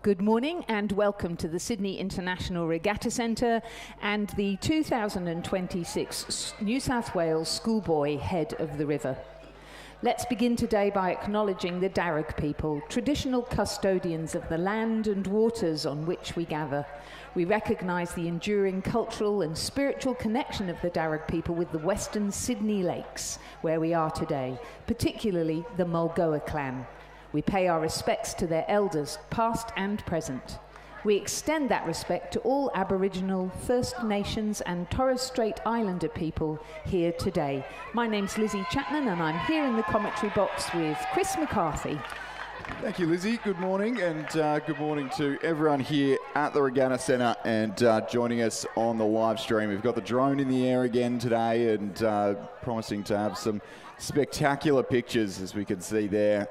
Good morning and welcome to the Sydney International Regatta Centre and the 2026 New South Wales Schoolboy Head of the River. Let's begin today by acknowledging the Darug people, traditional custodians of the land and waters on which we gather. We recognise the enduring cultural and spiritual connection of the Darug people with the Western Sydney Lakes, where we are today, particularly the Mulgoa clan. We pay our respects to their elders, past and present. We extend that respect to all Aboriginal, First Nations and Torres Strait Islander people here today. My name's Lizzie Chapman and I'm here in the commentary box with Chris McCarthy. Thank you, Lizzie. Good morning, and good morning to everyone here at the Regatta Centre and joining us on the live stream. We've got the drone in the air again today and promising to have some spectacular pictures, as we can see there.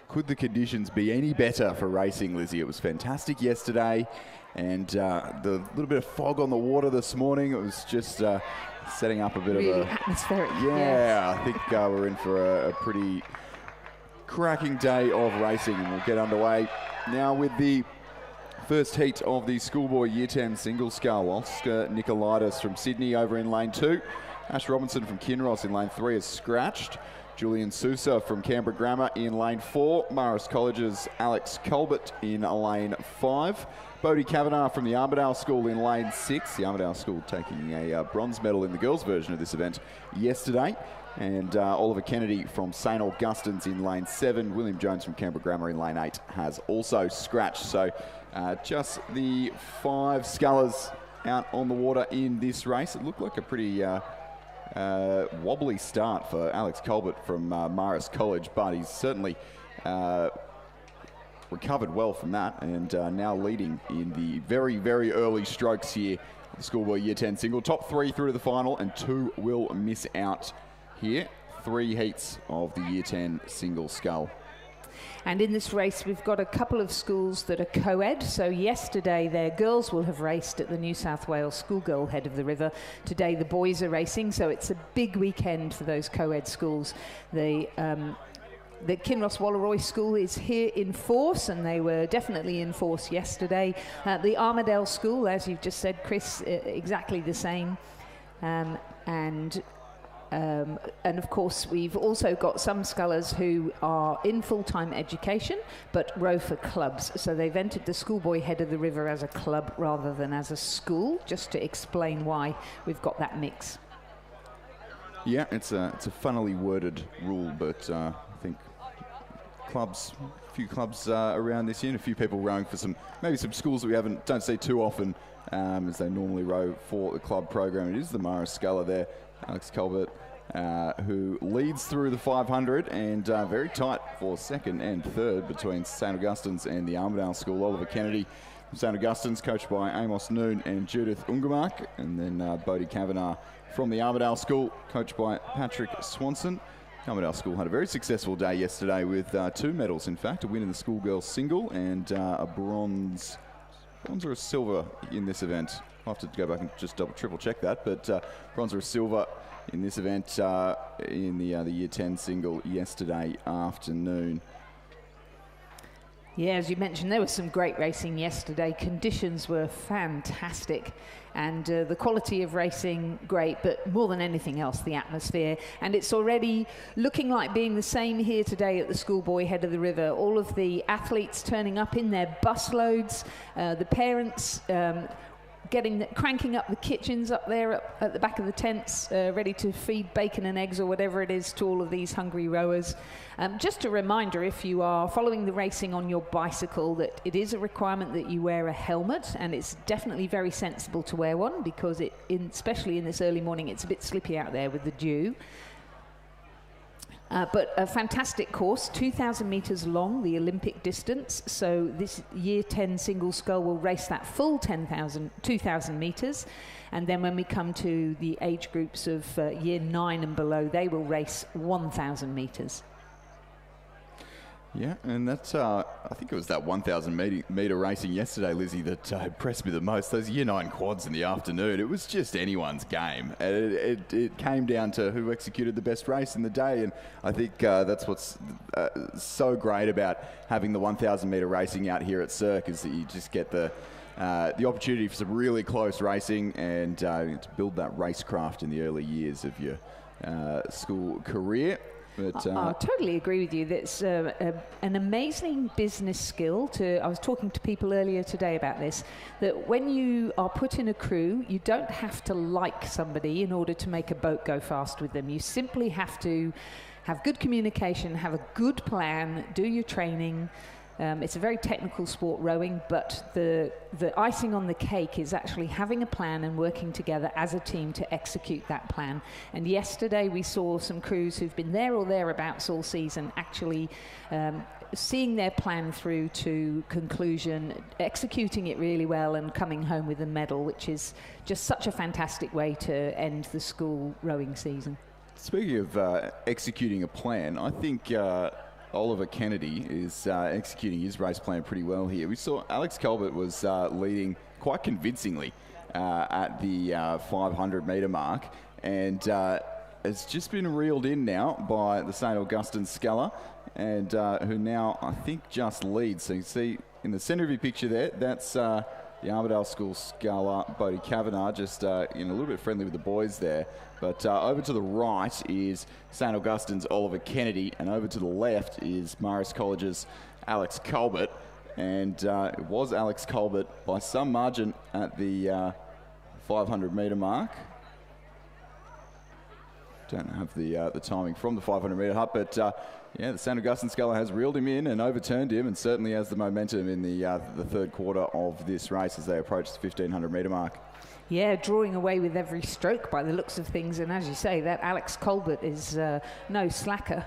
Could the conditions be any better for racing, Lizzie? It was fantastic yesterday, and the little bit of fog on the water this morning, it was just setting up a bit really of a... atmospheric. Yeah, yes. I think we're in for a pretty cracking day of racing, and we'll get underway now with the first heat of the Schoolboy Year 10 single scull. Oscar Nicolaitis from Sydney over in lane 2. Ash Robinson from Kinross in lane 3 is scratched. Julian Sousa from Canberra Grammar in lane 4. Morris College's Alex Colbert in lane 5. Bodie Kavanagh from the Armidale School in lane 6. The Armidale School taking a bronze medal in the girls' version of this event yesterday. And Oliver Kennedy from St Augustine's in lane 7. William Jones from Canberra Grammar in lane 8 has also scratched. So just the 5 scullers out on the water in this race. It looked like a pretty... wobbly start for Alex Colbert from Morris College, but he's certainly recovered well from that and now leading in the very, very early strokes here. The Schoolboy Year 10 single. Top 3 through to the final and 2 will miss out here. 3 heats of the Year 10 single scull. And in this race, we've got a couple of schools that are co-ed. So yesterday, their girls will have raced at the New South Wales Schoolgirl Head of the River. Today, the boys are racing. So it's a big weekend for those co-ed schools. The Kinross Walleroy School is here in force, and they were definitely in force yesterday. The Armidale School, as you've just said, Chris, exactly the same. And of course, we've also got some scullers who are in full-time education, but row for clubs. So they've entered the Schoolboy Head of the River as a club rather than as a school, just to explain why we've got that mix. Yeah, it's a funnily worded rule, but I think a few clubs around this year, and a few people rowing for maybe some schools that we don't see too often as they normally row for the club program. It is the Morris sculler there, Alex Colbert, who leads through the 500 and very tight for second and third between St Augustine's and the Armidale School. Oliver Kennedy from St Augustine's, coached by Amos Noon and Judith Ungamark, and then Bodie Kavanagh from the Armidale School, coached by Patrick Swanson. The Armidale School had a very successful day yesterday with 2 medals, in fact, a win in the schoolgirls single and a bronze or a silver in this event. I'll have to go back and just triple check that, but bronze or a silver in this event in the Year 10 single yesterday afternoon. Yeah, as you mentioned, there was some great racing yesterday. Conditions were fantastic and the quality of racing great, but more than anything else, the atmosphere. And it's already looking like being the same here today at the Schoolboy Head of the River. All of the athletes turning up in their busloads, the parents cranking up the kitchens up there at the back of the tents, ready to feed bacon and eggs or whatever it is to all of these hungry rowers. Just a reminder, if you are following the racing on your bicycle, that it is a requirement that you wear a helmet, and it's definitely very sensible to wear one because especially in this early morning, it's a bit slippy out there with the dew. But a fantastic course, 2,000 metres long, the Olympic distance. So this Year 10 single scull will race that full 2,000 metres. And then when we come to the age groups of Year 9 and below, they will race 1,000 metres. Yeah, and that's, I think it was that 1,000 metre racing yesterday, Lizzie, that impressed me the most. Those Year 9 quads in the afternoon, it was just anyone's game. It came down to who executed the best race in the day, and I think that's what's so great about having the 1,000 metre racing out here at Cirque, is that you just get the opportunity for some really close racing and to build that racecraft in the early years of your school career. But, I totally agree with you. That's an amazing business skill. I was talking to people earlier today about this, that when you are put in a crew, you don't have to like somebody in order to make a boat go fast with them. You simply have to have good communication, have a good plan, do your training. It's a very technical sport, rowing, but the icing on the cake is actually having a plan and working together as a team to execute that plan. And yesterday we saw some crews who've been there or thereabouts all season actually seeing their plan through to conclusion, executing it really well and coming home with a medal, which is just such a fantastic way to end the school rowing season. Speaking of executing a plan, I think Oliver Kennedy is executing his race plan pretty well here. We saw Alex Colbert was leading quite convincingly at the 500 metre mark, and it's just been reeled in now by the St Augustine sculler, and who now I think just leads. So you see in the centre of your picture there, that's the Armidale School sculler Bodie Kavanagh, just a little bit friendly with the boys there. But over to the right is St Augustine's Oliver Kennedy, and over to the left is Marist College's Alex Colbert. And it was Alex Colbert by some margin at the 500 metre mark. Don't have the timing from the 500 metre hut, but the St Augustine sculler has reeled him in and overturned him, and certainly has the momentum in the third quarter of this race as they approach the 1500 metre mark. Yeah, drawing away with every stroke by the looks of things. And as you say, that Alex Colbert is no slacker.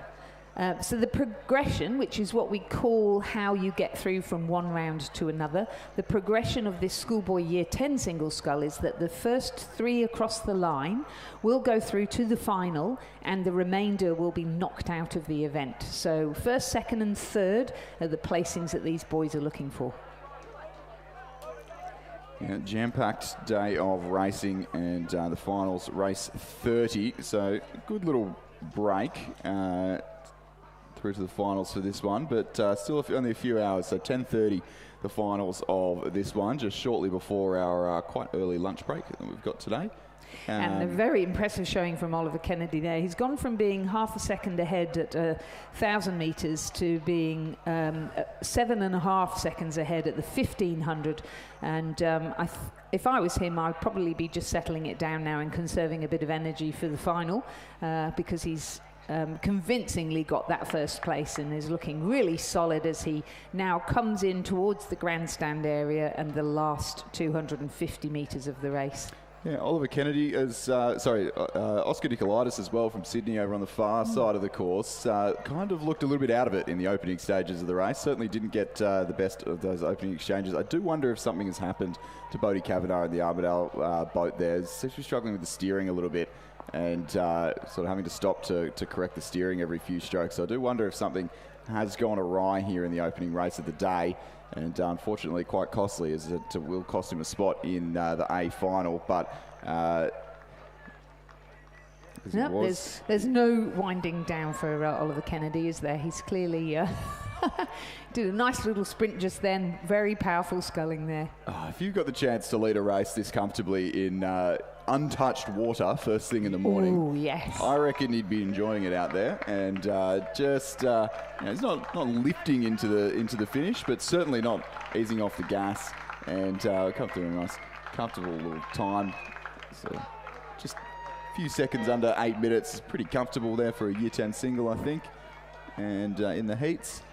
So the progression, which is what we call how you get through from one round to another, the progression of this Schoolboy Year 10 single scull is that the first 3 across the line will go through to the final, and the remainder will be knocked out of the event. So first, second and third are the placings that these boys are looking for. Yeah, jam-packed day of racing, and the finals race 30. So good little break through to the finals for this one, but still only a few hours. So 10:30, the finals of this one, just shortly before our quite early lunch break that we've got today. And a very impressive showing from Oliver Kennedy there. He's gone from being half a second ahead at 1,000 metres to being 7.5 seconds ahead at the 1,500. And if I was him, I'd probably be just settling it down now and conserving a bit of energy for the final, because he's convincingly got that first place and is looking really solid as he now comes in towards the grandstand area and the last 250 metres of the race. Yeah, Oliver Kennedy is, Oscar Nicolaitis as well from Sydney over on the far side of the course. Kind of looked a little bit out of it in the opening stages of the race. Certainly didn't get the best of those opening exchanges. I do wonder if something has happened to Bodie Kavanagh in the Armidale boat there. Seems to be struggling with the steering a little bit and sort of having to stop to correct the steering every few strokes. So I do wonder if something has gone awry here in the opening race of the day. And unfortunately quite costly, as it will cost him a spot in the A final. But there's no winding down for Oliver Kennedy, is there? He's clearly did a nice little sprint just then. Very powerful sculling there. If you've got the chance to lead a race this comfortably in untouched water first thing in the morning, ooh, yes, I reckon he'd be enjoying it out there, and he's not lifting into the finish, but certainly not easing off the gas, and come through a nice comfortable little time. So just a few seconds under 8 minutes is pretty comfortable there for a Year 10 single, I think. And in the heats,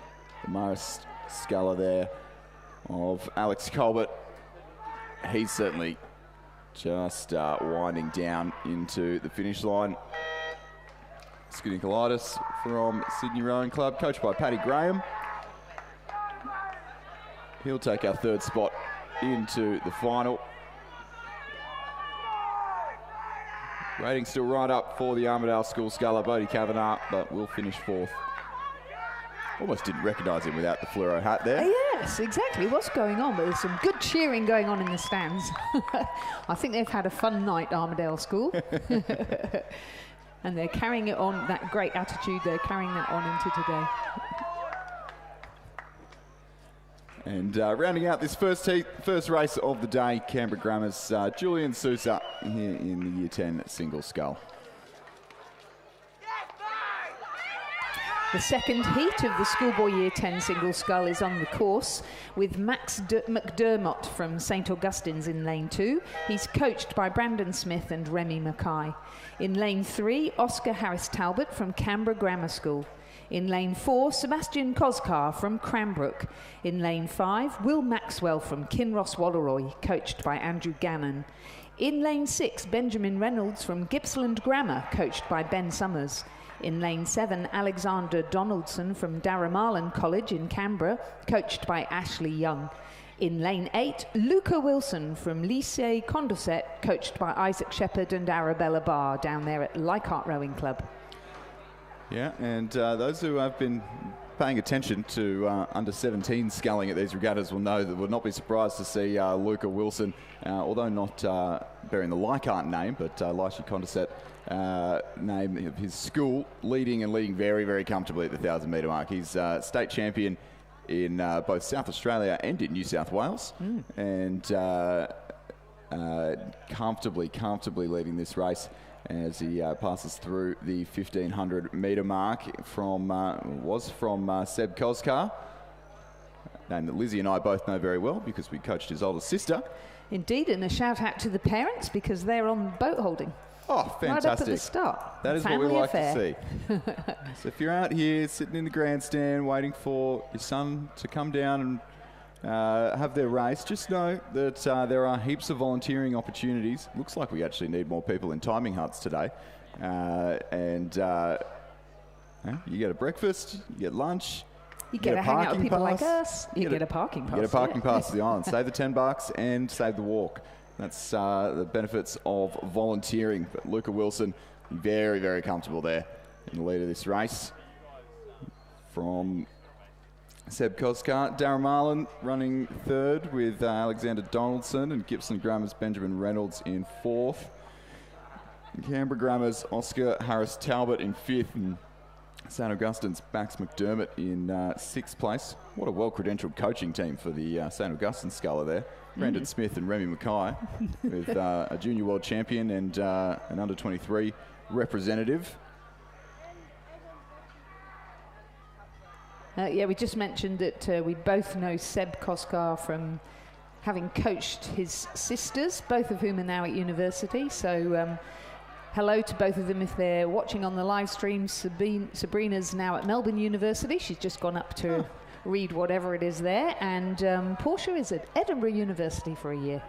the Marist sculler there of Alex Colbert, he's certainly just winding down into the finish line. Oscar Nicolaitis from Sydney Rowing Club, coached by Paddy Graham. He'll take our third spot into the final. Rating still right up for the Armidale School sculler, Bodie Kavanagh, but will finish fourth. Almost didn't recognise him without the fluoro hat there. Yes, exactly. What's going on? But there's some good cheering going on in the stands. I think they've had a fun night, Armadale School. And they're carrying it on, that great attitude, they're carrying that on into today. And rounding out this first race of the day, Canberra Grammar's Julian Sousa here in the Year 10 single scull. The second heat of the Schoolboy Year 10 single scull is on the course with Max McDermott from St Augustine's in lane 2. He's coached by Brandon Smith and Remy Mackay. In lane 3, Oscar Harris Talbot from Canberra Grammar School. In lane 4, Sebastian Koskar from Cranbrook. In lane 5, Will Maxwell from Kinross Walleroy, coached by Andrew Gannon. In lane 6, Benjamin Reynolds from Gippsland Grammar, coached by Ben Summers. In lane 7, Alexander Donaldson from Darramarlin College in Canberra, coached by Ashley Young. In lane 8, Luca Wilson from Lycée Condorcet, coached by Isaac Shepherd and Arabella Barr down there at Leichhardt Rowing Club. Yeah, and those who have been paying attention to under 17 sculling at these regattas will know that would not be surprised to see Luca Wilson, although not bearing the Leichhardt name, but Lycée Condorcet name of his school, leading very, very comfortably at the 1,000-metre mark. He's state champion in both South Australia and in New South Wales, and comfortably leading this race as he passes through the 1,500-metre mark from Seb Koskar, name that Lizzie and I both know very well because we coached his older sister. Indeed, and a shout out to the parents because they're on boat holding. Oh, fantastic. Right up at the start. That is Family what we like affair. to see. So if you're out here sitting in the grandstand waiting for your son to come down and have their race, just know that there are heaps of volunteering opportunities. Looks like we actually need more people in timing huts today. You get a breakfast, you get lunch. You get to hang out with people like us. You get a parking pass. You get a parking pass to the island. Save the $10 and save the walk. That's the benefits of volunteering. But Luca Wilson, very, very comfortable there in the lead of this race. From Seb Koskar, Darramarlin running third with Alexander Donaldson, and Gippsland Grammar's Benjamin Reynolds in fourth. Canberra Grammar's Oscar Harris Talbot in fifth, and St Augustine's Max McDermott in sixth place. What a well-credentialed coaching team for the St Augustine sculler there. Brandon Smith and Remy Mackay with a junior world champion and an under-23 representative. Yeah, we just mentioned that we both know Seb Koskar from having coached his sisters, both of whom are now at university. So hello to both of them if they're watching on the live stream. Sabrina's now at Melbourne University. She's just gone up to read whatever it is there. And Portia is at Edinburgh University for a year.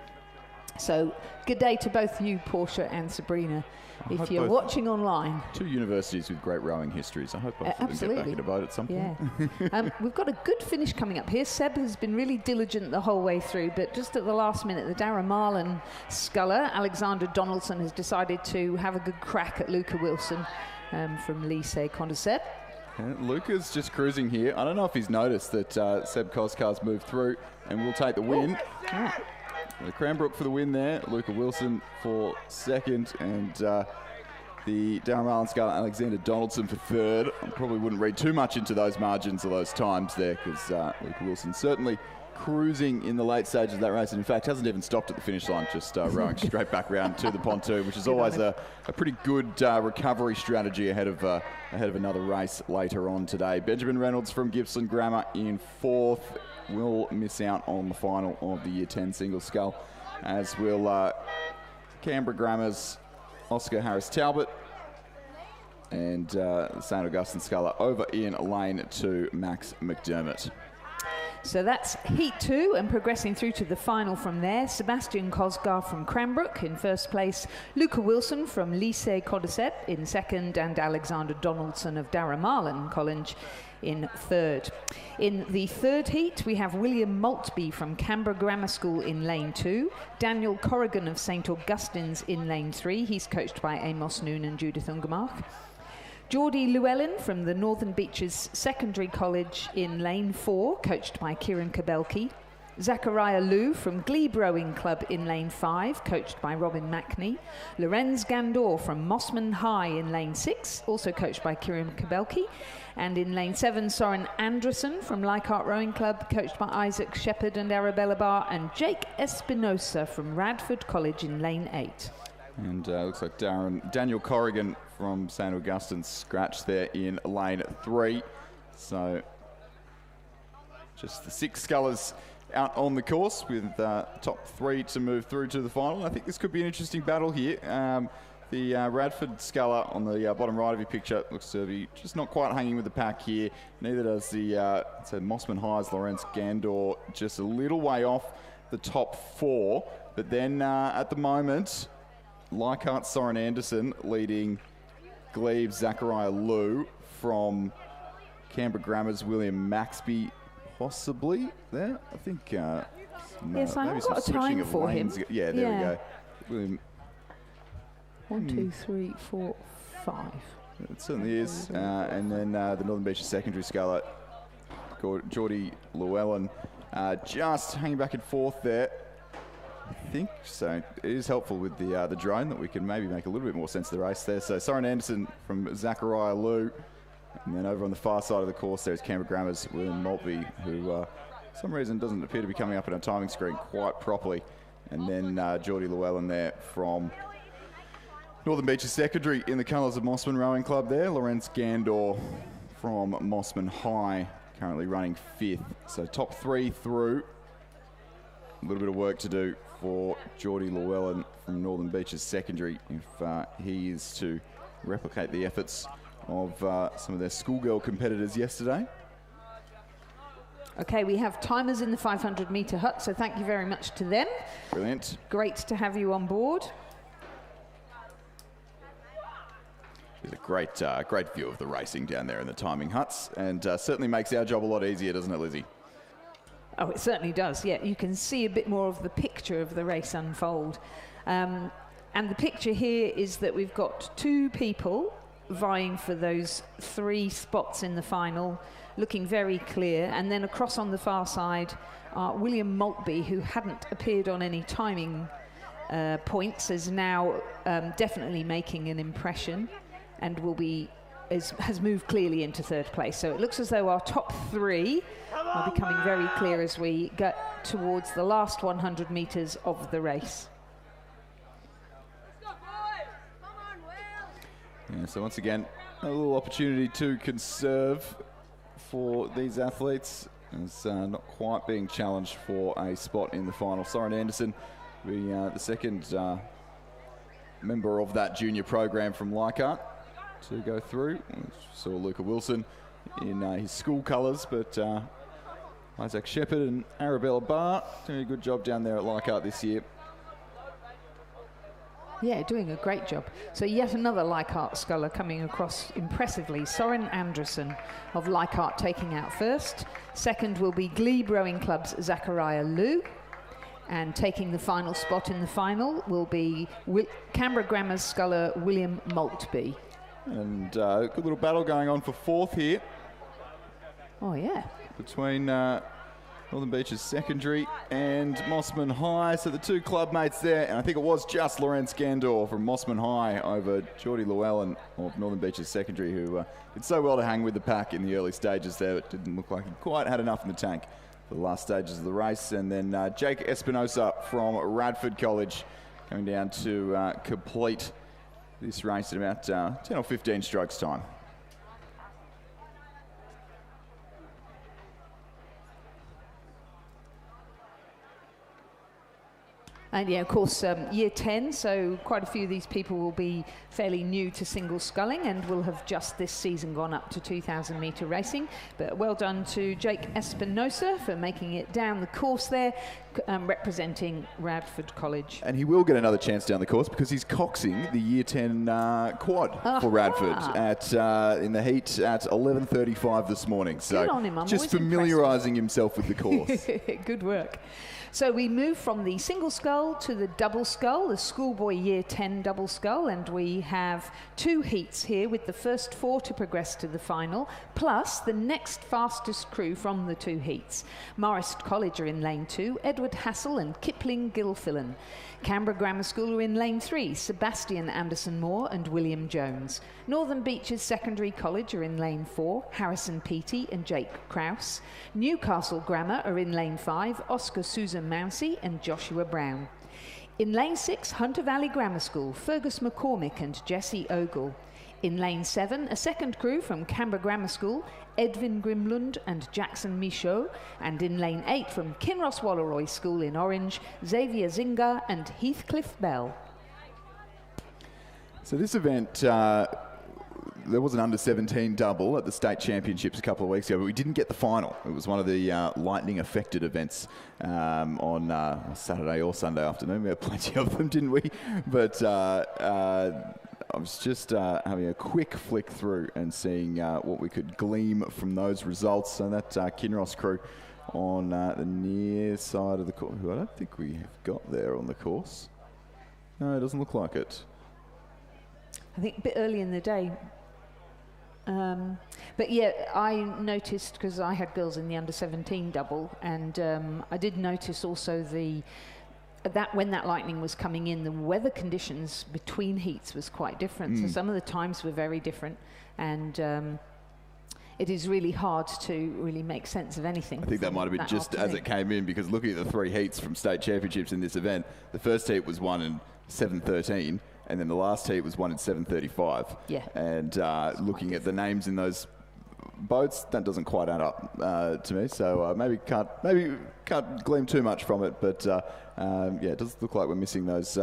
So good day to both you, Portia and Sabrina, if you're watching online. Two universities with great rowing histories. I hope both of them get back in a boat at some point. Yeah. We've got a good finish coming up here. Seb has been really diligent the whole way through, but just at the last minute, the Darramarlin sculler, Alexander Donaldson, has decided to have a good crack at Luca Wilson from Lycée Condorcet. Luca's just cruising here. I don't know if he's noticed that Seb Koskar's moved through and will take the win. Yeah. Cranbrook for the win there. Luca Wilson for second, and the Darramarlin sculler Alexander Donaldson for third. I probably wouldn't read too much into those margins or those times there, because Luca Wilson certainly cruising in the late stages of that race, and in fact hasn't even stopped at the finish line, just rowing straight back round to the pontoon, which is always a pretty good recovery strategy ahead of another race later on today. Benjamin Reynolds from Gippsland Grammar in fourth will miss out on the final of the Year 10 single scull, as will Canberra Grammar's Oscar Harris Talbot and St Augustine sculler over in lane 2, Max McDermott. So that's Heat 2, and progressing through to the final from there, Sebastian Koskar from Cranbrook in first place, Luca Wilson from Lycée Condorcet in second, and Alexander Donaldson of Darramarlin College in third. In the third heat, we have William Maltby from Canberra Grammar School in lane 2, Daniel Corrigan of St Augustine's in lane 3. He's coached by Amos Noon and Judith Ungermark. Geordie Llewellyn from the Northern Beaches Secondary College in lane 4, coached by Kieran Kabelke. Zachariah Liu from Glebe Rowing Club in lane 5, coached by Robin Mackney. Lorenz Gandor from Mossman High in lane 6, also coached by Kieran Kabelke. And in lane 7, Soren Anderson from Leichhardt Rowing Club, coached by Isaac Shepherd and Arabella Barr. And Jake Espinosa from Radford College in lane 8. And looks like Daniel Corrigan from St Augustine scratched there in lane 3. So just the 6 scullers out on the course with top 3 to move through to the final. I think this could be an interesting battle here. The Radford sculler on the bottom right of your picture looks to be just not quite hanging with the pack here. Neither does the Mossman High's Lorenz Gandor, just a little way off the top 4. But then at the moment, Leichhardt Soren Anderson leading Glebe's Zachariah Liu from Canberra Grammar's William Maxby, possibly there. I think yes, I have got a time for him. Yeah, there we go. William. 1, 2, 3, 4, 5. It certainly is. And then the Northern Beaches Secondary sculler, Geordie Llewellyn, just hanging back in 4th there. I think so. It is helpful with the drone that we can maybe make a little bit more sense of the race there. So Soren Anderson from Zachariah Liu. And then over on the far side of the course, there's Canberra Grammar's William Maltby, who for some reason doesn't appear to be coming up on our timing screen quite properly. And then Geordie Llewellyn there from Northern Beaches Secondary in the colours of Mossman Rowing Club there. Lorenz Gandor from Mossman High, currently running 5th. So top 3 through. A little bit of work to do for Geordie Llewellyn from Northern Beaches Secondary if he is to replicate the efforts of some of their schoolgirl competitors yesterday. Okay, we have timers in the 500-metre hut, so thank you very much to them. Brilliant. Great to have you on board. It's a great view of the racing down there in the timing huts, and certainly makes our job a lot easier, doesn't it, Lizzie? Oh, it certainly does, yeah. You can see a bit more of the picture of the race unfold. And the picture here is that we've got 2 people vying for those 3 spots in the final, looking very clear. And then across on the far side, William Maltby, who hadn't appeared on any timing points, is now definitely making an impression and has moved clearly into 3rd place. So it looks as though our top 3 are becoming very clear as we get towards the last 100 metres of the race. Yeah, so once again, a little opportunity to conserve for these athletes. It's not quite being challenged for a spot in the final. Soren Anderson, the second member of that junior program from Leichhardt to go through. We saw Luca Wilson in his school colours, but Isaac Shepherd and Arabella Barr doing a good job down there at Leichhardt this year. Yeah, doing a great job. So yet another Leichhardt sculler coming across impressively. Soren Anderson of Leichhardt taking out first. Second will be Glebe Rowing Club's Zachariah Liu. And taking the final spot in the final will be Canberra Grammar's sculler William Maltby. And a good little battle going on for 4th here. Oh, yeah. Between Northern Beaches Secondary and Mossman High. So the 2 club mates there, and I think it was just Lorenz Gandor from Mossman High over Geordie Llewellyn of Northern Beaches Secondary, who did so well to hang with the pack in the early stages there. It didn't look like he quite had enough in the tank for the last stages of the race. And then Jake Espinosa from Radford College coming down to complete this race in about 10 or 15 strokes time. And yeah, of course, year 10, so quite a few of these people will be fairly new to single sculling and will have just this season gone up to 2,000 metre racing. But well done to Jake Espinosa for making it down the course there. representing Radford College. And he will get another chance down the course because he's coxing the Year 10 quad for Radford in the heat at 11:35 this morning. So good on him. I'm just familiarising himself with the course. Good work. So we move from the single scull to the double scull, the Schoolboy Year 10 double scull, and we have 2 heats here with the first 4 to progress to the final, plus the next fastest crew from the 2 heats. Marist College are in lane 2, Edward Hassel and Kipling Gilfillan. Canberra Grammar School are in lane 3, Sebastian Anderson Moore and William Jones. Northern Beaches Secondary College are in lane 4, Harrison Peaty and Jake Krause. Newcastle Grammar are in lane 5, Oscar Susan Mousey and Joshua Brown. In lane 6, Hunter Valley Grammar School, Fergus McCormick and Jesse Ogle. In lane 7, a second crew from Canberra Grammar School, Edwin Grimlund and Jackson Michaud, and in lane 8 from Kinross Walleroy School in Orange, Xavier Zinga and Heathcliff Bell. So this event, there was an under-17 double at the state championships a couple of weeks ago, but we didn't get the final. It was one of the lightning-affected events on Saturday or Sunday afternoon. We had plenty of them, didn't we? But I was just having a quick flick through and seeing what we could glean from those results. So that Kinross crew on the near side of the course, who I don't think we have got there on the course. No, it doesn't look like it. I think a bit early in the day. But yeah, I noticed, because I had girls in the under-17 double, and I did notice also that when that lightning was coming in, the weather conditions between heats was quite different. So some of the times were very different, and it is really hard to really make sense of anything. I think that might have been just afternoon as it came in, because looking at the 3 heats from state championships in this event, the first heat was won in 7:13, and then the last heat was won in 7:35. Yeah. And looking at the names in those boats, that doesn't quite add up to me. So maybe can't glean too much from it. But yeah, it does look like we're missing those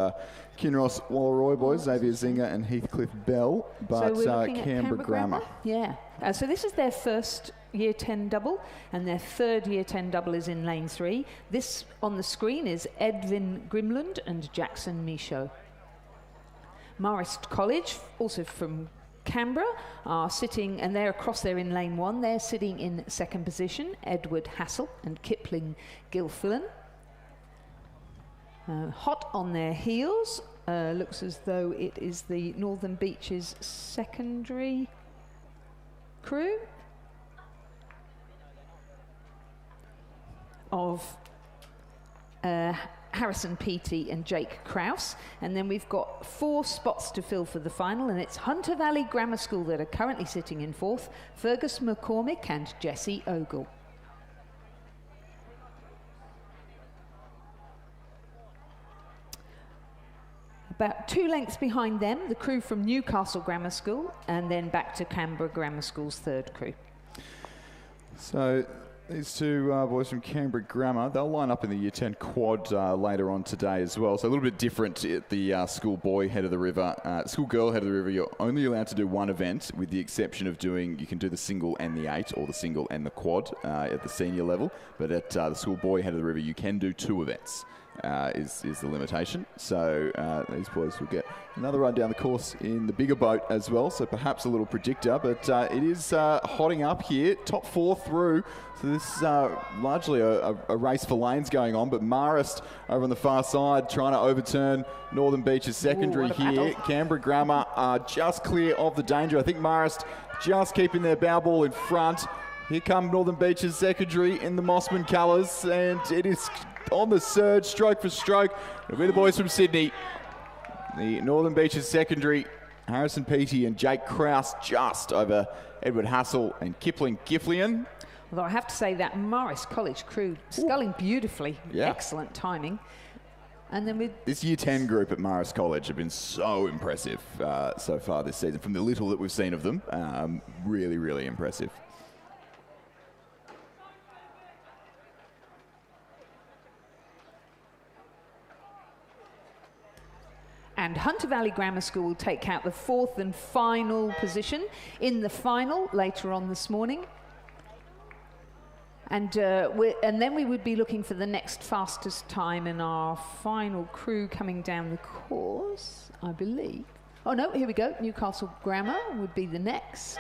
Kinross Walleroy boys, Xavier Zinga and Heathcliff Bell. But so Canberra Grammar. Yeah. So this is their first Year 10 double, and their third Year 10 double is in lane 3. This on the screen is Edwin Grimlund and Jackson Michaud. Marist College, also from Canberra, are sitting, and they're across there in lane 1. They're sitting in second position, Edward Hassel and Kipling Gilfillan. Hot on their heels, looks as though it is the Northern Beaches secondary crew of Harrison Peaty and Jake Krause. And then we've got 4 spots to fill for the final, and it's Hunter Valley Grammar School that are currently sitting in 4th, Fergus McCormick and Jesse Ogle. About 2 lengths behind them, the crew from Newcastle Grammar School, and then back to Canberra Grammar School's 3rd crew. So these 2 boys from Canberra Grammar, they'll line up in the Year 10 quad later on today as well. So a little bit different at the Schoolboy head of the river. Schoolgirl head of the river, you're only allowed to do 1 event, with the exception of you can do the single and the 8, or the single and the quad at the senior level. But at the Schoolboy head of the river, you can do 2 events. Is the limitation. So these boys will get another run down the course in the bigger boat as well, so perhaps a little predictor, but it is hotting up here, top 4 through. So this is largely a race for lanes going on, but Marist over on the far side trying to overturn Northern Beaches secondary here. Canberra Grammar are just clear of the danger. I think Marist just keeping their bow ball in front. Here come Northern Beaches secondary in the Mossman colours, and it is on the surge, stroke for stroke. It'll be the boys from Sydney. The Northern Beaches secondary, Harrison Peaty and Jake Krause just over Edward Hassel and Kipling Gilfillan. Although I have to say that Marist College crew sculling beautifully. Yeah. Excellent timing. And then with this Year 10 group at Marist College have been so impressive so far this season. From the little that we've seen of them, really, really impressive. And Hunter Valley Grammar School will take out the 4th and final position in the final later on this morning. And then we would be looking for the next fastest time in our final crew coming down the course, I believe. Oh no, here we go. Newcastle Grammar would be the next.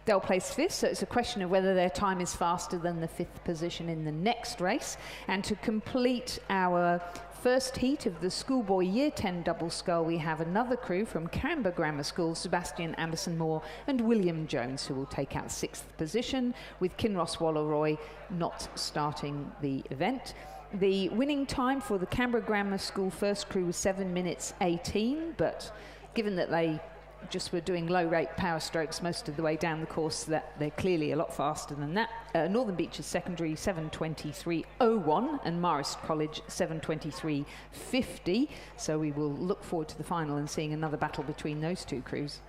They'll place 5th, so it's a question of whether their time is faster than the 5th position in the next race. And to complete our first heat of the Schoolboy Year 10 double scull, we have another crew from Canberra Grammar School, Sebastian Anderson-Moore and William Jones, who will take out 6th position, with Kinross Walleroy not starting the event. The winning time for the Canberra Grammar School first crew was 7 minutes 18, but given that they just were doing low rate power strokes most of the way down the course, that they're clearly a lot faster than that. Northern Beaches Secondary 7:23.01 and Marist College 7:23.50. So we will look forward to the final and seeing another battle between those two crews.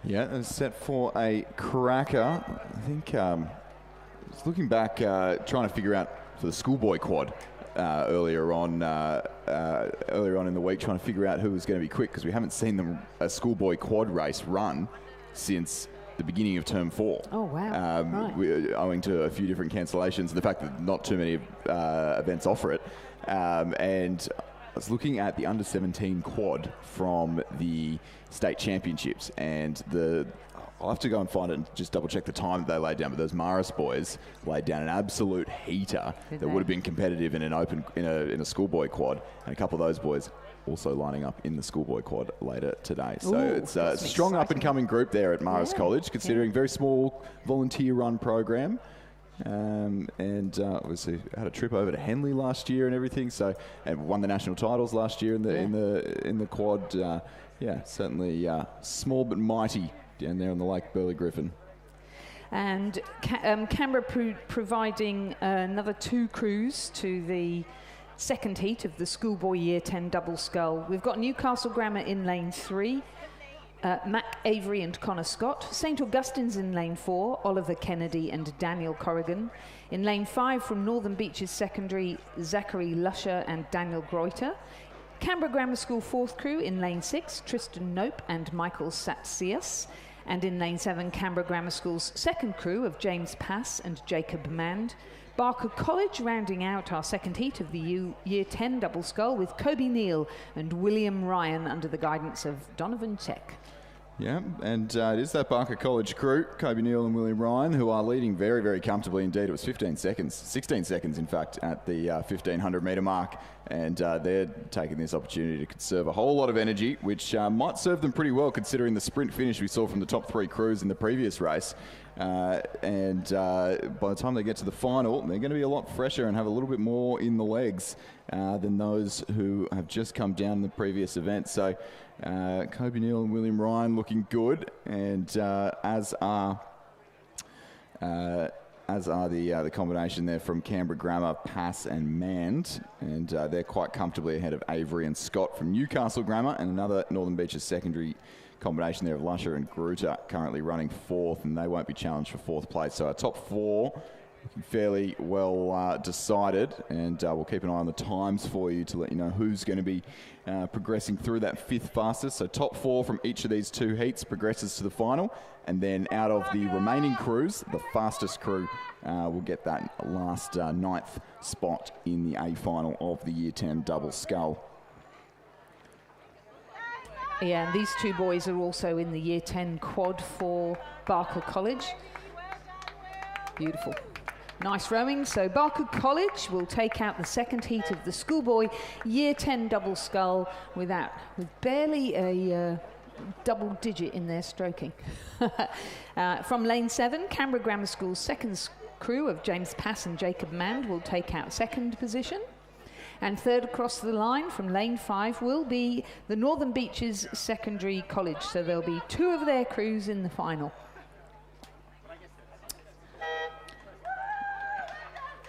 Yeah, and set for a cracker. I think just looking back, trying to figure out for the Schoolboy quad earlier on in the week, trying to figure out who was going to be quick, because we haven't seen a Schoolboy quad race run since the beginning of term 4. Oh wow! Right. Owing to a few different cancellations and the fact that not too many events offer it. And I was looking at the under 17 quad from the state championships, and I'll have to go and find it and just double check the time that they laid down. But those Marist boys laid down an absolute heater that would have been competitive in a Schoolboy quad, and a couple of those boys also lining up in the Schoolboy quad later today. So it's a strong up and coming group there at Marist College, considering very small volunteer run program. And obviously had a trip over to Henley last year and everything. So, and won the national titles last year in the quad. Certainly small but mighty down there on the Lake Burley Griffin. And Canberra providing another 2 crews to the second heat of the Schoolboy Year 10 double scull. We've got Newcastle Grammar in lane 3, Mac Avery and Connor Scott. St Augustine's in lane 4, Oliver Kennedy and Daniel Corrigan. In lane 5 from Northern Beaches Secondary, Zachary Lusher and Daniel Greuter. Canberra Grammar School 4th crew in lane 6, Tristan Nope and Michael Satsias. And in lane 7, Canberra Grammar School's 2nd crew of James Pass and Jacob Mand. Barker College rounding out our second heat of the Year 10 double scull with Kobe Neal and William Ryan under the guidance of Donovan Check. Yeah, and it is that Barker College crew, Kobe Neal and William Ryan, who are leading very, very comfortably indeed. It was 16 seconds, in fact, at the 1,500 metre mark. And they're taking this opportunity to conserve a whole lot of energy, which might serve them pretty well considering the sprint finish we saw from the top 3 crews in the previous race. And by the time they get to the final, they're going to be a lot fresher and have a little bit more in the legs than those who have just come down in the previous event. So Kobe Neal and William Ryan looking good, and as are the combination there from Canberra Grammar, Pass and Mand, and they're quite comfortably ahead of Avery and Scott from Newcastle Grammar, and another Northern Beaches Secondary combination there of Lusher and Greuter currently running 4th, and they won't be challenged for 4th place. So our top 4 looking fairly well decided, and we'll keep an eye on the times for you to let you know who's going to be progressing through that 5th fastest. So top 4 from each of these 2 heats progresses to the final, and then out of the remaining crews, the fastest crew will get that last 9th spot in the A final of the Year 10 double scull. Yeah, and these 2 boys are also in the Year 10 quad for Barker College. Beautiful. Nice rowing. So Barker College will take out the second heat of the Schoolboy Year 10 double scull with barely a double digit in their stroking. From lane 7, Canberra Grammar School's 2nd crew of James Pass and Jacob Mand will take out 2nd position. And 3rd across the line from lane 5 will be the Northern Beaches Secondary College. So there'll be 2 of their crews in the final.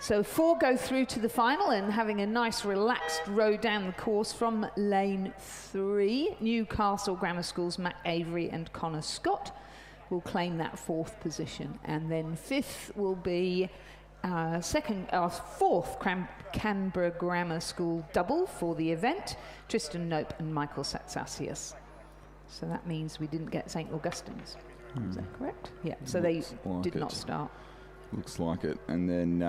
So 4 go through to the final, and having a nice relaxed row down the course from lane 3, Newcastle Grammar School's Matt Avery and Connor Scott will claim that 4th position. And then 5th will be 4th Canberra Grammar School double for the event, Tristan Nope and Michael Satsasias. So that means we didn't get St Augustine's. Is that correct? Yeah, so they did not start. Looks like it. And then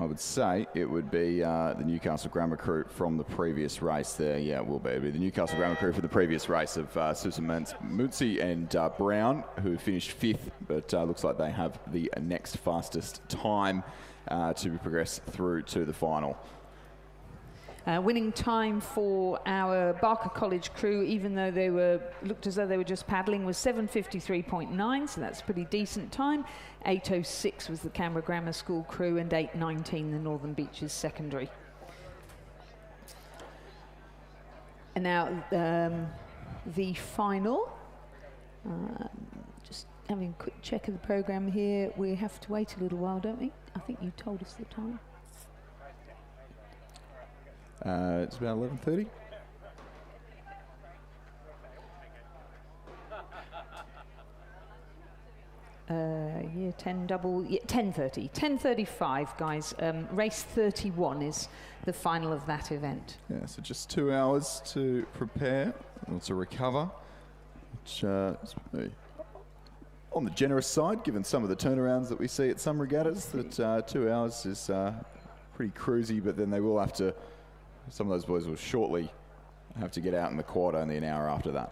I would say it would be the Newcastle Grammar crew from the previous race there. Yeah, it will be. It'll be the Newcastle Grammar crew for the previous race of Susan Mutzi and Brown, who finished 5th, but looks like they have the next fastest time to progress through to the final. Winning time for our Barker College crew, even though they looked as though they were just paddling, was 7:53.9, so that's a pretty decent time. 8:06 was the Canberra Grammar School crew, and 8:19 the Northern Beaches secondary. And now the final. Just having a quick check of the programme here. We have to wait a little while, don't we? I think you told us the time. It's about 11:30. Yeah, 10:30. 10:35, guys. Race 31 is the final of that event. Yeah, so just 2 hours to prepare or to recover, which is on the generous side, given some of the turnarounds that we see at some regattas. That 2 hours is pretty cruisy, but then they will have to. Some of those boys will shortly have to get out in the quad only an hour after that.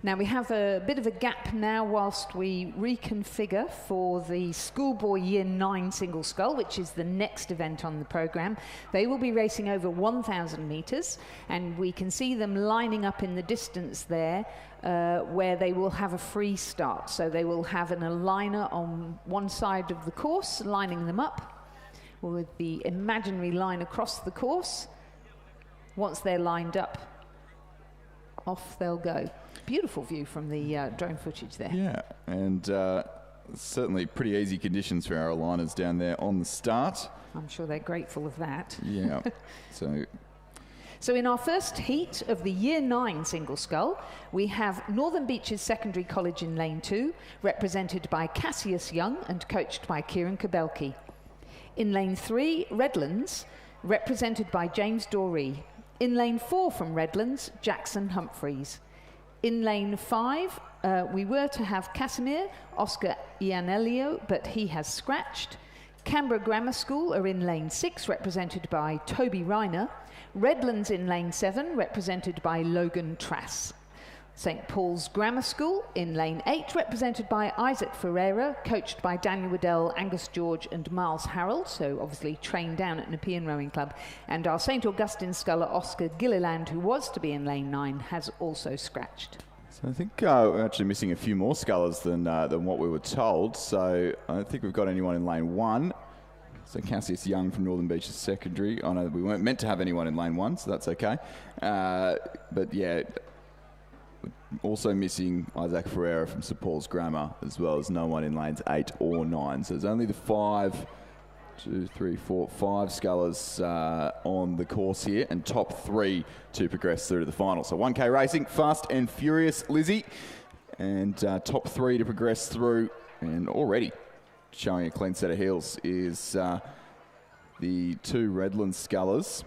Now we have a bit of a gap now whilst we reconfigure for the Schoolboy Year 9 single scull, which is the next event on the programme. They will be racing over 1,000 metres, and we can see them lining up in the distance there where they will have a free start. So they will have an aligner on one side of the course, lining them up with the imaginary line across the course. Once they're lined up, off they'll go. Beautiful view from the drone footage there. Yeah, and certainly pretty easy conditions for our aligners down there on the start. I'm sure they're grateful of that. Yeah, So in our first heat of the Year 9 single scull, we have Northern Beaches Secondary College in lane 2, represented by Cassius Young and coached by Kieran Kabelki. In lane 3, Redlands, represented by James Doree. In lane 4 from Redlands, Jackson Humphreys. In lane 5, we were to have Casimir, Oscar Ianelio, but he has scratched. Canberra Grammar School are in lane 6, represented by Toby Reiner. Redlands in lane 7, represented by Logan Trass. St Paul's Grammar School in lane 8, represented by Isaac Ferreira, coached by Daniel Waddell, Angus George and Miles Harold, so obviously trained down at Nepean Rowing Club. And our St Augustine sculler Oscar Gilliland, who was to be in lane 9, has also scratched. So I think we're actually missing a few more scullers than what we were told. So I don't think we've got anyone in lane 1. So Cassius Young from Northern Beaches Secondary. I know we weren't meant to have anyone in lane 1, so that's okay. But yeah, also missing Isaac Ferreira from St Paul's Grammar, as well as no one in lanes 8 or 9. So there's only the 5 scullers on the course here, and top 3 to progress through to the final. So 1K racing, fast and furious, Lizzie, and top 3 to progress through, and already showing a clean set of heels is the 2 Redlands scullers,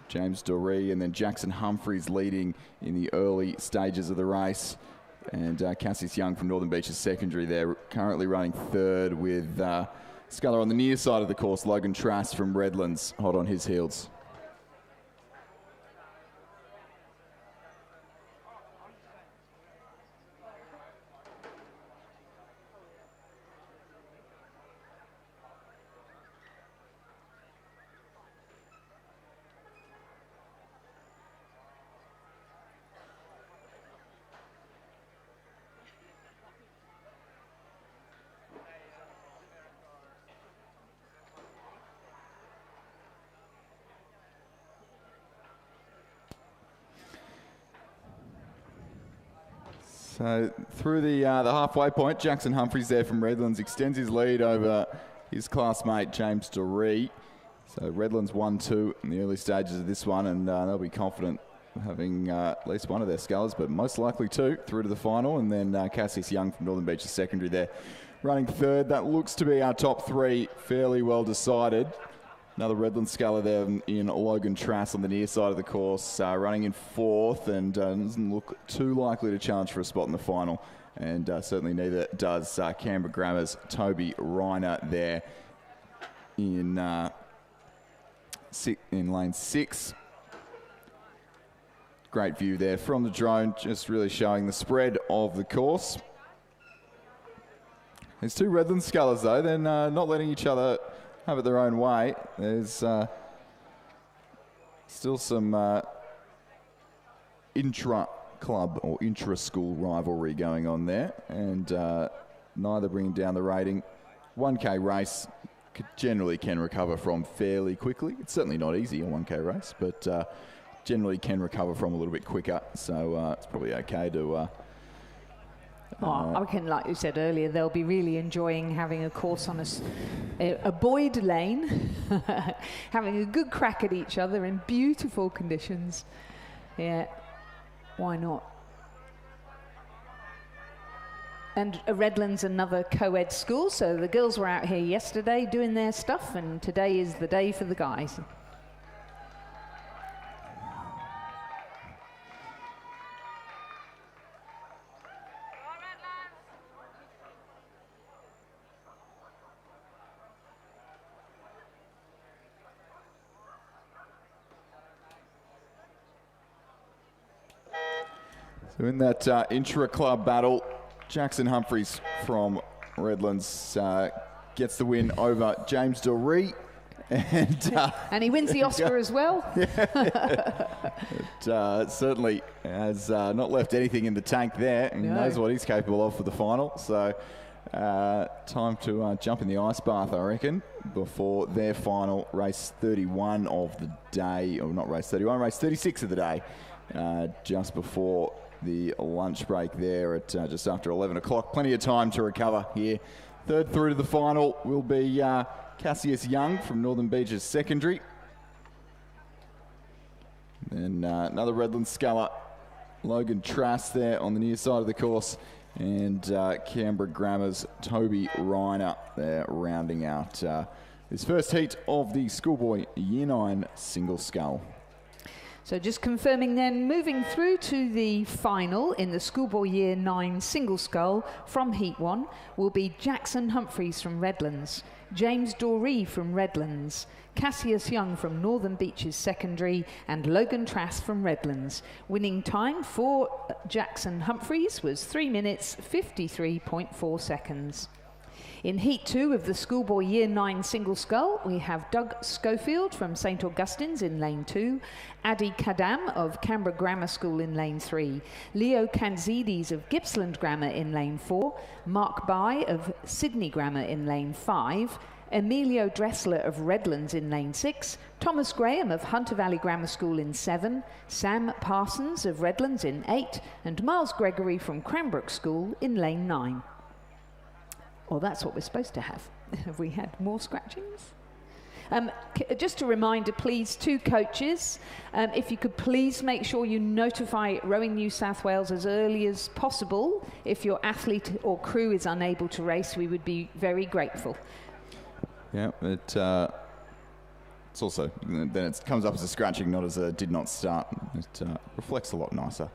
James Doree and then Jackson Humphreys leading in the early stages of the race. And Cassius Young from Northern Beaches Secondary there, currently running 3rd with sculler on the near side of the course, Logan Trass from Redlands, hot on his heels. So through the halfway point, Jackson Humphreys there from Redlands extends his lead over his classmate James Doree. So Redlands 1-2 in the early stages of this one, and they'll be confident of having at least one of their scullers, but most likely 2 through to the final. And then Cassius Young from Northern Beaches Secondary there running 3rd. That looks to be our top 3, fairly well decided. Another Redland sculler there in Logan Trass on the near side of the course, running in fourth, and doesn't look too likely to challenge for a spot in the final. And certainly neither does Canberra Grammar's Toby Reiner there in lane 6. Great view there from the drone, just really showing the spread of the course. There's two Redland scullers though, they're not letting each other have it their own way. There's still some intra-club or intra-school rivalry going on there, and neither bringing down the rating. 1K race generally can recover from fairly quickly. It's certainly not easy, a 1K race, but generally can recover from a little bit quicker, so it's probably okay to... I reckon, like you said earlier, they'll be really enjoying having a course on a buoyed lane, having a good crack at each other in beautiful conditions. Yeah, why not? And Redland's another co-ed school, so the girls were out here yesterday doing their stuff, and today is the day for the guys. So in that intra-club battle, Jackson Humphreys from Redlands gets the win over James Doree. And he wins the Oscar as well. It certainly has not left anything in the tank there. He knows what he's capable of for the final. So time to jump in the ice bath, I reckon, before their final, race 31 of the day. Or not race 31, race 36 of the day. Just before the lunch break there at just after 11 o'clock. Plenty of time to recover here. Third through to the final will be Cassius Young from Northern Beaches Secondary. Then another Redland sculler, Logan Trass there on the near side of the course. And Canberra Grammar's Toby Reiner there rounding out this first heat of the Schoolboy Year 9 single scull. So just confirming then, moving through to the final in the Schoolboy Year 9 single scull from Heat 1 will be Jackson Humphreys from Redlands, James Doree from Redlands, Cassius Young from Northern Beaches Secondary, and Logan Trass from Redlands. Winning time for Jackson Humphreys was 3 minutes 53.4 seconds. In Heat 2 of the Schoolboy Year 9 single scull, we have Doug Schofield from St Augustine's in lane 2, Adi Kadam of Canberra Grammar School in lane 3, Leo Kanzides of Gippsland Grammar in lane 4, Mark Bai of Sydney Grammar in lane 5, Emilio Dressler of Redlands in lane 6, Thomas Graham of Hunter Valley Grammar School in 7, Sam Parsons of Redlands in 8, and Miles Gregory from Cranbrook School in lane 9. Well, that's what we're supposed to have. Have we had more scratchings? Just a reminder, please, to coaches, if you could please make sure you notify Rowing New South Wales as early as possible. If your athlete or crew is unable to race, we would be very grateful. Yeah, it's also, then it comes up as a scratching, not as a did not start. It reflects a lot nicer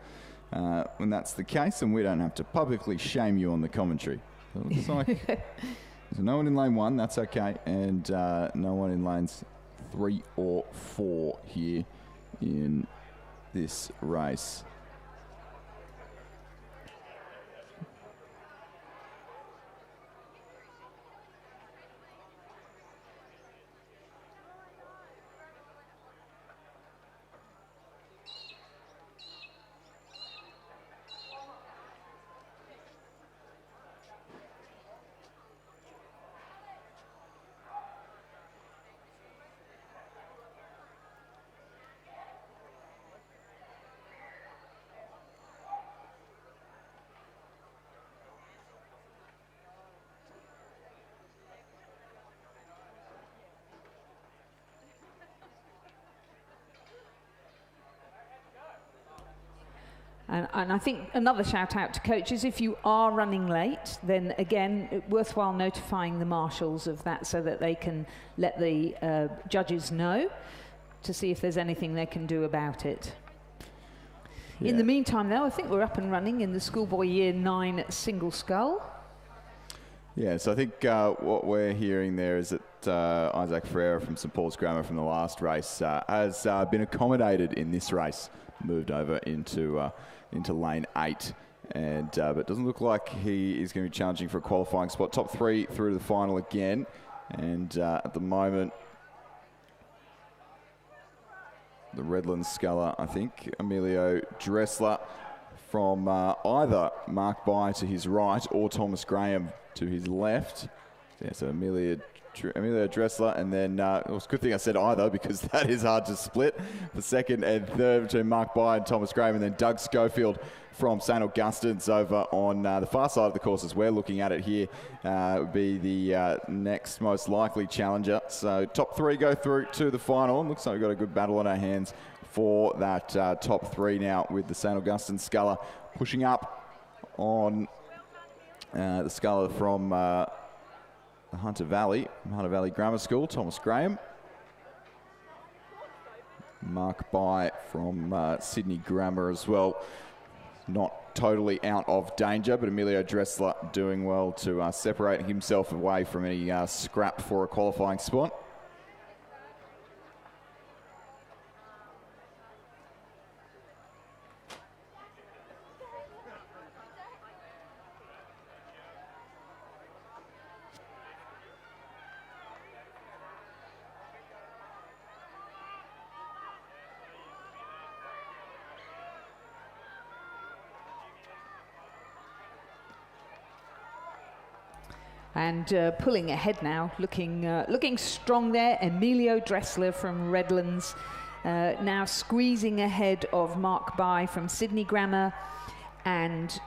when that's the case, and we don't have to publicly shame you on the commentary. It looks like there's no one in lane 1, that's okay, and no one in lanes 3 or 4 here in this race. And I think another shout out to coaches, if you are running late, then again, worthwhile notifying the marshals of that so that they can let the judges know to see if there's anything they can do about it. Yeah. In the meantime, though, I think we're up and running in the Schoolboy Year 9 single scull. Yeah, so I think what we're hearing there is that Isaac Ferreira from St Paul's Grammar from the last race has been accommodated in this race, moved over into lane 8, and but it doesn't look like he is going to be challenging for a qualifying spot. Top 3 through to the final again, and at the moment, the Redlands sculler, I think, Emilio Dressler from either Mark By to his right or Thomas Graham to his left. Yeah, so Emilio Dressler, and then it was a good thing I said either, because that is hard to split. The second and third between Mark By and Thomas Graham, and then Doug Schofield from St Augustine's over on the far side of the course as we're looking at it here would be the next most likely challenger. So top 3 go through to the final. Looks like we've got a good battle on our hands for that top 3 now, with the St Augustine sculler pushing up on the sculler from the Hunter Valley Grammar School, Thomas Graham. Mark By from Sydney Grammar as well. Not totally out of danger, but Emilio Dressler doing well to separate himself away from any scrap for a qualifying spot. And pulling ahead now, looking strong there, Emilio Dressler from Redlands, now squeezing ahead of Mark By from Sydney Grammar, and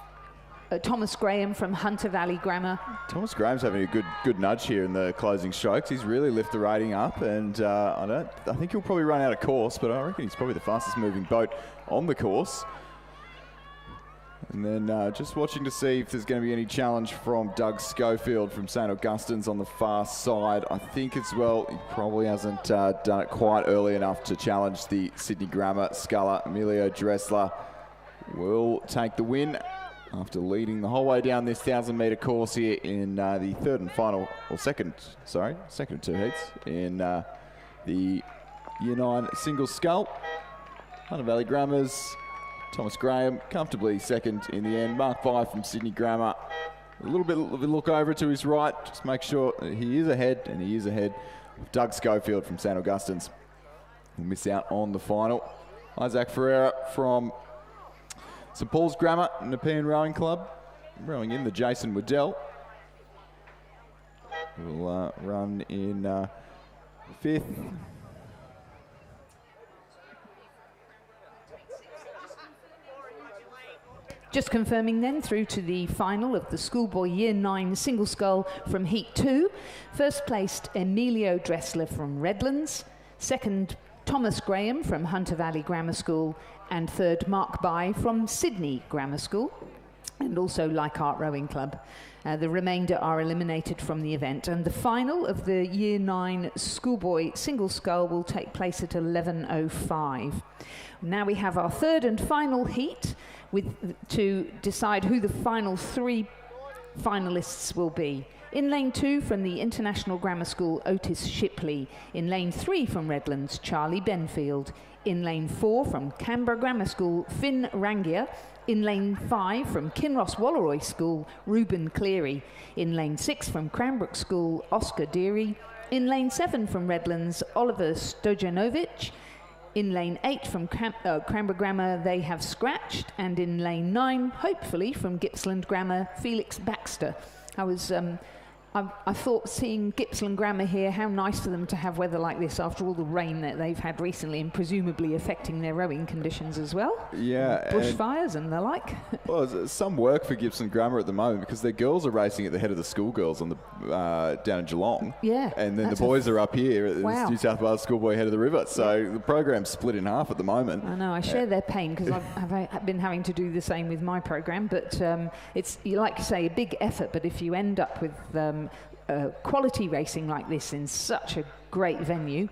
Thomas Graham from Hunter Valley Grammar. Thomas Graham's having a good nudge here in the closing strokes. He's really lifted the rating up, and I think he'll probably run out of course, but I reckon he's probably the fastest moving boat on the course. And then just watching to see if there's going to be any challenge from Doug Schofield from St Augustine's on the far side. I think as well, he probably hasn't done it quite early enough to challenge the Sydney Grammar sculler. Emilio Dressler will take the win after leading the whole way down this 1,000-metre course here in the second of 2 heats in the Year 9 single scull. Hunter Valley Grammars. Thomas Graham comfortably second in the end. Mark By from Sydney Grammar. A little bit of a look over to his right. Just make sure he is ahead, and he is ahead. Doug Schofield from St Augustine's will miss out on the final. Isaac Ferreira from St Paul's Grammar Nepean Rowing Club, rowing in the Jason Waddell. Will run in 5th. Just confirming then through to the final of the Schoolboy Year 9 single scull from Heat 2. First placed Emilio Dressler from Redlands. Second, Thomas Graham from Hunter Valley Grammar School. And third, Mark By from Sydney Grammar School, and also Leichhardt Rowing Club. The remainder are eliminated from the event, and the final of the Year 9 Schoolboy single scull will take place at 11:05. Now we have our third and final heat to decide who the final 3 finalists will be. In lane 2 from the International Grammar School, Otis Shipley. In lane 3 from Redlands, Charlie Benfield. In lane 4 from Canberra Grammar School, Finn Rangier. In lane 5 from Kinross Walleroy School, Reuben Cleary. In lane 6 from Cranbrook School, Oscar Deary. In lane 7 from Redlands, Oliver Stojanovic. In lane 8 from Cranbrook Grammar, they have scratched. And in lane 9, hopefully, from Gippsland Grammar, Felix Baxter. I was I thought seeing Gippsland Grammar here, how nice for them to have weather like this after all the rain that they've had recently and presumably affecting their rowing conditions as well. Yeah. Bushfires and the like. Well, it's some work for Gippsland Grammar at the moment because their girls are racing at the head of the schoolgirls on the down in Geelong. Yeah. And then the boys are up here at wow. the New South Wales Schoolboy head of the river. So the program's split in half at the moment. I know, I share their pain because I've been having to do the same with my program, but it's, like you say, a big effort, but if you end up with quality racing like this in such a great venue,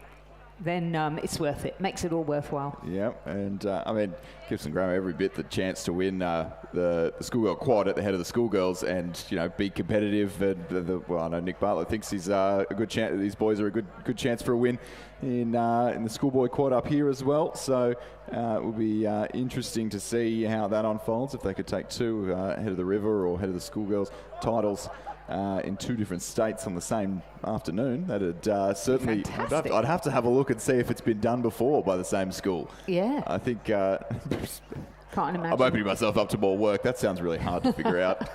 then it's worth it. Makes it all worthwhile. Yeah, and I mean, Gippsland Grammar every bit the chance to win the schoolgirl quad at the head of the schoolgirls, and be competitive. And well, I know Nick Bartlett thinks he's a good chance. These boys are a good chance for a win in the schoolboy quad up here as well. So it will be interesting to see how that unfolds. If they could take two head of the river or head of the schoolgirls titles in two different states on the same afternoon, that'd certainly. I'd have to have a look and see if it's been done before by the same school. Yeah, I think. Can't imagine. I'm opening myself up to more work. That sounds really hard to figure out.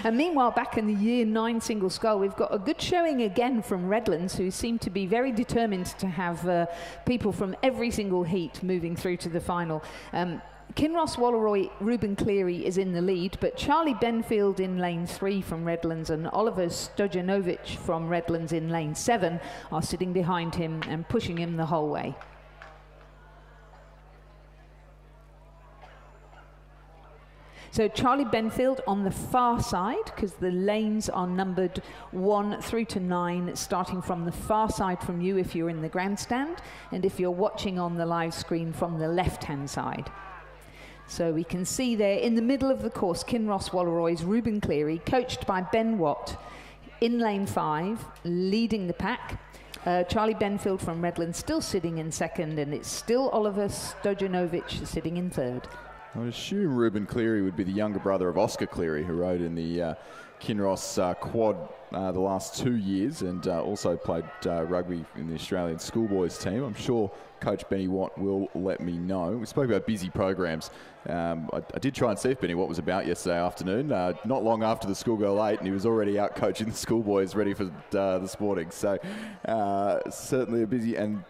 And meanwhile, back in the Year 9 single scull, we've got a good showing again from Redlands, who seem to be very determined to have people from every single heat moving through to the final. Kinross Walleroy, Ruben Cleary is in the lead, but Charlie Benfield in lane 3 from Redlands and Oliver Stojanovic from Redlands in lane 7 are sitting behind him and pushing him the whole way. So Charlie Benfield on the far side, because the lanes are numbered 1 through to 9, starting from the far side from you if you're in the grandstand, and if you're watching on the live screen from the left-hand side. So we can see there in the middle of the course, Kinross Walleroy's Ruben Cleary, coached by Ben Watt, in lane 5, leading the pack. Charlie Benfield from Redlands still sitting in second, and it's still Oliver Stojanovic sitting in third. I would assume Ruben Cleary would be the younger brother of Oscar Cleary, who rode in the Kinross quad the last 2 years and also played rugby in the Australian schoolboys team. I'm sure Coach Benny Watt will let me know. We spoke about busy programs. I did try and see if Benny Watt was about yesterday afternoon, not long after the schoolgirl 8, and he was already out coaching the schoolboys ready for the sporting. So certainly a busy and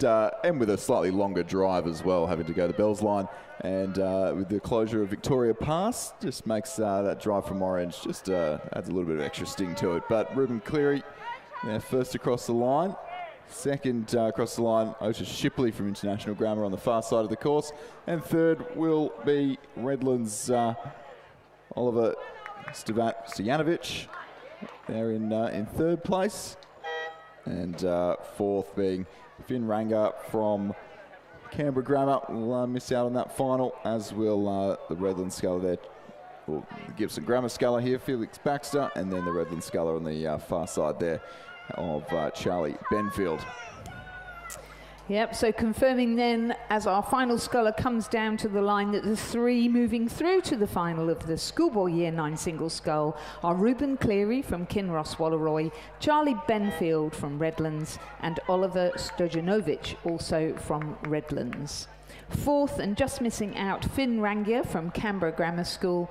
with a slightly longer drive as well, having to go the Bells line. And with the closure of Victoria Pass, just makes that drive from Orange just adds a little bit of extra sting to it. But Ruben Cleary, first across the line. Second across the line, Otis Shipley from International Grammar on the far side of the course. And third will be Redlands' Oliver Stojanovic. They're in third place. And fourth being Finn Ranga from Canberra Grammar. Will miss out on that final, as will the Redlands sculler there. Well, the Gippsland Grammar sculler here, Felix Baxter, and then the Redlands sculler on the far side there of Charlie Benfield. Yep, so confirming then as our final sculler comes down to the line that the 3 moving through to the final of the Schoolboy Year 9 single scull are Ruben Cleary from Kinross Walleroy, Charlie Benfield from Redlands, and Oliver Stojanovic also from Redlands. Fourth, and just missing out, Finn Rangia from Canberra Grammar School.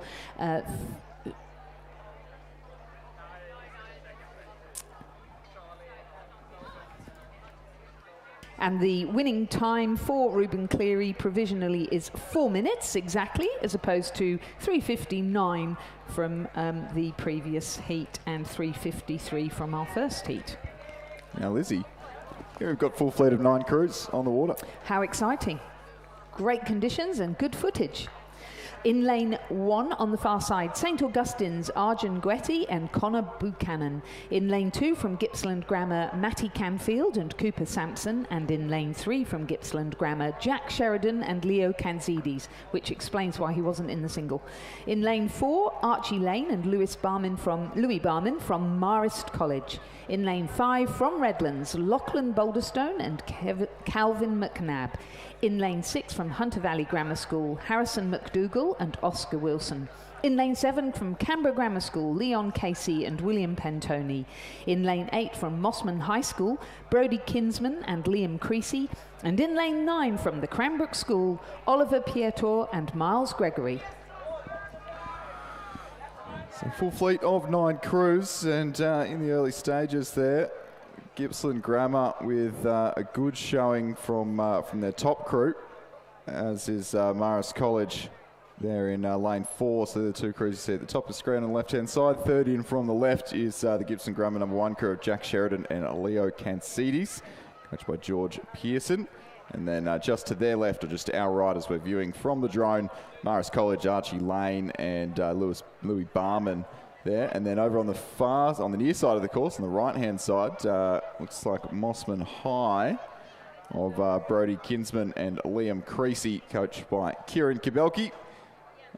And the winning time for Ruben Cleary provisionally is 4 minutes exactly, as opposed to 3:59 from the previous heat and 3:53 from our first heat. Now, Lizzie, here we've got full fleet of 9 crews on the water. How exciting. Great conditions and good footage. In lane 1 on the far side, St Augustine's Arjun Guetti and Connor Buchanan. In lane 2 from Gippsland Grammar, Matty Canfield and Cooper Sampson. And in lane 3 from Gippsland Grammar, Jack Sheridan and Leo Kanzidis, which explains why he wasn't in the single. In lane 4, Archie Lane and Louis Barman from Marist College. In lane 5 from Redlands, Lachlan Boulderstone and Calvin McNabb. In lane 6 from Hunter Valley Grammar School, Harrison McDougall and Oscar Wilson. In lane 7 from Canberra Grammar School, Leon Casey and William Pentoni. In lane 8 from Mossman High School, Brody Kinsman and Liam Creasy. And in lane 9 from the Cranbrook School, Oliver Pietor and Miles Gregory. So full fleet of 9 crews, and in the early stages there, Gippsland Grammar with a good showing from their top crew, as is Marist College there in lane 4. So the 2 crews you see at the top of the screen on the left-hand side. Third in from the left is the Gippsland Grammar number 1 crew of Jack Sheridan and Leo Cancides, coached by George Pearson. And then just to their left, or just to our right as we're viewing from the drone, Marist College, Archie Lane and Louis Barman there. And then over on the near side of the course, on the right-hand side, looks like Mossman High of Brody Kinsman and Liam Creasy, coached by Kieran Kibelke.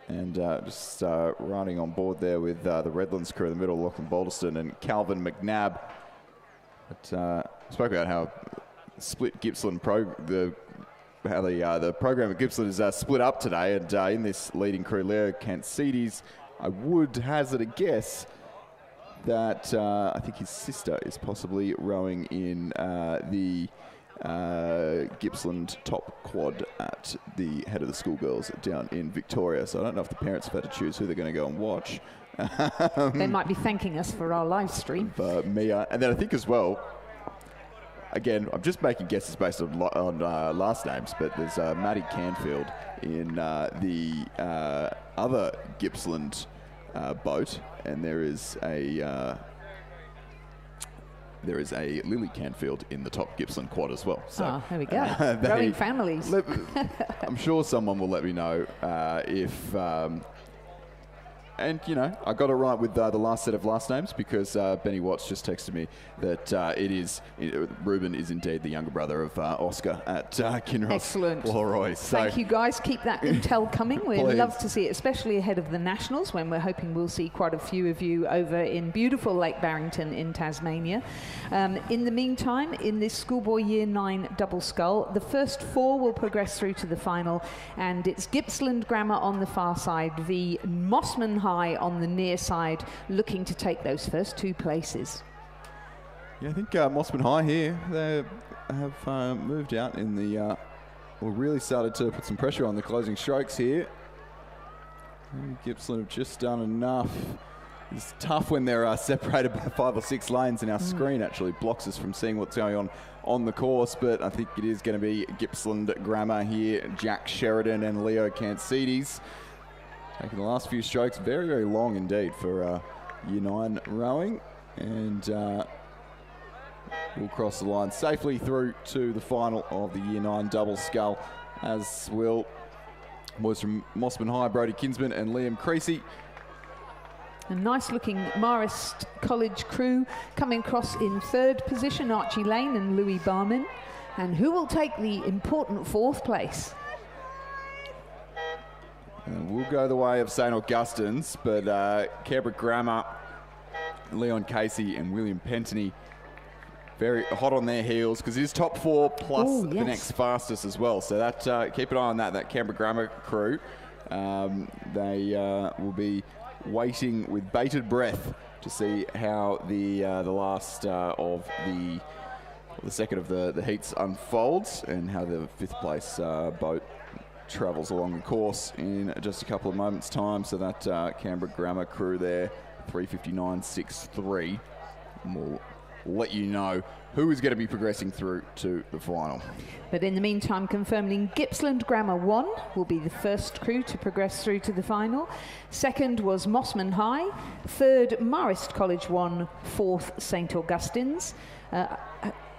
And just riding on board there with the Redlands crew in the middle, Lachlan Balderston and Calvin McNabb. But spoke about how split Gippsland the program at Gippsland is split up today, and in this leading crew, Leo Cancides, I would hazard a guess that I think his sister is possibly rowing in the Gippsland top quad at the head of the schoolgirls down in Victoria. So I don't know if the parents have had to choose who they're going to go and watch. They might be thanking us for our live stream. But Mia, and then I think as well, again, I'm just making guesses based on last names, but there's Maddie Canfield in the other Gippsland boat, and there is a Lily Canfield in the top Gippsland quad as well. So there we go. Growing families. I'm sure someone will let me know if. And, you know, I got it right with the last set of last names, because Benny Watts just texted me that Ruben is indeed the younger brother of Oscar at Kinross. Excellent. Loroy. So thank you, guys. Keep that intel coming. We'd love to see it, especially ahead of the Nationals, when we're hoping we'll see quite a few of you over in beautiful Lake Barrington in Tasmania. In the meantime, in this Schoolboy Year 9 double scull, the first 4 will progress through to the final, and it's Gippsland Grammar on the far side, v Mossman High on the near side, looking to take those first 2 places. Yeah, I think Mossman High here, they have moved out in the, really started to put some pressure on the closing strokes here. Gippsland have just done enough. It's tough when they're separated by 5 or 6 lanes, and our screen actually blocks us from seeing what's going on the course, but I think it is going to be Gippsland Grammar here, Jack Sheridan and Leo Cancides. Taking the last few strokes, very, very long indeed for Year 9 rowing, and we'll cross the line safely through to the final of the Year 9 double scull, as will boys from Mossman High, Brody Kinsman and Liam Creasy. A nice looking Marist College crew coming across in 3rd position, Archie Lane and Louis Barman. And who will take the important 4th place? We'll go the way of St Augustine's, but Canberra Grammar, Leon Casey and William Pentony very hot on their heels, because it is top 4 plus the next fastest as well. So that keep an eye on that Canberra Grammar crew. They will be waiting with bated breath to see how the last of the second of the heats unfolds, and how the 5th place boat travels along the course in just a couple of moments' time. So that Canberra Grammar crew there, 3:59.63, will let you know who is going to be progressing through to the final. But in the meantime, confirming Gippsland Grammar 1 will be the first crew to progress through to the final. 2nd was Mossman High. 3rd, Marist College 1. 4th, St Augustine's.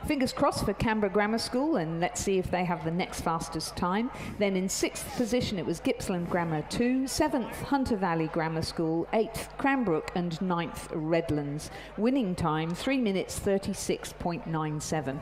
Fingers crossed for Canberra Grammar School, and let's see if they have the next fastest time. Then in 6th position, it was Gippsland Grammar 2, 7th, Hunter Valley Grammar School, 8th, Cranbrook, and 9th, Redlands. Winning time, 3 minutes 36.97.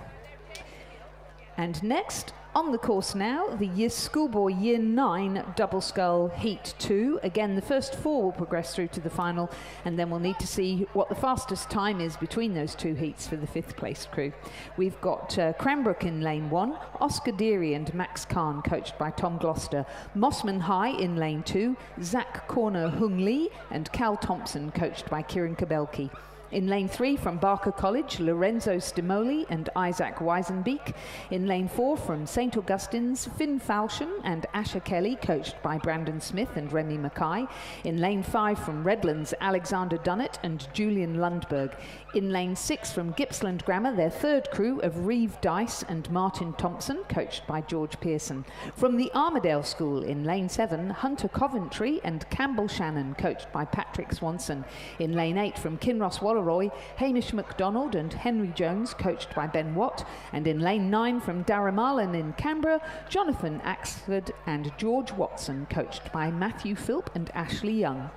And next, on the course now, the Schoolboy Year 9 double scull Heat 2. Again, the first 4 will progress through to the final, and then we'll need to see what the fastest time is between those 2 heats for the 5th place crew. We've got Cranbrook in lane 1, Oscar Deary and Max Kahn, coached by Tom Gloucester. Mossman High in lane 2, Zach Corner Hung Lee and Cal Thompson, coached by Kieran Kibelke. In lane 3 from Barker College, Lorenzo Stimoli and Isaac Weisenbeek. In lane 4 from St Augustine's, Finn Falchion and Asher Kelly, coached by Brandon Smith and Remy Mackay. In lane 5 from Redlands, Alexander Dunnett and Julian Lundberg. In lane 6 from Gippsland Grammar, their third crew of Reeve Dice and Martin Thompson, coached by George Pearson. From the Armadale School in lane 7, Hunter Coventry and Campbell Shannon, coached by Patrick Swanson. In lane 8 from Kinross Walleroy, Hamish MacDonald and Henry Jones, coached by Ben Watt. And in lane 9 from Darramarlin in Canberra, Jonathan Axford and George Watson, coached by Matthew Philp and Ashley Young.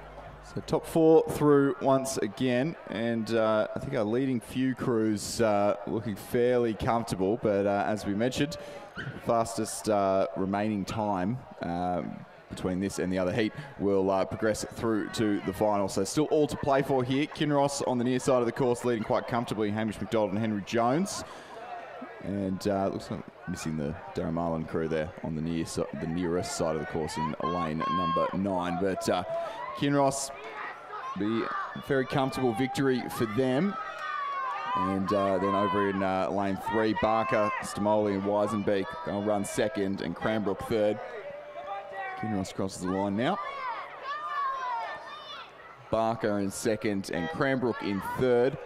So top 4 through once again, and I think our leading few crews looking fairly comfortable, but as we mentioned, fastest remaining time between this and the other heat will progress through to the final. So still all to play for here. Kinross on the near side of the course leading quite comfortably, Hamish MacDonald and Henry Jones. And looks like missing the Darramarlin crew there on the nearest side of the course in lane number 9. But Kinross, be a very comfortable victory for them. And then over in lane 3, Barker, Stimoli and Weisenbeek going to run second and Cranbrook third. Kinross crosses the line now. Barker in second and Cranbrook in third.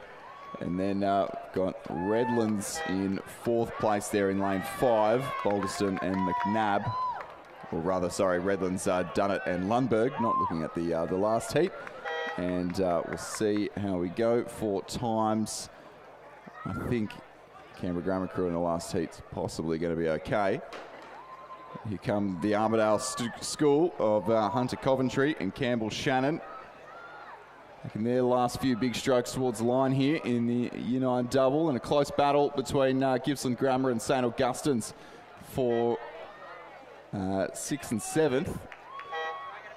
And then got Redlands in fourth place there in lane 5, Balderston and McNabb. Or rather, sorry, Redlands, Dunnett and Lundberg, not looking at the last heat. And we'll see how we go for times. I think Canberra Grammar crew in the last heat's possibly going to be okay. Here come the Armadale School of Hunter Coventry and Campbell Shannon. Making their last few big strokes towards the line here in the U9 double, and a close battle between Gippsland Grammar and St Augustine's for 6th and 7th.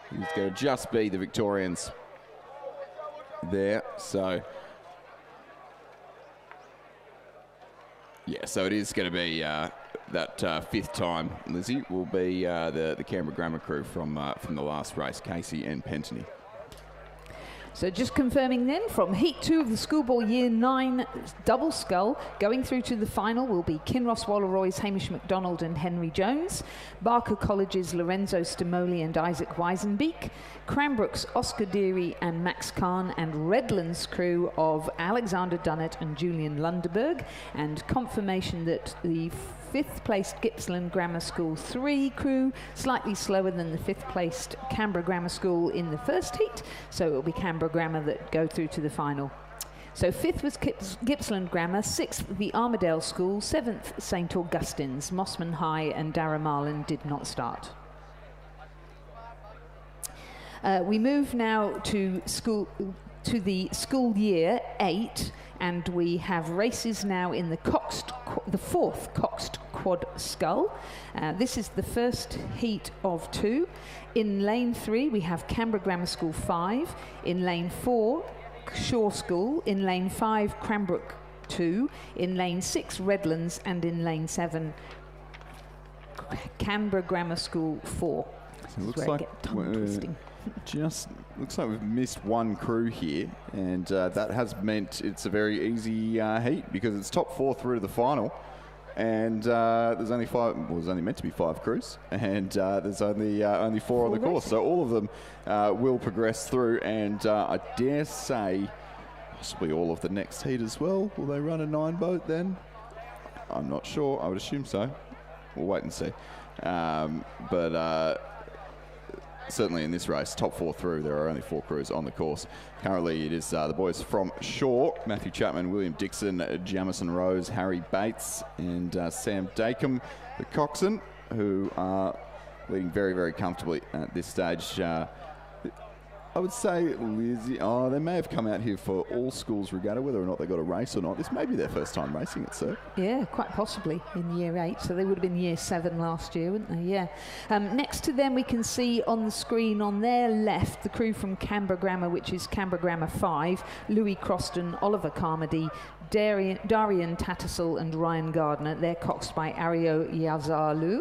Who's going to just be the Victorians there. So, yeah, so it is going to be that fifth time, Lizzie, will be the Canberra Grammar crew from the last race, Casey and Pentony. So just confirming then, from Heat 2 of the Schoolboy Year 9 double scull, going through to the final will be Kinross Walleroy's Hamish MacDonald and Henry Jones, Barker College's Lorenzo Stimoli and Isaac Weisenbeek, Cranbrook's Oscar Deary and Max Kahn, and Redlands crew of Alexander Dunnett and Julian Lundeberg, and confirmation that the 5th placed Gippsland Grammar School 3 crew, slightly slower than the 5th placed Canberra Grammar School in the first heat, so it will be Canberra Grammar that go through to the final. So 5th was Gippsland Grammar, 6th the Armadale School, 7th St Augustine's, Mossman High and Darramarlin did not start. We move now to the school year 8, and we have races now in the 4th Coxed Quad Scull. This is the first heat of 2. In lane 3 we have Canberra Grammar School 5. In lane 4 Shaw School. In lane 5 Cranbrook 2. In lane 6 Redlands, and in lane 7 Canberra Grammar School 4. So it looks like just looks like we've missed one crew here, and that has meant it's a very easy heat, because it's top 4 through to the final, and there's only 5. Well, there's only meant to be 5 crews, and there's only 4 on the course, so all of them will progress through, and I dare say possibly all of the next heat as well. Will they run a 9 boat then? I'm not sure. I would assume so. We'll wait and see. But certainly in this race, top 4 through, there are only 4 crews on the course. Currently it is the boys from Shaw, Matthew Chapman, William Dixon, Jamison Rose, Harry Bates and Sam Dacombe, the coxswain, who are leading very, very comfortably at this stage. I would say, Lizzie, they may have come out here for all schools regatta, whether or not they got a race or not. This may be their first time racing it, sir. Yeah, quite possibly in year 8. So they would have been year 7 last year, wouldn't they? Yeah. Next to them, we can see on the screen on their left the crew from Canberra Grammar, which is Canberra Grammar 5, Louis Croston, Oliver Carmody, Darian Tattersall and Ryan Gardner. They're coxed by Ario Yazalu.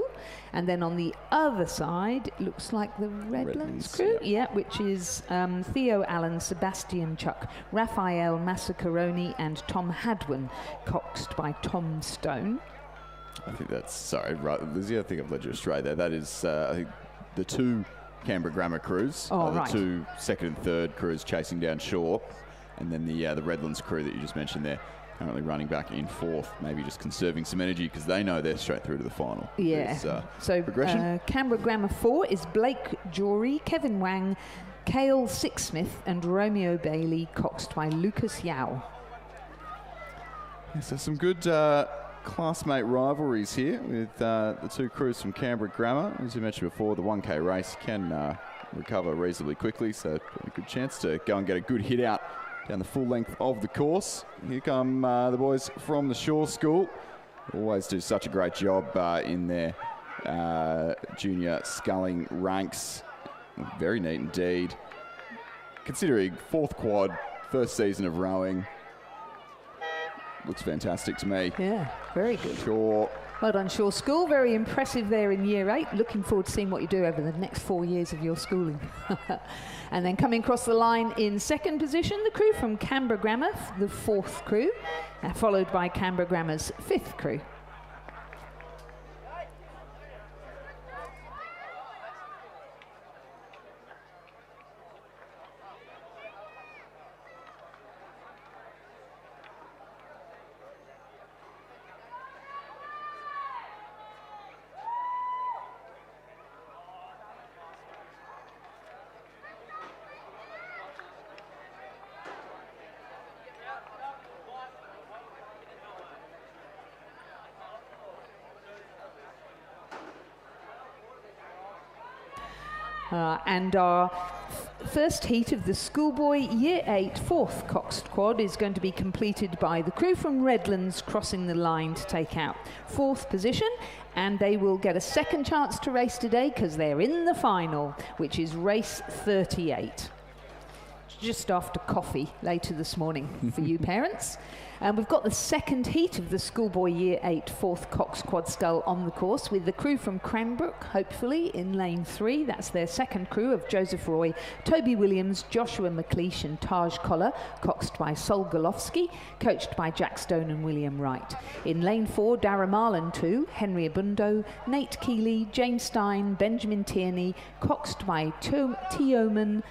And then on the other side, it looks like the Redlands crew, yeah, which is Williams, Theo Allen, Sebastian Chuck, Raphael Massacaroni and Tom Hadwin, coxed by Tom Stone. I think that's, sorry, right, Lizzie, I think I've led you astray there. That is, I think, the two Canberra Grammar crews, the two second and third crews chasing down Shaw, and then the Redlands crew that you just mentioned there, currently running back in fourth, maybe just conserving some energy because they know they're straight through to the final. Yeah. So progression. Canberra Grammar 4 is Blake Jory, Kevin Wang, Cale Sixsmith and Romeo Bailey, coxed by Lucas Yao. Yeah, so some good classmate rivalries here with the two crews from Canberra Grammar. As you mentioned before, the 1K race can recover reasonably quickly, so a good chance to go and get a good hit out down the full length of the course. Here come the boys from the Shaw School. Always do such a great job in their junior sculling ranks. Very neat indeed. Considering fourth quad, first season of rowing. Looks fantastic to me. Yeah, very good. Sure. Well done, Shaw School. Very impressive there in year 8. Looking forward to seeing what you do over the next 4 years of your schooling. And then coming across the line in second position, the crew from Canberra Grammar, the 4th crew, followed by Canberra Grammar's 5th crew. And our first heat of the Schoolboy Year 8 4th coxed quad is going to be completed by the crew from Redlands crossing the line to take out 4th position, and they will get a second chance to race today because they're in the final, which is race 38. Just after coffee later this morning for you parents. And we've got the second heat of the Schoolboy Year 8 4th Cox Quad Scull on the course with the crew from Cranbrook, hopefully, in lane 3. That's their second crew of Joseph Roy, Toby Williams, Joshua McLeish and Taj Collar, coxed by Sol Golofsky, coached by Jack Stone and William Wright. In lane 4, Darragh Marlin 2, Henry Abundo, Nate Keeley, James Stein, Benjamin Tierney, coxed by Tioman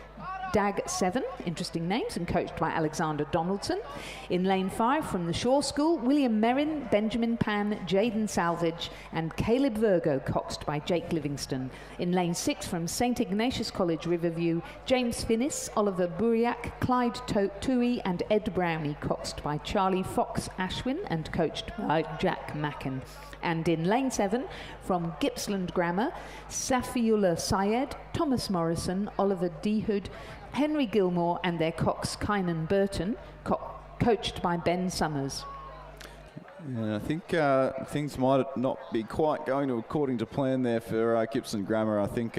Dag 7, interesting names, and coached by Alexander Donaldson. In lane 5 from the Shaw School, William Merrin, Benjamin Pan, Jaden Salvage and Caleb Virgo, coxed by Jake Livingston. In lane 6 from St Ignatius College Riverview, James Finnis, Oliver Buriak, Clyde Toohey and Ed Brownie, coxed by Charlie Fox Ashwin and coached by Jack Macken. And in lane 7, from Gippsland Grammar, Safiullah Syed, Thomas Morrison, Oliver Dehood, Henry Gilmore and their cox Kynan Burton, coached by Ben Summers. Yeah, I think things might not be quite going according to plan there for Gippsland Grammar. I think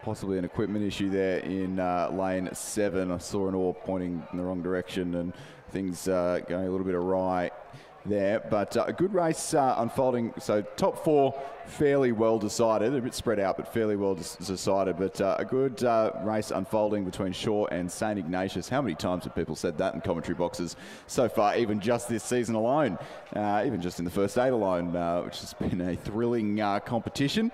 possibly an equipment issue there in lane 7. I saw an oar pointing in the wrong direction and things going a little bit awry there, but a good race unfolding. So top 4 fairly well decided, a bit spread out but fairly well decided, but a good race unfolding between Shaw and St Ignatius. How many times have people said that in commentary boxes so far, even just this season alone, even just in the first 8 alone, which has been a thrilling competition.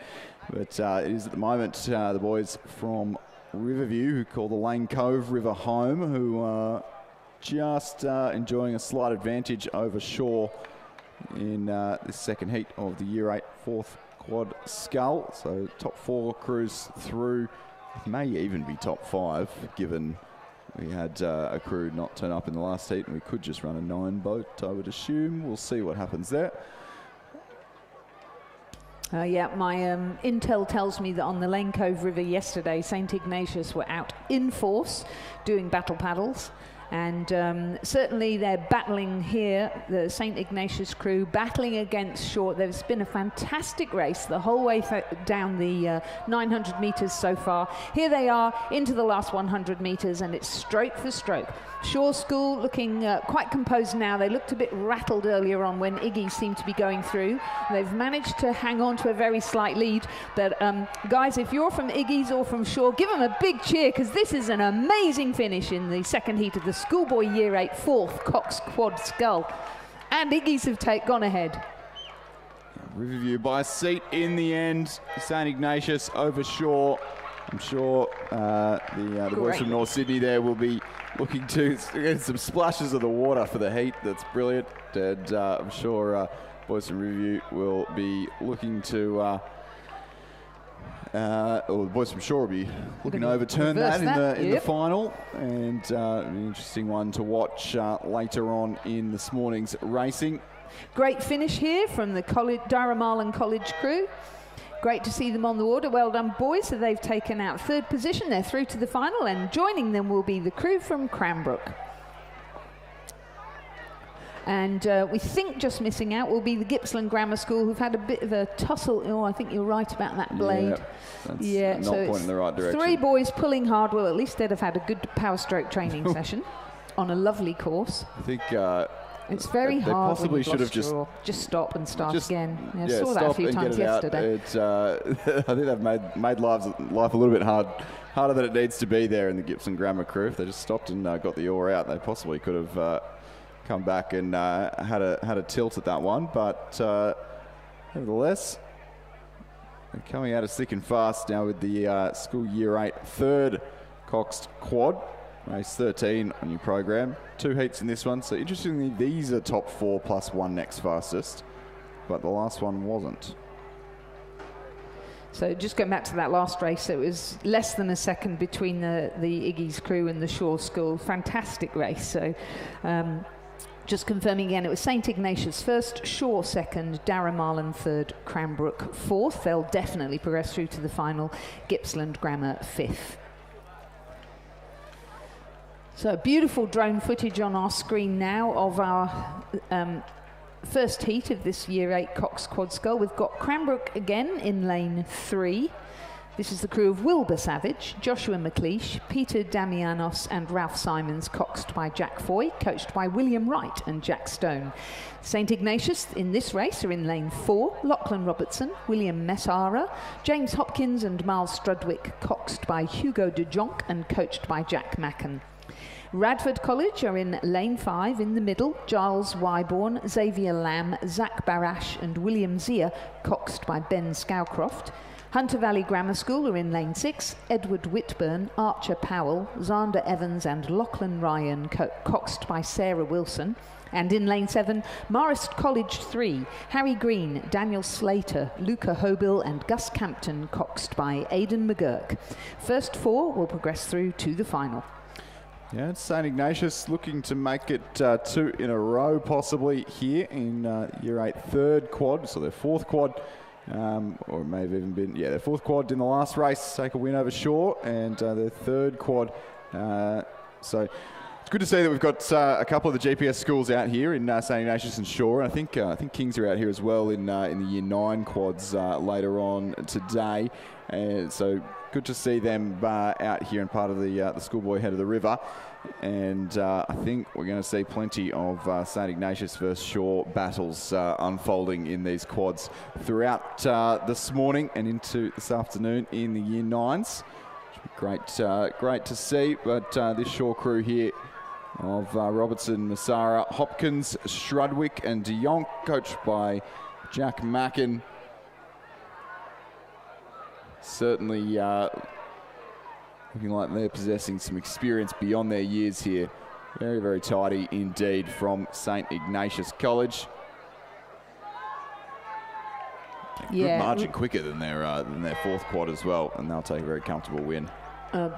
But it is at the moment the boys from Riverview, who call the Lane Cove River home, who just enjoying a slight advantage over Shaw in this second heat of the Year 8 4th Quad Scull. So top 4 crews through, may even be top 5, given we had a crew not turn up in the last heat and we could just run a 9 boat, I would assume. We'll see what happens there. Yeah, my intel tells me that on the Lane Cove River yesterday, St Ignatius were out in force doing battle paddles, And certainly they're battling here, the St. Ignatius crew, battling against short. There's been a fantastic race the whole way down the 900 metres so far. Here they are into the last 100 metres, and it's stroke for stroke. Shaw School looking quite composed now. They looked a bit rattled earlier on when Iggy seemed to be going through. They've managed to hang on to a very slight lead. But guys, if you're from Iggy's or from Shaw, give them a big cheer, because this is an amazing finish in the second heat of the Schoolboy Year 8 fourth Cox Quad Scull. And Iggy's have gone ahead. Riverview by a seat in the end. St. Ignatius over Shaw. I'm sure the boys from North Sydney there will be looking to get some splashes of the water for the heat. That's brilliant. And I'm sure boys from Riverview will be looking to, or the boys from Shaw will be looking to overturn that in the final. And an interesting one to watch later on in this morning's racing. Great finish here from the Darramarlin College crew. Great to see them on the water. Well done, boys. So they've taken out third position. They're through to the final, and joining them will be the crew from Cranbrook. And we think just missing out will be the Gippsland Grammar School, who've had a bit of a tussle. Oh, I think you're right about that blade. Yeah, that's not pointing in the right direction. Three boys pulling hard. Well, at least they'd have had a good power stroke training session on a lovely course. I think it's very they hard. Possibly should have just stop and start again. Yeah, saw that a few times yesterday. I think they've made life a little bit harder than it needs to be there in the Gippsland Grammar crew. If they just stopped and got the oar out, they possibly could have come back and had a tilt at that one. But nevertheless, they're coming out of thick and fast now with the School Year 8 third Coxed Quad. Race 13 on your program. 2 heats in this one. So interestingly, these are top 4 plus 1 next fastest, but the last one wasn't. So just going back to that last race, it was less than a second between the Iggy's crew and the Shaw School. Fantastic race. So just confirming again, it was St. Ignatius first, Shaw second, Darramarlin third, Cranbrook fourth. They'll definitely progress through to the final. Gippsland Grammar fifth. So beautiful drone footage on our screen now of our first heat of this Year 8 Cox Quad Scull. We've got Cranbrook again in lane 3. This is the crew of Wilbur Savage, Joshua McLeish, Peter Damianos and Ralph Simons, coxed by Jack Foy, coached by William Wright and Jack Stone. St. Ignatius in this race are in lane 4, Lachlan Robertson, William Messara, James Hopkins and Miles Strudwick, coxed by Hugo de Jonk and coached by Jack Macken. Radford College are in lane 5 in the middle, Giles Wyborn, Xavier Lamb, Zach Barash and William Zia, coxed by Ben Scowcroft. Hunter Valley Grammar School are in lane 6, Edward Whitburn, Archer Powell, Zander Evans and Lachlan Ryan, coxed by Sarah Wilson. And in lane 7, Marist College 3, Harry Green, Daniel Slater, Luca Hobill and Gus Campton, coxed by Aidan McGurk. First 4 will progress through to the final. Yeah, it's St. Ignatius looking to make it 2 in a row possibly here in Year 8 third quad, so their fourth quad, or it may have even been, their fourth quad in the last race, take a win over Shaw, and their third quad. So it's good to see that we've got a couple of the GPS schools out here in St. Ignatius and Shaw, and I think Kings are out here as well in the Year 9 quads later on today, and so good to see them out here and part of the Schoolboy Head of the River. And I think we're going to see plenty of St. Ignatius versus Shaw battles unfolding in these quads throughout this morning and into this afternoon in the Year 9s. Great to see. But this Shaw crew here of Robertson, Massara, Hopkins, Strudwick and de Jonk, coached by Jack Macken. Certainly looking like they're possessing some experience beyond their years here. Very, very tidy indeed from St. Ignatius College. Yeah. Good margin quicker than their fourth quad as well, and they'll take a very comfortable win.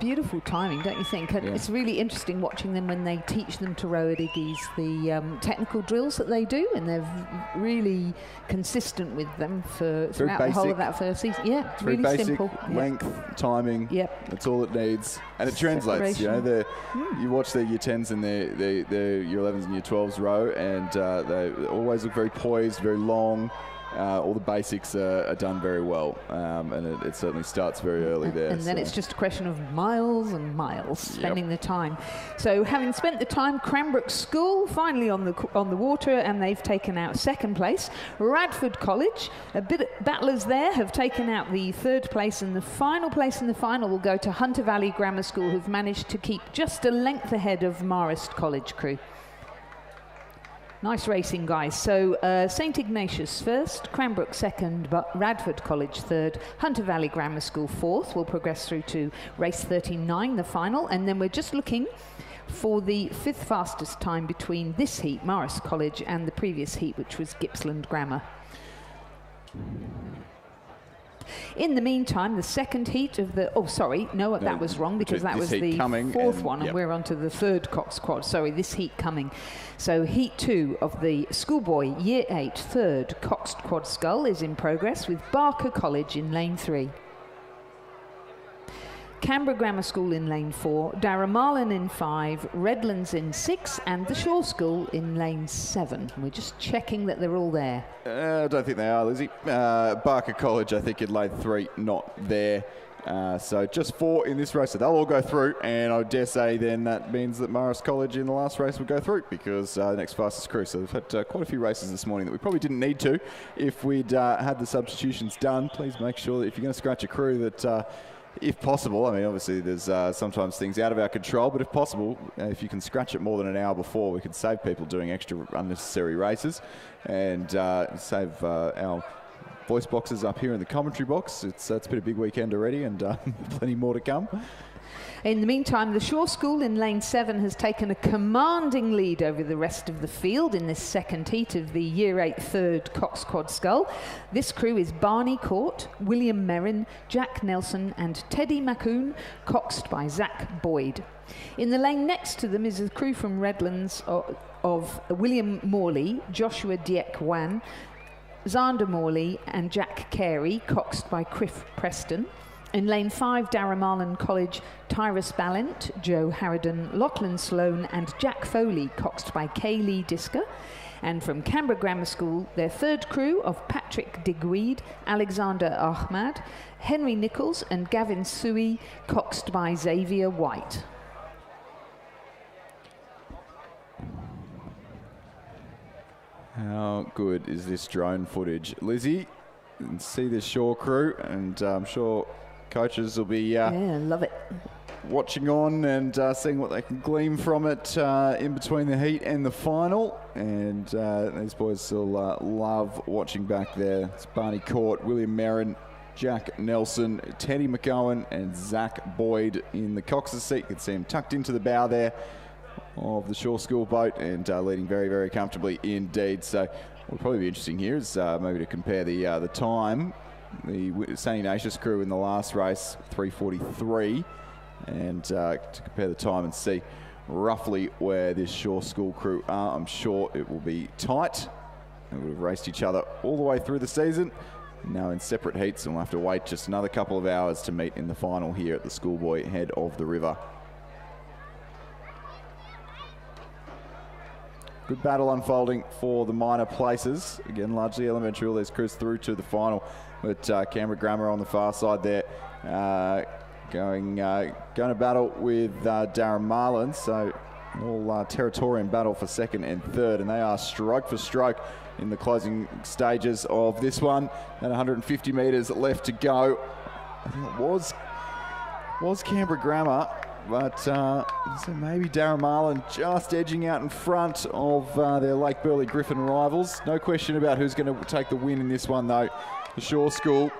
Beautiful timing, don't you think? And it's really interesting watching them when they teach them to row at Iggy's, the technical drills that they do, and they're really consistent with them throughout the whole of that first season. Yeah, it's really basic, simple. Length, timing, that's all it needs. And it translates, you know, you watch their year 10s and their year 11s and year 12s row, and they always look very poised, very long. All the basics are done very well, and it certainly starts very early there. And then it's just a question of miles and miles, spending the time. So having spent the time, Cranbrook School finally on the water, and they've taken out second place. Radford College, battlers there, have taken out the third place, and the final place in the final will go to Hunter Valley Grammar School, who've managed to keep just a length ahead of Marist College crew. Nice racing, guys. So St Ignatius first, Cranbrook second, but Radford College third, Hunter Valley Grammar School fourth. We'll progress through to race 39, the final, and then we're just looking for the fifth fastest time between this heat, Marist College, and the previous heat, which was Gippsland Grammar. In the meantime, the second heat of the... Oh, sorry. No, that was wrong, because that was the fourth one, and we're on to the third Cox Quad. Sorry, this heat coming. So heat 2 of the Schoolboy Year 8 third Cox Quad Scull is in progress with Barker College in lane 3. Canberra Grammar School in lane 4, Darramarlin in 5, Redlands in 6, and the Shaw School in lane 7. We're just checking that they're all there. I don't think they are, Lizzie. Barker College, I think, in lane 3, not there. So just 4 in this race, so they'll all go through, and I dare say then that means that Marist College in the last race will go through, because the next fastest crew. So we've had quite a few races this morning that we probably didn't need to if we'd had the substitutions done. Please make sure that if you're going to scratch a crew that... if possible, I mean, obviously there's sometimes things out of our control, but if possible, if you can scratch it more than an hour before, we could save people doing extra unnecessary races and save our voice boxes up here in the commentary box. It's been a big weekend already, and plenty more to come. In the meantime, the Shaw School in lane 7 has taken a commanding lead over the rest of the field in this second heat of the Year 8 third Cox Quad Scull. This crew is Barney Court, William Merrin, Jack Nelson and Teddy Macoon, coxed by Zach Boyd. In the lane next to them is a crew from Redlands of William Morley, Joshua Dieck Wan, Zander Morley and Jack Carey, coxed by Criff Preston. In lane 5, Darramarlin College, Tyrus Ballint, Joe Harridan, Lachlan Sloan and Jack Foley, coxed by Kaylee Disker. And from Canberra Grammar School, their third crew of Patrick Digweed, Alexander Ahmad, Henry Nichols and Gavin Suey, coxed by Xavier White. How good is this drone footage? Lizzie, you can see this Shaw crew, and I'm sure coaches will be love it. Watching on and seeing what they can glean from it in between the heat and the final. And these boys will love watching back there. It's Barney Court, William Merrin, Jack Nelson, Teddy McGowan and Zach Boyd in the cox's seat. You can see him tucked into the bow there of the Shaw School boat and leading very, very comfortably indeed. So what will probably be interesting here is maybe to compare the time. The St Ignatius crew in the last race, 3:43, and to compare the time and see roughly where this Shaw School crew are. I'm sure it will be tight. They would have raced each other all the way through the season. Now in separate heats, and we'll have to wait just another couple of hours to meet in the final here at the Schoolboy head of the river. Good battle unfolding for the minor places. Again, largely elementary, all these crews through to the final. But Canberra Grammar on the far side there, going to battle with Darramarlin. So all Territorian battle for second and third, and they are stroke for stroke in the closing stages of this one. And 150 metres left to go. I think it was Canberra Grammar. But so maybe Darramarlin just edging out in front of their Lake Burleigh Griffin rivals. No question about who's going to take the win in this one, though. The Shaw School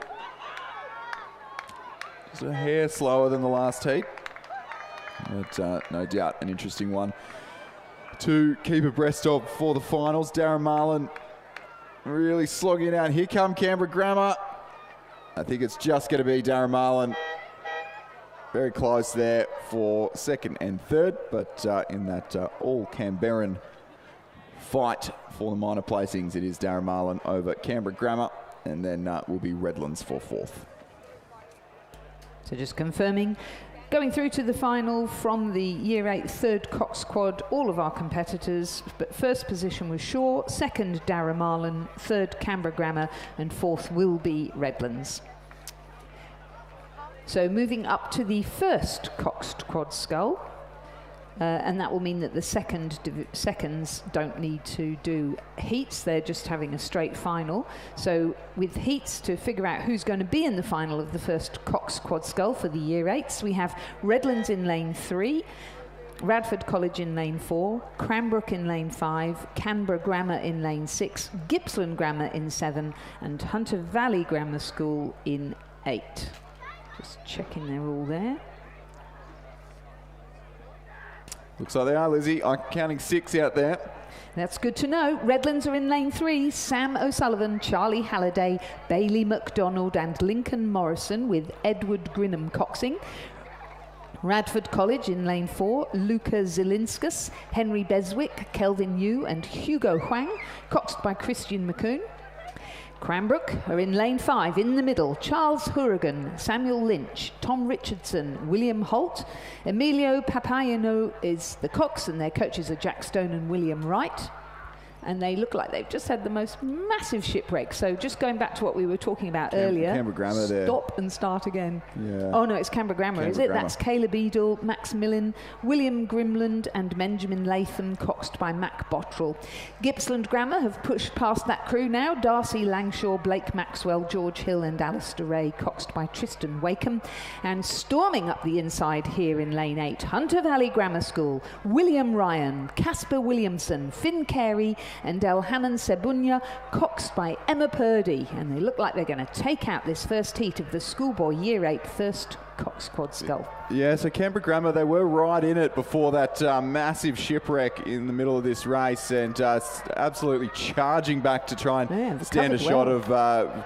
just a hair slower than the last heat. But no doubt an interesting one to keep abreast of for the finals. Darramarlin really slogging it out. Here come Canberra Grammar. I think it's just going to be Darramarlin very close there for second and third, but in that all Canberran fight for the minor placings, it is Darramarlin over Canberra Grammar, and then will be Redlands for fourth. So just confirming, going through to the final from the Year 8 third Cox Quad, all of our competitors, but first position was Shaw, second Darramarlin, third Canberra Grammar, and fourth will be Redlands. So moving up to the first Cox Quad Scull, and that will mean that the seconds don't need to do heats, they're just having a straight final. So with heats to figure out who's going to be in the final of the first Cox Quad Scull for the Year 8s, we have Redlands in lane 3, Radford College in lane 4, Cranbrook in lane 5, Canberra Grammar in lane 6, Gippsland Grammar in 7, and Hunter Valley Grammar School in 8. Just checking they're all there. Looks like they are, Lizzie. I'm counting 6 out there. That's good to know. Redlands are in lane 3. Sam O'Sullivan, Charlie Halliday, Bailey McDonald and Lincoln Morrison with Edward Grinham coxing. Radford College in lane 4, Luca Zielinskis, Henry Beswick, Kelvin Yu and Hugo Huang, coxed by Christian McCoon. Cranbrook are in lane 5, in the middle, Charles Hourigan, Samuel Lynch, Tom Richardson, William Holt. Emilio Papayano is the cox, and their coaches are Jack Stone and William Wright. And they look like they've just had the most massive shipwreck. So just going back to what we were talking about earlier. Canberra Grammar there. Stop and start again. Yeah. Oh, no, it's Canberra Grammar, is it? Grammar. That's Caleb Edel, Max Millen, William Grimland and Benjamin Latham, coxed by Mac Bottrell. Gippsland Grammar have pushed past that crew now. Darcy Langshaw, Blake Maxwell, George Hill and Alistair Ray, coxed by Tristan Wakeham. And storming up the inside here in lane 8, Hunter Valley Grammar School, William Ryan, Casper Williamson, Finn Carey and Elhanan Sebunya, coxed by Emma Purdy, and they look like they're going to take out this first heat of the Schoolboy Year 8 first Cox Quad Scull. Yeah, so Canberra Grammar, they were right in it before that massive shipwreck in the middle of this race, and absolutely charging back to try and stand a shot of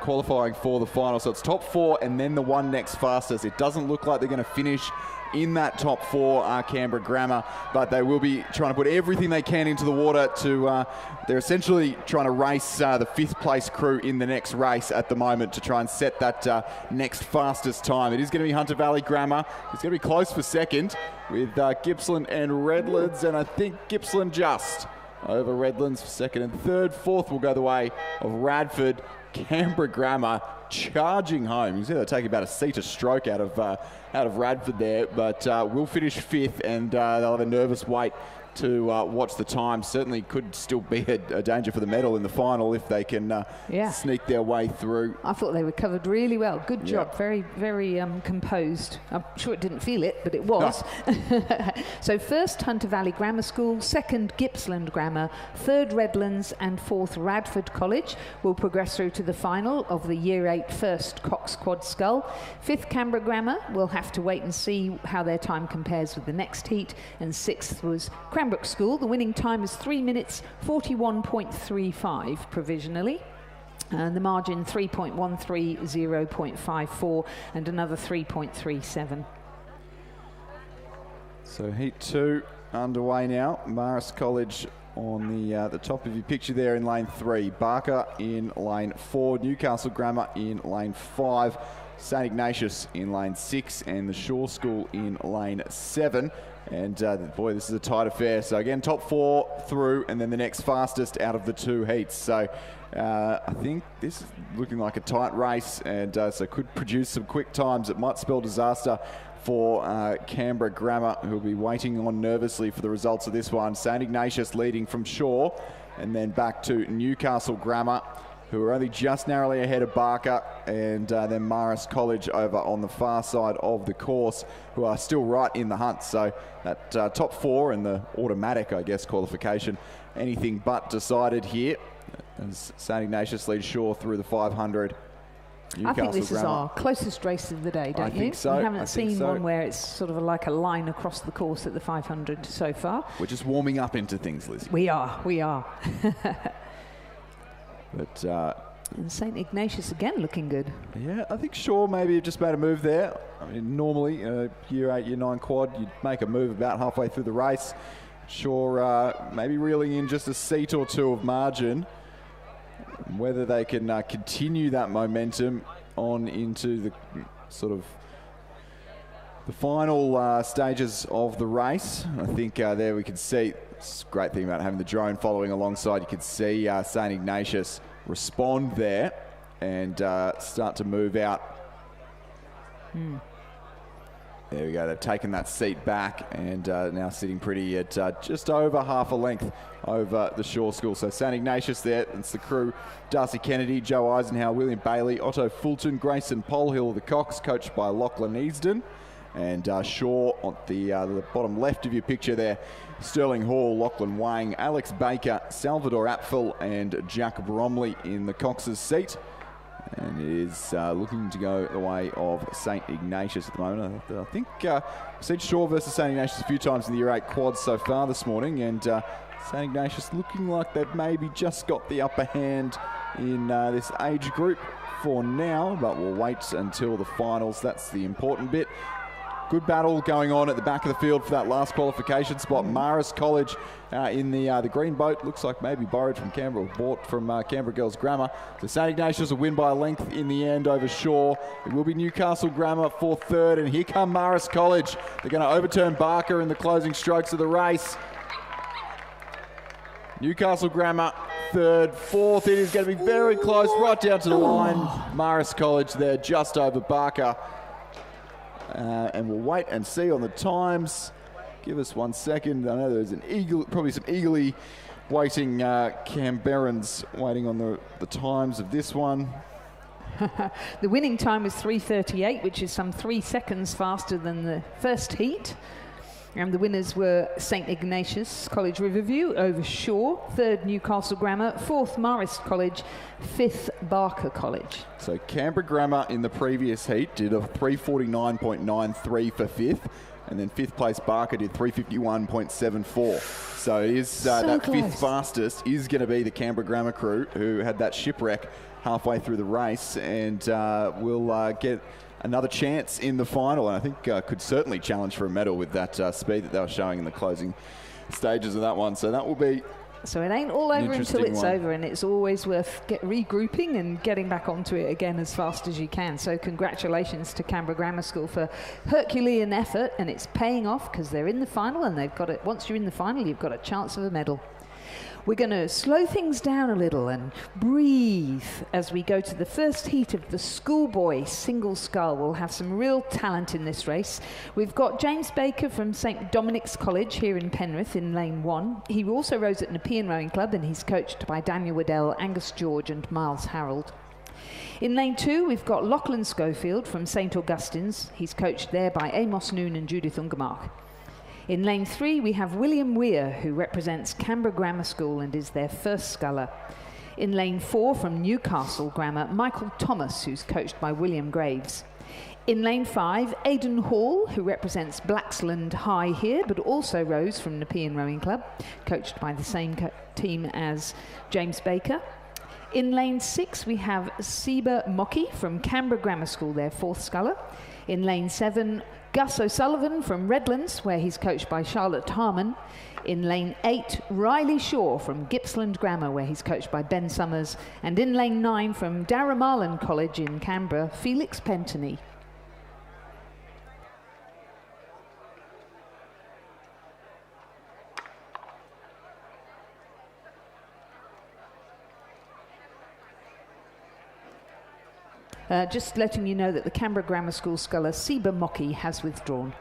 qualifying for the final. So it's top 4 and then the one next fastest. It doesn't look like they're going to finish in that top 4, Canberra Grammar, but they will be trying to put everything they can into the water to, they're essentially trying to race the 5th place crew in the next race at the moment to try and set that next fastest time. It is going to be Hunter Valley Grammar. It's going to be close for second with Gippsland and Redlands, and I think Gippsland just over Redlands for second and third. Fourth will go the way of Radford. Canberra Grammar charging home. You see they're taking about a seat a stroke out of Radford there, but will finish 5th, and they'll have a nervous wait to watch the time. Certainly could still be a danger for the medal in the final if they can sneak their way through. I thought they were covered really well. Good job. Very, very composed. I'm sure it didn't feel it, but it was. So first Hunter Valley Grammar School, second Gippsland Grammar, third Redlands and fourth Radford College will progress through to the final of the Year 8 first Cox Quad Scull. 5th Canberra Grammar will have to wait and see how their time compares with the next heat, and 6th was Cranbrook School. The winning time is 3 minutes 41.35 provisionally. And the margin 3.13, 0.54 and another 3.37. So heat 2 underway now. Marist College on the top of your picture there in lane 3. Barker in lane 4. Newcastle Grammar in lane 5. St Ignatius in lane 6 and the Shaw School in lane 7. And boy, this is a tight affair. So again, top 4 through, and then the next fastest out of the 2 heats. So I think this is looking like a tight race, and so could produce some quick times. It might spell disaster for Canberra Grammar, who will be waiting on nervously for the results of this one. St Ignatius leading from Shaw, and then back to Newcastle Grammar, who are only just narrowly ahead of Barker, and then Marist College over on the far side of the course, who are still right in the hunt. So that top 4 and the automatic, I guess, qualification, anything but decided here, as St Ignatius leads Shaw through the 500. I think this is our closest race of the day, don't you? I think so. We haven't seen one where it's sort of like a line across the course at the 500 so far. We're just warming up into things, Lizzie. We are. But And St. Ignatius again looking good. Yeah, I think Shaw maybe just made a move there. I mean, normally, year 8, year 9 quad, you'd make a move about halfway through the race. Shaw maybe reeling in just a seat or two of margin. Whether they can continue that momentum on into the sort of the final stages of the race. I think there we can see, it's a great thing about having the drone following alongside, you can see St. Ignatius respond there and start to move out. There we go, they've taken that seat back and now sitting pretty at just over half a length over the Shaw School. So St. Ignatius there, it's the crew, Darcy Kennedy, Joe Eisenhower, William Bailey, Otto Fulton, Grayson Polhill, the Cox, coached by Lachlan Easton. And Shaw on the bottom left of your picture there, Sterling Hall, Lachlan Wang, Alex Baker, Salvador Apfel and Jack Bromley in the Cox's seat. And it is looking to go the way of St. Ignatius at the moment. I think we've seen Shaw versus St. Ignatius a few times in the year 8 quad so far this morning, and St. Ignatius looking like they've maybe just got the upper hand in this age group for now, but we'll wait until the finals. That's the important bit. Good battle going on at the back of the field for that last qualification spot. Marist College in the green boat. Looks like maybe borrowed from Canberra, bought from Canberra Girls Grammar. So St. Ignatius will win by a length in the end over Shaw. It will be Newcastle Grammar for third. And here come Marist College. They're going to overturn Barker in the closing strokes of the race. Newcastle Grammar third, fourth. It is going to be very close, right down to the line. Marist College there, just over Barker. And we'll wait and see on the times. Give us 1 second. I know there's probably some eagerly waiting Canberrans waiting on the times of this one. The winning time was 3:38, which is some 3 seconds faster than the first heat. And the winners were St. Ignatius College Riverview over Shaw, third Newcastle Grammar, fourth Marist College, fifth Barker College. So Canberra Grammar in the previous heat did a 349.93 for fifth, and then fifth place Barker did 351.74. So it is that close. Fifth fastest is going to be the Canberra Grammar crew, who had that shipwreck halfway through the race, and will get another chance in the final, and I think could certainly challenge for a medal with that speed that they were showing in the closing stages of that one. So that will be So it ain't all over until it's one. over, and it's always worth regrouping and getting back onto it again as fast as you can. So congratulations to Canberra Grammar School for Herculean effort, and it's paying off because they're in the final, and they've got it. Once you're in the final, you've got a chance of a medal. We're going to slow things down a little and breathe as we go to the first heat of the Schoolboy single scull. We'll have some real talent in this race. We've got James Baker from St. Dominic's College here in Penrith in lane 1. He also rows at Nepean Rowing Club, and he's coached by Daniel Waddell, Angus George and Miles Harold. In lane 2, we've got Lachlan Schofield from St. Augustine's. He's coached there by Amos Noon and Judith Ungermark. In lane 3, we have William Weir, who represents Canberra Grammar School and is their first sculler. In lane 4, from Newcastle Grammar, Michael Thomas, who's coached by William Graves. In lane 5, Aidan Hall, who represents Blacksland High here, but also rows from Nepean Rowing Club, coached by the same team as James Baker. In lane 6, we have Seba Mocky from Canberra Grammar School, their fourth sculler. In lane 7, Gus O'Sullivan from Redlands, where he's coached by Charlotte Harmon. In lane 8, Riley Shaw from Gippsland Grammar, where he's coached by Ben Summers. And in lane 9, from Darramarlan College in Canberra, Felix Pentony. Just letting you know that the Canberra Grammar School sculler Seba Mocky has withdrawn.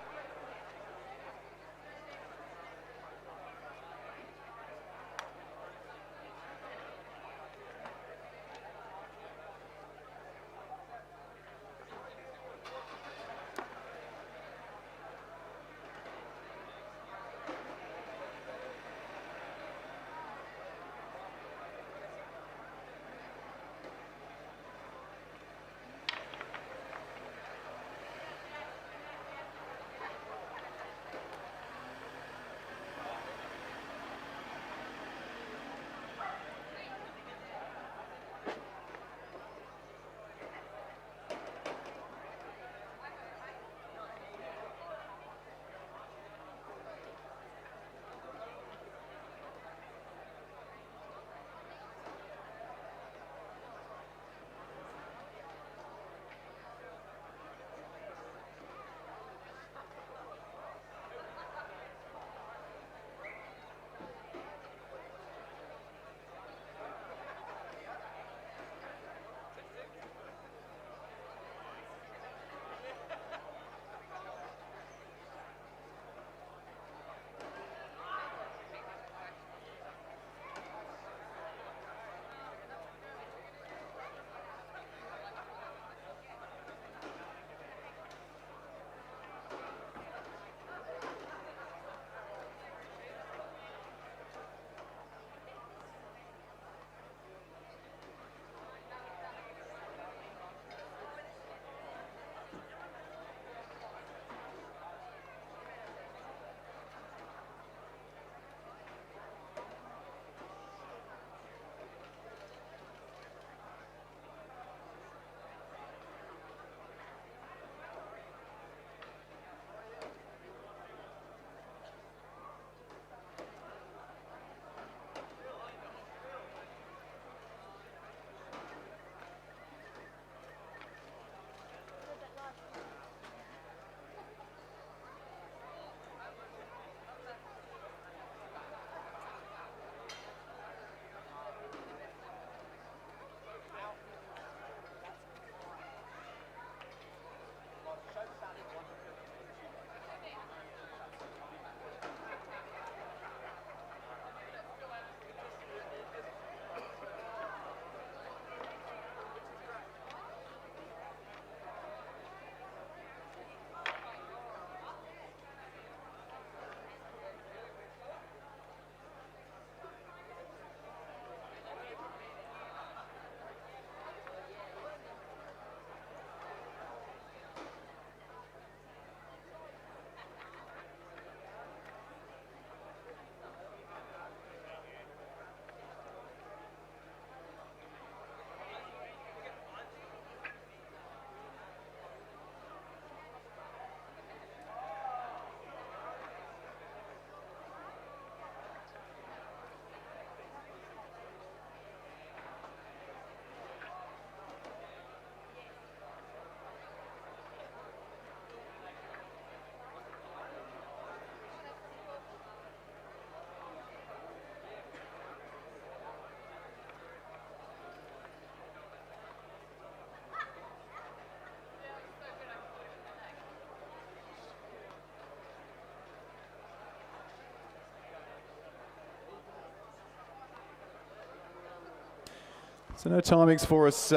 So no timings for us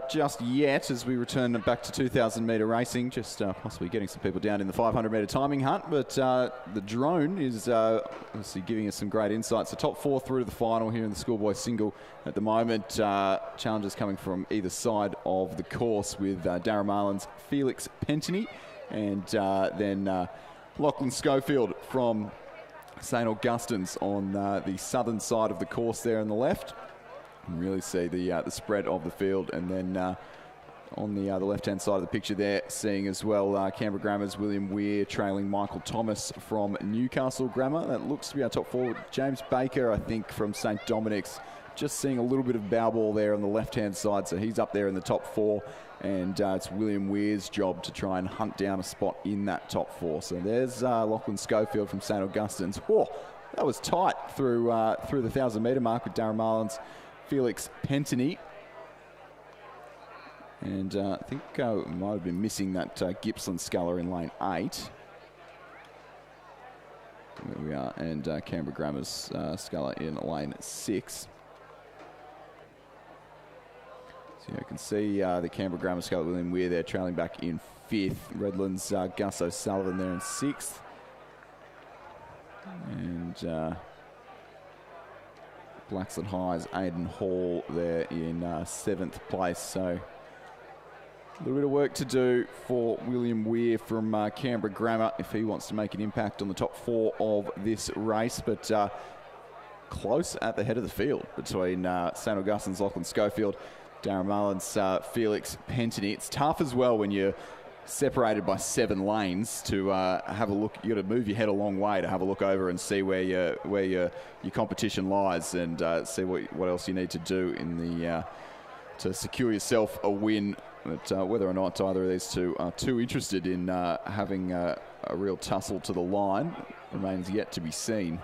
just yet as we return back to 2,000 metre racing, just possibly getting some people down in the 500 metre timing hunt, but the drone is obviously giving us some great insights. The top 4 through to the final here in the Schoolboy single at the moment. Challenges coming from either side of the course with Darren Marlin's Felix Pentany and then Lachlan Schofield from St Augustine's on the southern side of the course there on the left. You can really see the spread of the field, and then on the left-hand side of the picture there, seeing as well Canberra Grammar's William Weir trailing Michael Thomas from Newcastle Grammar. That looks to be our top 4. James Baker, I think, from St Dominic's. Just seeing a little bit of bow ball there on the left-hand side, so he's up there in the top 4, and it's William Weir's job to try and hunt down a spot in that top 4. So there's Lachlan Schofield from St Augustine's. Whoa, that was tight through the 1,000 metre mark with Darren Marlin's Felix Pentany. And I think we might have been missing that Gippsland sculler in lane 8. There we are, and Canberra Grammar's sculler in lane 6. So you can see the Canberra Grammar sculler William Weir there trailing back in 5th. Redlands Gus O'Sullivan there in 6th. And Blaxland High's Aidan Hall there in 7th place. So a little bit of work to do for William Weir from Canberra Grammar if he wants to make an impact on the top 4 of this race. But close at the head of the field between St Augustine's Lachlan Schofield, Darren Marlin's Felix Pentany. It's tough as well when you're separated by 7 lanes to have a look. You got to move your head a long way to have a look over and see where your competition lies, and see what else you need to do in the to secure yourself a win. But whether or not either of these two are too interested in having a real tussle to the line remains yet to be seen.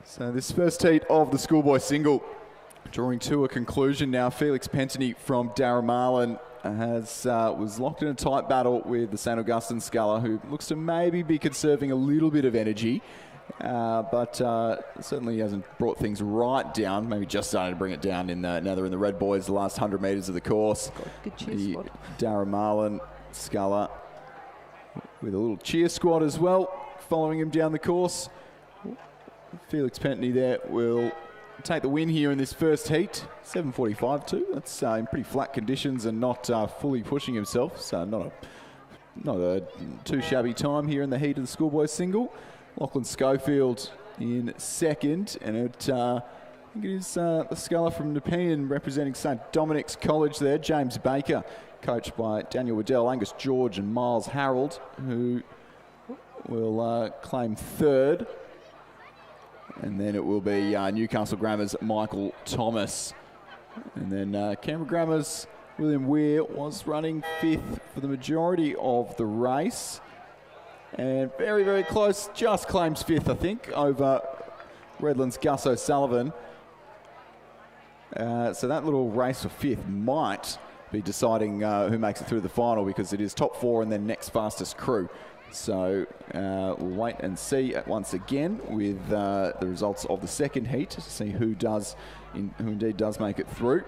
So this first heat of the Schoolboy single drawing to a conclusion now. Felix Pentany from Darren Marlin was locked in a tight battle with the St Augustine sculler, who looks to maybe be conserving a little bit of energy, but certainly hasn't brought things right down. Maybe just starting to bring it down now they're in the red boys the last 100 metres of the course. Good cheer squad. Darren Marlin sculler with a little cheer squad as well following him down the course. Felix Pentany there will take the win here in this first heat. 7:45 too. That's in pretty flat conditions and not fully pushing himself. So not a not a too shabby time here in the heat of the Schoolboy single. Lachlan Schofield in second, and I think it is the sculler from Nepean representing St Dominic's College there, James Baker, coached by Daniel Waddell, Angus George and Miles Harold, who will claim third. And then it will be Newcastle Grammar's Michael Thomas. And then Canberra Grammar's William Weir was running fifth for the majority of the race. And very, very close, just claims fifth, I think, over Redlands' Gus O'Sullivan. So that little race for fifth might be deciding who makes it through the final, because it is top four and then next fastest crew. So we'll wait and see once again with the results of the second heat to see who indeed does make it through.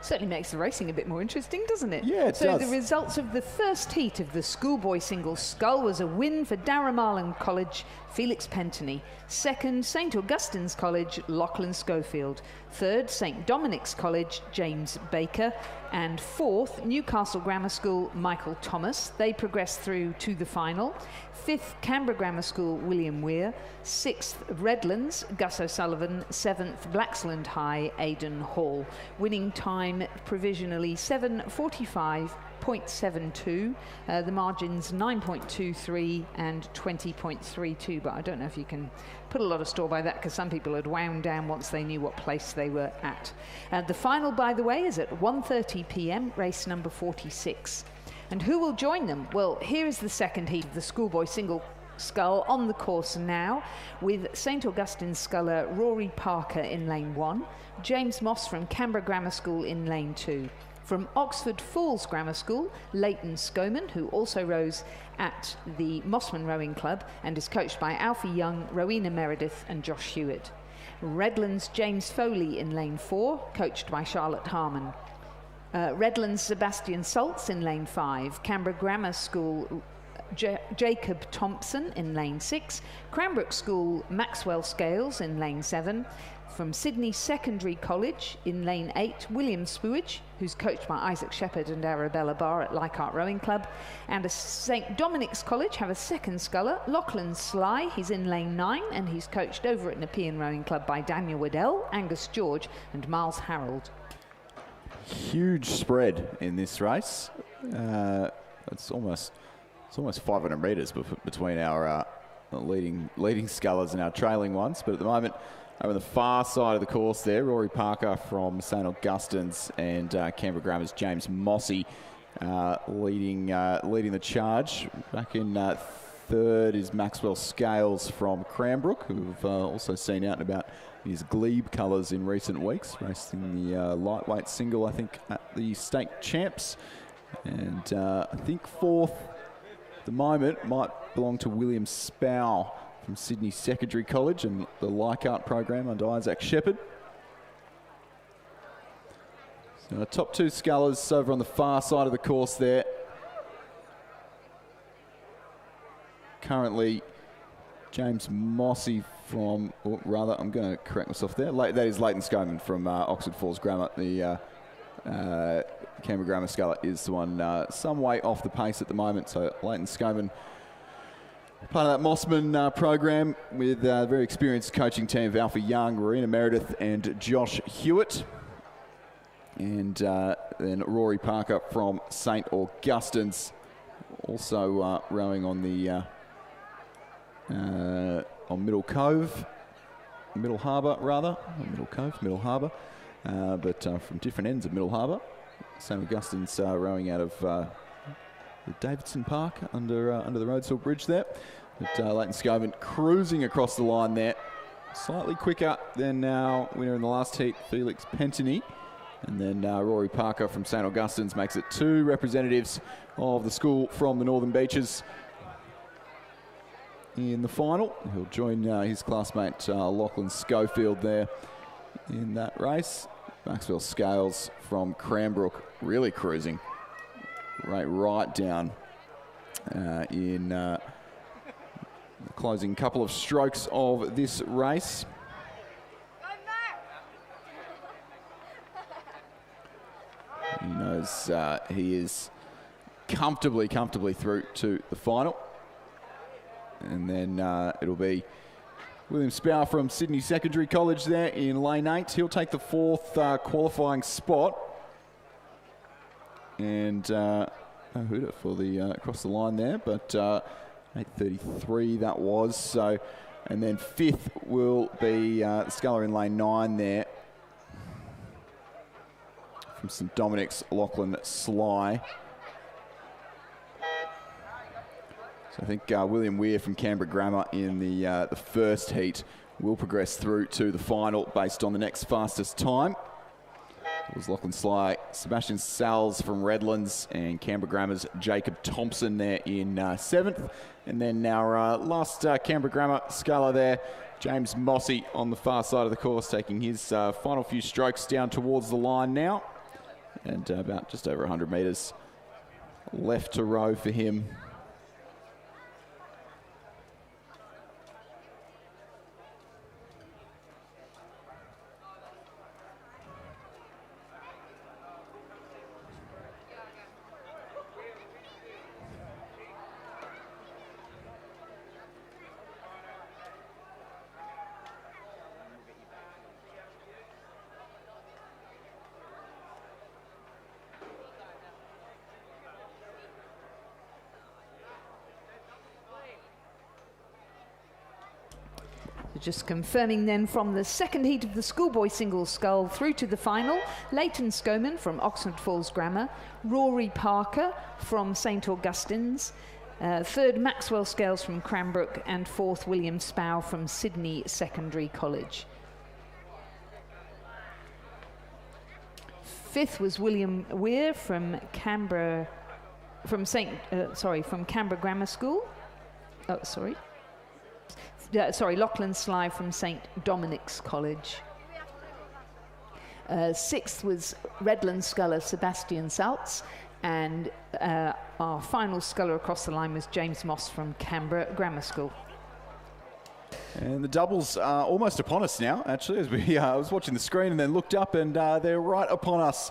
Certainly makes the racing a bit more interesting, doesn't it? Yeah, it does. So the results of the first heat of the Schoolboy single scull was a win for Darramarlin College, Felix Pentony. Second, St Augustine's College, Lachlan Schofield. Third, St Dominic's College, James Baker. And fourth, Newcastle Grammar School, Michael Thomas. They progressed through to the final. Fifth, Canberra Grammar School, William Weir. Sixth, Redlands, Gus O'Sullivan. Seventh, Blaxland High, Aidan Hall. Winning time provisionally 7:45.72. The margins 9.23 and 20.32, but I don't know if you can put a lot of store by that, because some people had wound down once they knew what place they were at. The final, by the way, is at 1:30 p.m, race number 46. And who will join them? Well, here is the second heat of the Schoolboy single scull on the course now, with St Augustine's sculler Rory Parker in lane 1, James Moss from Canberra Grammar School in lane 2. From Oxford Falls Grammar School, Leighton Skoman, who also rows at the Mossman Rowing Club and is coached by Alfie Young, Rowena Meredith and Josh Hewitt. Redlands James Foley in lane 4, coached by Charlotte Harmon. Redlands Sebastian Saltz in lane 5, Canberra Grammar School Jacob Thompson in lane 6, Cranbrook School Maxwell Scales in lane 7, from Sydney Secondary College in lane 8, William Spewage, who's coached by Isaac Shepherd and Arabella Barr at Leichhardt Rowing Club. And a St Dominic's College have a second sculler, Lachlan Sly. He's in lane 9 and he's coached over at Nepean Rowing Club by Daniel Waddell, Angus George and Miles Harold. Huge spread in this race. It's almost 500 metres between our leading scullers and our trailing ones. But at the moment, over the far side of the course there, Rory Parker from St Augustine's and Canberra Grammar's James Mossy leading the charge. Back in third is Maxwell Scales from Cranbrook, who we've also seen out and about his glebe colours in recent weeks, racing the lightweight single, I think, at the state champs. And I think fourth at the moment might belong to William Spow from Sydney Secondary College and the Leichhardt program under Isaac Shepherd. So our top two scullers over on the far side of the course there. Currently, James Mossy from, or rather, I'm going to correct myself there. That is Leighton Skoman from Oxford Falls Grammar. The Canberra Grammar sculler is the one some way off the pace at the moment. So Leighton Skoman, part of that Mossman program with a very experienced coaching team of Alfie Young, Rowena Meredith and Josh Hewitt. And then Rory Parker from St Augustine's, also rowing on the on Middle Harbour, but from different ends of Middle Harbour. St Augustine's rowing out of the Davidson Park under the Rhodesville Bridge there. But Leighton Skoman cruising across the line there, slightly quicker than our winner in the last heat, Felix Pentony. And then Rory Parker from St Augustine's makes it two representatives of the school from the Northern Beaches in the final. He'll join his classmate Lachlan Schofield there in that race. Maxwell Scales from Cranbrook really cruising right down in the closing couple of strokes of this race. He knows he is comfortably through to the final. And then it'll be William Spower from Sydney Secondary College there in lane 8. He'll take the 4th qualifying spot. And no hooter for the across the line there, but 8:33 that was. So, and then 5th will be Sculler in lane 9 there. From St Dominic's, Lachlan Sly. So I think William Weir from Canberra Grammar in the first heat will progress through to the final based on the next fastest time. It was Lachlan Sly, Sebastian Salz from Redlands, and Canberra Grammar's Jacob Thompson there in 7th. And then our last Canberra Grammar sculler there, James Mossy on the far side of the course, taking his final few strokes down towards the line now. And about just over 100 metres left to row for him. Just confirming then from the second heat of the schoolboy single scull through to the final, Leighton Skoman from Oxford Falls Grammar, Rory Parker from St Augustine's, 3rd Maxwell Scales from Cranbrook, and 4th William Spow from Sydney Secondary College. 5th was William Weir from Canberra, from Canberra Grammar School. Lachlan Sly from St Dominic's College. 6th was Redland sculler Sebastian Salz, and our final sculler across the line was James Moss from Canberra Grammar School. And the doubles are almost upon us now, actually, as we I was watching the screen and then looked up, and they're right upon us.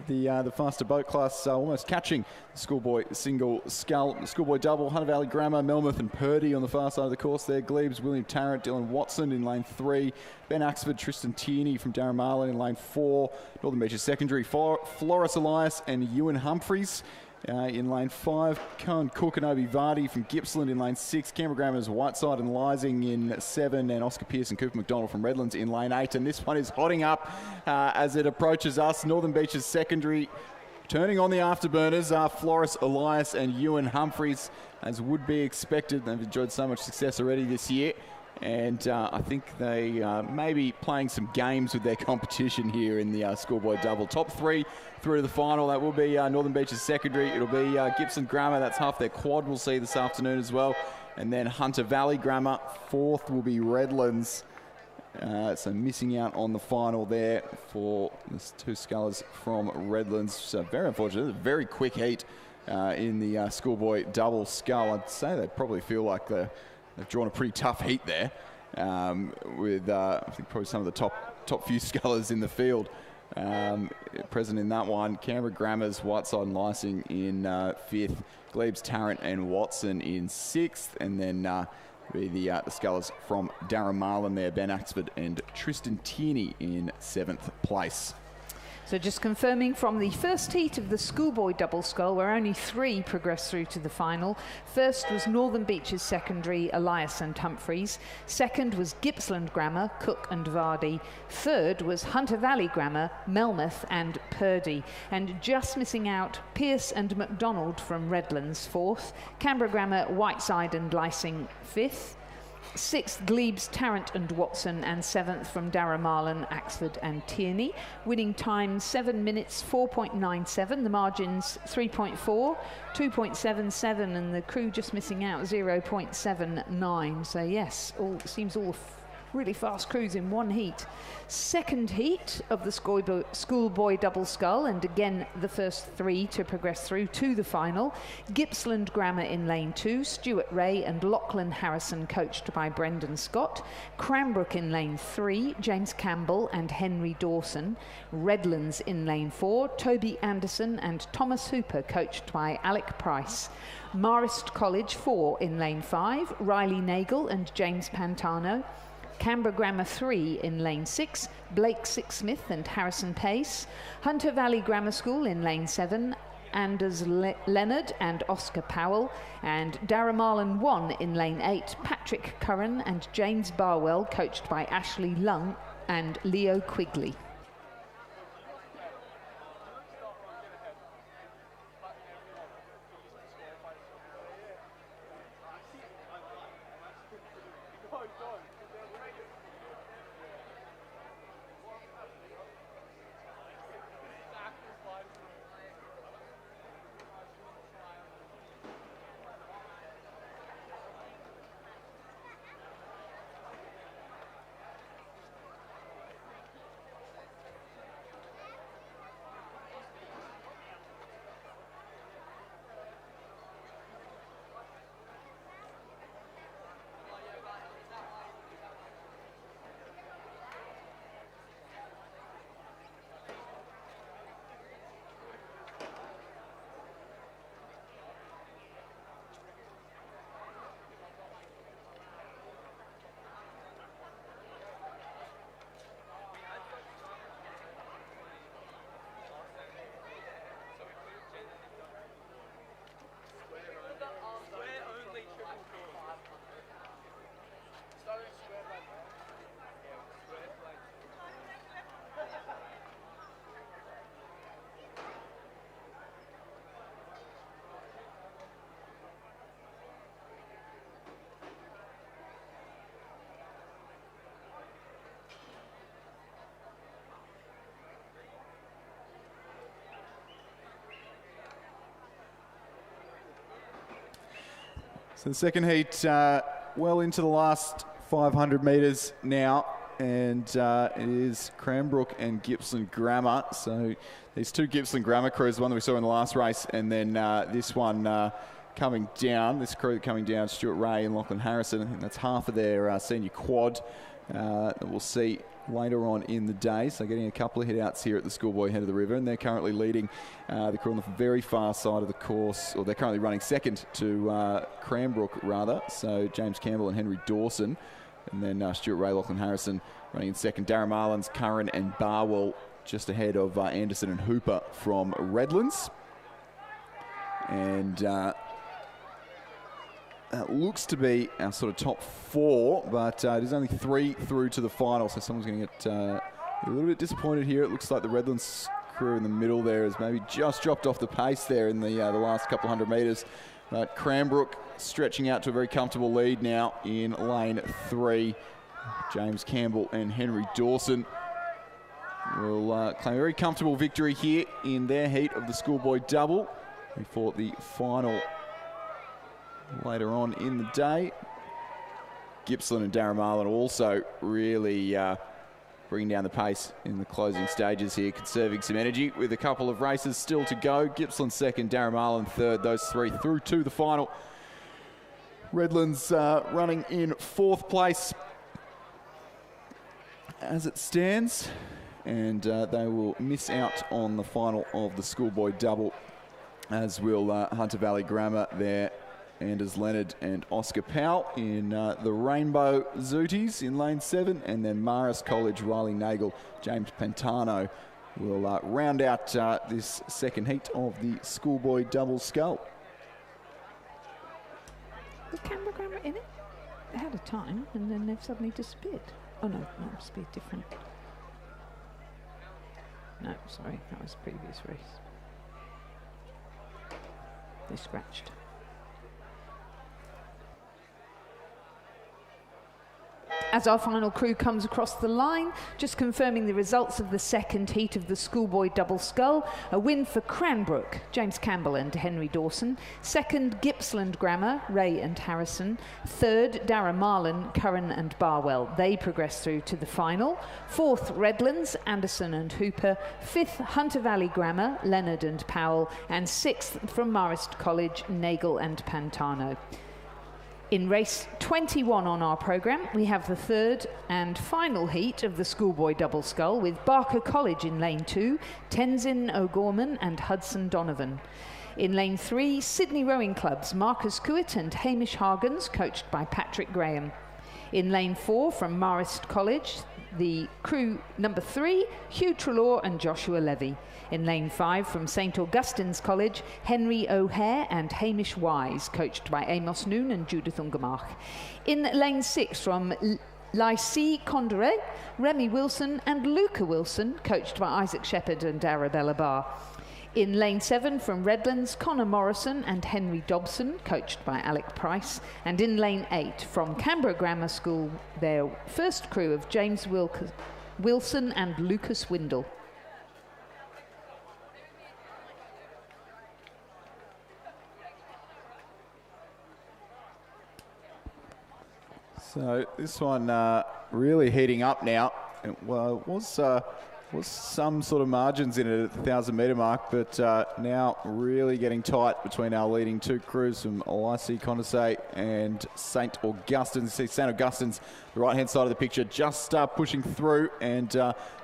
The faster boat class almost catching the schoolboy single scull, schoolboy double, Hunter Valley Grammar, Melmoth and Purdy on the far side of the course there. Glebes, William Tarrant, Dylan Watson in lane 3, Ben Axford, Tristan Tierney from Darramarlin in lane 4, Northern Beaches Secondary, Floris Elias and Ewan Humphreys. In lane 5, Cohen Cook and Obi Vardy from Gippsland in lane 6, Canberra Grammar's Whiteside and Lysing in 7, and Oscar Pearce and Cooper McDonald from Redlands in lane 8. And this one is hotting up as it approaches us. Northern Beaches Secondary turning on the afterburners are Floris Elias and Ewan Humphreys, as would be expected. They've enjoyed so much success already this year. And I think they may be playing some games with their competition here in the schoolboy double. Top 3 through to the final. That will be Northern Beaches Secondary. It'll be Gippsland Grammar. That's half their quad we'll see this afternoon as well. And then Hunter Valley Grammar. 4th will be Redlands. So missing out on the final there for the 2 scullers from Redlands. So very unfortunate. A very quick heat in the schoolboy double scull. I'd say they probably feel like they've drawn a pretty tough heat there with, I think, probably some of the top few scullers in the field present in that one. Canberra Grammar's Whiteside and Lysing in 5th, Glebes, Tarrant and Watson in 6th, and then be the scullers from Darramarlin there, Ben Axford and Tristan Tierney in 7th place. So just confirming from the first heat of the schoolboy double scull, where only 3 progressed through to the final. First was Northern Beaches Secondary, Elias and Humphreys. Second was Gippsland Grammar, Cook and Vardy. Third was Hunter Valley Grammar, Melmoth and Purdy. And just missing out, Pearce and McDonald from Redlands, 4th. Canberra Grammar, Whiteside and Lysing, 5th. 6th, Glebes, Tarrant and Watson, and 7th from Darramarlin, Axford and Tierney. Winning time 7 minutes 4.97, the margins 3.4, 2.77, and the crew just missing out 0.79. So yes, seems all really fast crews in one heat. Second heat of the Schoolboy double scull, and again the first 3 to progress through to the final. Gippsland Grammar in lane 2, Stuart Ray and Lachlan Harrison, coached by Brendan Scott. Cranbrook in lane 3, James Campbell and Henry Dawson. Redlands in lane 4, Toby Anderson and Thomas Hooper, coached by Alec Price. Marist College 4 in lane 5, Riley Nagel and James Pantano. Canberra Grammar 3 in lane 6, Blake Sixsmith and Harrison Pace. Hunter Valley Grammar School in lane 7, Anders Leonard and Oscar Powell. And Darramarlin 1 in lane 8, Patrick Curran and James Barwell, coached by Ashley Lung and Leo Quigley. So the second heat, well into the last 500 metres now, and it is Cranbrook and Gippsland Grammar. So these two Gippsland Grammar crews, the one that we saw in the last race, and then this one coming down, this crew coming down, Stuart Ray and Lachlan Harrison. I think that's half of their senior quad that we'll see later on in the day. So getting a couple of hit-outs here at the Schoolboy head of the river, and they're currently leading the crew on the very far side of the course, or they're currently running second to Cranbrook rather. So James Campbell and Henry Dawson, and then Stuart Ray, Lachlan Harrison running in second. Darramarlins, Curran and Barwell just ahead of Anderson and Hooper from Redlands. And that looks to be our sort of top 4, but it is only 3 through to the final, so someone's going to get a little bit disappointed here. It looks like the Redlands crew in the middle there has maybe just dropped off the pace there in the last couple hundred metres. But Cranbrook stretching out to a very comfortable lead now in lane 3. James Campbell and Henry Dawson will claim a very comfortable victory here in their heat of the Schoolboy double before the final later on in the day. Gippsland and Darramarlin also really bringing down the pace in the closing stages here, conserving some energy with a couple of races still to go. Gippsland second, Darramarlin third, those 3 through to the final. Redlands running in 4th place as it stands, and they will miss out on the final of the Schoolboy double, as will Hunter Valley Grammar there. Anders Leonard and Oscar Powell in the Rainbow Zooties in lane 7, and then Marist College, Riley Nagel, James Pantano will round out this second heat of the Schoolboy double scull. Was Canberra Grammar in it? They had a time and then they've suddenly disappeared. Oh no, no, it must be different. No, sorry, that was the previous race. They scratched. as our final crew comes across the line, just confirming the results of the second heat of the Schoolboy double scull. A win for Cranbrook, James Campbell and Henry Dawson. Second, Gippsland Grammar, Ray and Harrison. Third, Darragh Marlin, Curran and Barwell. They progress through to the final. Fourth, Redlands, Anderson and Hooper. Fifth, Hunter Valley Grammar, Leonard and Powell. And sixth, from Marist College, Nagel and Pantano. In race 21 on our programme, we have the third and final heat of the Schoolboy double scull with Barker College in lane 2, Tenzin O'Gorman and Hudson Donovan. In lane 3, Sydney Rowing Club's Marcus Kuit and Hamish Hargens, coached by Patrick Graham. In lane 4, from Marist College, the crew number 3, Hugh Trelaw and Joshua Levy. In lane 5, from St Augustine's College, Henry O'Hare and Hamish Wise, coached by Amos Noon and Judith Ungemach. In lane 6, from Lycée Condoré, Remy Wilson and Luca Wilson, coached by Isaac Shepherd and Arabella Barr. In lane 7, from Redlands, Connor Morrison and Henry Dobson, coached by Alec Price. And in lane 8, from Canberra Grammar School, their first crew of James Wilson and Lucas Windle. So this one really heating up now. Well, it was some sort of margins in it at the 1,000-metre mark, but now really getting tight between our leading two crews from Lycée Condorcet and St Augustine's. You see St Augustine's, the right-hand side of the picture, just pushing through and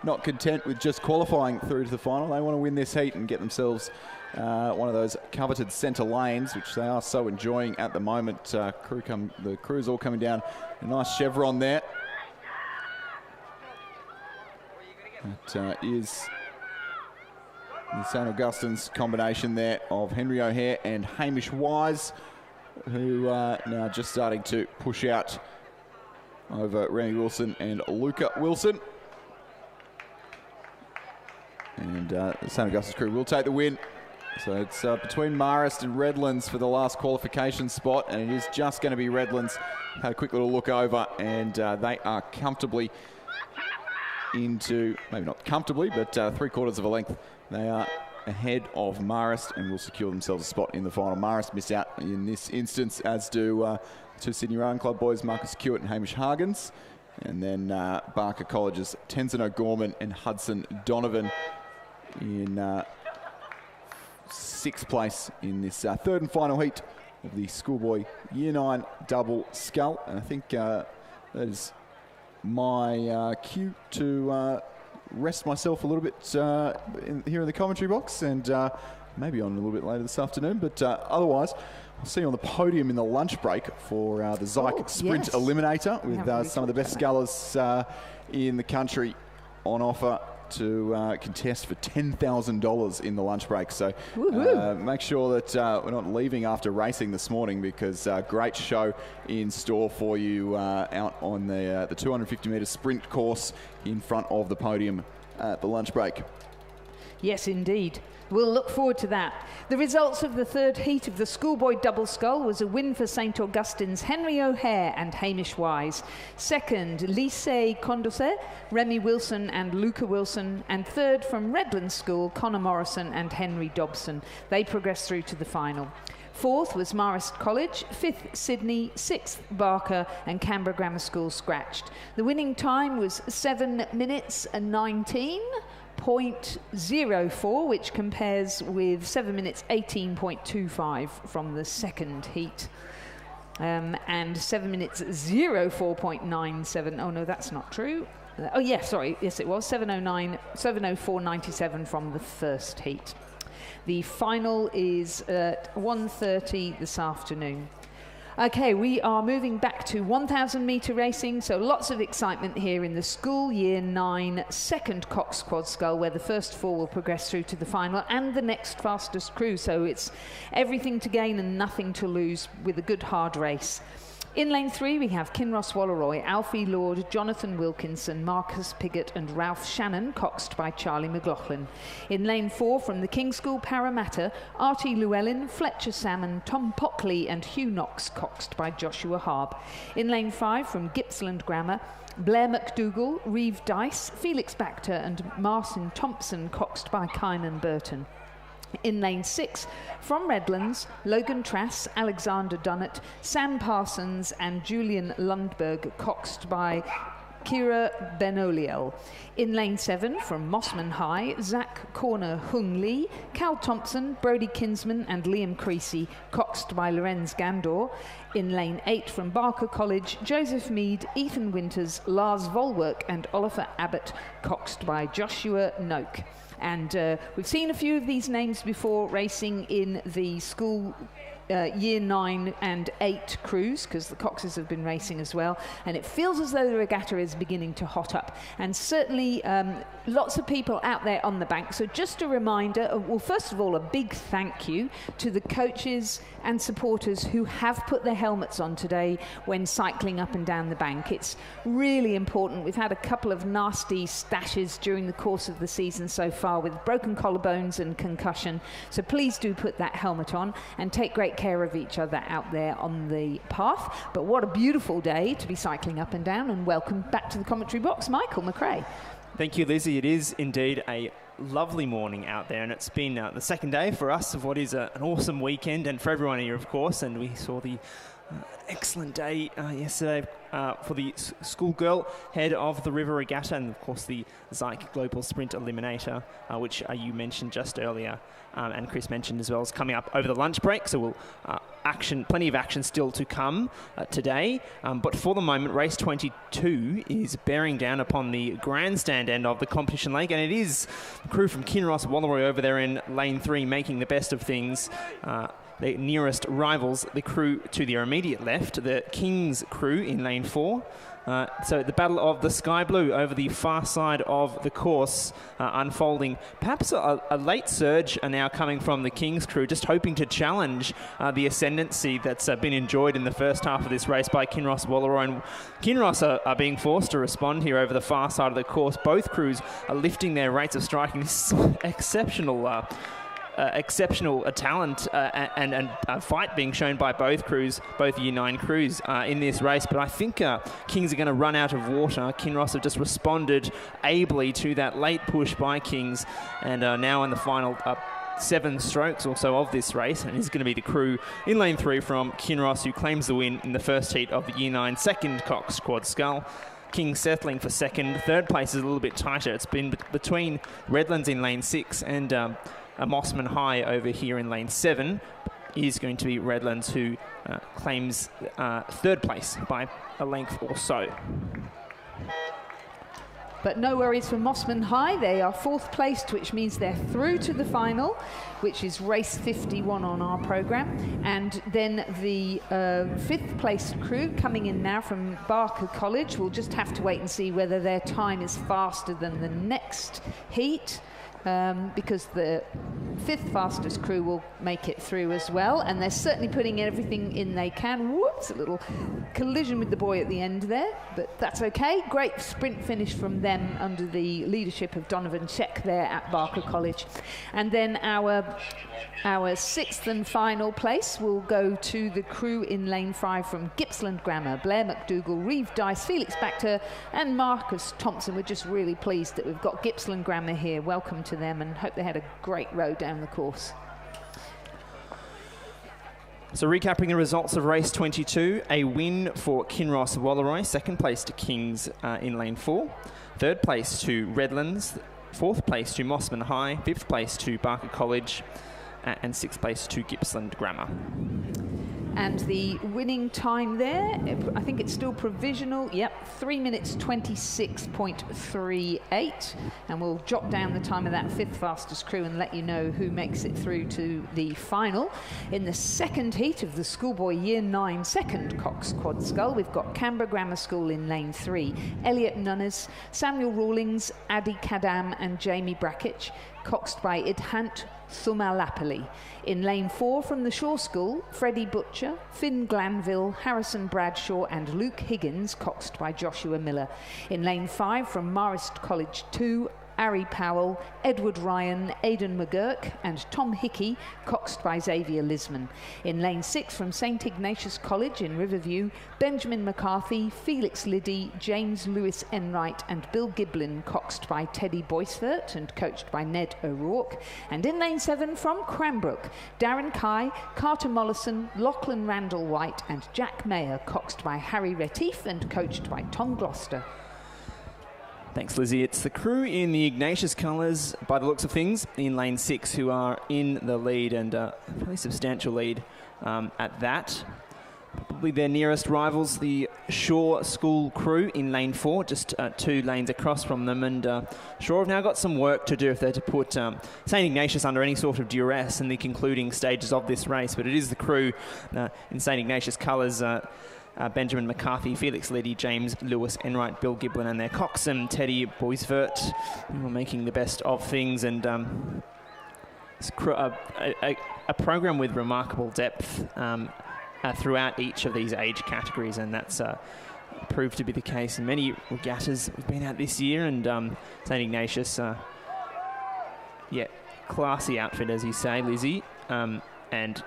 not content with just qualifying through to the final. They want to win this heat and get themselves one of those coveted centre lanes, which they are so enjoying at the moment. The crew's all coming down. A nice chevron there. That is the St Augustine's combination there of Henry O'Hare and Hamish Wise, who are now just starting to push out over Remy Wilson and Luca Wilson. And the St Augustine's crew will take the win. So it's between Marist and Redlands for the last qualification spot, and it is just going to be Redlands. Had a quick little look over, and they are comfortably into, maybe not comfortably, but 3/4 of a length. They are ahead of Marist and will secure themselves a spot in the final. Marist miss out in this instance, as do two Sydney Rowing Club boys, Marcus Kuit and Hamish Hargens. And then Barker College's Tenzin O'Gorman and Hudson Donovan in sixth place in this third and final heat of the Schoolboy Year 9 double scull. And I think that is my cue to rest myself a little bit here in the commentary box, and maybe on a little bit later this afternoon. But otherwise, I'll see you on the podium in the lunch break for the Zeke Sprint Eliminator with some of the best scullers in the country on offer to contest for $10,000 in the lunch break. So make sure that we're not leaving after racing this morning, because great show in store for you out on the 250-metre sprint course in front of the podium at the lunch break. Yes, indeed. We'll look forward to that. The results of the third heat of the Schoolboy double scull was a win for St Augustine's Henry O'Hare and Hamish Wise. Second, Lycée Condorcet, Remy Wilson and Luca Wilson. And third, from Redlands School, Connor Morrison and Henry Dobson. They progressed through to the final. Fourth was Marist College, fifth Sydney, sixth Barker and Canberra Grammar School scratched. The winning time was 7 minutes and 19.04, which compares with 7 minutes 18.25 from the second heat. And 7 minutes 04.97. Oh no, that's not true. Oh yeah, sorry. Yes, it was 7:04.97 from the first heat. The final is at 1:30 this afternoon. Okay, we are moving back to 1,000 metre racing, so lots of excitement here in the School Year 9 second Cox Quad Scull, where the first four will progress through to the final and the next fastest crew, so it's everything to gain and nothing to lose with a good hard race. In lane 3, we have Kinross Walleroy, Alfie Lord, Jonathan Wilkinson, Marcus Piggott and Ralph Shannon, coxed by Charlie McLaughlin. In lane 4, from the King's School Parramatta, Artie Llewellyn, Fletcher Salmon, Tom Pockley and Hugh Knox, coxed by Joshua Harb. In lane 5, from Gippsland Grammar, Blair McDougall, Reeve Dice, Felix Bacter and Martin Thompson, coxed by Kynan Burton. In lane 6, from Redlands, Logan Trass, Alexander Dunnett, Sam Parsons and Julian Lundberg, coxed by Kira Benoliel. In lane 7, from Mossman High, Zach Corner Hung Lee, Cal Thompson, Brody Kinsman and Liam Creasy, coxed by Lorenz Gandor. In lane 8, from Barker College, Joseph Mead, Ethan Winters, Lars Volwerk and Oliver Abbott, coxed by Joshua Noak. And we've seen a few of these names before racing in the school year 9 and 8 crews, because the coxes have been racing as well, and it feels as though the regatta is beginning to hot up, and certainly lots of people out there on the bank. So just a reminder, well, first of all, a big thank you to the coaches and supporters who have put their helmets on today when cycling up and down the bank. It's really important. We've had a couple of nasty stashes during the course of the season so far with broken collarbones and concussion, so please do put that helmet on and take great care of each other out there on the path. But what a beautiful day to be cycling up and down, and welcome back to the commentary box, Michael McRae. Thank you, Lizzie. It is indeed a lovely morning out there, and it's been the second day for us of what is an awesome weekend, and for everyone here, of course. And we saw the excellent day yesterday for the schoolgirl head of the River Regatta, and of course the Zeke Global Sprint Eliminator, which you mentioned just earlier, and Chris mentioned as well, is coming up over the lunch break. So we'll plenty of action still to come today. But for the moment, race 22 is bearing down upon the grandstand end of the competition lake, and it is the crew from Kinross Walleroy over there in lane 3 making the best of things. The nearest rivals, the crew to their immediate left, the King's crew in lane 4. So the battle of the Sky Blue over the far side of the course unfolding. Perhaps a late surge are now coming from the King's crew, just hoping to challenge the ascendancy that's been enjoyed in the first half of this race by Kinross Walleroy. And Kinross are being forced to respond here over the far side of the course. Both crews are lifting their rates of striking. This is exceptional talent and fight being shown by both crews, both Year 9 crews in this race. But I think Kings are going to run out of water. Kinross have just responded ably to that late push by Kings, and now in the final 7 strokes or so of this race, and it's going to be the crew in lane 3 from Kinross who claims the win in the first heat of the Year 9 second Cox Quad Scull. King settling for second. Third place is a little bit tighter. It's been between Redlands in lane 6 and a Mossman High over here in lane 7. Is going to be Redlands, who claims third place by a length or so. But no worries for Mossman High. They are 4th placed, which means they're through to the final, which is race 51 on our programme. And then the 5th placed crew coming in now from Barker College. We'll just have to wait and see whether their time is faster than the next heat. Because the 5th fastest crew will make it through as well, and they're certainly putting everything in they can. Whoops, a little collision with the boy at the end there, but that's okay. Great sprint finish from them under the leadership of Donovan Sheck there at Barker College. And then our 6th and final place will go to the crew in lane 5 from Gippsland Grammar, Blair McDougall, Reeve Dice, Felix Bacter and Marcus Thompson. We're just really pleased that we've got Gippsland Grammar here. Welcome to them, and hope they had a great road down the course. So recapping the results of race 22, a win for Kinross Walleroy, 2nd place to Kings in lane 4, 3rd place to Redlands, 4th place to Mossman High, 5th place to Barker College, and 6th place to Gippsland Grammar. And the winning time there, I think it's still provisional. Yep, 3 minutes 26.38. And we'll jot down the time of that 5th fastest crew and let you know who makes it through to the final. In the second heat of the Schoolboy Year 9 second Cox Quad Scull, we've got Canberra Grammar School in lane 3. Elliot Nunes, Samuel Rawlings, Adi Kadam and Jamie Brackich. coxed by Idhant Thumalapalli. In lane 4 from the Shaw School, Freddie Butcher, Finn Glanville, Harrison Bradshaw and Luke Higgins, coxed by Joshua Miller. In lane 5 from Marist College 2, Ari Powell, Edward Ryan, Aidan McGurk and Tom Hickey, coxed by Xavier Lisman. In lane 6 from St Ignatius College in Riverview, Benjamin McCarthy, Felix Liddy, James Lewis Enright and Bill Giblin, coxed by Teddy Boisvert and coached by Ned O'Rourke. And in lane 7 from Cranbrook, Darren Kai, Carter Mollison, Lachlan Randall White and Jack Mayer, coxed by Harry Retief and coached by Tom Gloucester. Thanks, Lizzie. It's the crew in the Ignatius colours, by the looks of things, in lane 6 who are in the lead, and a fairly substantial lead at that. Probably their nearest rivals, the Shaw School crew in lane 4, just 2 lanes across from them. And Shaw have now got some work to do if they're to put St Ignatius under any sort of duress in the concluding stages of this race. But it is the crew in St Ignatius colours. Benjamin McCarthy, Felix Liddy, James Lewis Enright, Bill Giblin and their coxswain Teddy Boisvert, who are making the best of things, and it's a program with remarkable depth throughout each of these age categories, and that's proved to be the case in many regattas we've been at this year. And St Ignatius, classy outfit, as you say, Lizzie, and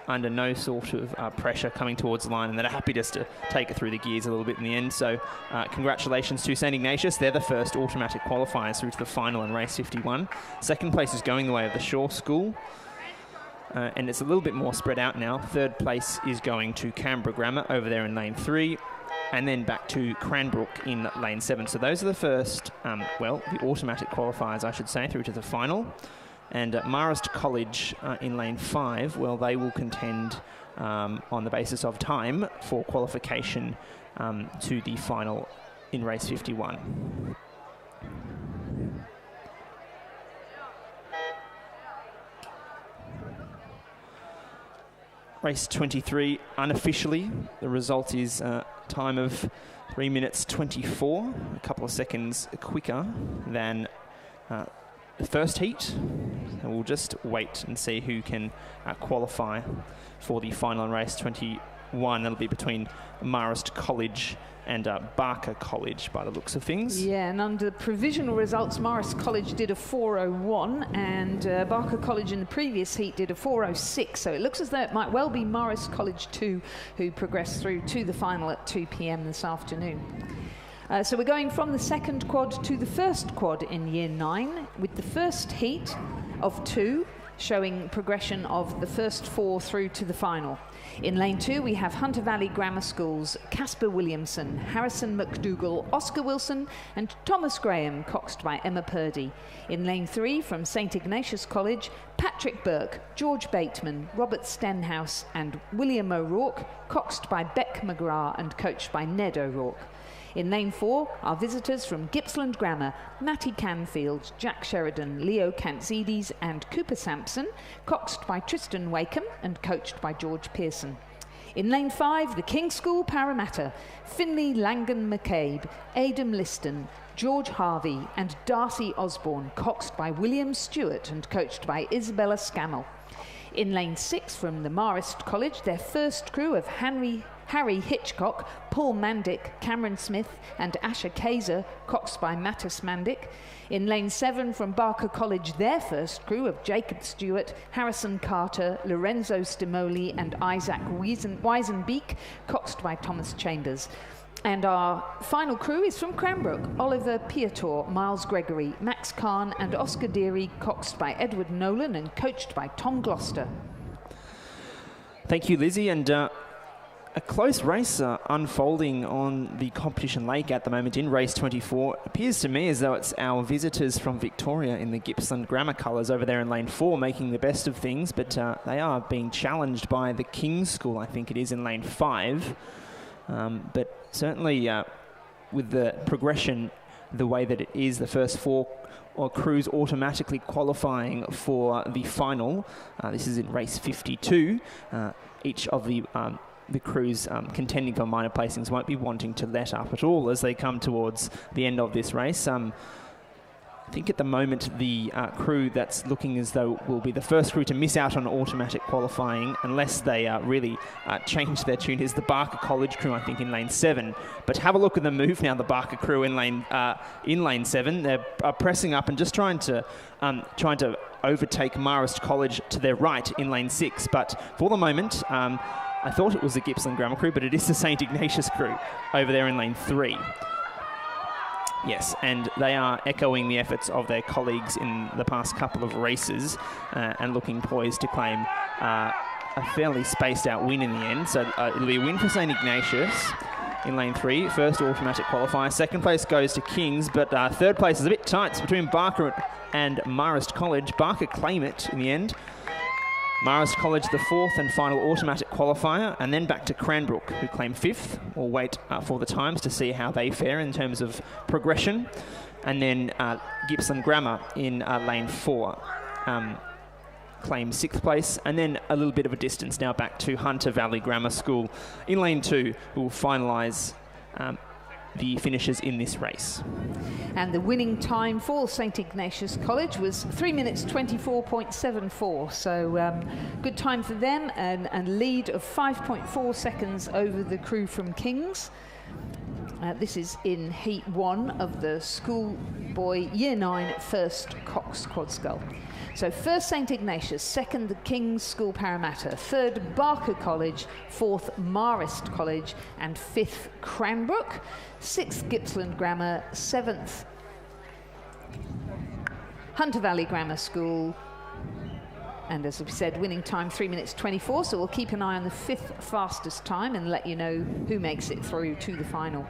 under no sort of pressure coming towards the line, and they're happy just to take it through the gears a little bit in the end. So congratulations to St Ignatius. They're the first automatic qualifiers through to the final in race 51. Second place is going the way of the Shaw School, and it's a little bit more spread out now. Third place is going to Canberra Grammar over there in lane 3, and then back to Cranbrook in lane 7. So those are the first, the automatic qualifiers, I should say, through to the final. And Marist College in lane 5, they will contend on the basis of time for qualification to the final in race 51. Race 23, unofficially, the result is time of 3 minutes 24, a couple of seconds quicker than the first heat. And we'll just wait and see who can qualify for the final in race 21. It'll be between Marist College and Barker College by the looks of things. Yeah, and under the provisional results, Marist College did a 4:01 and Barker College in the previous heat did a 4:06. So it looks as though it might well be Marist College 2 who progressed through to the final at 2 p.m. this afternoon. So we're going from the second quad to the first quad in Year 9, with the first heat of 2 showing progression of the first 4 through to the final. In lane 2 we have Hunter Valley Grammar School's Casper Williamson, Harrison McDougall, Oscar Wilson and Thomas Graham, coxed by Emma Purdy. In lane 3 from St Ignatius College, Patrick Burke, George Bateman, Robert Stenhouse and William O'Rourke, coxed by Beck McGrath and coached by Ned O'Rourke. In lane 4, our visitors from Gippsland Grammar, Matty Canfield, Jack Sheridan, Leo Kantzides and Cooper Sampson, coxed by Tristan Wakeham and coached by George Pearson. In lane 5, the King School Parramatta, Finley Langan McCabe, Adam Liston, George Harvey and Darcy Osborne, coxed by William Stewart and coached by Isabella Scammell. In lane 6 from the Marist College, their first crew of Harry Hitchcock, Paul Mandick, Cameron Smith and Asher Kaiser, coxed by Mattis Mandick. In lane 7 from Barker College, their first crew of Jacob Stewart, Harrison Carter, Lorenzo Stimoli and Isaac Weisenbeek, coxed by Thomas Chambers. And our final crew is from Cranbrook, Oliver Piator, Miles Gregory, Max Kahn and Oscar Deary, coxed by Edward Nolan and coached by Tom Gloucester. Thank you, Lizzie. And a close race unfolding on the competition lake at the moment in race 24. It appears to me as though it's our visitors from Victoria in the Gippsland Grammar colours over there in lane 4 making the best of things, but they are being challenged by the King's School, I think it is, in lane 5. But certainly with the progression the way that it is, the first 4 crews automatically qualifying for the final. This is in race 52. Each of the crews contending for minor placings won't be wanting to let up at all as they come towards the end of this race. I think at the moment the crew that's looking as though will be the first crew to miss out on automatic qualifying unless they really change their tune is the Barker College crew, I think, in lane 7. But have a look at the move now, the Barker crew in lane 7. They're pressing up and just trying to overtake Marist College to their right in lane 6. But for the moment, I thought it was the Gippsland Grammar crew, but it is the St Ignatius crew over there in lane 3. Yes, and they are echoing the efforts of their colleagues in the past couple of races and looking poised to claim a fairly spaced out win in the end. So it'll be a win for St Ignatius in lane 3. First automatic qualifier. Second place goes to Kings, but third place is a bit tight. It's between Barker and Marist College. Barker claim it in the end. Marist College, the fourth and final automatic qualifier, and then back to Cranbrook, who claim 5th. We'll wait for the times to see how they fare in terms of progression. And then Gippsland Grammar in lane 4 claim 6th place, and then a little bit of a distance now back to Hunter Valley Grammar School in lane 2, who will finalise the finishes in this race. And the winning time for St Ignatius College was 3 minutes 24.74, so good time for them, and lead of 5.4 seconds over the crew from Kings. This is in Heat 1 of the Schoolboy Year 9 First Cox Quad Scull. So first St Ignatius, second the King's School Parramatta, third Barker College, fourth Marist College, and 5th Cranbrook, 6th Gippsland Grammar, 7th Hunter Valley Grammar School, and as we said, winning time 3 minutes 24, so we'll keep an eye on the 5th fastest time and let you know who makes it through to the final.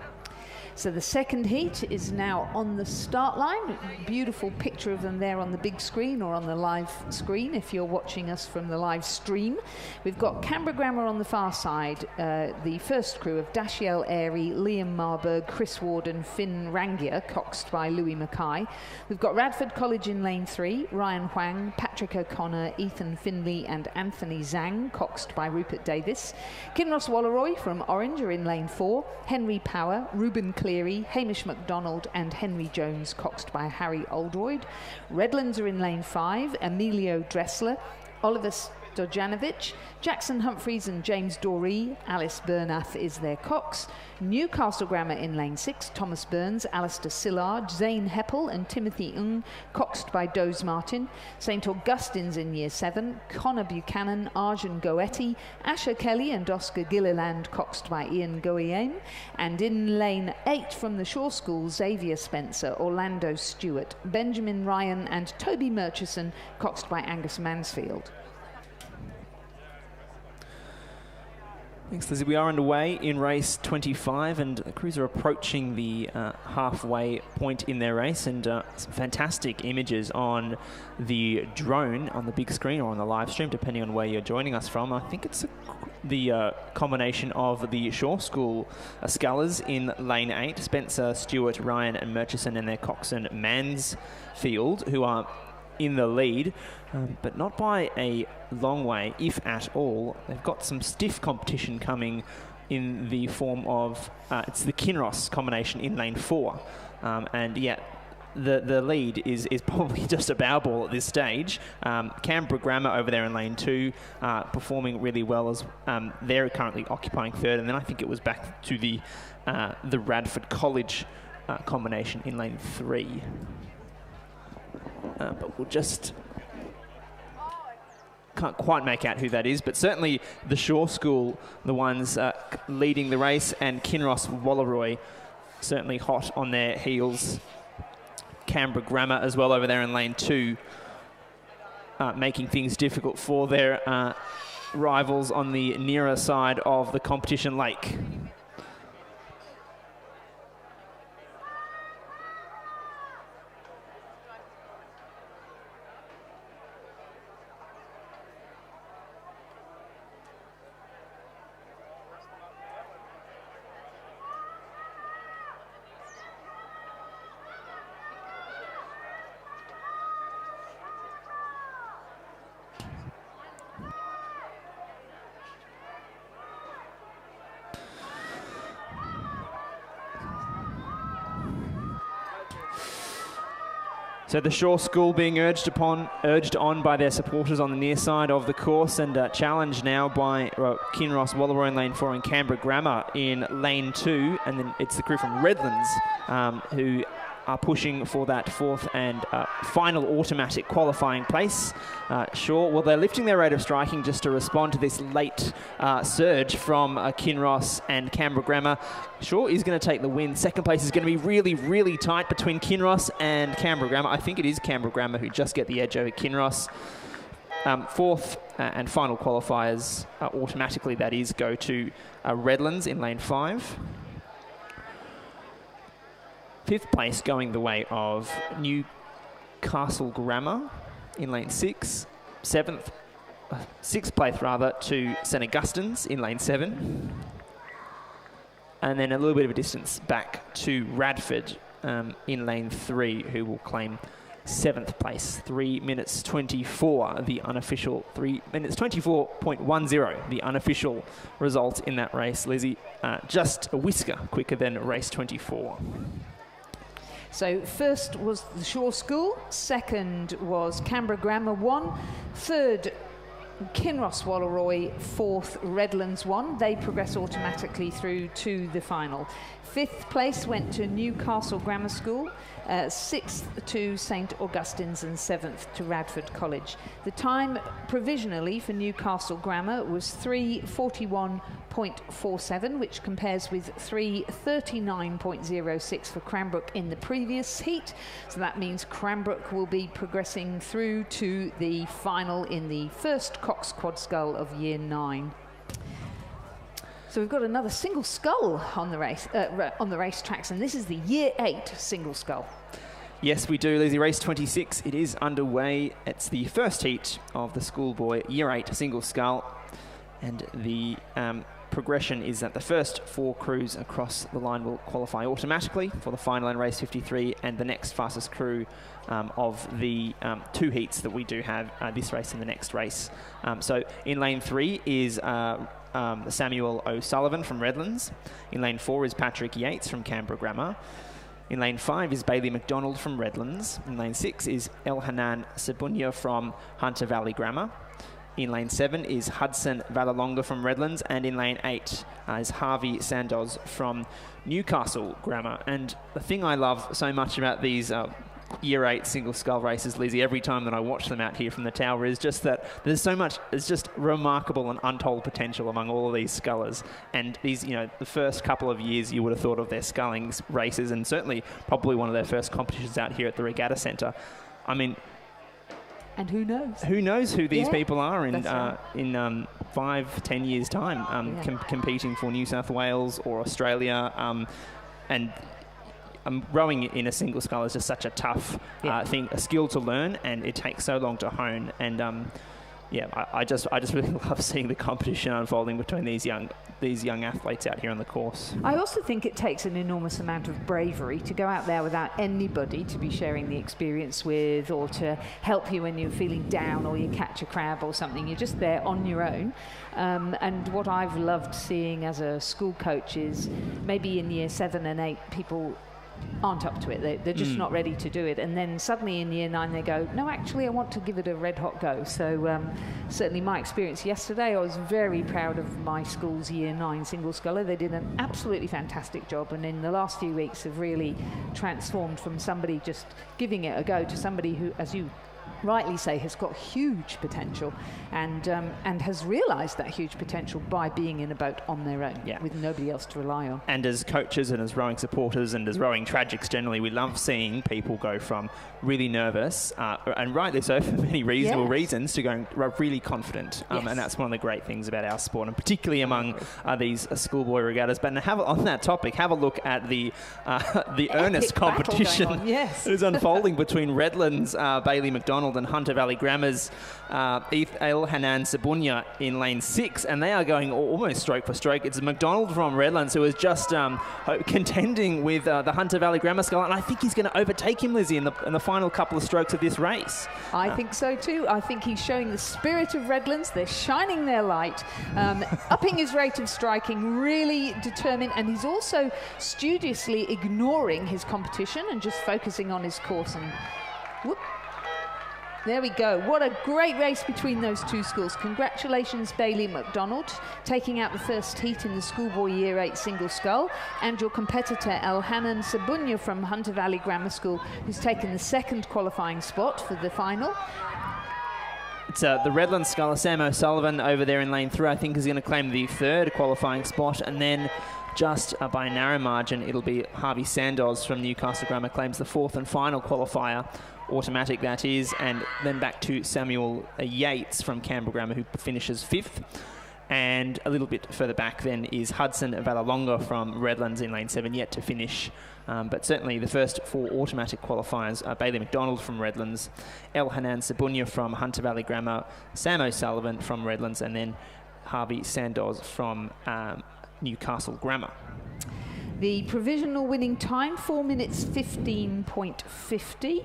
So the second heat is now on the start line. Beautiful picture of them there on the big screen or on the live screen if you're watching us from the live stream. We've got Canberra Grammar on the far side, the first crew of Dashiell Airy, Liam Marburg, Chris Ward and Finn Rangier, coxed by Louis Mackay. We've got Radford College in lane 3, Ryan Huang, Patrick O'Connor, Ethan Finley and Anthony Zhang, coxed by Rupert Davis. Kinross Walleroy from Orange are in lane 4, Henry Power, Ruben Cleary, Hamish MacDonald and Henry Jones, coxed by Harry Oldroyd. Redlands are in lane 5, Emilio Dressler, Oliver Stojanovic, Jackson Humphreys and James Doree. Alice Bernath is their cox. Newcastle Grammar in lane 6, Thomas Burns, Alistair Sillard, Zane Heppel and Timothy Ng, coxed by Doze Martin. St Augustine's in year 7, Connor Buchanan, Arjun Goetti, Asher Kelly and Oscar Gilliland, coxed by Ian Goyame. And in lane 8 from the Shore School, Xavier Spencer, Orlando Stewart, Benjamin Ryan and Toby Murchison, coxed by Angus Mansfield. Thanks, Lizzie. We are underway in race 25, and the crews are approaching the halfway point in their race, and some fantastic images on the drone, on the big screen or on the live stream, depending on where you're joining us from. I think it's the combination of the Shore School scullers in lane 8, Spencer, Stewart, Ryan and Murchison, and their coxswain Mansfield, who are in the lead, but not by a long way, if at all. They've got some stiff competition coming in the form of, it's the Kinross combination in lane 4. And yeah, the lead is probably just a bow ball at this stage. Canberra Grammar over there in lane 2, performing really well as they're currently occupying 3rd. And then I think it was back to the Radford College combination in lane 3. But we'll just can't quite make out who that is, but certainly the Shore School, the ones leading the race, and Kinross Walleroy certainly hot on their heels. Canberra Grammar as well over there in lane 2, making things difficult for their rivals on the nearer side of the competition lake. So the Shaw School being urged on by their supporters on the near side of the course, and challenged now by Kinross, Wallaroo in lane 4 and Canberra Grammar in lane 2, and then it's the crew from Redlands who are pushing for that fourth and final automatic qualifying place. Shaw, well, they're lifting their rate of striking just to respond to this late surge from Kinross and Canberra Grammar. Shaw is going to take the win. Second place is going to be really, really tight between Kinross and Canberra Grammar. I think it is Canberra Grammar who just get the edge over Kinross. Fourth and final qualifiers automatically, that is, go to Redlands in lane 5. Fifth place going the way of Newcastle Grammar in lane 6. Sixth place rather to St Augustine's in lane 7. And then a little bit of a distance back to Radford in lane 3, who will claim 7th place. 3 minutes 24, the unofficial 3 minutes 24.10, the unofficial result in that race. Lizzie, just a whisker quicker than race 24. So first was the Shaw School, second was Canberra Grammar 1, third Kinross Wallaroo, fourth Redlands 1. They progress automatically through to the final. Fifth place went to Newcastle Grammar School, sixth to St Augustine's, and seventh to Radford College. The time provisionally for Newcastle Grammar was 3:41.47, which compares with 3:39.06 for Cranbrook in the previous heat. So that means Cranbrook will be progressing through to the final in the first Cox Quad Scull of Year 9. So we've got another single scull on the race on the racetracks, and this is the Year 8 single scull. Yes, we do, Lizzie. Race 26, it is underway. It's the first heat of the Schoolboy Year 8 single scull, and the progression is that the first 4 crews across the line will qualify automatically for the final in race 53, and the next fastest crew of the 2 heats that we do have this race and the next race. So in lane 3 is Samuel O'Sullivan from Redlands. In lane 4 is Patrick Yates from Canberra Grammar. In lane 5 is Bailey McDonald from Redlands. In lane 6 is Elhanan Sabunya from Hunter Valley Grammar. In lane 7 is Hudson Valalonga from Redlands. And in lane 8 is Harvey Sandoz from Newcastle Grammar. And the thing I love so much about these Year 8 single scull races, Lizzie, every time that I watch them out here from the tower, is just that there's so much, it's just remarkable and untold potential among all of these scullers. And these, you know, the first couple of years you would have thought of their sculling races, and certainly probably one of their first competitions out here at the Regatta Centre. I mean, and who knows? Who knows who these people are in right. in 5-10 years' time, competing for New South Wales or Australia, and rowing in a single scull is just such a tough thing, a skill to learn, and it takes so long to hone. And I just really love seeing the competition unfolding between these young athletes out here on the course. I also think it takes an enormous amount of bravery to go out there without anybody to be sharing the experience with, or to help you when you're feeling down or you catch a crab or something. You're just there on your own. And what I've loved seeing as a school coach is maybe in year 7 and 8 people aren't up to it. They're just not ready to do it. And then suddenly in year 9 they go, no, actually I want to give it a red hot go. So certainly my experience yesterday, I was very proud of my school's year 9 single sculler. They did an absolutely fantastic job, and in the last few weeks have really transformed from somebody just giving it a go to somebody who, as you rightly say, has got huge potential, and has realised that huge potential by being in a boat on their own with nobody else to rely on. And as coaches and as rowing supporters and as rowing tragics generally, we love seeing people go from really nervous, and rightly so for many reasonable reasons, to going really confident. And that's one of the great things about our sport, and particularly among these schoolboy regattas. But on that topic, have a look at the earnest competition that is unfolding between Redlands, Bailey McDonald, and Hunter Valley Grammar's Elhanan Sabunya in lane 6, and they are going almost stroke for stroke. It's McDonald from Redlands who is just contending with the Hunter Valley Grammar scull, and I think he's going to overtake him, Lizzie, in the final couple of strokes of this race. I think so too. I think he's showing the spirit of Redlands. They're shining their light, upping his rate of striking, really determined, and he's also studiously ignoring his competition and just focusing on his course. And Whoop. There we go. What a great race between those two schools. Congratulations, Bailey McDonald, taking out the first heat in the Schoolboy Year 8 single scull, and your competitor, Elhanan Sabunya from Hunter Valley Grammar School, who's taken the second qualifying spot for the final. It's the Redlands sculler, Sam O'Sullivan, over there in lane 3, I think is going to claim the third qualifying spot, and then just by a narrow margin, it'll be Harvey Sandoz from Newcastle Grammar claims the fourth and final qualifier, automatic that is, and then back to Samuel Yates from Canberra Grammar, who finishes 5th. And a little bit further back then is Hudson Valalonga from Redlands in lane 7, yet to finish. But certainly the first 4 automatic qualifiers are Bailey McDonald from Redlands, Elhanan Sabunya from Hunter Valley Grammar, Sam O'Sullivan from Redlands, and then Harvey Sandoz from Newcastle Grammar. The provisional winning time, 4 minutes 15.50.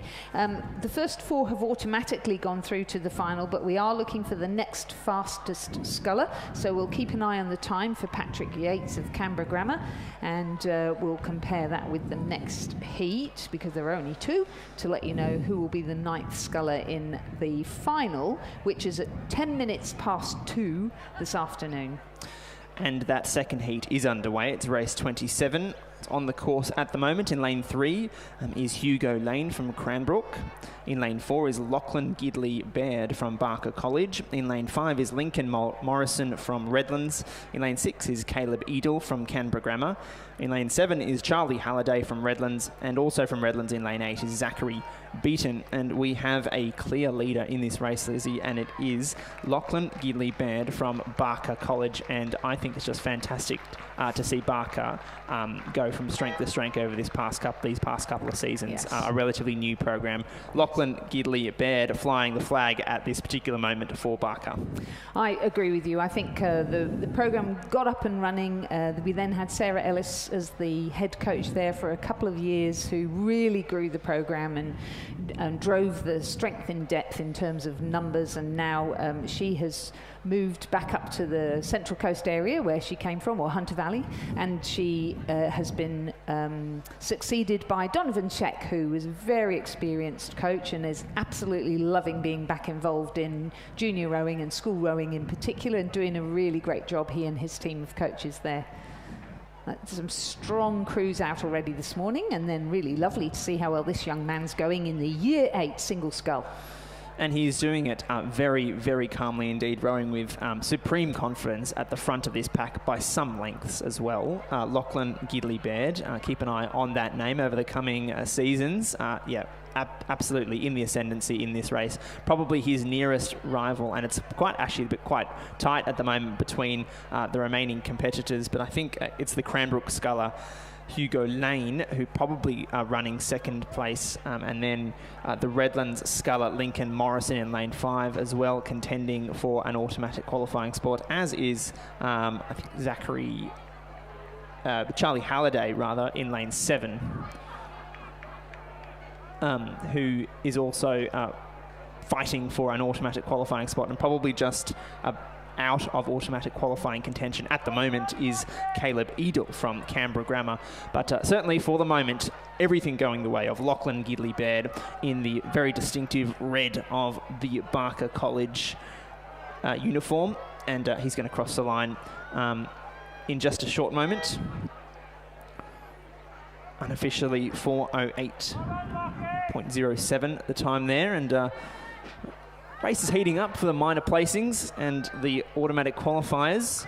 The first 4 have automatically gone through to the final, but we are looking for the next fastest sculler. So we'll keep an eye on the time for Patrick Yates of Canberra Grammar, and we'll compare that with the next heat, because there are only 2, to let you know who will be the 9th sculler in the final, which is at 10 minutes past 2 this afternoon. And that second heat is underway. It's race 27. It's on the course at the moment. In lane 3 is Hugo Lane from Cranbrook. In lane 4 is Lachlan Gidley Baird from Barker College. In lane 5 is Lincoln Morrison from Redlands. In lane 6 is Caleb Edel from Canberra Grammar. In lane 7 is Charlie Halliday from Redlands, and also from Redlands in lane 8 is Zachary Beaton. And we have a clear leader in this race, Lizzie, and it is Lachlan Gidley Baird from Barker College. And I think it's just fantastic to see Barker go from strength to strength over these past couple of seasons. Yes. A relatively new program. Lachlan Gidley Baird flying the flag at this particular moment for Barker. I agree with you. I think the program got up and running. We then had Sarah Ellis as the head coach there for a couple of years, who really grew the program and drove the strength in depth in terms of numbers. And now she has moved back up to the Central Coast area where she came from, or Hunter Valley, and she has been succeeded by Donovan Sheck, who is a very experienced coach and is absolutely loving being back involved in junior rowing and school rowing in particular, and doing a really great job, he and his team of coaches there. Some strong crews out already this morning, and then really lovely to see how well this young man's going in the Year 8 single scull. And he's doing it very, very calmly indeed, rowing with supreme confidence at the front of this pack by some lengths as well. Lachlan Gidley Baird, keep an eye on that name over the coming seasons. Absolutely in the ascendancy in this race. Probably his nearest rival, and it's quite tight at the moment between the remaining competitors, but I think it's the Cranbrook sculler, Hugo Lane, who probably are running second place, and then the Redlands sculler Lincoln Morrison in lane 5 as well, contending for an automatic qualifying spot, as is I think Charlie Halliday rather in lane 7, who is also fighting for an automatic qualifying spot, and probably just out of automatic qualifying contention at the moment is Caleb Edel from Canberra Grammar. But certainly for the moment, everything going the way of Lachlan Gidley Baird in the very distinctive red of the Barker College uniform. And he's going to cross the line in just a short moment. Unofficially 4:08.07 the time there, and race is heating up for the minor placings and the automatic qualifiers.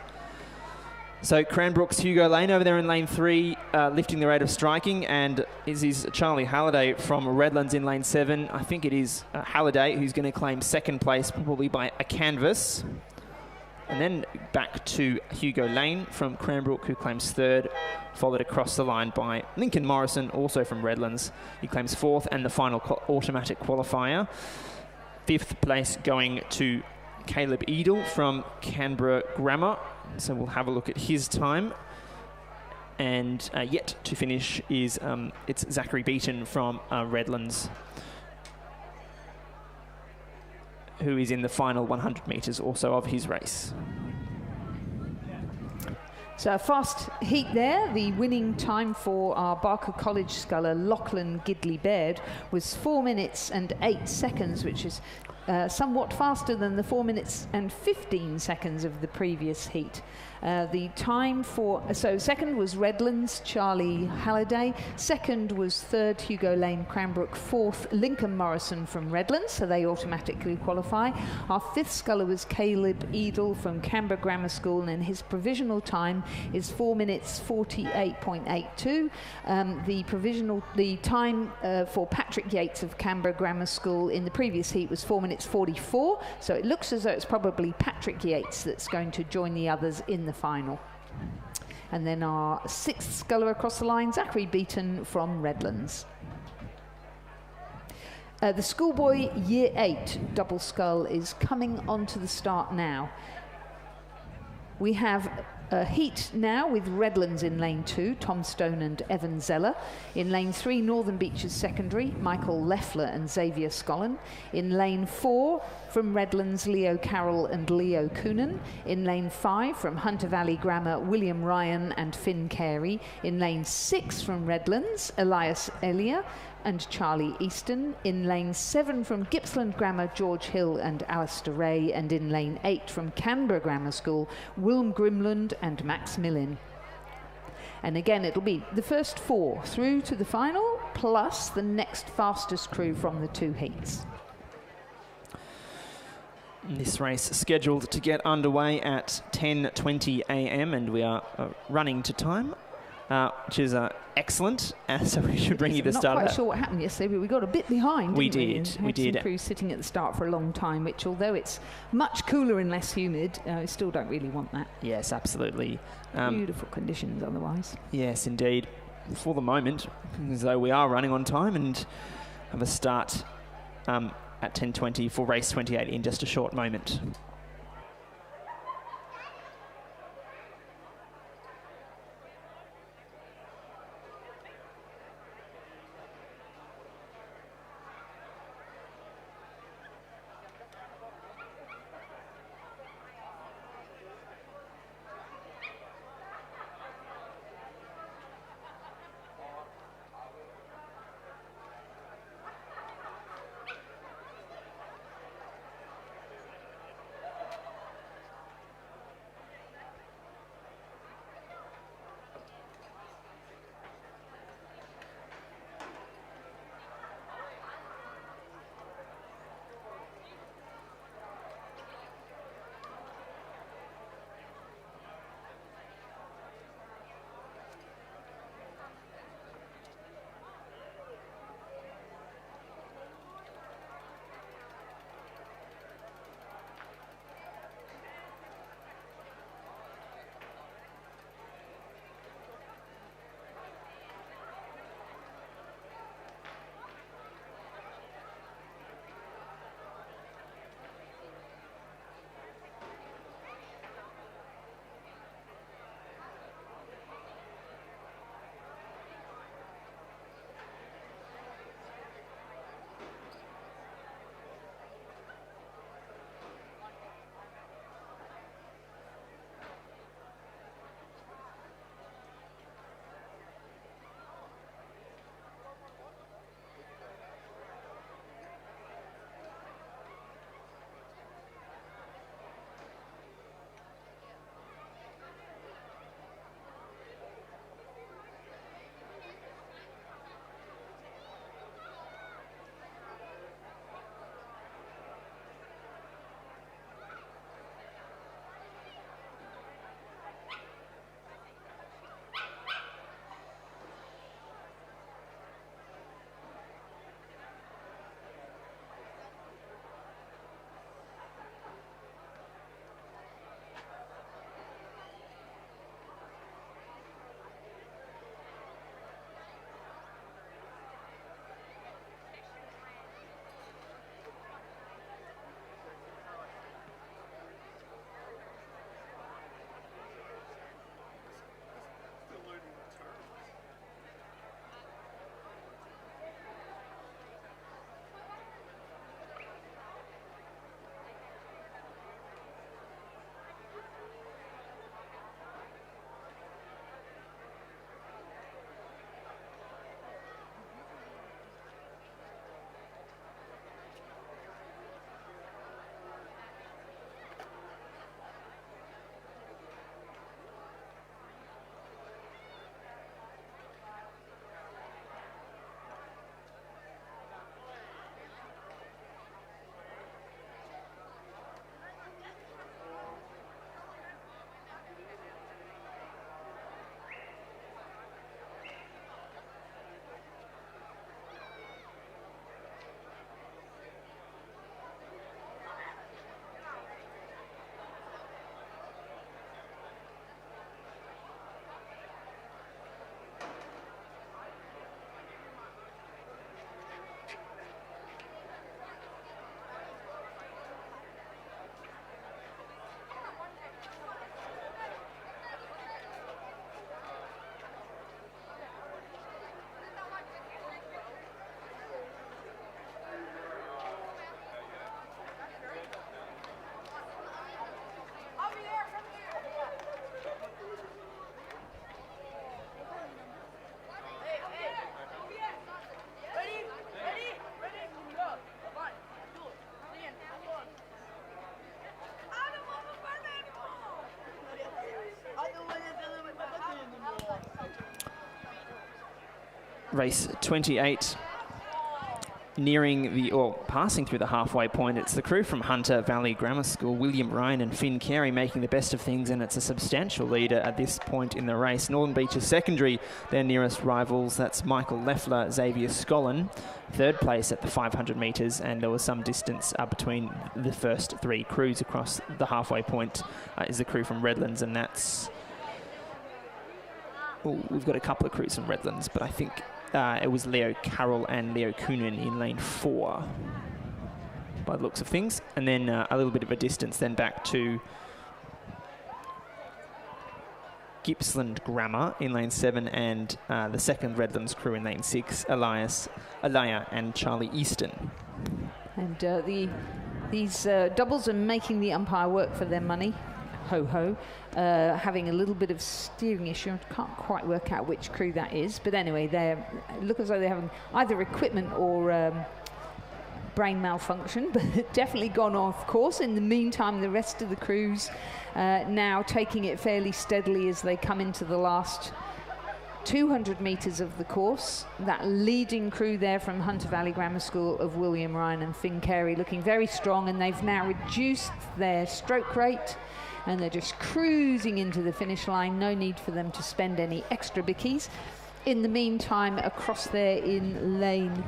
So Cranbrook's Hugo Lane over there in lane 3, lifting the rate of striking, and is Charlie Halliday from Redlands in lane 7. I think it is Halliday who's going to claim second place, probably by a canvas. And then back to Hugo Lane from Cranbrook, who claims third, followed across the line by Lincoln Morrison, also from Redlands. He claims fourth, and the final automatic qualifier. Fifth place going to Caleb Edel from Canberra Grammar. So we'll have a look at his time. And yet to finish is it's Zachary Beaton from Redlands, who is in the final 100 metres also of his race. So a fast heat there. The winning time for our Barker College sculler Lachlan Gidley Baird was 4 minutes and 8 seconds, which is somewhat faster than the 4 minutes and 15 seconds of the previous heat. The time for, so second was Redlands, Charlie Halliday. Second was third, Hugo Lane Cranbrook. Fourth, Lincoln Morrison from Redlands, so they automatically qualify. Our fifth sculler was Caleb Edel from Canberra Grammar School, and his provisional time is 4 minutes 48.82. The time for Patrick Yates of Canberra Grammar School in the previous heat was 4 minutes 44, so it looks as though it's probably Patrick Yates that's going to join the others in the final. And then our sixth sculler across the line, Zachary Beaton from Redlands. The Schoolboy Year 8 double scull is coming onto the start now. We have a heat now with Redlands in lane 2, Tom Stone and Evan Zeller. In lane 3, Northern Beaches Secondary, Michael Leffler and Xavier Scollin. In lane 4, from Redlands, Leo Carroll and Leo Coonan. In lane 5, from Hunter Valley Grammar, William Ryan and Finn Carey. In lane 6, from Redlands, Elias Elia and Charlie Easton. In lane 7 from Gippsland Grammar, George Hill and Alistair Ray. And in lane 8 from Canberra Grammar School, Wilm Grimland and Max Millin. And again, it'll be the first 4 through to the final, plus the next fastest crew from the 2 heats. This race scheduled to get underway at 10:20 a.m. and we are running to time, which is excellent. So we should bring you the start. I'm not quite sure what happened yesterday, but we got a bit behind. We did. We did. Some crews sitting at the start for a long time, which, although it's much cooler and less humid, I still don't really want that. Yes, absolutely. Beautiful conditions otherwise. Yes, indeed. For the moment, as though we are running on time and have a start at 10:20 for race 28 in just a short moment. Race 28, passing through the halfway point. It's the crew from Hunter Valley Grammar School, William Ryan and Finn Carey, making the best of things, and it's a substantial leader at this point in the race. Northern Beaches Secondary, their nearest rivals. That's Michael Leffler, Xavier Scollin, third place at the 500 metres, and there was some distance between the first three crews across the halfway point. Is the crew from Redlands, and that's... we've got a couple of crews from Redlands, but I think it was Leo Carroll and Leo Coonan in lane 4 by the looks of things. And then a little bit of a distance then back to Gippsland Grammar in lane 7 and the second Redlands crew in lane 6, Alaya and Charlie Easton. And these doubles are making the umpire work for their money. Ho-ho, having a little bit of steering issue. I can't quite work out which crew that is, but anyway, they look as though they're having either equipment or brain malfunction, but definitely gone off course. In the meantime, the rest of the crews now taking it fairly steadily as they come into the last 200 metres of the course. That leading crew there from Hunter Valley Grammar School of William Ryan and Finn Carey looking very strong, and they've now reduced their stroke rate and they're just cruising into the finish line. No need for them to spend any extra bickies. In the meantime, across there in lane...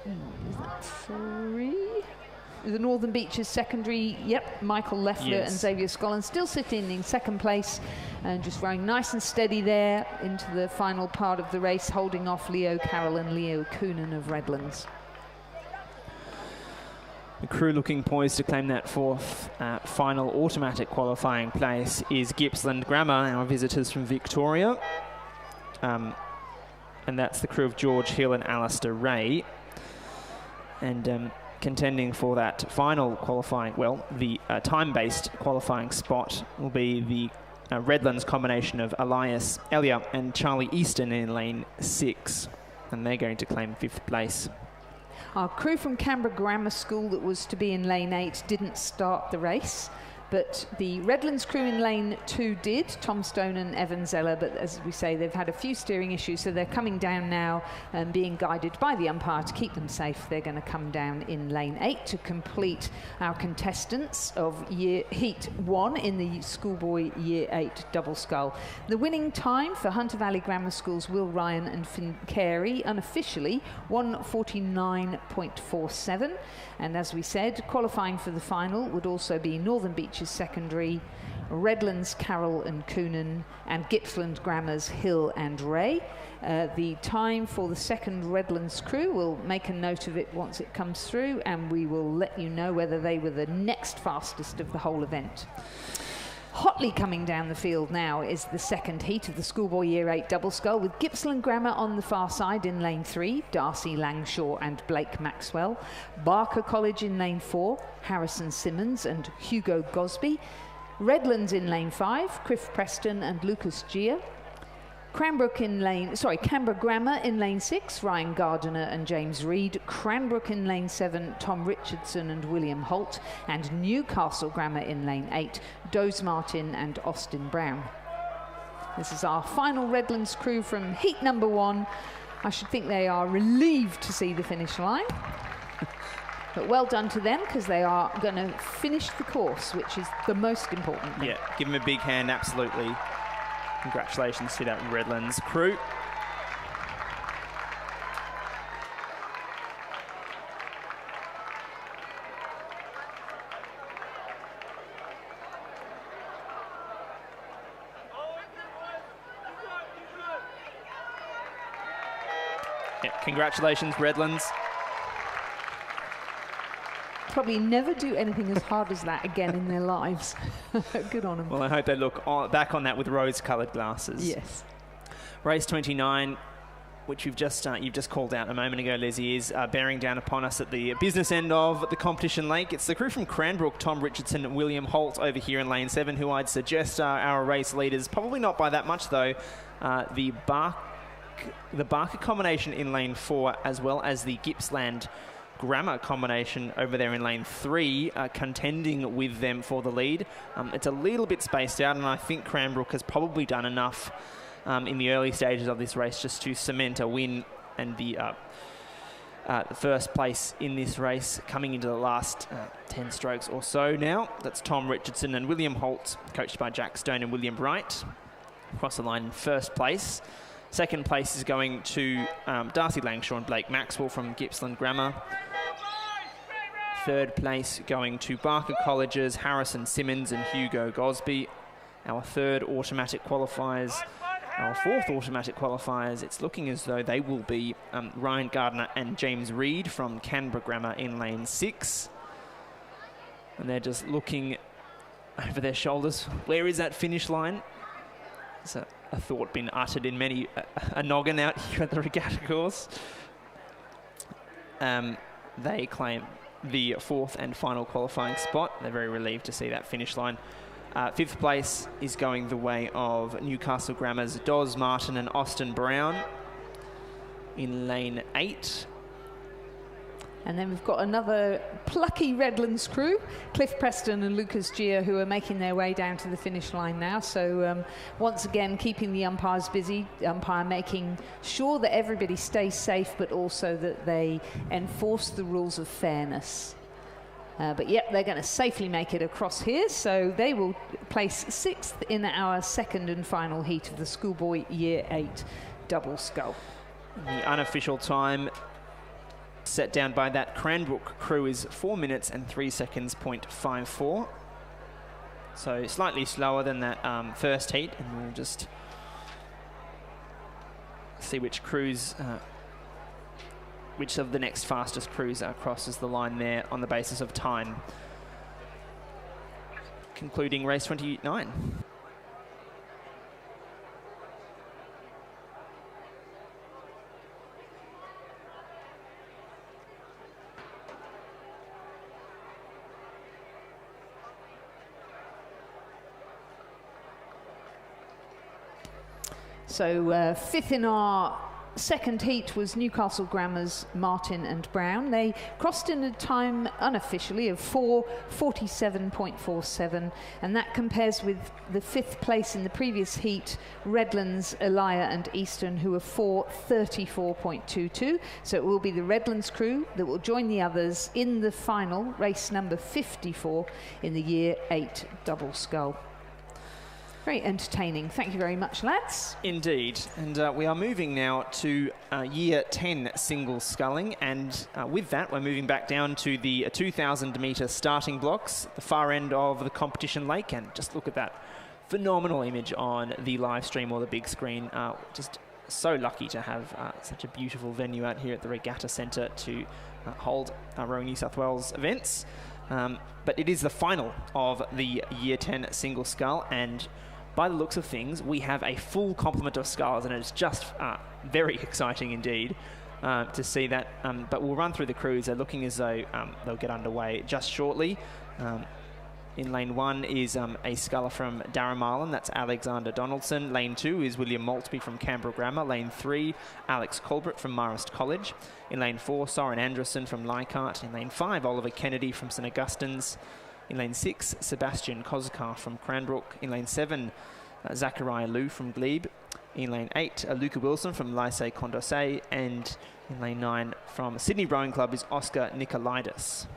is that 3? The Northern Beaches Secondary, yep, Michael Leffler and Xavier Scollin still sitting in second place and just rowing nice and steady there into the final part of the race, holding off Leo Carroll and Leo Coonan of Redlands. The crew looking poised to claim that fourth final automatic qualifying place is Gippsland Grammar, our visitors from Victoria. And that's the crew of George Hill and Alistair Ray. And contending for that final qualifying, the time-based qualifying spot will be the Redlands combination of Elias Elliott and Charlie Easton in lane 6. And they're going to claim 5th place. Our crew from Canberra Grammar School that was to be in lane 8 didn't start the race, but the Redlands crew in lane 2 did, Tom Stone and Evan Zeller, but as we say, they've had a few steering issues, so they're coming down now and being guided by the umpire to keep them safe. They're going to come down in lane 8 to complete our contestants of Heat 1 in the Schoolboy Year 8 double scull. The winning time for Hunter Valley Grammar School's Will Ryan and Finn Carey, unofficially 1:49.47, and as we said, qualifying for the final would also be Northern Beaches Secondary, Redlands Carroll and Coonan, and Gippsland Grammar's Hill and Ray. The time for the second Redlands crew, we'll make a note of it once it comes through, and we will let you know whether they were the next fastest of the whole event. Hotly coming down the field now is the second heat of the Schoolboy Year 8 double scull, with Gippsland Grammar on the far side in lane 3, Darcy Langshaw and Blake Maxwell. Barker College in lane 4, Harrison Simmons and Hugo Gosby. Redlands in lane 5, Criff Preston and Lucas Gia. Canberra Grammar in lane 6, Ryan Gardiner and James Reed. Cranbrook in lane 7, Tom Richardson and William Holt. And Newcastle Grammar in lane 8, Doze Martin and Austin Brown. This is our final Redlands crew from heat number 1. I should think they are relieved to see the finish line. But well done to them, because they are going to finish the course, which is the most important thing. Yeah, give them a big hand, absolutely. Congratulations to that Redlands crew. Yeah, congratulations, Redlands. Probably never do anything as hard as that again in their lives. Good on them. Well, I hope they look back on that with rose-coloured glasses. Yes. Race 29, which you've just called out a moment ago, Leslie, is bearing down upon us at the business end of the competition lake. It's the crew from Cranbrook, Tom Richardson and William Holt over here in lane 7, who I'd suggest are our race leaders. Probably not by that much, though. The Barker combination in lane 4, as well as the Gippsland Grammar combination over there in lane 3, contending with them for the lead. It's a little bit spaced out, and I think Cranbrook has probably done enough in the early stages of this race just to cement a win and be the first place in this race coming into the last 10 strokes or so now. That's Tom Richardson and William Holt, coached by Jack Stone and William Wright, across the line in first place. Second place is going to Darcy Langshaw and Blake Maxwell from Gippsland Grammar. Third place going to Barker College's Harrison Simmons and Hugo Gosby. Our third automatic qualifiers. Our fourth automatic qualifiers, it's looking as though they will be Ryan Gardner and James Reed from Canberra Grammar in lane 6. And they're just looking over their shoulders. Where is that finish line? There's a thought been uttered in many a noggin out here at the regatta course. They claim the fourth and final qualifying spot. They're very relieved to see that finish line. Fifth place is going the way of Newcastle Grammar's Doz Martin and Austin Brown in lane 8. And then we've got another plucky Redlands crew, Cliff Preston and Lucas Gia, who are making their way down to the finish line now. So once again, keeping the umpires busy, the umpire making sure that everybody stays safe, but also that they enforce the rules of fairness. But yep, they're going to safely make it across here, so they will place 6th in our second and final heat of the Schoolboy Year 8 double scull. The unofficial time set down by that Cranbrook crew is 4 minutes and 3 seconds, .54. So slightly slower than that first heat, and we'll just see which crews... which of the next fastest crews crosses the line there on the basis of time. Concluding race 29. So fifth in our second heat was Newcastle Grammar's Martin and Brown. They crossed in a time unofficially of 4:47.47, and that compares with the 5th place in the previous heat, Redlands, Elia and Eastern, who are 4:34.22. So it will be the Redlands crew that will join the others in the final, race number 54 in the Year 8 double scull. Very entertaining. Thank you very much, lads. Indeed. And we are moving now to Year 10 single sculling. And with that, we're moving back down to the 2,000 metre starting blocks, the far end of the competition lake. And just look at that phenomenal image on the live stream or the big screen. Just so lucky to have such a beautiful venue out here at the Regatta Centre to hold Rowing New South Wales events. But it is the final of the Year 10 single scull, and by the looks of things, we have a full complement of sculls, and it's just very exciting indeed to see that. But we'll run through the crews. They're looking as though they'll get underway just shortly. In lane 1 is a sculler from Darramarlin, that's Alexander Donaldson. Lane 2 is William Maltby from Canberra Grammar. Lane 3, Alex Colbert from Marist College. In lane 4, Soren Anderson from Leichhardt. In lane 5, Oliver Kennedy from St Augustine's. In lane 6, Sebastian Kozakar from Cranbrook. In lane 7, Zachariah Liu from Glebe. In lane 8, Luca Wilson from Lycée Condorcet. And in lane 9, from Sydney Rowing Club, is Oscar Nicolaitis.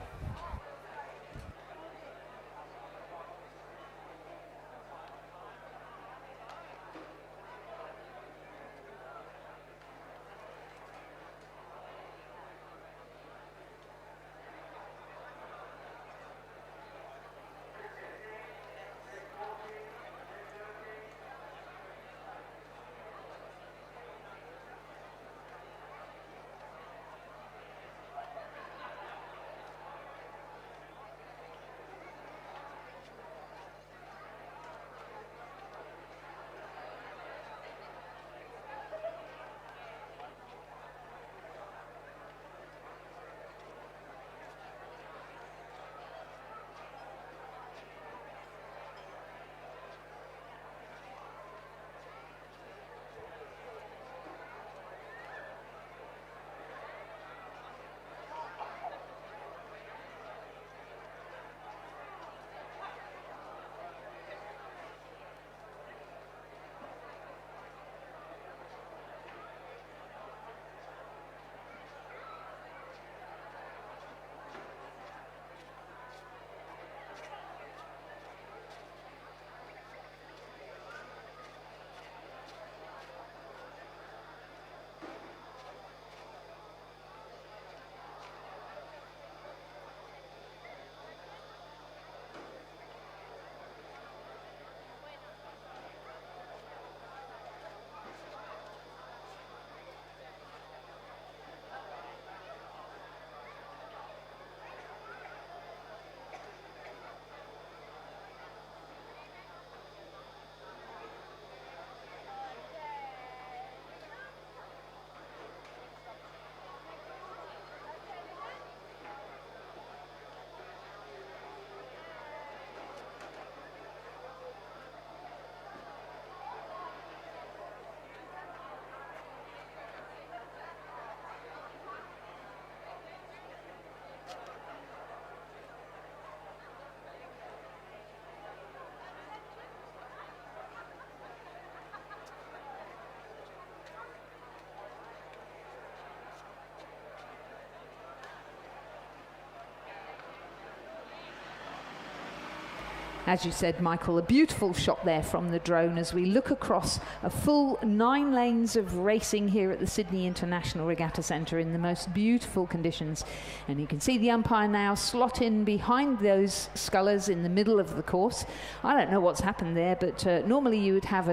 As you said, Michael, a beautiful shot there from the drone as we look across a full 9 lanes of racing here at the Sydney International Regatta Centre in the most beautiful conditions. And you can see the umpire now slot in behind those scullers in the middle of the course. I don't know what's happened there, but normally you would have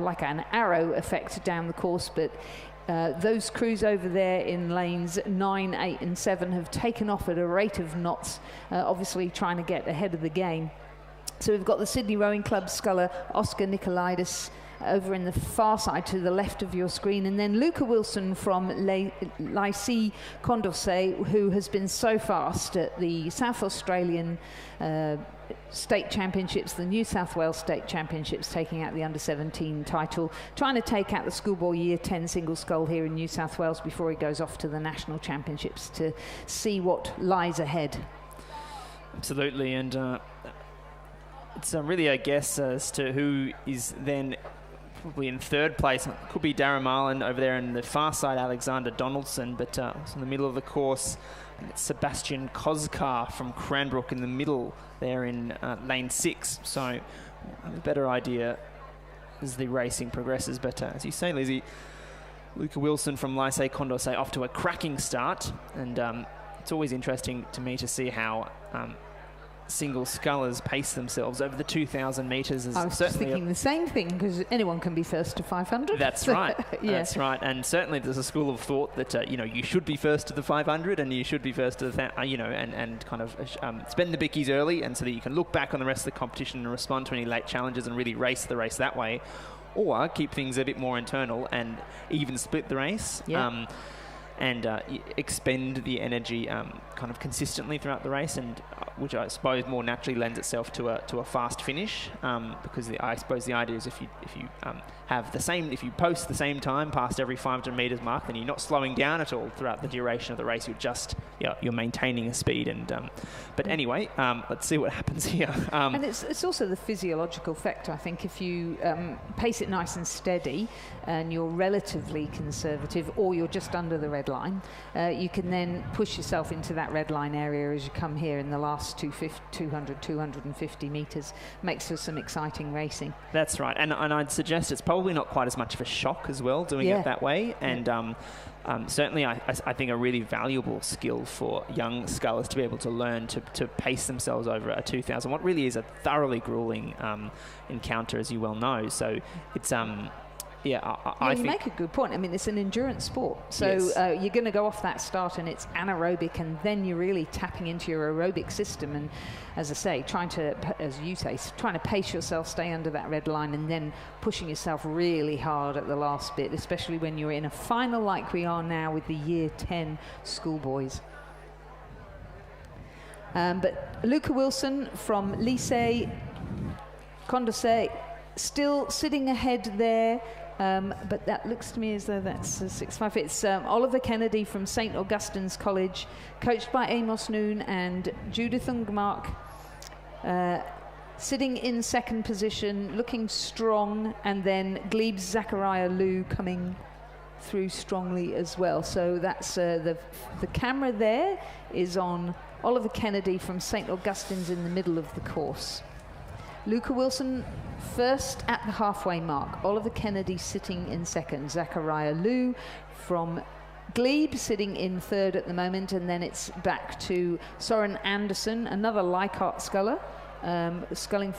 like an arrow effect down the course, but those crews over there in lanes 9, 8 and 7 have taken off at a rate of knots, obviously trying to get ahead of the game. So we've got the Sydney Rowing Club sculler Oscar Nikolaidis over in the far side to the left of your screen, and then Luca Wilson from Lycée Condorcet, who has been so fast at the South Australian State Championships, the New South Wales State Championships, taking out the under-17 title, trying to take out the Schoolboy Year 10 single scull here in New South Wales before he goes off to the National Championships to see what lies ahead. Absolutely, and it's really a guess as to who is then probably in third place. It could be Darren Marlin over there in the far side, Alexander Donaldson, but in the middle of the course, it's Sebastian Kozkar from Cranbrook in the middle there in lane 6. So I have a better idea as the racing progresses. But as you say, Lizzie, Luca Wilson from Lycée Condorcet off to a cracking start, and it's always interesting to me to see how single scullers pace themselves over the 2,000 metres. I was just thinking the same thing, because anyone can be first to 500. That's right. Yeah. That's right. And certainly there's a school of thought that you should be first to the 500, and you should be first to the and kind of spend the bickies early, and so that you can look back on the rest of the competition and respond to any late challenges and really race the race that way, or keep things a bit more internal and even split the race. Yeah. And expend the energy kind of consistently throughout the race, and which I suppose more naturally lends itself to a fast finish, because I suppose the idea is if you post the same time past every 500 metres mark, then you're not slowing down at all throughout the duration of the race. You're maintaining a speed. And but anyway, let's see what happens here. And it's also the physiological factor. I think if you pace it nice and steady, and you're relatively conservative, or you're just under the red line, you can then push yourself into that red line area as you come here in the last 250 metres. Makes for some exciting racing. That's right, and I'd suggest it's probably not quite as much of a shock as well doing it that way, and certainly I think a really valuable skill for young scullers to be able to learn to pace themselves over a 2,000, what really is a thoroughly grueling encounter, as you well know. So it's I think you make a good point. I mean, it's an endurance sport, so yes. You're going to go off that start and it's anaerobic, and then you're really tapping into your aerobic system, and as I say, trying to pace yourself, stay under that red line, and then pushing yourself really hard at the last bit, especially when you're in a final like we are now with the Year 10 schoolboys. But Luca Wilson from Lycée Condorcet still sitting ahead there. But that looks to me as though that's 6'5". It's Oliver Kennedy from St. Augustine's College, coached by Amos Noon and Judith Ungmark, sitting in second position, looking strong, and then Gleb's Zachariah Liu coming through strongly as well. So that's the camera there is on Oliver Kennedy from St. Augustine's in the middle of the course. Luca Wilson first at the halfway mark. Oliver Kennedy sitting in second. Zachariah Liu from Glebe sitting in third at the moment, and then it's back to Soren Anderson, another Leichhardt sculler, sculling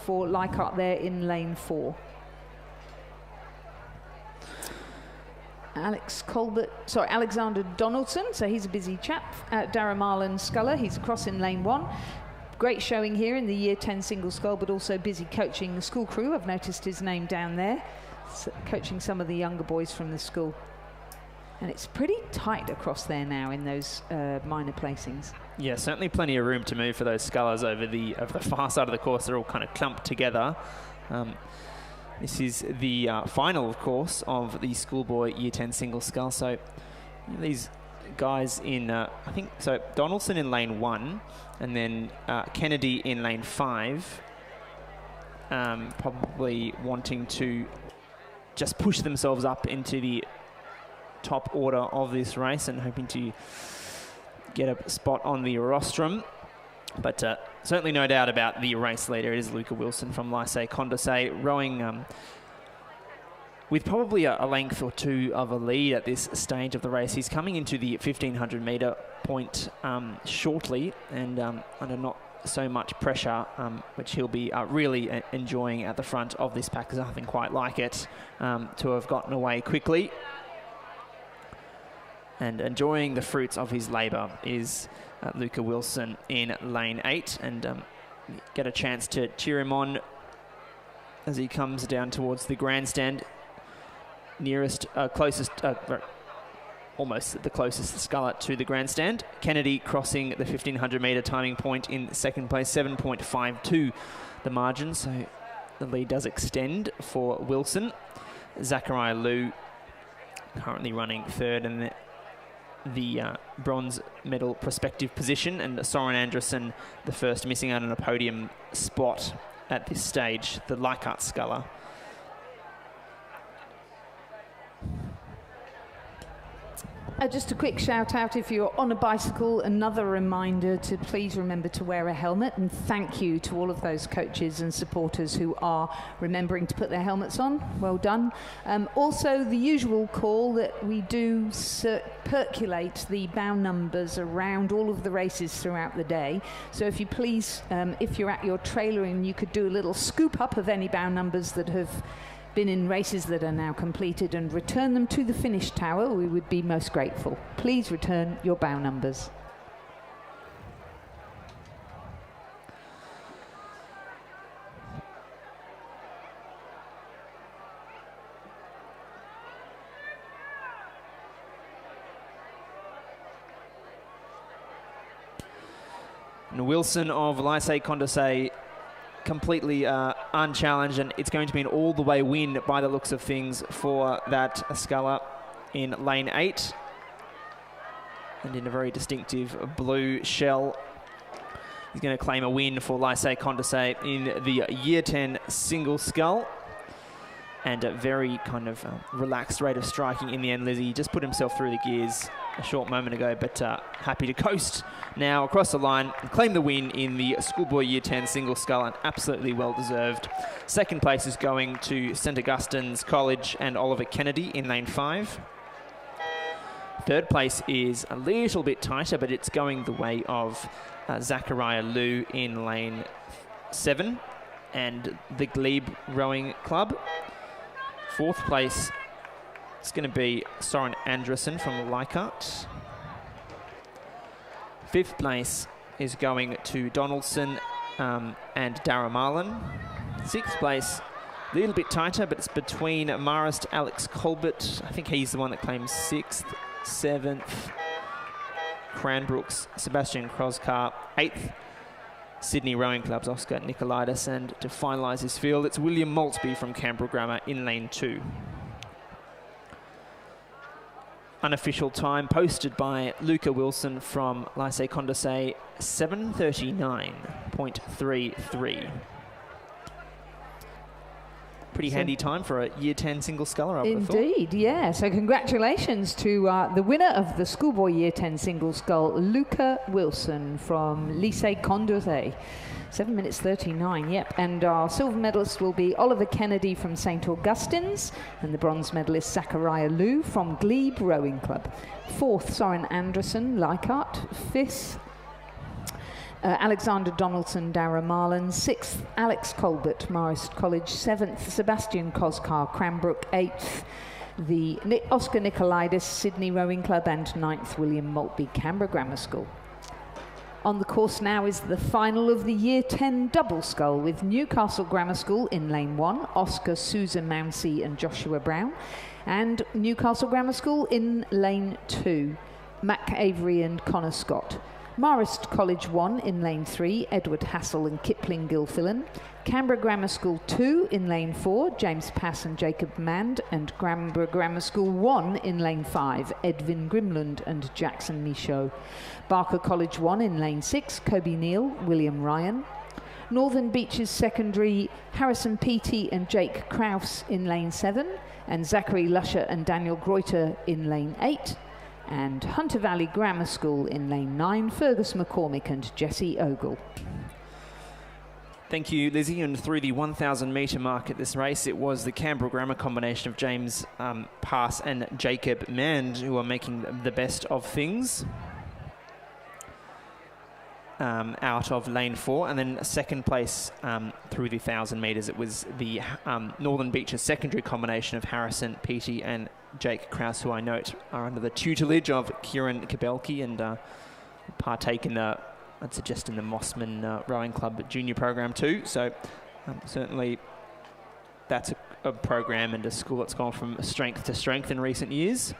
for Leichhardt there in lane 4. Alexander Donaldson, so he's a busy chap. Darren Marlin sculler, he's across in lane 1. Great showing here in the Year 10 single scull, but also busy coaching the school crew. I've noticed his name down there, coaching some of the younger boys from the school. And it's pretty tight across there now in those minor placings. Yeah, certainly plenty of room to move for those scullers over the far side of the course. They're all kind of clumped together. This is the final, of course, of the Schoolboy Year 10 single scull. So these guys in, I think, so Donaldson in lane 1, and then Kennedy in lane 5, probably wanting to just push themselves up into the top order of this race and hoping to get a spot on the rostrum. But certainly no doubt about the race leader. It is Luca Wilson from Lycée Condorcet, rowing with probably a length or two of a lead at this stage of the race. He's coming into the 1,500 metre point shortly, and under not so much pressure, which he'll be really enjoying at the front of this pack. There's nothing quite like it to have gotten away quickly. And enjoying the fruits of his labour is Luca Wilson in lane 8, and get a chance to cheer him on as he comes down towards the grandstand. Almost the closest sculler to the grandstand. Kennedy crossing the 1,500 metre timing point in second place, 7.52 the margin, so the lead does extend for Wilson. Zachariah Liu currently running third in the bronze medal prospective position, and Soren Anderson the first, missing out on a podium spot at this stage, the Leichhardt sculler. Just a quick shout out, if you're on a bicycle, another reminder to please remember to wear a helmet, and thank you to all of those coaches and supporters who are remembering to put their helmets on. Well done. Also, the usual call that we do percolate the bow numbers around all of the races throughout the day. So if you please, if you're at your trailer and you could do a little scoop up of any bow numbers that have been in races that are now completed and return them to the finish tower, we would be most grateful. Please return your bow numbers. And Wilson of Lycée Condorcet completely unchallenged, and it's going to be an all-the-way win by the looks of things for that sculler in lane 8, and in a very distinctive blue shell. He's going to claim a win for Lycée Condorcet in the Year 10 single scull, and a very kind of relaxed rate of striking in the end. Lizzie just put himself through the gears a short moment ago, but happy to coast now across the line and claim the win in the Schoolboy Year 10 single scull, and absolutely well deserved. Second place is going to St Augustine's College and Oliver Kennedy in lane 5. Third place is a little bit tighter, but it's going the way of Zachariah Liu in lane 7 and the Glebe Rowing Club. Fourth place is going to be Soren Anderson from Leichhardt. Fifth place is going to Donaldson and Dara Marlin. Sixth place, a little bit tighter, but it's between Marist, Alex Colbert. I think he's the one that claims 6th. 7th, Cranbrooks, Sebastian Kroskar. 8th, Sydney Rowing Club's Oscar Nicolaitis. And to finalise his field, it's William Maltby from Canberra Grammar in lane 2. Unofficial time posted by Luca Wilson from Lycée Condorcet, 7:39.33. Pretty handy time for a Year 10 single sculler, I would have thought. Indeed, yeah. So congratulations to the winner of the Schoolboy Year 10 single scull, Luca Wilson from Lycée Condorcet. 7:39, yep. And our silver medalist will be Oliver Kennedy from St Augustine's, and the bronze medalist Zachariah Liu from Glebe Rowing Club. 4th, Soren Anderson, Leichhardt. 5th, Alexander Donaldson, Dara Marlin. 6th, Alex Colbert, Marist College. 7th, Sebastian Koskar, Cranbrook. 8th, the Oscar Nicolaitis, Sydney Rowing Club. And 9th, William Maltby, Canberra Grammar School. On the course now is the final of the Year 10 double scull, with Newcastle Grammar School in lane 1, Oscar, Susan Mounsey and Joshua Brown, and Newcastle Grammar School in lane 2, Mac Avery and Connor Scott. Marist College 1 in lane 3, Edward Hassel and Kipling Gilfillan. Canberra Grammar School 2 in lane 4, James Pass and Jacob Mand. And Canberra Grammar School 1 in lane 5, Edwin Grimland and Jackson Michaud. Barker College 1 in lane 6, Kobe Neal, William Ryan. Northern Beaches Secondary, Harrison Peaty and Jake Kraus in lane 7. And Zachary Lusher and Daniel Greuter in lane 8. And Hunter Valley Grammar School in lane 9, Fergus McCormick and Jesse Ogle. Thank you, Lizzie. And through the 1,000 metre mark at this race, it was the Canberra Grammar combination of James Pass and Jacob Mand who are making the best of things out of lane 4. And then second place through the 1,000 metres, it was the Northern Beaches secondary combination of Harrison, Petey and Jake Krause, who I note are under the tutelage of Kieran Kabelki and partake in the, I'd suggest, in the Mossman Rowing Club junior program too. So certainly that's a program and a school that's gone from strength to strength in recent years.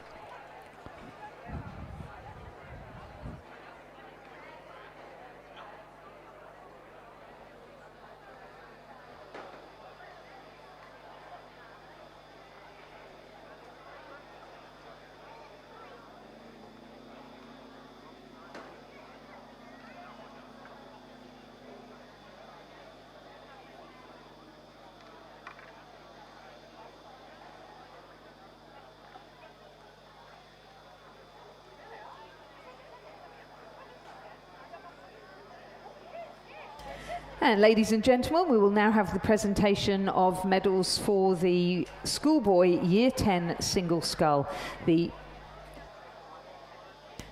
And ladies and gentlemen, we will now have the presentation of medals for the Schoolboy Year 10 single scull. The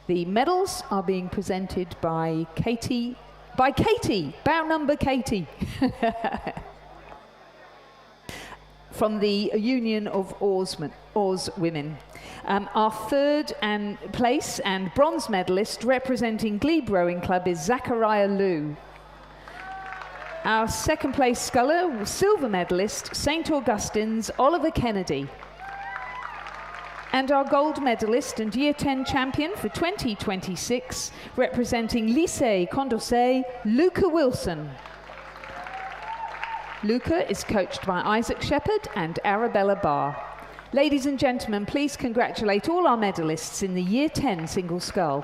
medals are being presented by Katie, bow number Katie, from the Union of Oars Women. Our third place and bronze medalist representing Glebe Rowing Club is Zachariah Liu. Our second place sculler, silver medalist, St. Augustine's Oliver Kennedy. And our gold medalist and Year 10 champion for 2026, representing Lycée Condorcet, Luca Wilson. Luca is coached by Isaac Shepherd and Arabella Barr. Ladies and gentlemen, please congratulate all our medalists in the Year 10 single scull.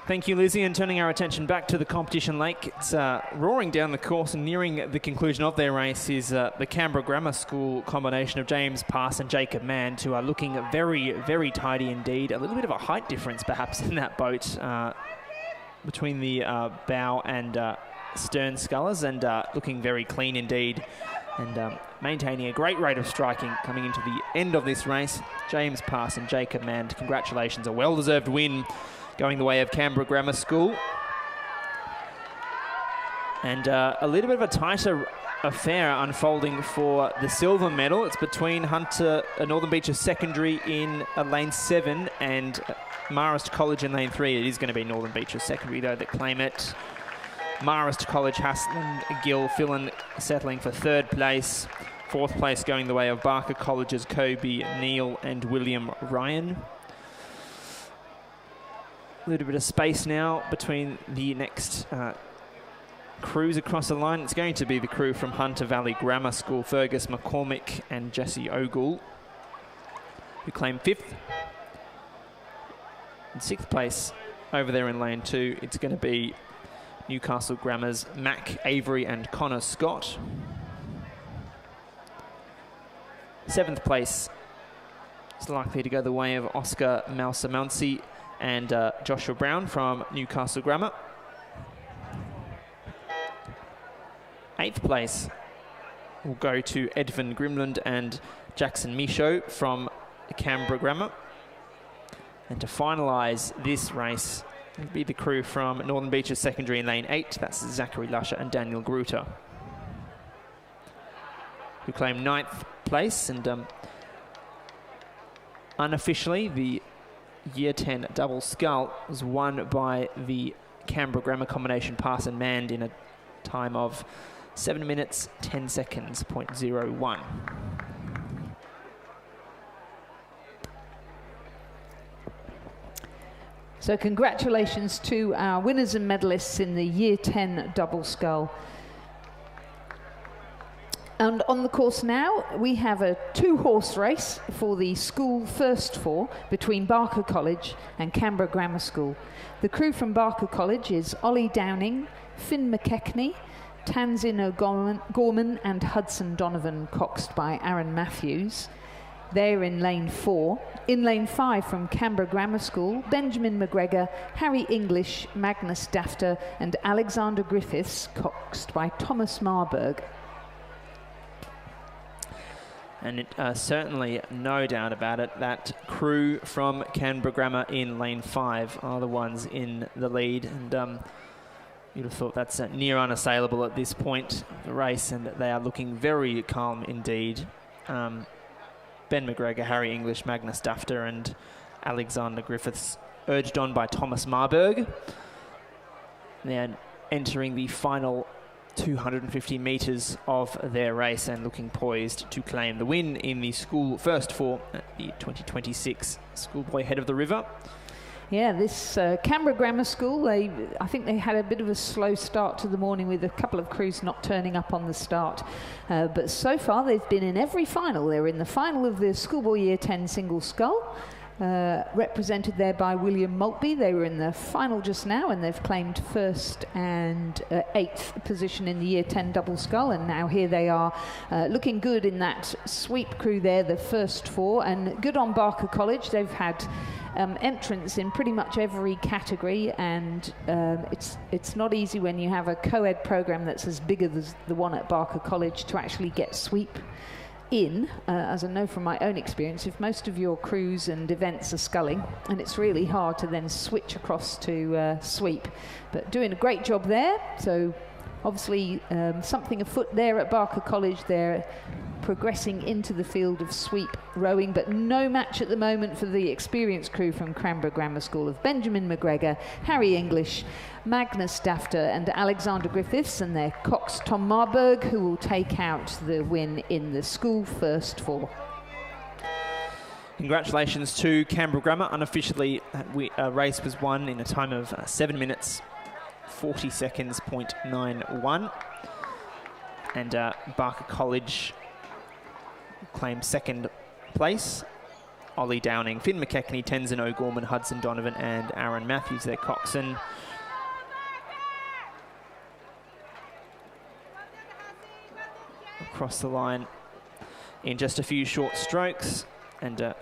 Thank you, Lizzie, and turning our attention back to the competition lake. It's roaring down the course and nearing the conclusion of their race is the Canberra Grammar School combination of James Pass and Jacob Mand, who are looking very, very tidy indeed. A little bit of a height difference perhaps in that boat between the bow and stern scullers, and looking very clean indeed, and maintaining a great rate of striking coming into the end of this race. James Pass and Jacob Mand, congratulations, a well-deserved win going the way of Canberra Grammar School. And a little bit of a tighter affair unfolding for the silver medal. It's between Northern Beaches Secondary in lane 7 and Marist College in lane 3. It is going to be Northern Beaches Secondary, though, that claim it. Marist College, Haslan, Gill, Fillon settling for third place. Fourth place going the way of Barker College's Kobe, Neil and William Ryan. A little bit of space now between the next crews across the line. It's going to be the crew from Hunter Valley Grammar School, Fergus McCormick and Jesse Ogle, who claim 5th. In 6th place over there in lane 2, it's going to be Newcastle Grammar's Mac Avery and Connor Scott. 7th place is likely to go the way of Oscar Malsamansi and Joshua Brown from Newcastle Grammar. 8th place will go to Edvin Grimland and Jackson Michaud from Canberra Grammar. And to finalise this race will be the crew from Northern Beaches Secondary in lane 8. That's Zachary Lusher and Daniel Gruter, who claim 9th place. And unofficially, the Year 10 double scull was won by the Canberra Grammar combination Pass and Mand in a time of 7 minutes 10 seconds, 0.01. So congratulations to our winners and medalists in the Year 10 double scull. And on the course now, we have a 2-horse race for the school first 4 between Barker College and Canberra Grammar School. The crew from Barker College is Ollie Downing, Finn McKechnie, Tanzin O'Gorman and Hudson Donovan, coxed by Aaron Matthews. They're in lane 4. In lane 5 from Canberra Grammar School, Benjamin McGregor, Harry English, Magnus Dafter and Alexander Griffiths, coxed by Thomas Marburg. And it certainly, no doubt about it, that crew from Canberra Grammar in lane 5 are the ones in the lead. And you'd have thought that's near unassailable at this point of the race, and they are looking very calm indeed. Ben McGregor, Harry English, Magnus Dafter and Alexander Griffiths, urged on by Thomas Marburg. They're entering the final 250 metres of their race and looking poised to claim the win in the school first four at the 2026 Schoolboy Head of the River. Yeah, this Canberra Grammar School, I think they had a bit of a slow start to the morning with a couple of crews not turning up on the start. But so far they've been in every final. They're in the final of the Schoolboy Year 10 Single Scull, represented there by William Maltby. They were in the final just now and they've claimed first and 8th position in the Year 10 Double Scull, and now here they are looking good in that sweep crew there, the first four, and good on Barker College. They've had entrants in pretty much every category, and it's not easy when you have a co-ed program that's as big as the one at Barker College to actually get sweep in, as I know from my own experience. If most of your crews and events are sculling, and it's really hard to then switch across to sweep, but doing a great job there. So obviously something afoot there at Barker College. They're progressing into the field of sweep rowing, but no match at the moment for the experienced crew from Canberra Grammar School of Benjamin McGregor, Harry English, Magnus Dafter and Alexander Griffiths, and their cox Tom Marburg, who will take out the win in the school first four. Congratulations to Canberra Grammar. Unofficially, race was won in a time of 7 minutes 40 seconds, 0.91. And Barker College claimed second place. Ollie Downing, Finn McKechnie, Tenzin O'Gorman, Hudson Donovan and Aaron Matthews, their coxswain. Across the line in just a few short strokes, and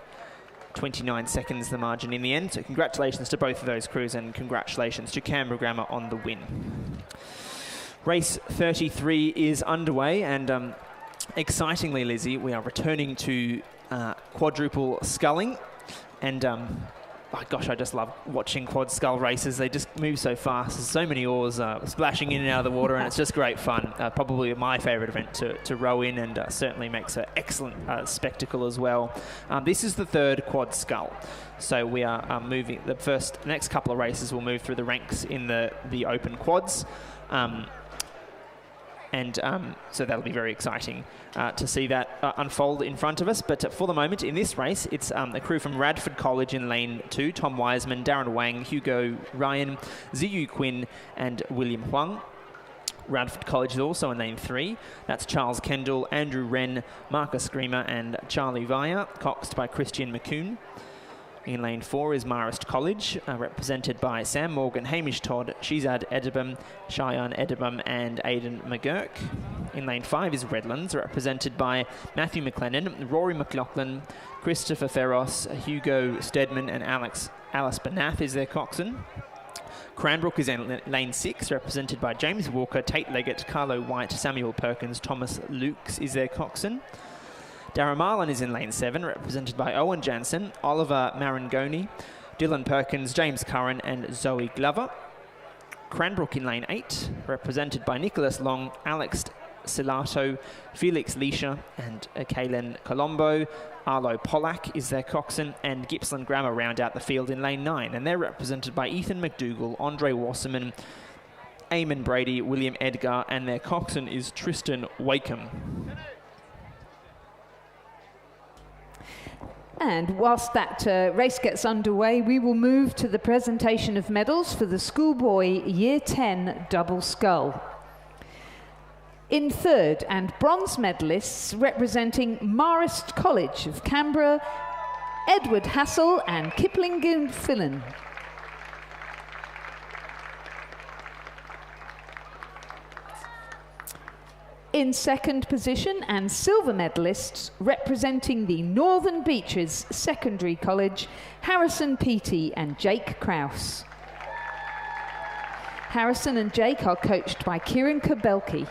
29 seconds the margin in the end. So congratulations to both of those crews and congratulations to Canberra Grammar on the win. Race 33 is underway, and excitingly, Lizzie, we are returning to quadruple sculling, and oh gosh, I just love watching quad scull races. They just move so fast. There's so many oars splashing in and out of the water, and it's just great fun. Probably my favourite event to row in, and certainly makes an excellent spectacle as well. This is the third quad scull. So we are moving, the next couple of races will move through the ranks in the open quads. So that'll be very exciting to see that unfold in front of us. But for the moment, in this race, it's a crew from Radford College in lane 2, Tom Wiseman, Darren Wang, Hugo Ryan, Ziyu Quinn and William Huang. Radford College is also in lane 3. That's Charles Kendall, Andrew Wren, Marcus Screamer and Charlie Vaya, coxed by Christian McCoon. In lane 4 is Marist College, represented by Sam Morgan, Hamish Todd, Shizad Edibum, Cheyenne Edibum and Aidan McGurk. In lane 5 is Redlands, represented by Matthew McLennan, Rory McLaughlin, Christopher Ferros, Hugo Stedman and Alice Banath is their coxswain. Cranbrook is in lane 6, represented by James Walker, Tate Leggett, Carlo White, Samuel Perkins, Thomas Lukes is their coxswain. Darramarlin is in lane 7, represented by Owen Jansen, Oliver Marangoni, Dylan Perkins, James Curran and Zoe Glover. Cranbrook in lane 8, represented by Nicholas Long, Alex Silato, Felix Leisha and Kaylen Colombo. Arlo Pollack is their coxswain, and Gippsland Grammar round out the field in lane 9, and they're represented by Ethan McDougall, Andre Wasserman, Eamon Brady, William Edgar, and their coxswain is Tristan Wakeham. And whilst that race gets underway, we will move to the presentation of medals for the Schoolboy Year 10 Double Scull. In third and bronze medalists representing Marist College of Canberra, Edward Hassel and Kipling Fillon. In second position, and silver medalists representing the Northern Beaches Secondary College, Harrison Peaty and Jake Kraus. Harrison and Jake are coached by Kieran Kabelke.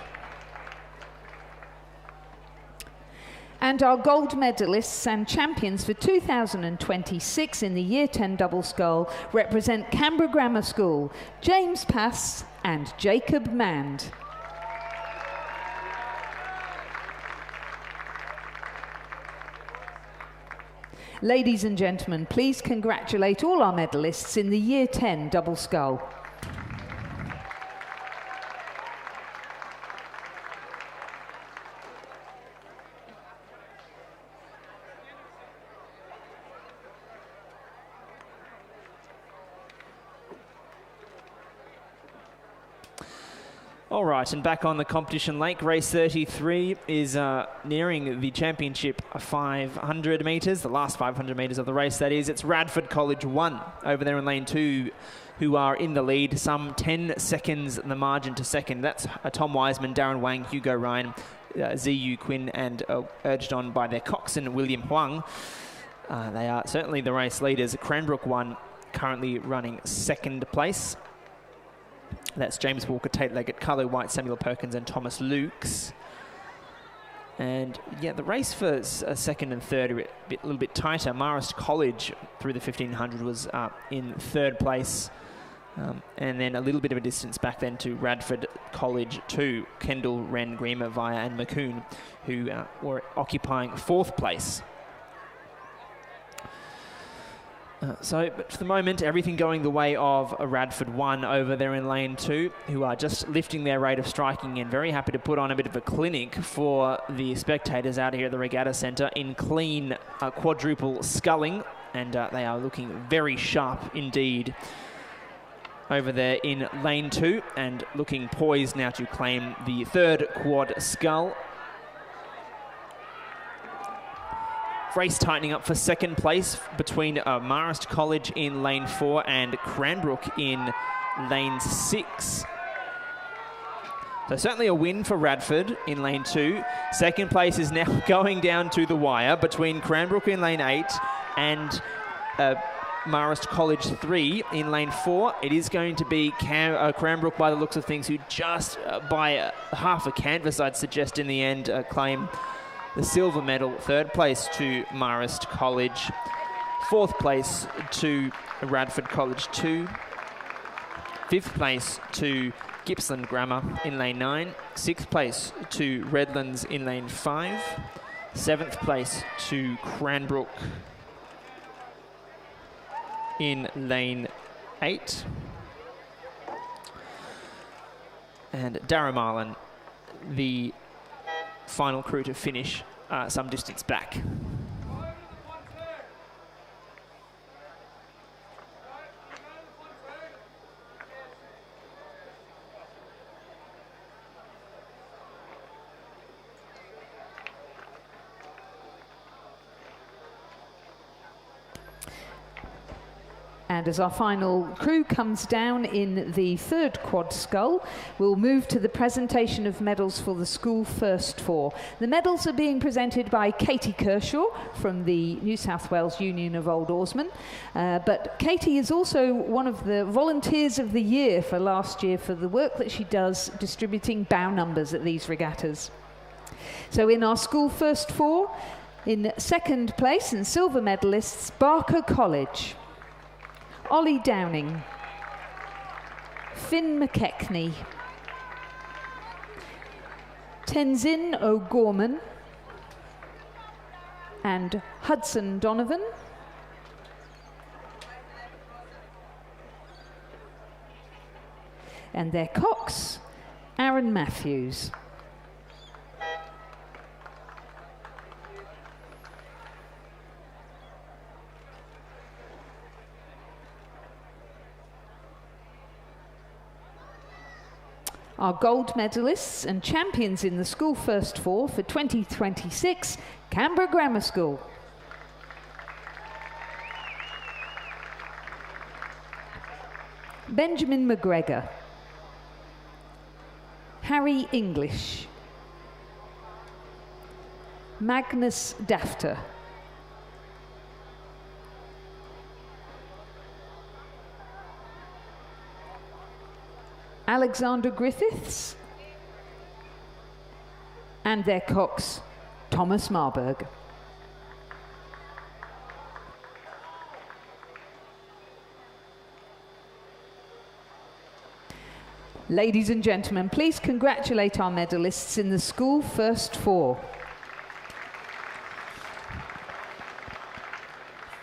And our gold medalists and champions for 2026 in the Year 10 double scull represent Canberra Grammar School, James Pass and Jacob Mand. Ladies and gentlemen, please congratulate all our medalists in the Year 10 double scull. All right, and back on the competition lake, race 33 is nearing the championship 500 metres, the last 500 metres of the race, that is. It's Radford College 1 over there in lane 2, who are in the lead, some 10 seconds in the margin to second. That's Tom Wiseman, Darren Wang, Hugo Ryan, Ziyu Quinn, and urged on by their coxswain, William Huang. They are certainly the race leaders. Cranbrook 1 currently running second place. That's James Walker, Tate Leggett, Carlo White, Samuel Perkins and Thomas Lukes. And yeah, the race for second and third are a little bit tighter. Marist College through the 1500 was in third place. And then a little bit of a distance back then to Radford College 2, Kendall, Wren, Grima, Via and McCoon, who were occupying fourth place. But for the moment, everything going the way of a Radford 1 over there in lane 2, who are just lifting their rate of striking and very happy to put on a bit of a clinic for the spectators out here at the Regatta Centre in clean quadruple sculling, and they are looking very sharp indeed over there in lane 2 and looking poised now to claim the third quad scull. Race tightening up for second place between Marist College in lane 4 and Cranbrook in lane 6. So certainly a win for Radford in lane 2. Second place is now going down to the wire between Cranbrook in lane 8 and Marist College 3 in lane 4. It is going to be Cranbrook, by the looks of things, who just by half a canvas, I'd suggest, in the end, claim the silver medal. Third place to Marist College. Fourth place to Radford College 2. Fifth place to Gippsland Grammar in lane 9. Sixth place to Redlands in lane 5. Seventh place to Cranbrook in lane 8. And Darramarlin, the final crew to finish some distance back. And as our final crew comes down in the third quad scull, we'll move to the presentation of medals for the school first four. The medals are being presented by Katie Kershaw from the New South Wales Union of Old Oarsmen. But Katie is also one of the volunteers of the year for last year for the work that she does distributing bow numbers at these regattas. So in our school first four, in second place and silver medalists, Barker College, Ollie Downing, Finn McKechnie, Tenzin O'Gorman and Hudson Donovan, and their cox, Aaron Matthews. Our gold medalists and champions in the school first four for 2026, Canberra Grammar School. Benjamin McGregor, Harry English, Magnus Dafter. Alexander Griffiths. And their cox, Thomas Marburg. Ladies and gentlemen, please congratulate our medalists in the school first four.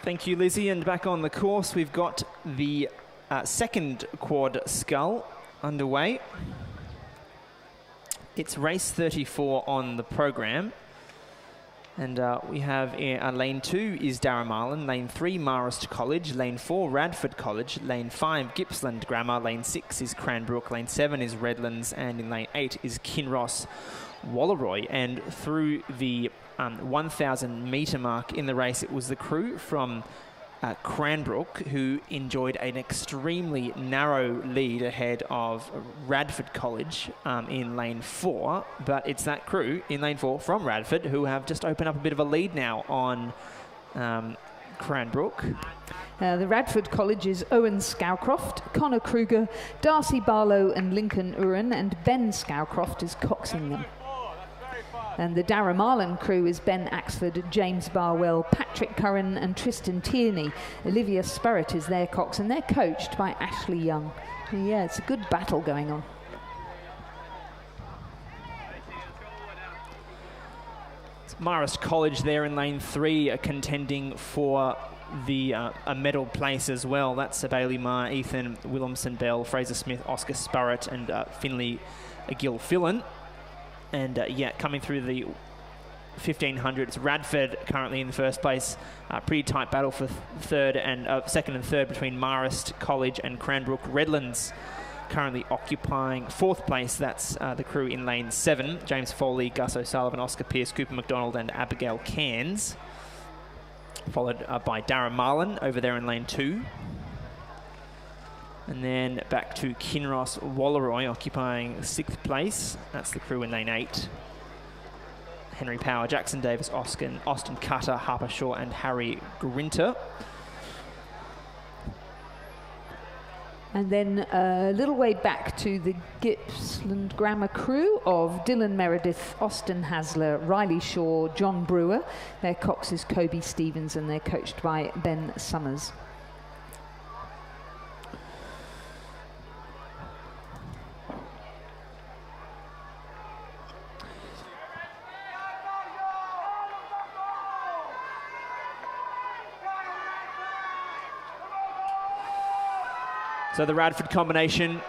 Thank you, Lizzie. And back on the course, we've got the second quad scull underway. It's race 34 on the program. And we have lane 2 is Darramarlin, lane 3 Marist College, lane 4 Radford College, lane 5 Gippsland Grammar, lane 6 is Cranbrook, lane 7 is Redlands, and in lane 8 is Kinross Walleroy. And through the 1,000 metre mark in the race, it was the crew from Cranbrook who enjoyed an extremely narrow lead ahead of Radford College in lane 4, but it's that crew in lane 4 from Radford who have just opened up a bit of a lead now on Cranbrook. The Radford College is Owen Scowcroft, Connor Kruger, Darcy Barlow and Lincoln Uren, and Ben Scowcroft is coxing them. And the Darramarlin crew is Ben Axford, James Barwell, Patrick Curran and Tristan Tierney. Olivia Spurrett is their cox, and they're coached by Ashley Young. Yeah, it's a good battle going on. It's Marist College there in lane 3 contending for the a medal place as well. That's Bailey Marr, Ethan Williamson Bell, Fraser Smith, Oscar Spurrett and Finley Gilfillan. And yeah, coming through the 1500, it's Radford currently in the first place. Pretty tight battle for second and third between Marist College and Cranbrook. Redlands currently occupying 4th place. That's the crew in lane 7. James Foley, Gus O'Sullivan, Oscar Pearce, Cooper McDonald and Abigail Cairns. Followed by Darramarlin over there in lane 2. And then back to Kinross Walleroy occupying 6th place. That's the crew in lane 8. Henry Power, Jackson Davis, Austin Cutter, Harper Shaw and Harry Grinter. And then a little way back to the Gippsland Grammar crew of Dylan Meredith, Austin Hasler, Riley Shaw, John Brewer. Their cox is Kobe Stevens and they're coached by Ben Summers. So the Radford combination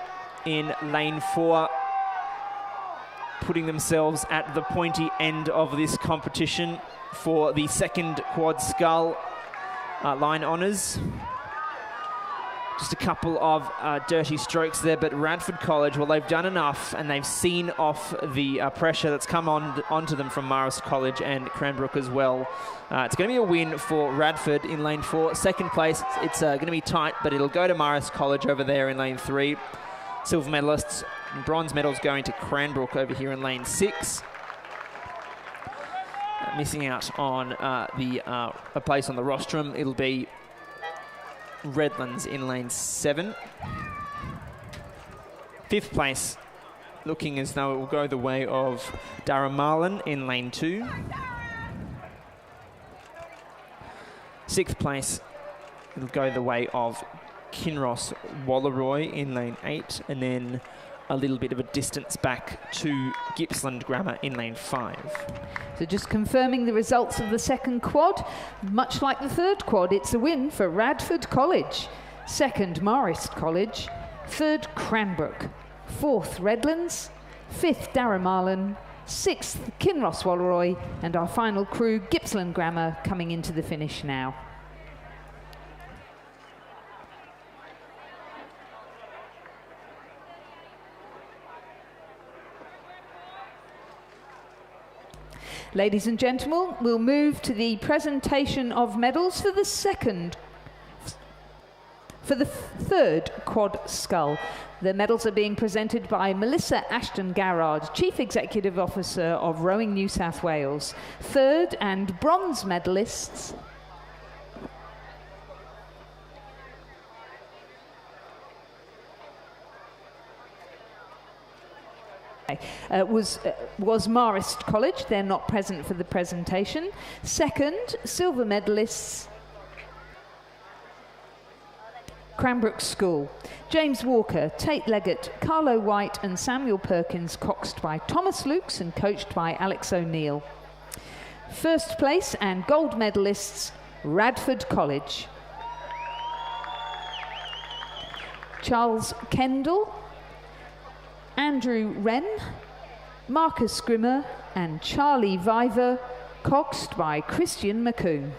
in lane 4, putting themselves at the pointy end of this competition for the second quad scull line honours. Just a couple of dirty strokes there, but Radford College, well, they've done enough and they've seen off the pressure that's come onto them from Marist College and Cranbrook as well. It's going to be a win for Radford in lane 4. Second place, it's going to be tight, but it'll go to Marist College over there in lane 3. Silver medalists and bronze medals going to Cranbrook over here in lane 6. Missing out on a place on the rostrum, it'll be Redlands in lane 7. 5th place looking as though it will go the way of Darramarlin in lane 2. 6th place it'll go the way of Kinross Walleroy in lane 8, and then a little bit of a distance back to Gippsland Grammar in lane 5. So just confirming the results of the second quad, much like the third quad, it's a win for Radford College, 2nd Marist College, 3rd Cranbrook, 4th Redlands, 5th Darramarlin, 6th Kinross Walleroy, and our final crew, Gippsland Grammar, coming into the finish now. Ladies and gentlemen, we'll move to the presentation of medals for the second For the third quad scull, the medals are being presented by Melissa Ashton Garrard, Chief Executive Officer of Rowing New South Wales. Third and bronze medalists was Marist College. They're not present for the presentation. Second, silver medalists, Cranbrook School. James Walker, Tate Leggett, Carlo White and Samuel Perkins, coxed by Thomas Lukes and coached by Alex O'Neill. First place and gold medalists, Radford College. Charles Kendall, Andrew Wren, Marcus Grimmer and Charlie Viver, coxed by Christian McCoon.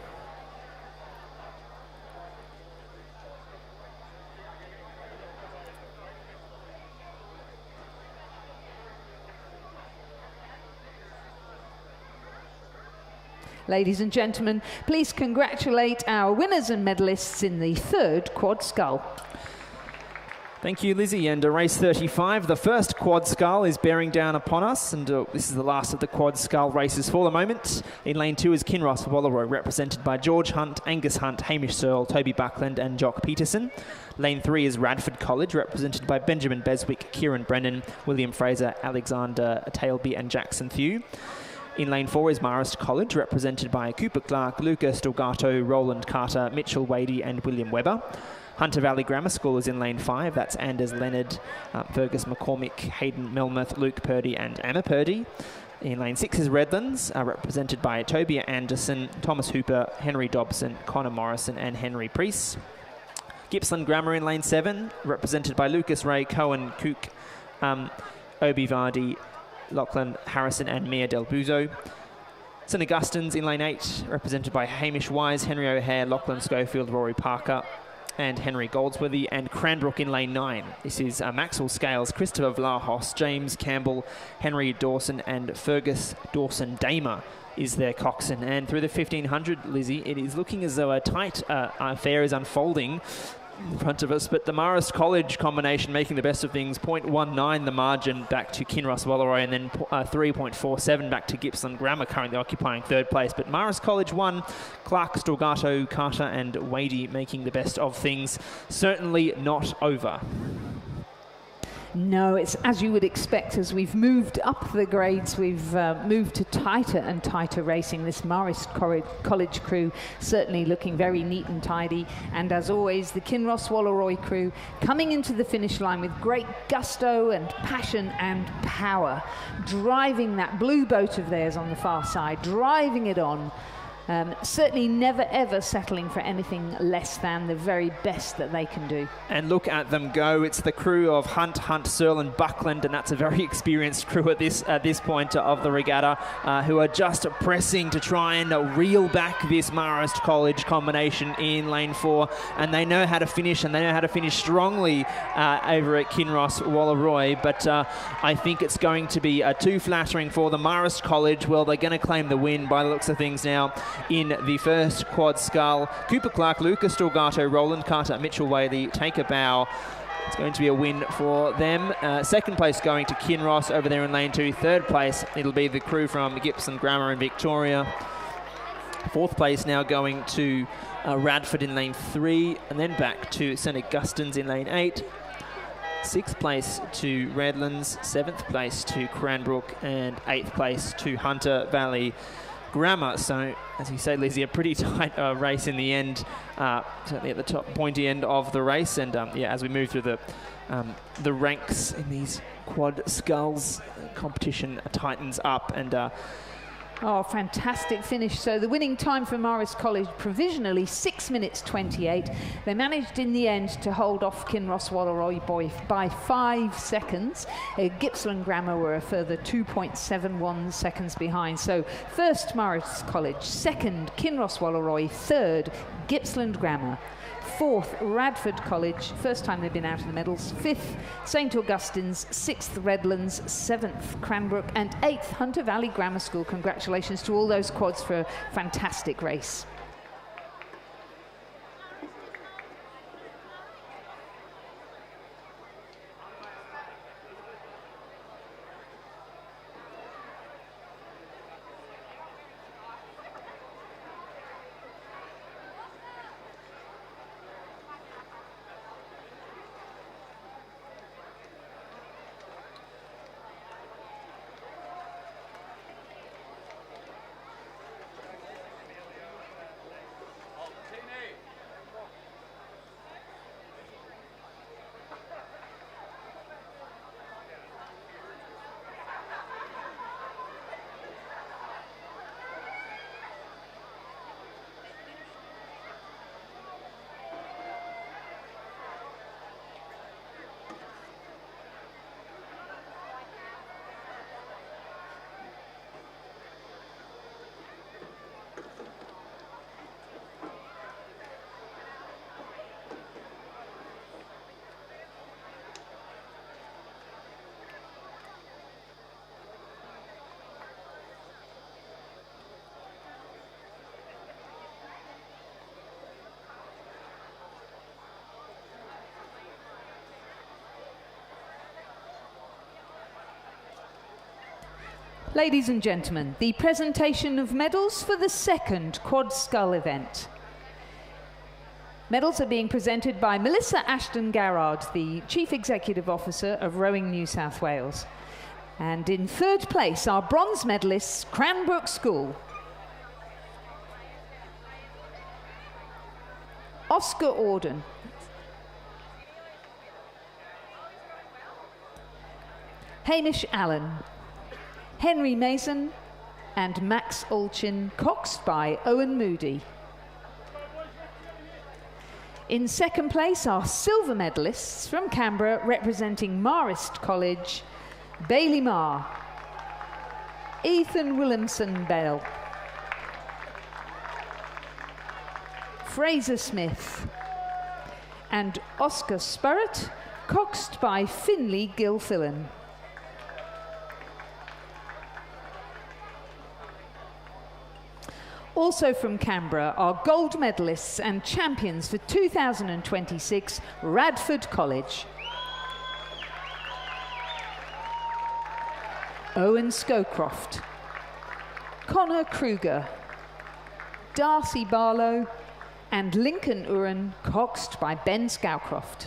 Ladies and gentlemen, please congratulate our winners and medalists in the third quad scull. Thank you, Lizzie. And race 35, the first quad scull is bearing down upon us, and this is the last of the quad scull races for the moment. In lane 2 is Kinross Wallaroo, represented by George Hunt, Angus Hunt, Hamish Searle, Toby Buckland and Jock Peterson. Lane 3 is Radford College, represented by Benjamin Beswick, Kieran Brennan, William Fraser, Alexander Tailby and Jackson Thew. In lane 4 is Marist College, represented by Cooper Clark, Lucas Delgato, Roland Carter, Mitchell Wadey and William Webber. Hunter Valley Grammar School is in lane 5. That's Anders Leonard, Fergus McCormick, Hayden Melmoth, Luke Purdy and Emma Purdy. In lane 6 is Redlands, represented by Toby Anderson, Thomas Hooper, Henry Dobson, Connor Morrison and Henry Priest. Gippsland Grammar in lane 7, represented by Lucas Ray, Cohen Cook, Obi Vardy, Lachlan Harrison and Mia Del Buzo. St Augustine's in lane 8, represented by Hamish Wise, Henry O'Hare, Lachlan Schofield, Rory Parker and Henry Goldsworthy. And Cranbrook in lane 9. This is Maxwell Scales, Christopher Vlahos, James Campbell, Henry Dawson and Fergus Dawson Damer is their coxswain. And through the 1500, Lizzie, it is looking as though a tight affair is unfolding in front of us, but the Marist College combination making the best of things. 0.19 the margin back to Kinross Wallaroo, and then 3.47 back to Gippsland Grammar, currently occupying third place. But Marist College won, Clark, Storgato, Carter and Wadey making the best of things. Certainly not over. No, it's as you would expect. As we've moved up the grades, we've moved to tighter and tighter racing. This Marist College crew certainly looking very neat and tidy. And as always, the Kinross Wallaroo crew coming into the finish line with great gusto and passion and power, driving that blue boat of theirs on the far side, driving it on. Certainly never ever settling for anything less than the very best that they can do. And look at them go. It's the crew of Hunt, Searle and Buckland, and that's a very experienced crew at this point of the regatta, who are just pressing to try and reel back this Marist College combination in lane 4. And they know how to finish, and they know how to finish strongly over at Kinross Wallaroo. But I think it's going to be too flattering for the Marist College. Well, they're going to claim the win by the looks of things now. In the first quad scull, Cooper Clark, Lucas Delgato, Roland Carter, Mitchell Whaley take a bow. It's going to be a win for them. Second place going to Kinross over there in lane 2. Third place, it'll be the crew from Gippsland Grammar and Victoria. Fourth place now going to Radford in lane 3, and then back to St Augustine's in lane 8. Sixth place to Redlands, seventh place to Cranbrook, and eighth place to Hunter Valley Grammar. So, as you say, Lizzie, a pretty tight race in the end, certainly at the top pointy end of the race. And yeah, as we move through the ranks in these quad sculls, competition tightens up. And oh, fantastic finish. So the winning time for Marist College, provisionally 6 minutes 28. They managed in the end to hold off Kinross Wallaroo by 5 seconds. Gippsland Grammar were a further 2.71 seconds behind. So first Marist College, second Kinross Wallaroo, third Gippsland Grammar. Fourth, Radford College, first time they've been out of the medals. Fifth, St Augustine's. Sixth, Redlands. Seventh, Cranbrook. And eighth, Hunter Valley Grammar School. Congratulations to all those quads for a fantastic race. Ladies and gentlemen, the presentation of medals for the second quad scull event. Medals are being presented by Melissa Ashton Garrard, the Chief Executive Officer of Rowing New South Wales. And in third place are bronze medalists Cranbrook School, Oscar Auden, Hamish Allen, Henry Mason, and Max Olchin, coxed by Owen Moody. In second place are silver medalists from Canberra representing Marist College, Bailey Marr, Ethan Williamson Bell, Fraser Smith, and Oscar Spurrett, coxed by Finley Gilfillan. Also from Canberra are gold medalists and champions for 2026 Radford College. Owen Scowcroft, Connor Kruger, Darcy Barlow, and Lincoln Uren, coxed by Ben Scowcroft.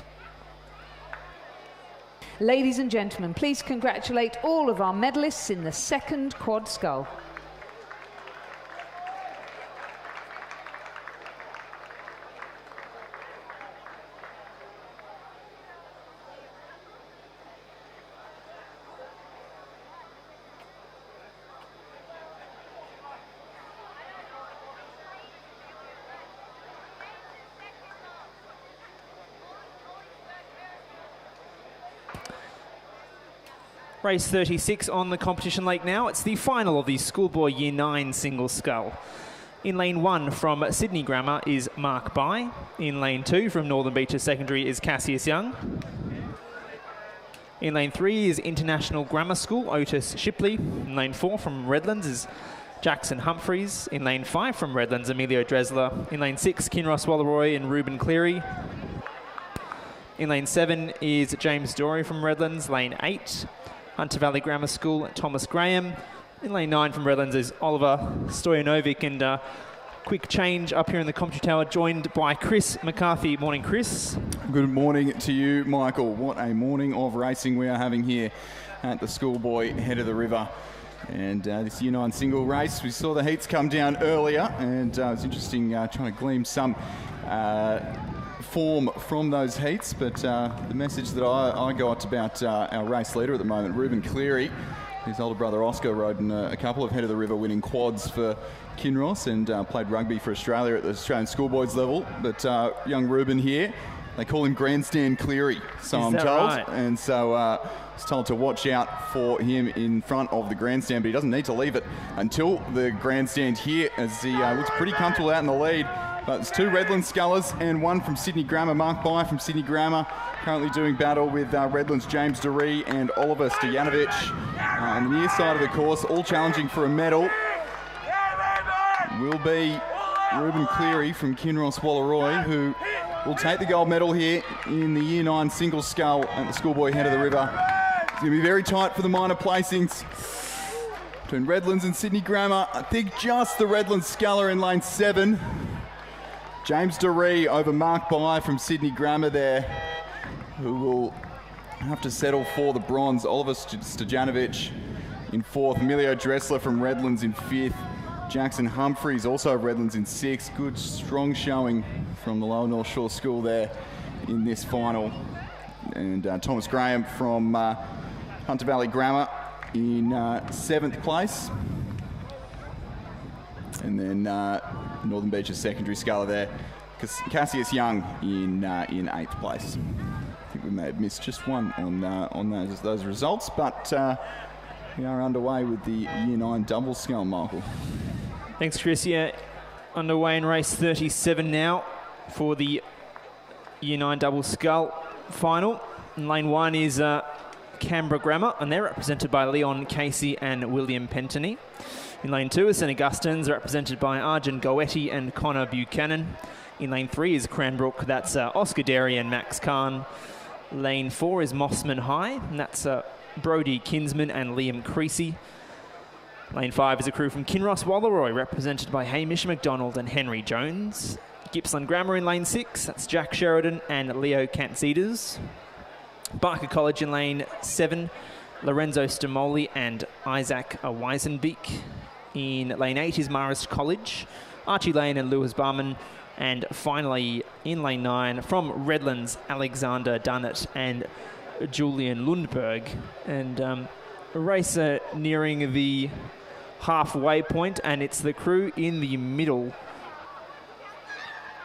Ladies and gentlemen, please congratulate all of our medalists in the second quad scull. Race 36 on the competition lake now. It's the final of the Schoolboy Year 9 single scull. In lane 1 from Sydney Grammar is Mark Bye. In lane 2 from Northern Beaches Secondary is Cassius Young. In lane 3 is International Grammar School, Otis Shipley. In lane 4 from Redlands is Jackson Humphreys. In lane 5 from Redlands, Emilio Dresler. In lane 6, Kinross Wallaroy and Ruben Cleary. In lane 7 is James Dory from Redlands. Lane 8, Hunter Valley Grammar School, Thomas Graham. In lane 9 from Redlands is Oliver Stojanovic, and quick change up here in the commentary tower, joined by Chris McCarthy. Morning, Chris. Good morning to you, Michael. What a morning of racing we are having here at the Schoolboy Head of the River. And this Year 9 single race, we saw the heats come down earlier, and it was interesting trying to glean some form from those heats, but the message that I got about our race leader at the moment, Ruben Cleary, his older brother Oscar rode in a couple of Head of the River winning quads for Kinross and played rugby for Australia at the Australian schoolboys level, but young Ruben here, they call him Grandstand Cleary, so I'm told, right? And so I was told to watch out for him in front of the grandstand, but he doesn't need to leave it until the grandstand here, as he looks pretty comfortable out in the lead. But there's 2 Redlands scullers and 1 from Sydney Grammar. Mark Bye from Sydney Grammar currently doing battle with Redlands' James Doree and Oliver Stojanovic on the near side of the course, all challenging for a medal. Will be Ruben Cleary from Kinross Wallaroy, who will take the gold medal here in the Year 9 single scull at the Schoolboy Head of the River. It's going to be very tight for the minor placings between Redlands and Sydney Grammar. I think just the Redlands sculler in lane 7. James Doree over Mark Bye from Sydney Grammar there, who will have to settle for the bronze. Oliver Stojanovic in 4th. Emilio Dresler from Redlands in 5th. Jackson Humphreys also of Redlands in 6th. Good, strong showing from the Lower North Shore School there in this final. And Thomas Graham from Hunter Valley Grammar in 7th place. And then Northern Beaches Secondary Sculler there, Cassius Young in 8th place. I think we may have missed just one on those results, but we are underway with the Year 9 double scull, Michael. Thanks, Chris. Yeah, underway in race 37 now for the Year 9 double scull final. In lane 1 is Canberra Grammar, and they're represented by Leon Casey and William Pentony. In lane 2 is St Augustine's, represented by Arjun Goetti and Connor Buchanan. In lane 3 is Cranbrook, that's Oscar Derry and Max Kahn. Lane 4 is Mossman High, and that's Brody Kinsman and Liam Creasy. Lane 5 is a crew from Kinross Walleroy, represented by Hamish McDonald and Henry Jones. Gippsland Grammar in lane 6, that's Jack Sheridan and Leo Kantzidas. Barker College in lane 7, Lorenzo Stimoli and Isaac Weisenbeek. In lane 8 is Marist College, Archie Lane and Lewis Barman. And finally, in lane 9, from Redlands, Alexander Dunnett and Julian Lundberg. And a race nearing the halfway point, and it's the crew in the middle,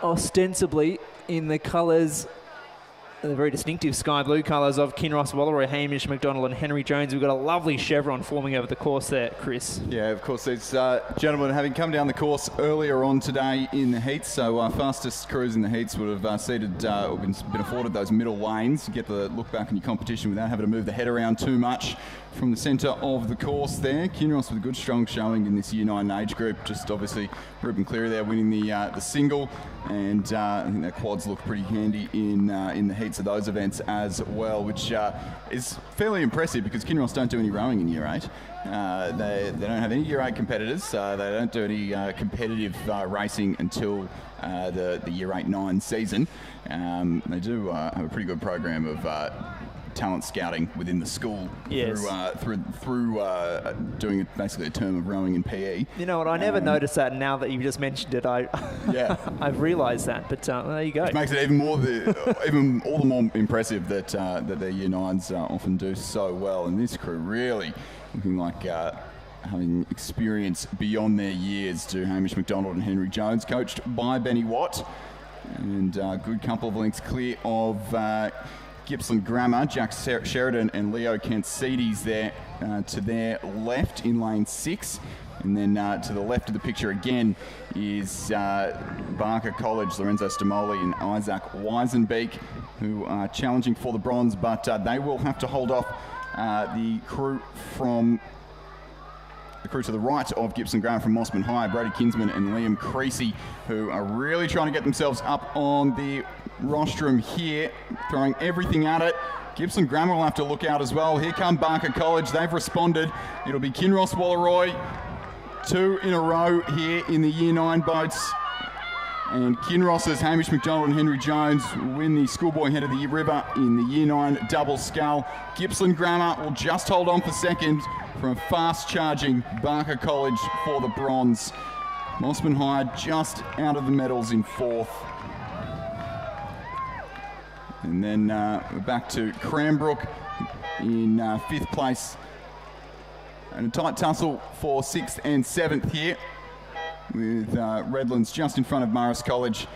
ostensibly in the colours, the very distinctive sky blue colours of Kinross Walleroy, Hamish McDonald and Henry Jones. We've got a lovely chevron forming over the course there, Chris. Yeah, of course, these gentlemen having come down the course earlier on today in the heats, so fastest crews in the heats would have seated or been afforded those middle lanes, get the look back in your competition without having to move the head around too much from the centre of the course there. Kinross with a good strong showing in this Year 9 age group, just obviously Ruben Cleary there winning the single, and I think their quads look pretty handy in the heats of those events as well, which is fairly impressive because Kinross don't do any rowing in Year 8. They don't have any Year 8 competitors. They don't do any competitive racing until the Year 8-9 season. They do have a pretty good program of talent scouting within the school. Yes. through doing basically a term of rowing in PE. You know what, I never noticed that. Now that you've just mentioned it, I've realised that, but there you go. It makes it even all the more impressive that their Year 9s often do so well, and this crew really looking like having experience beyond their years to Hamish McDonald and Henry Jones, coached by Benny Watt, and a good couple of lengths clear of Gippsland Grammar, Jack Sheridan and Leo Kantzidas there to their left in lane 6. And then to the left of the picture again is Barker College, Lorenzo Stimoli and Isaac Weisenbeek, who are challenging for the bronze, but they will have to hold off the crew to the right of Gippsland Grammar from Mossman High, Brody Kinsman and Liam Creasy, who are really trying to get themselves up on the rostrum here, throwing everything at it. Gippsland Grammar will have to look out as well. Here come Barker College. They've responded. It'll be Kinross Walleroy, 2 in a row here in the Year 9 boats. And Kinross's Hamish McDonald and Henry Jones win the Schoolboy Head of the River in the Year 9 double scull. Gippsland Grammar will just hold on for second from fast charging Barker College for the bronze. Mossman High just out of the medals in 4th. And then we're back to Cranbrook in 5th place. And a tight tussle for 6th and 7th here, with Redlands just in front of Marist College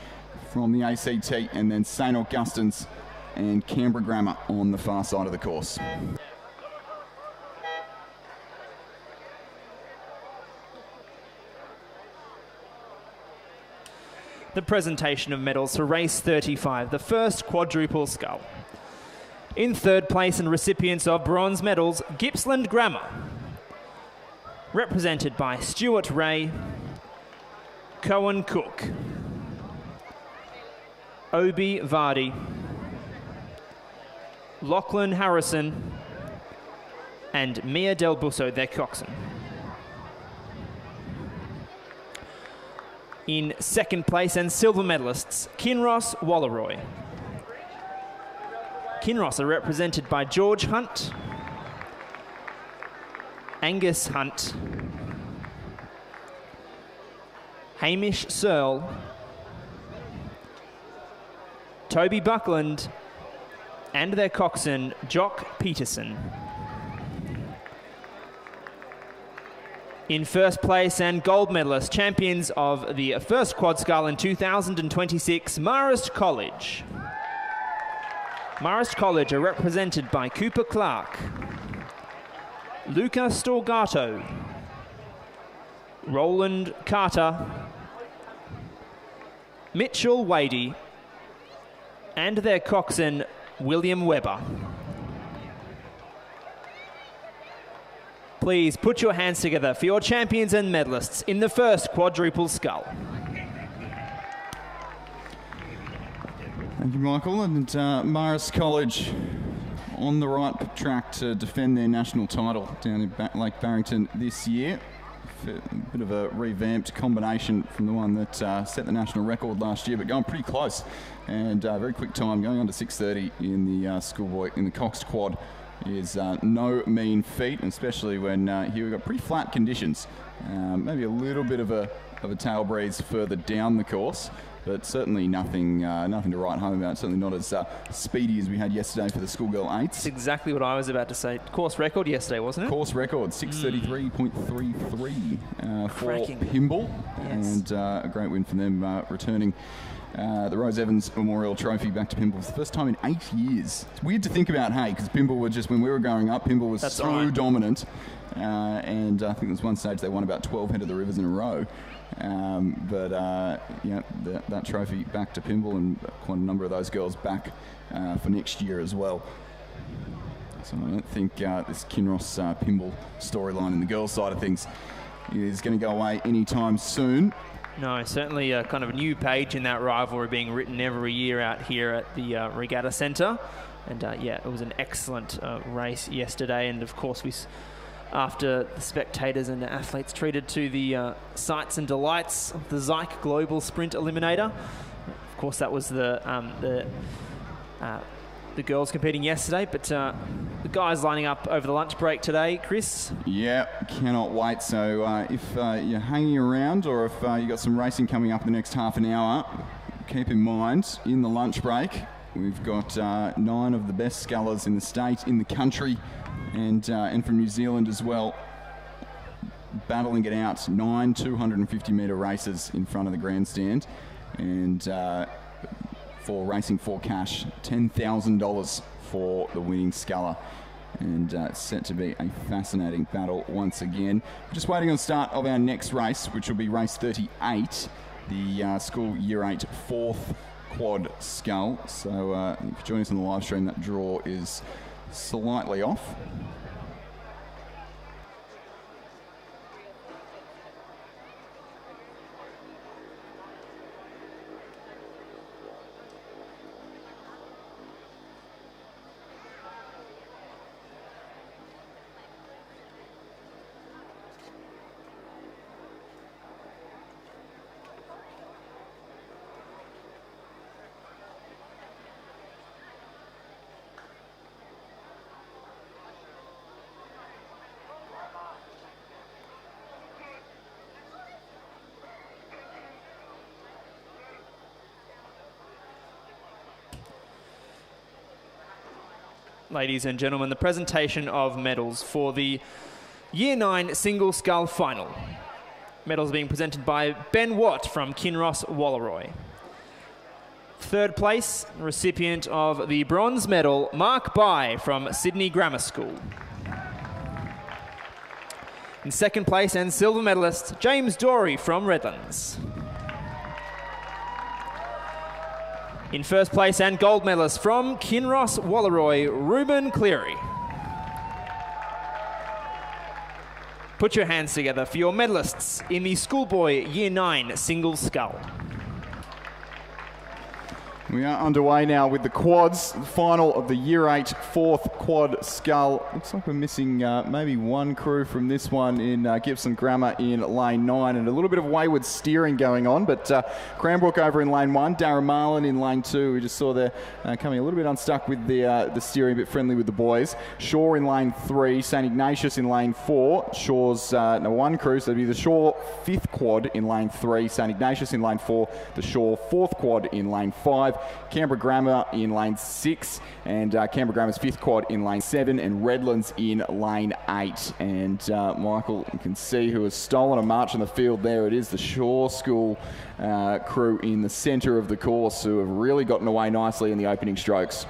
from the ACT, and then St Augustine's and Canberra Grammar on the far side of the course. The presentation of medals for race 35, the first quadruple scull. In 3rd place and recipients of bronze medals, Gippsland Grammar, represented by Stuart Ray, Cohen Cook, Obi Vardy, Lachlan Harrison, and Mia Del Busso, their coxswain. In 2nd place and silver medalists, Kinross Walleroy. Kinross are represented by George Hunt, Angus Hunt, Hamish Searle, Toby Buckland, and their coxswain, Jock Peterson. In 1st place and gold medalist, champions of the first quad scull in 2026, Marist College. Marist College are represented by Cooper Clark, Luca Storgato, Roland Carter, Mitchell Wadey, and their coxswain, William Webber. Please put your hands together for your champions and medalists in the first quadruple scull. Thank you, Michael. And Marist College on the right track to defend their national title down in Lake Barrington this year. bit of a revamped combination from the one that set the national record last year, but going pretty close. And very quick time, going under 6:30 in the Schoolboy, in the Coxed Quad, is no mean feat, especially when here we've got pretty flat conditions. Maybe a little bit of a tail breeze further down the course, but certainly nothing to write home about. Certainly not as speedy as we had yesterday for the Schoolgirl 8s. That's exactly what I was about to say. Course record yesterday, wasn't it? Course record, 6:33.33 for Cracking. Pymble. Yes. And a great win for them, returning the Rose Evans Memorial Trophy back to Pymble for the first time in 8 years. It's weird to think about, hey, because Pymble were just, when we were growing up, Pymble was That's so right. dominant. And I think there was one stage they won about 12 Head of the Rivers in a row. That trophy back to Pymble, and quite a number of those girls back for next year as well. So I don't think this Kinross Pymble storyline in the girls' side of things is going to go away anytime soon. No, certainly kind of a new page in that rivalry being written every year out here at the Regatta Centre. And it was an excellent race yesterday. And of course, after the spectators and the athletes treated to the sights and delights of the Zeke Global Sprint Eliminator. Of course, that was the girls competing yesterday, but the guys lining up over the lunch break today, Chris. Yeah, cannot wait. So if you're hanging around, or if you've got some racing coming up in the next half an hour, keep in mind, in the lunch break, we've got 9 of the best scullers in the state, in the country, and from New Zealand as well, battling it out. 9 250-metre races in front of the grandstand, and for racing for cash, $10,000 for the winning sculler. And it's set to be a fascinating battle once again. We're just waiting on the start of our next race, which will be race 38, the School Year 8 4th Quad Scull. So if you join us on the live stream, that draw is slightly off. Ladies and gentlemen, the presentation of medals for the Year 9 Single Scull Final. Medals being presented by Ben Watt from Kinross Walleroy. Third place, recipient of the bronze medal, Mark Bye from Sydney Grammar School. In second place and silver medalist, James Dorey from Redlands. In first place and gold medalist from Kinross Walleroy, Ruben Cleary. Put your hands together for your medalists in the Schoolboy Year 9 Single Scull. We are underway now with the quads, the final of the Year 8 4th Quad Scull. Looks like we're missing maybe one crew from this one in Gibson Grammar in lane 9, and a little bit of wayward steering going on, but Cranbrook over in lane 1, Darren Marlin in lane 2. We just saw there coming a little bit unstuck with the steering, a bit friendly with the boys. Shaw in lane 3, St Ignatius in lane 4. Shaw's no one crew, so it'll be the Shaw 5th Quad in lane 3, St Ignatius in lane 4, the Shaw 4th Quad in lane 5. Canberra Grammar in lane 6, and Canberra Grammar's 5th Quad in lane 7, and Redlands in lane 8. And Michael, you can see who has stolen a march on the field there. It is the Shaw School crew in the centre of the course, who have really gotten away nicely in the opening strokes.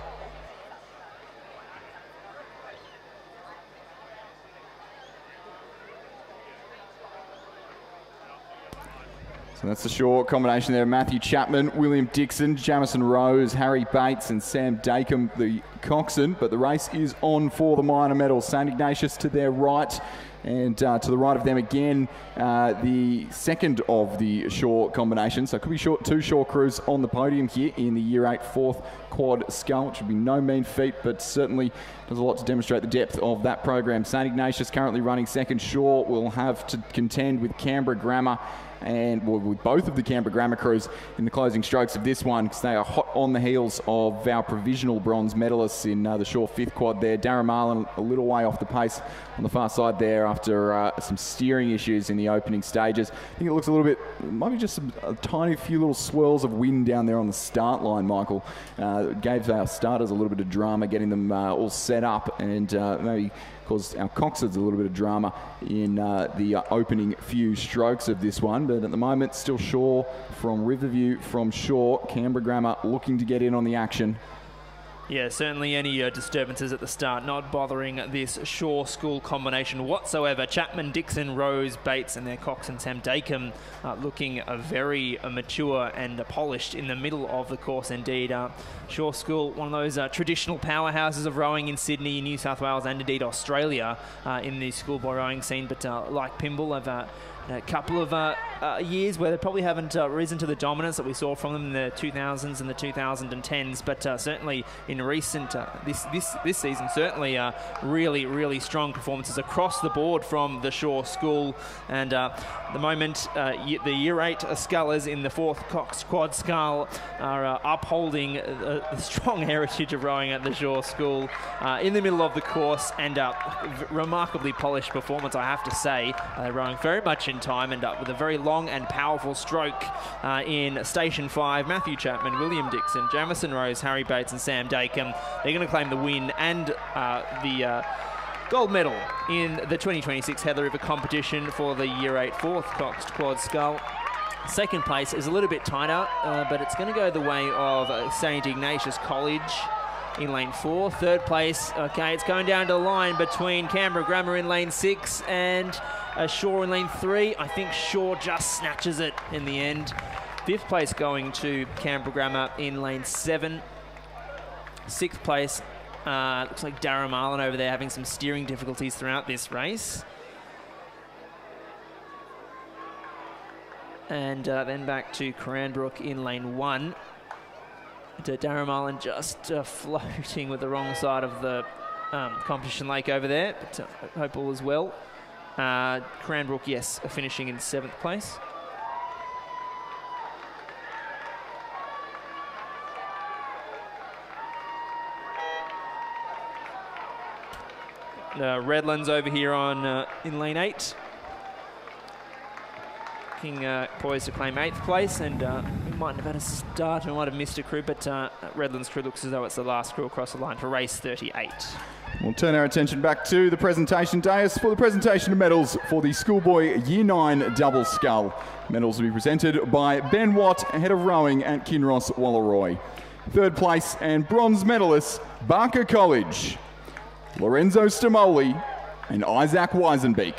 So that's the short combination there. Matthew Chapman, William Dixon, Jamison Rose, Harry Bates and Sam Dacomb, the coxswain. But the race is on for the minor medals. St Ignatius to their right. And to the right of them again, the second of the shore combinations. So it could be two shore crews on the podium here in the Year 8 fourth quad scull, which would be no mean feat, but certainly does a lot to demonstrate the depth of that program. St Ignatius currently running second. Shore will have to contend with Canberra Grammar and with both of the Canberra Grammar crews in the closing strokes of this one, because they are hot on the heels of our provisional bronze medalists in the shore fifth quad there. Darren Marlin a little way off the pace on the far side there after some steering issues in the opening stages. I think it looks a little bit, maybe just a tiny few little swirls of wind down there on the start line, Michael. Gave our starters a little bit of drama getting them all set up, and maybe caused our coxswains a little bit of drama in the opening few strokes of this one. But at the moment, still Shore from Riverview from shore. Canberra Grammar looking to get in on the action. Yeah, certainly any disturbances at the start not bothering this Shore School combination whatsoever. Chapman, Dixon, Rose, Bates and their coxswain Sam Dacomb looking very mature and polished in the middle of the course indeed. Shore School, one of those traditional powerhouses of rowing in Sydney, New South Wales and indeed Australia in the schoolboy rowing scene. But like Pymble, have a couple of years where they probably haven't risen to the dominance that we saw from them in the 2000s and the 2010s, but certainly in recent this season, certainly really strong performances across the board from the Shore School. And the moment the Year 8 scullers in the fourth Cox Quad Scull are upholding the strong heritage of rowing at the Shore School in the middle of the course, and remarkably polished performance, I have to say. They're rowing very much in time and with a very long and powerful stroke in Station 5. Matthew Chapman, William Dixon, Jamison Rose, Harry Bates and Sam Dacomb. They're going to claim the win and the gold medal in the 2026 Heather River competition for the Year 8 fourth Coxed Quad Scull. Second place is a little bit tighter, but it's going to go the way of St Ignatius College in lane 4. Third place, okay, it's going down to the line between Canberra Grammar in lane 6 and Shore in lane 3. I think Shore just snatches it in the end. Fifth place going to Canberra Grammar in lane 7. Sixth place, looks like Darren Marlin over there having some steering difficulties throughout this race. And then back to Cranbrook in lane 1. Darren Marlin just floating with the wrong side of the competition lake over there, but I hope all is well. Cranbrook, yes, finishing in 7th place. Redlands over here on in lane 8. Poised to claim 8th place, and we might have had a start, we might have missed a crew, but Redlands crew looks as though it's the last crew across the line for race 38. We'll turn our attention back to the presentation dais for the presentation of medals for the Schoolboy Year 9 double scull. Medals will be presented by Ben Watt, head of rowing at Kinross Walleroy. Third place and bronze medalists, Barker College, Lorenzo Stamoli and Isaac Weisenbeek.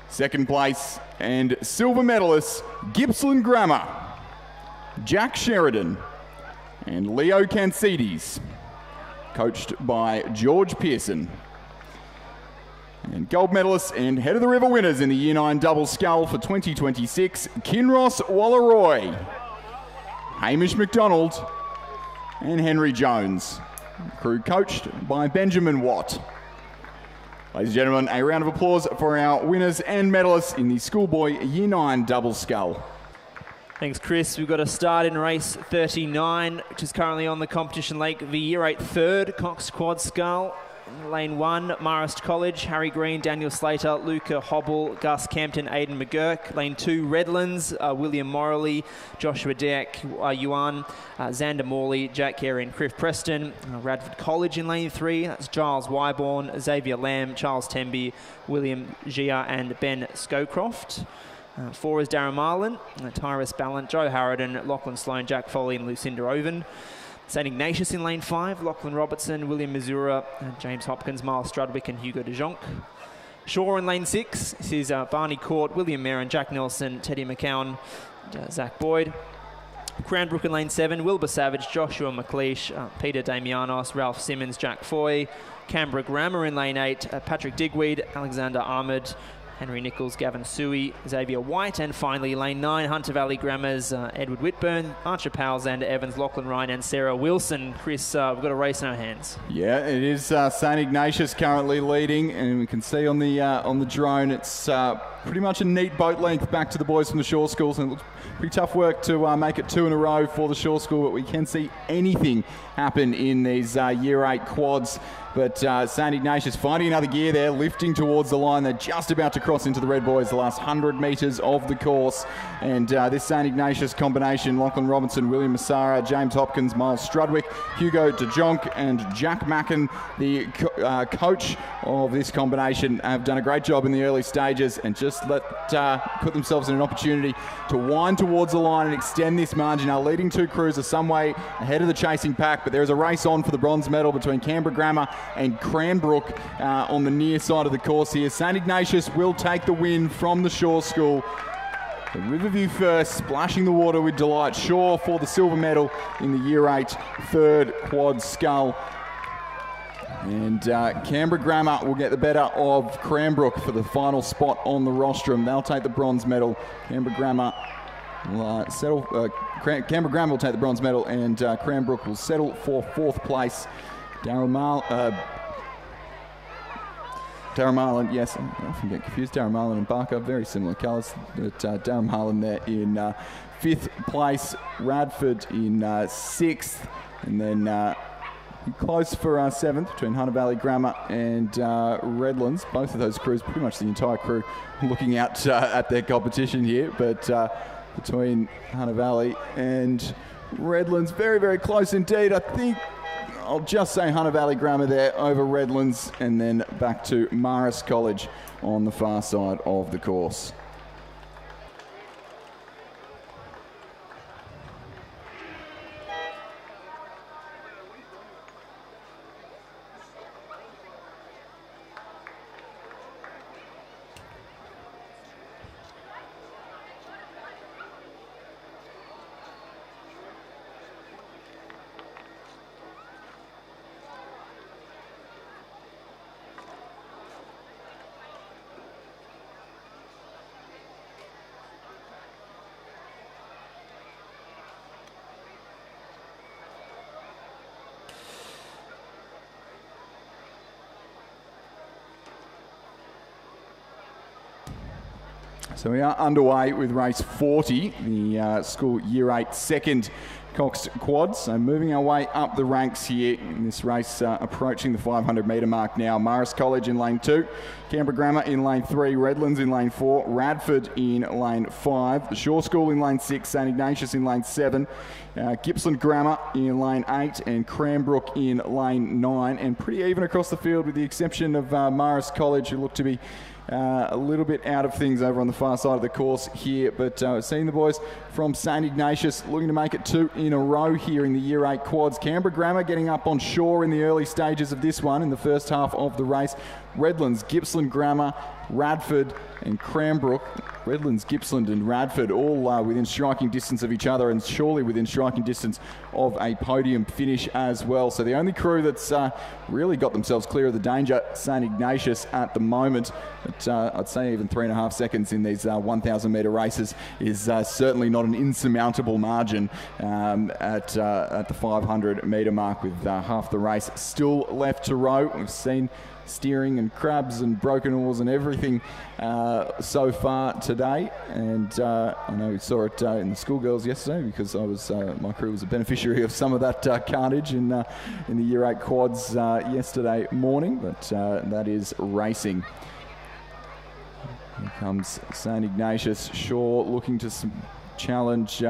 Second place and silver medalists, Gippsland Grammar, Jack Sheridan and Leo Cancides, coached by George Pearson. And gold medalists and head of the river winners in the Year 9 double scull for 2026, Kinross Walleroy, Hamish McDonald and Henry Jones. Crew coached by Benjamin Watt. Ladies and gentlemen, a round of applause for our winners and medalists in the Schoolboy Year 9 double scull. Thanks, Chris. We've got a start in race 39, which is currently on the competition lake. The Year 8 third, Cox Quad Scull. Lane 1, Marist College, Harry Green, Daniel Slater, Luca Hobble, Gus Campton, Aidan McGurk. Lane 2, Redlands, William Morley, Joshua Deck, Yuan, Xander Morley, Jack Carey and Criff Preston. Radford College in lane 3, that's Giles Wyborn, Xavier Lamb, Charles Temby, William Gia and Ben Scowcroft. 4 is Darren Marlin, Tyrus Ballant, Joe Harridan, Lachlan Sloan, Jack Foley and Lucinda Oven. St Ignatius in lane 5, Lachlan Robertson, William Missoura, James Hopkins, Miles Strudwick and Hugo de Jonc. Shaw in lane 6. This is Barney Court, William Marin, Jack Nelson, Teddy McCowan, and, Zach Boyd. Cranbrook in lane 7, Wilbur Savage, Joshua McLeish, Peter Damianos, Ralph Simmons, Jack Foy. Canberra Grammar in lane 8, Patrick Digweed, Alexander Ahmed, Henry Nichols, Gavin Suey, Xavier White, and finally lane 9, Hunter Valley Grammars, Edward Whitburn, Archer Powell, Xander Evans, Lachlan Ryan, and Sarah Wilson. Chris, we've got a race in our hands. Yeah, it is St Ignatius currently leading, and we can see on the drone it's pretty much a neat boat length back to the boys from the Shore Schools, and it looks pretty tough work to make it 2 in a row for the Shore School, but we can see anything happen in these Year 8 quads. But St Ignatius finding another gear there, lifting towards the line. They're just about to cross into the Red Boys, the last 100 metres of the course. And this St Ignatius combination, Lachlan Robinson, William Massara, James Hopkins, Miles Strudwick, Hugo DeJonk and Jack Mackin, the coach of this combination, have done a great job in the early stages and just put themselves in an opportunity to wind towards the line and extend this margin. Our leading 2 crews are some way ahead of the chasing pack, but there is a race on for the bronze medal between Canberra Grammar and Cranbrook on the near side of the course here. St Ignatius will take the win from the Shore School. The Riverview first, splashing the water with delight. Shaw for the silver medal in the Year 8 third quad scull. And Canberra Grammar will get the better of Cranbrook for the final spot on the rostrum. They'll take the bronze medal. Canberra Grammar will Canberra Grammar will take the bronze medal, and Cranbrook will settle for 4th place. Darren Marlin, yes, I often get confused. Darren Marlin and Barker, very similar colours. But Darren Marlin there in 5th place. Radford in 6th. And then close for 7th between Hunter Valley Grammar and Redlands. Both of those crews, pretty much the entire crew, looking out at their competition here. But between Hunter Valley and Redlands, very, very close indeed. I think I'll just say Hunter Valley Grammar there over Redlands, and then back to Marist College on the far side of the course. So we are underway with race 40, the school Year 8 second Cox quad. So moving our way up the ranks here in this race, approaching the 500 metre mark now. Marist College in lane 2, Canberra Grammar in lane 3, Redlands in lane 4, Radford in lane 5, the Shore School in lane 6, St Ignatius in lane 7, Gippsland Grammar in lane 8, and Cranbrook in lane 9, and pretty even across the field with the exception of Marist College, who look to be a little bit out of things over on the far side of the course here, but seeing the boys from St Ignatius looking to make it 2 in a row here in the Year 8 quads. Canberra Grammar getting up on shore in the early stages of this one in the first half of the race. Redlands, Gippsland Grammar, Radford and Cranbrook. Redlands, Gippsland and Radford all within striking distance of each other, and surely within striking distance of a podium finish as well. So the only crew that's really got themselves clear of the danger, St Ignatius at the moment. But I'd say even 3.5 seconds in these 1,000 metre races is certainly not an insurmountable margin at the 500 metre mark, with half the race still left to row. We've seen steering and crabs and broken oars and everything so far today, and I know we saw it in the schoolgirls yesterday, because I was my crew was a beneficiary of some of that carnage in the Year 8 quads yesterday morning, but that is racing. Here comes St Ignatius. Shaw looking to challenge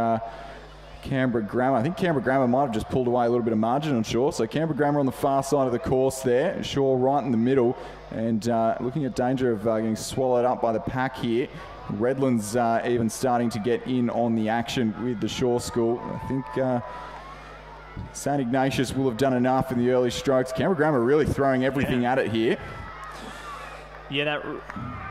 Canberra Grammar. I think Canberra Grammar might have just pulled away a little bit of margin on Shaw. So Canberra Grammar on the far side of the course there. Shaw right in the middle, and looking at danger of getting swallowed up by the pack here. Redlands even starting to get in on the action with the Shaw School. I think St Ignatius will have done enough in the early strokes. Canberra Grammar really throwing everything at it here. Yeah, that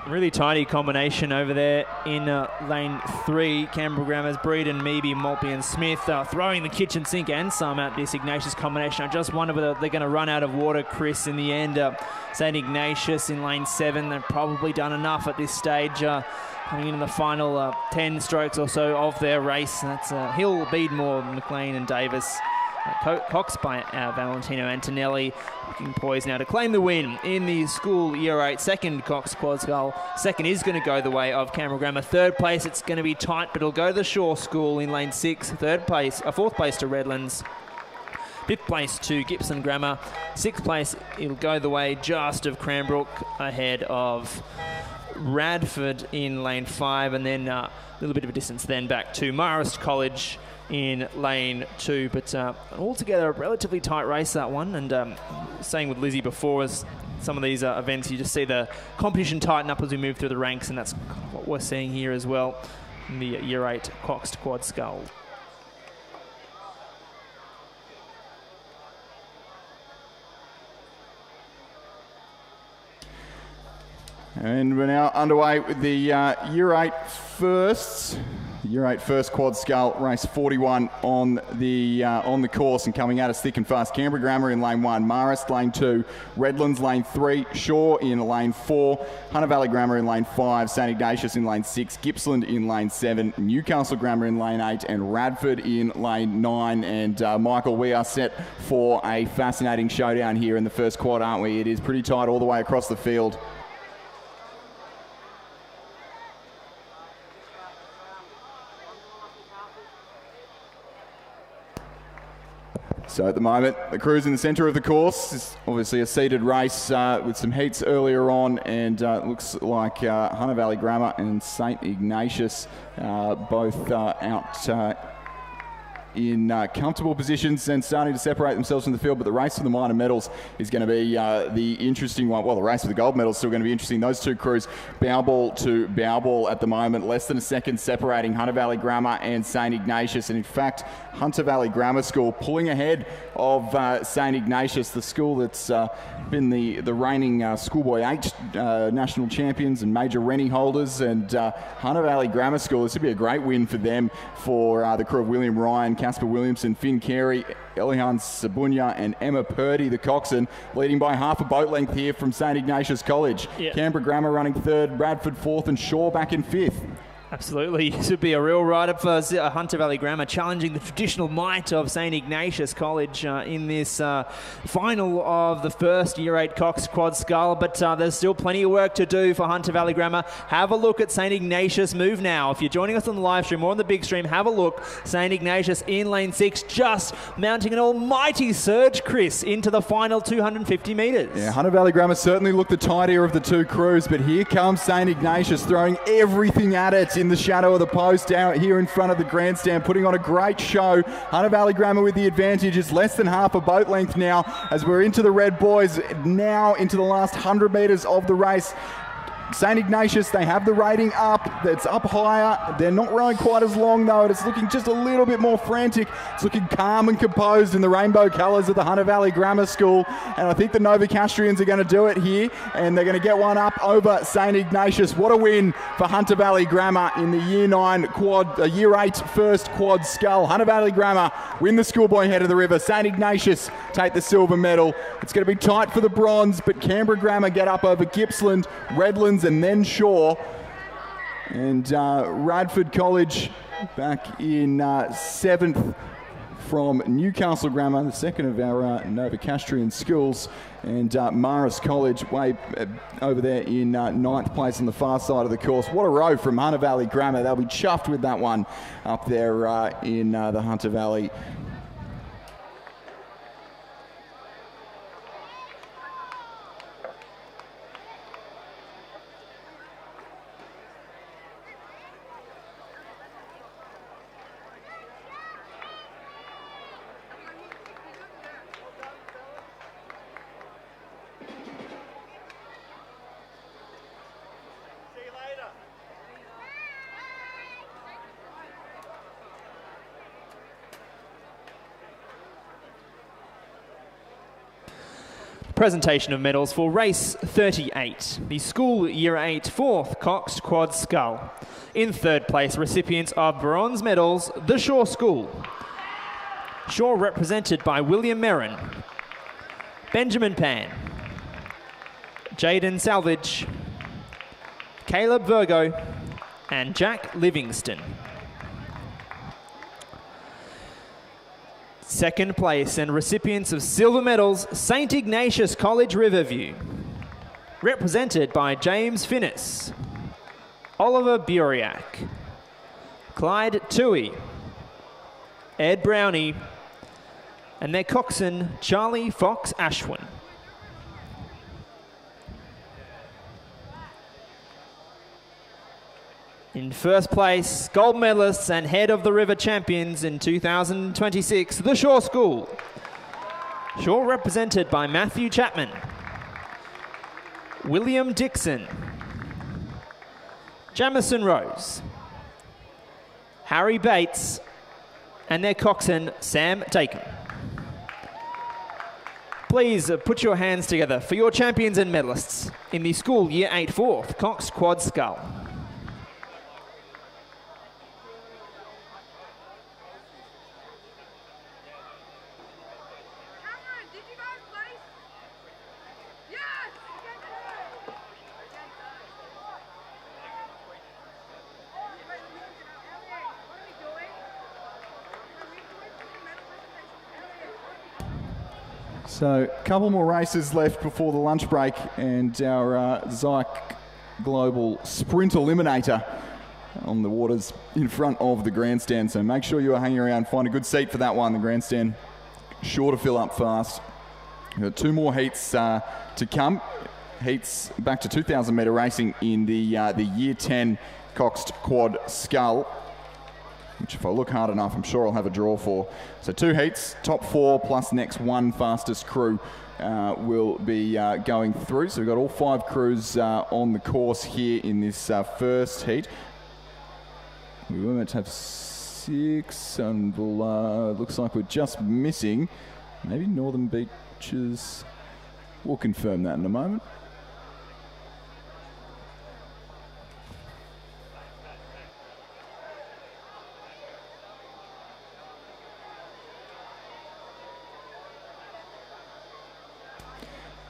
really tidy combination over there in lane 3. Canberra Grammar's Breeden, Meeby, Maltby and Smith throwing the kitchen sink and some at this Ignatius combination. I just wonder whether they're going to run out of water, Chris, in the end. St. Ignatius in lane 7, they've probably done enough at this stage. Coming in the final 10 strokes or so of their race. That's Hill, Beadmore, McLean and Davis. Cox by Valentino Antonelli, looking poised now to claim the win in the school year 8. Second, Cox Quad Skull. Second is going to go the way of Canberra Grammar. Third place, it's going to be tight, but it'll go to the Shaw School in lane 6. Fourth place to Redlands. Fifth place to Gippsland Grammar. Sixth place, it'll go the way just of Cranbrook, ahead of Radford in lane 5, and then a little bit of a distance then back to Marist College in lane 2, but altogether a relatively tight race, that one. And saying with Lizzie before, as some of these events, you just see the competition tighten up as we move through the ranks, and that's what we're seeing here as well in the year 8 Cox Quad Skull. And we're now underway with the year 8 firsts. Year 8 first Quad Skull, race 41 on the course, and coming at us thick and fast. Canberra Grammar in lane 1, Marist lane 2, Redlands lane 3, Shaw in lane 4, Hunter Valley Grammar in lane 5, St. Ignatius in lane 6, Gippsland in lane 7, Newcastle Grammar in lane 8, and Radford in lane 9. And Michael, we are set for a fascinating showdown here in the first quad, aren't we? It is pretty tight all the way across the field. So at the moment, the crew's in the centre of the course. It's obviously a seeded race with some heats earlier on, and it looks like Hunter Valley Grammar and St. Ignatius both out in comfortable positions and starting to separate themselves from the field. But the race for the minor medals is going to be the interesting one. Well, the race for the gold medal is still going to be interesting. Those two crews, bow ball to bow ball at the moment, less than a second separating Hunter Valley Grammar and St. Ignatius. And in fact, Hunter Valley Grammar School pulling ahead of St. Ignatius, the school that's been the reigning Schoolboy 8 national champions and major Rennie holders. And Hunter Valley Grammar School, this would be a great win for them, for the crew of William Ryan, Casper Williamson, Finn Carey, Elihan Sabunya and Emma Purdy, the coxswain, leading by half a boat length here from St. Ignatius College. Yep. Canberra Grammar running 3rd, Bradford 4th and Shaw back in 5th. Absolutely. This would be a real ride-up for Hunter Valley Grammar, challenging the traditional might of St. Ignatius College in this final of the first Year 8 Cox Quad Skull. But there's still plenty of work to do for Hunter Valley Grammar. Have a look at St. Ignatius move now. If you're joining us on the live stream or on the big stream, have a look. St. Ignatius in lane 6, just mounting an almighty surge, Chris, into the final 250 metres. Yeah, Hunter Valley Grammar certainly looked the tidier of the two crews, but here comes St. Ignatius throwing everything at it in the shadow of the post out here in front of the grandstand, putting on a great show. Hunter Valley Grammar with the advantage. Is less than half a boat length now as we're into the red boys, now into the last 100 metres of the race. St. Ignatius, they have the rating up. It's up higher. They're not rowing quite as long, though. It's looking just a little bit more frantic. It's looking calm and composed in the rainbow colours of the Hunter Valley Grammar School. And I think the Novocastrians are going to do it here, and they're going to get one up over St. Ignatius. What a win for Hunter Valley Grammar in the Year 8 first Quad Skull. Hunter Valley Grammar win the Schoolboy head of the river. St. Ignatius take the silver medal. It's going to be tight for the bronze, but Canberra Grammar get up over Gippsland, Redlands, and then Shaw. And Radford College back in 7th from Newcastle Grammar, the second of our Novocastrian schools. And Marist College way over there in 9th place on the far side of the course. What a row from Hunter Valley Grammar. They'll be chuffed with that one up there in the Hunter Valley. Presentation of medals for race 38, the school year 8 4th Coxed Quad Scull. In third place, recipients of bronze medals, the Shaw School. Shaw represented by William Merrin, Benjamin Pan, Jaden Salvage, Caleb Virgo, and Jack Livingston. Second place and recipients of silver medals, St. Ignatius College Riverview. Represented by James Finnis, Oliver Buriak, Clyde Toohey, Ed Brownie, and their coxswain, Charlie Fox Ashwin. In first place, gold medalists and head of the river champions in 2026, the Shaw School. Shaw represented by Matthew Chapman, William Dixon, Jamison Rose, Harry Bates, and their coxswain, Sam Dakin. Please put your hands together for your champions and medalists in the school year 8 4th Cox Quad Scull. So a couple more races left before the lunch break and our Zeke Global Sprint Eliminator on the waters in front of the grandstand. So make sure you are hanging around, find a good seat for that one. The grandstand sure to fill up fast. We've got two more heats to come. Heats back to 2,000 metre racing in the year 10 Coxed Quad Scull, which if I look hard enough, I'm sure I'll have a draw for. So two heats, top four plus next one fastest crew will be going through. So we've got all five crews on the course here in this first heat. We were meant to have six, and looks like we're just missing maybe Northern Beaches. We'll confirm that in a moment.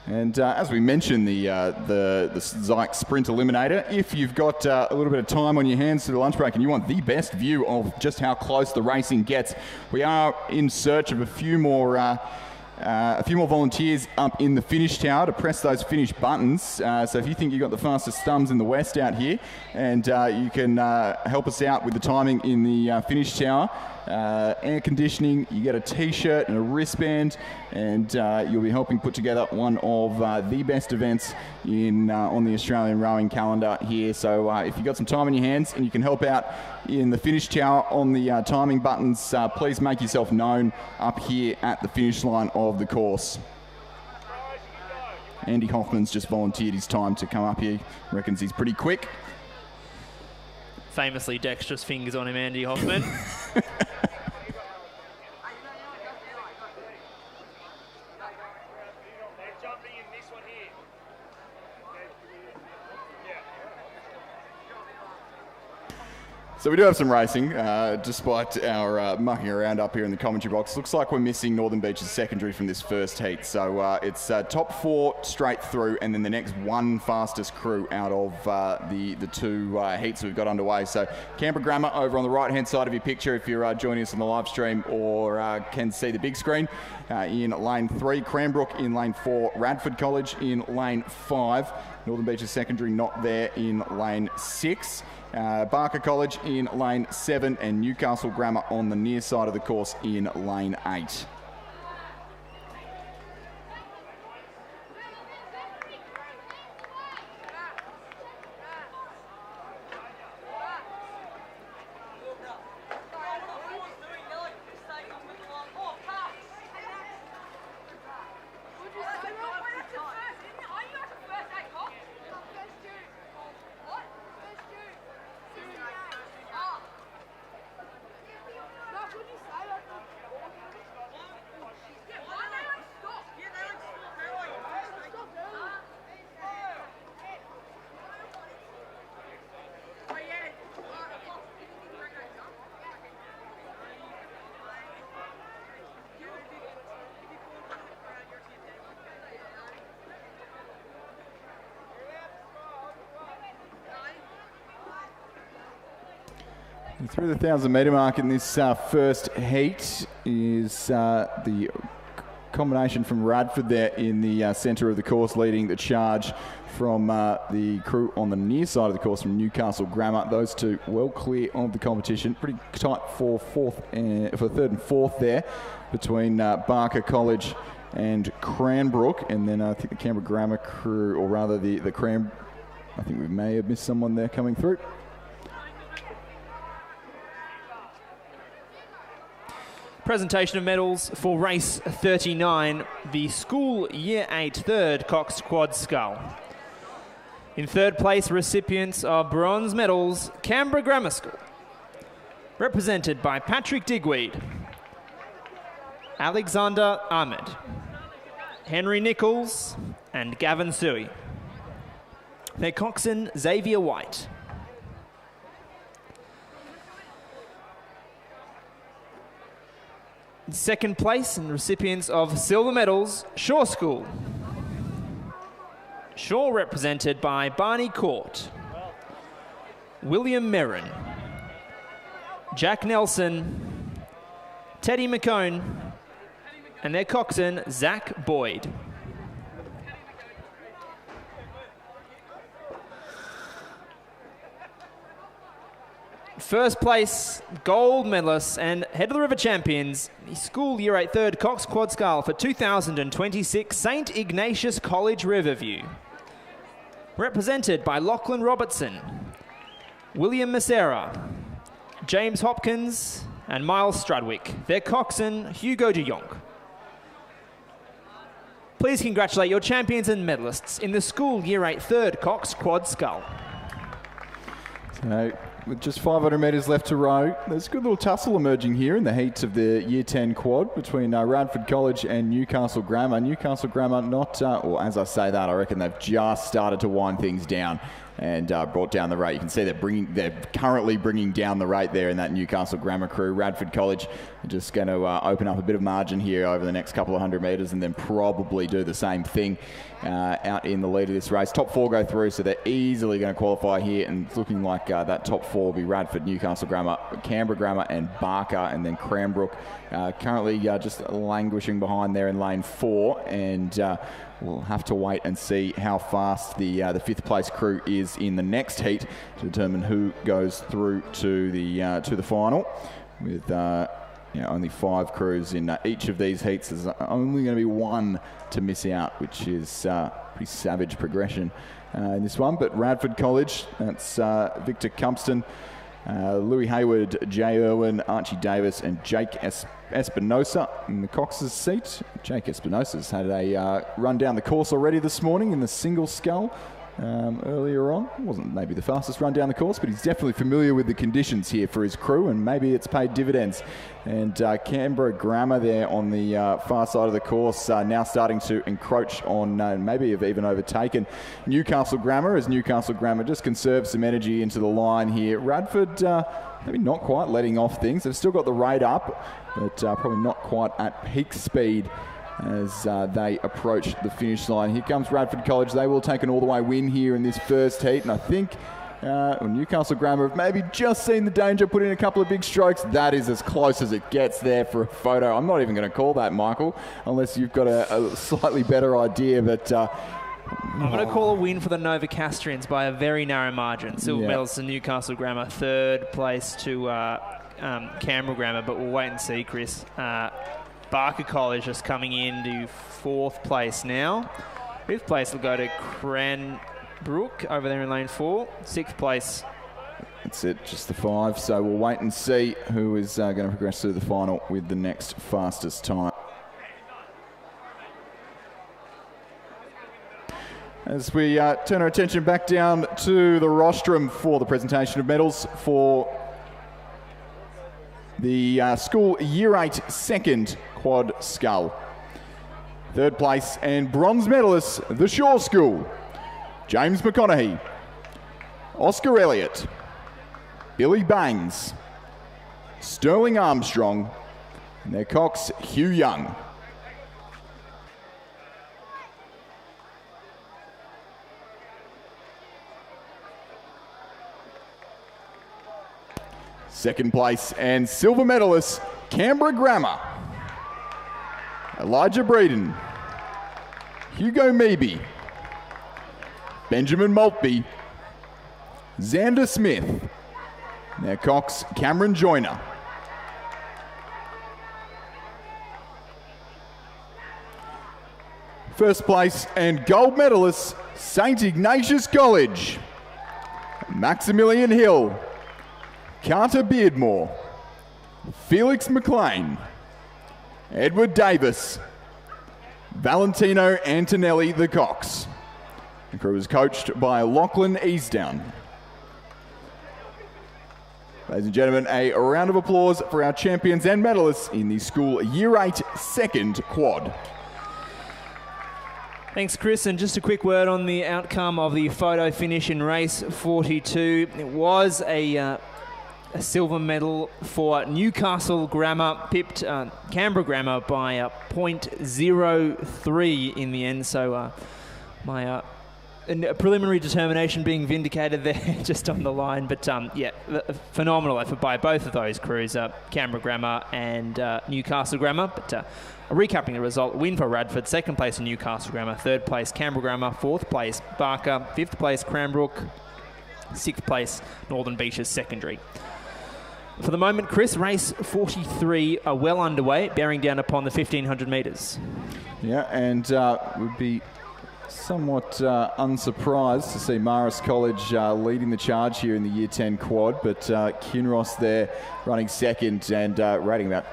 And as we mentioned, the Zeke Sprint Eliminator, if you've got a little bit of time on your hands to the lunch break and you want the best view of just how close the racing gets, we are in search of a few more volunteers up in the finish tower to press those finish buttons. So if you think you've got the fastest thumbs in the West out here, and you can help us out with the timing in the finish tower, air conditioning, you get a t-shirt and a wristband, and you'll be helping put together one of the best events in on the Australian rowing calendar here. So if you've got some time on your hands and you can help out in the finish tower on the timing buttons, please make yourself known up here at the finish line of the course. Andy Hoffman's just volunteered his time to come up here. Reckons he's pretty quick. Famously dexterous fingers on him, Andy Hoffman. So we do have some racing, despite our mucking around up here in the commentary box. Looks like we're missing Northern Beaches Secondary from this first heat. So it's top four straight through, and then the next one fastest crew out of the two heats we've got underway. So Canberra Grammar over on the right-hand side of your picture if you're joining us on the live stream or can see the big screen. In lane 3, Cranbrook in lane 4, Radford College in lane 5, Northern Beaches Secondary not there in lane 6. Barker College in lane 7 and Newcastle Grammar on the near side of the course in lane 8. Through the 1,000-metre mark in this first heat is the combination from Radford there in the centre of the course, leading the charge from the crew on the near side of the course from Newcastle Grammar. Those two well clear of the competition. Pretty tight for third and fourth there between Barker College and Cranbrook. And then I think the Canberra Grammar crew, or rather the I think we may have missed someone there coming through. Presentation of medals for race 39, the School Year 8 third Cox Quad Scull. In third place, recipients of bronze medals, Canberra Grammar School, represented by Patrick Digweed, Alexander Ahmed, Henry Nichols, and Gavin Suey. Their coxswain, Xavier White. In second place, and recipients of silver medals, Shaw School. Shaw represented by Barney Court, William Merrin, Jack Nelson, Teddy McCone, and their coxswain, Zach Boyd. First place, gold medalists and Head of the River champions, the School Year 8 third Cox Quad Scull for 2026 St. Ignatius College Riverview. Represented by Lachlan Robertson, William Macera, James Hopkins, and Miles Strudwick. Their coxswain, Hugo de Jonk. Please congratulate your champions and medalists in the School Year 8 third Cox Quad Scull. So, with just 500 metres left to row, there's a good little tussle emerging here in the heats of the Year 10 quad between Radford College and Newcastle Grammar. Newcastle Grammar not, or as I say that, I reckon they've just started to wind things down and brought down the rate. You can see they're currently bringing down the rate there in that Newcastle Grammar crew. Radford College are just going to open up a bit of margin here over the next couple of 100 metres and then probably do the same thing out in the lead of this race. Top four go through, so they're easily going to qualify here, and it's looking like that top four will be Radford, Newcastle Grammar, Canberra Grammar and Barker, and then Cranbrook currently just languishing behind there in lane 4, and we'll have to wait and see how fast the fifth place crew is in the next heat to determine who goes through to the final. With only 5 crews in each of these heats, there's only going to be one to miss out, which is pretty savage progression in this one. But Radford College, that's Victor Cumpston, Louis Hayward, Jay Irwin, Archie Davis, and Jake Espinosa in the Cox's seat. Jake Espinosa's had a run down the course already this morning in the single scull earlier on. Wasn't maybe the fastest run down the course, but he's definitely familiar with the conditions here for his crew, and maybe it's paid dividends. And Canberra Grammar there on the far side of the course now starting to encroach on, maybe have even overtaken Newcastle Grammar, as Newcastle Grammar just conserves some energy into the line here. Radford maybe not quite letting off things. They've still got the rate up, but probably not quite at peak speed as they approach the finish line. Here comes Radford College. They will take an all-the-way win here in this first heat, and I think Newcastle Grammar have maybe just seen the danger, put in a couple of big strokes. That is as close as it gets there for a photo. I'm not even going to call that, Michael, unless you've got a slightly better idea, but I'm going to call a win for the Novocastrians by a very narrow margin. Silver medals to Newcastle Grammar, third place to Canberra Grammar, but we'll wait and see, Chris. Barker College just coming into 4th place now. 5th place will go to Cranbrook over there in lane 4. 6th place. That's it, just the 5. So we'll wait and see who is going to progress through the final with the next fastest time. As we turn our attention back down to the rostrum for the presentation of medals for the School Year 8 second Quad Scull. 3rd place and bronze medalists, the Shaw School, James McConaughey, Oscar Elliott, Billy Baines, Sterling Armstrong, and their cox, Hugh Young. Second place and silver medalist, Canberra Grammar. Elijah Breeden, Hugo Meeby, Benjamin Maltby, Xander Smith. Now Cox, Cameron Joyner. First place and gold medalist, St. Ignatius College, Maximilian Hill, Carter Beardmore, Felix McLean, Edward Davis, Valentino Antonelli the Cox. The crew is coached by Lachlan Easdown. Ladies and gentlemen, a round of applause for our champions and medalists in the school Year 8 second quad. Thanks, Chris. And just a quick word on the outcome of the photo finish in race 42. It was a silver medal for Newcastle Grammar, pipped Canberra Grammar by 0.03 in the end. So my preliminary determination being vindicated there just on the line. But yeah, phenomenal effort by both of those crews, Canberra Grammar and Newcastle Grammar. But recapping the result, win for Radford, second place in Newcastle Grammar, third place Canberra Grammar, fourth place Barker, fifth place Cranbrook, sixth place Northern Beaches Secondary. For the moment, Chris, race 43 are well underway, bearing down upon the 1,500 metres. Yeah, and would be somewhat unsurprised to see Marist College leading the charge here in the Year 10 quad, but Kinross there running second and rating about,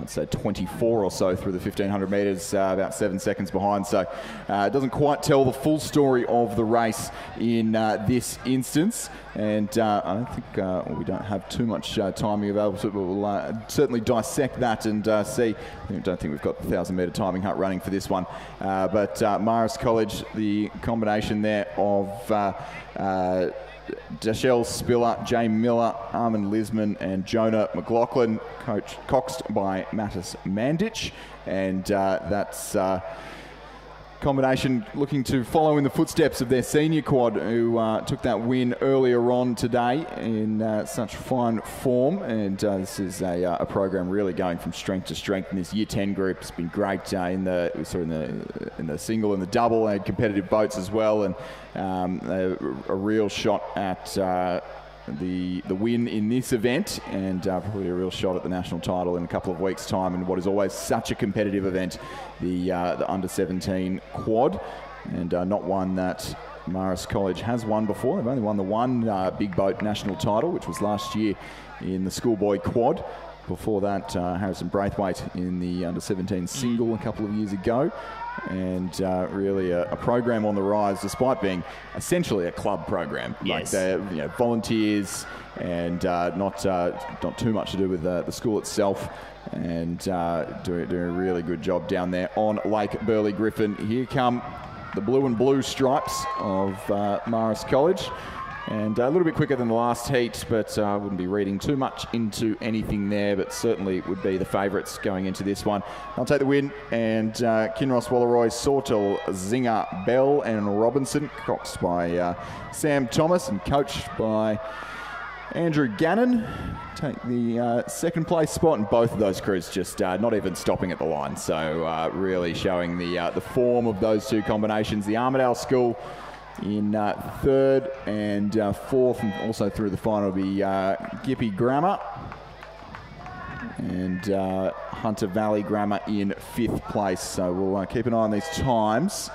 I'd say, 24 or so through the 1,500 metres, about 7 seconds behind. So it doesn't quite tell the full story of the race in this instance. And I don't think we don't have too much timing available, so we'll certainly dissect that and see. I don't think we've got the 1,000-metre timing hut running for this one. But Marist College, the combination there of Dashelle Spiller, Jay Miller, Armin Lisman and Jonah McLaughlin, coxed by Mattis Mandich. And that's combination looking to follow in the footsteps of their senior quad, who took that win earlier on today in such fine form. And this is a program really going from strength to strength in this Year 10 group. It's been great in the single and the double, and competitive boats as well, and a real shot at the win in this event, and probably a real shot at the national title in a couple of weeks' time in what is always such a competitive event, the under-17 quad, and not one that Marist College has won before. They've only won the one big boat national title, which was last year in the Schoolboy quad. Before that, Harrison Braithwaite in the under-17 single a couple of years ago. And really a program on the rise, despite being essentially a club program. Yes. Like they're volunteers and not too much to do with the school itself, and doing a really good job down there on Lake Burley Griffin. Here come the blue and blue stripes of Marist College. And a little bit quicker than the last heat, but I wouldn't be reading too much into anything there, but certainly would be the favourites going into this one. I'll take the win, and Kinross, Wallaroy, Sawtell, Zinger, Bell and Robinson, coxed by Sam Thomas and coached by Andrew Gannon, take the second place spot, and both of those crews just not even stopping at the line. So really showing the form of those two combinations. The Armidale School in third and fourth, and also through the final will be Gippy Grammar and Hunter Valley Grammar in fifth place. So we'll keep an eye on these times.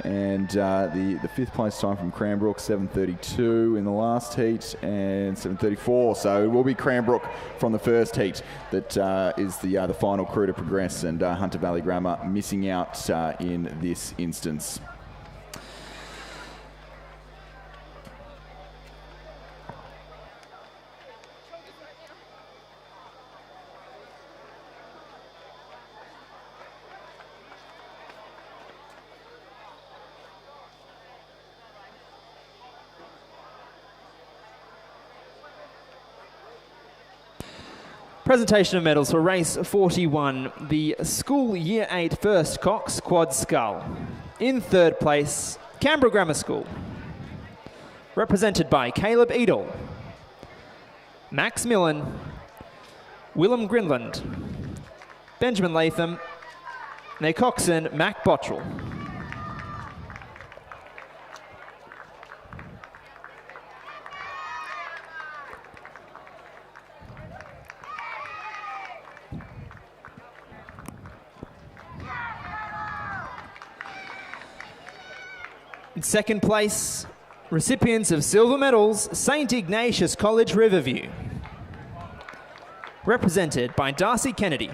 And the fifth place time from Cranbrook, 7:32 in the last heat and 7:34. So it will be Cranbrook from the first heat that is the final crew to progress, and Hunter Valley Grammar missing out in this instance. Presentation of medals for race 41, the School Year 8 First Cox Quad Scull. In third place, Canberra Grammar School, represented by Caleb Edel, Max Millen, Willem Grinland, Benjamin Latham, and their coxswain, Mac Bottrell. In second place, recipients of silver medals, St. Ignatius College Riverview. Represented by Darcy Kennedy,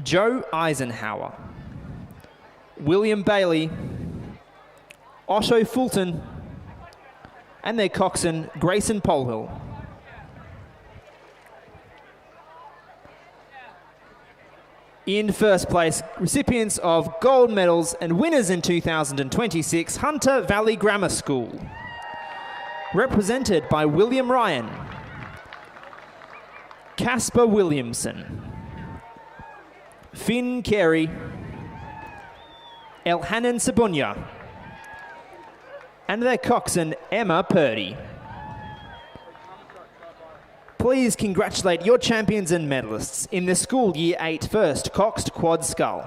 Joe Eisenhower, William Bailey, Osho Fulton, and their coxswain, Grayson Polhill. In first place, recipients of gold medals and winners in 2026, Hunter Valley Grammar School. Represented by William Ryan, Casper Williamson, Finn Carey, Elhanan Sabunya, and their coxswain, Emma Purdy. Please congratulate your champions and medalists in the School Year 8 First Coxed Quad Scull.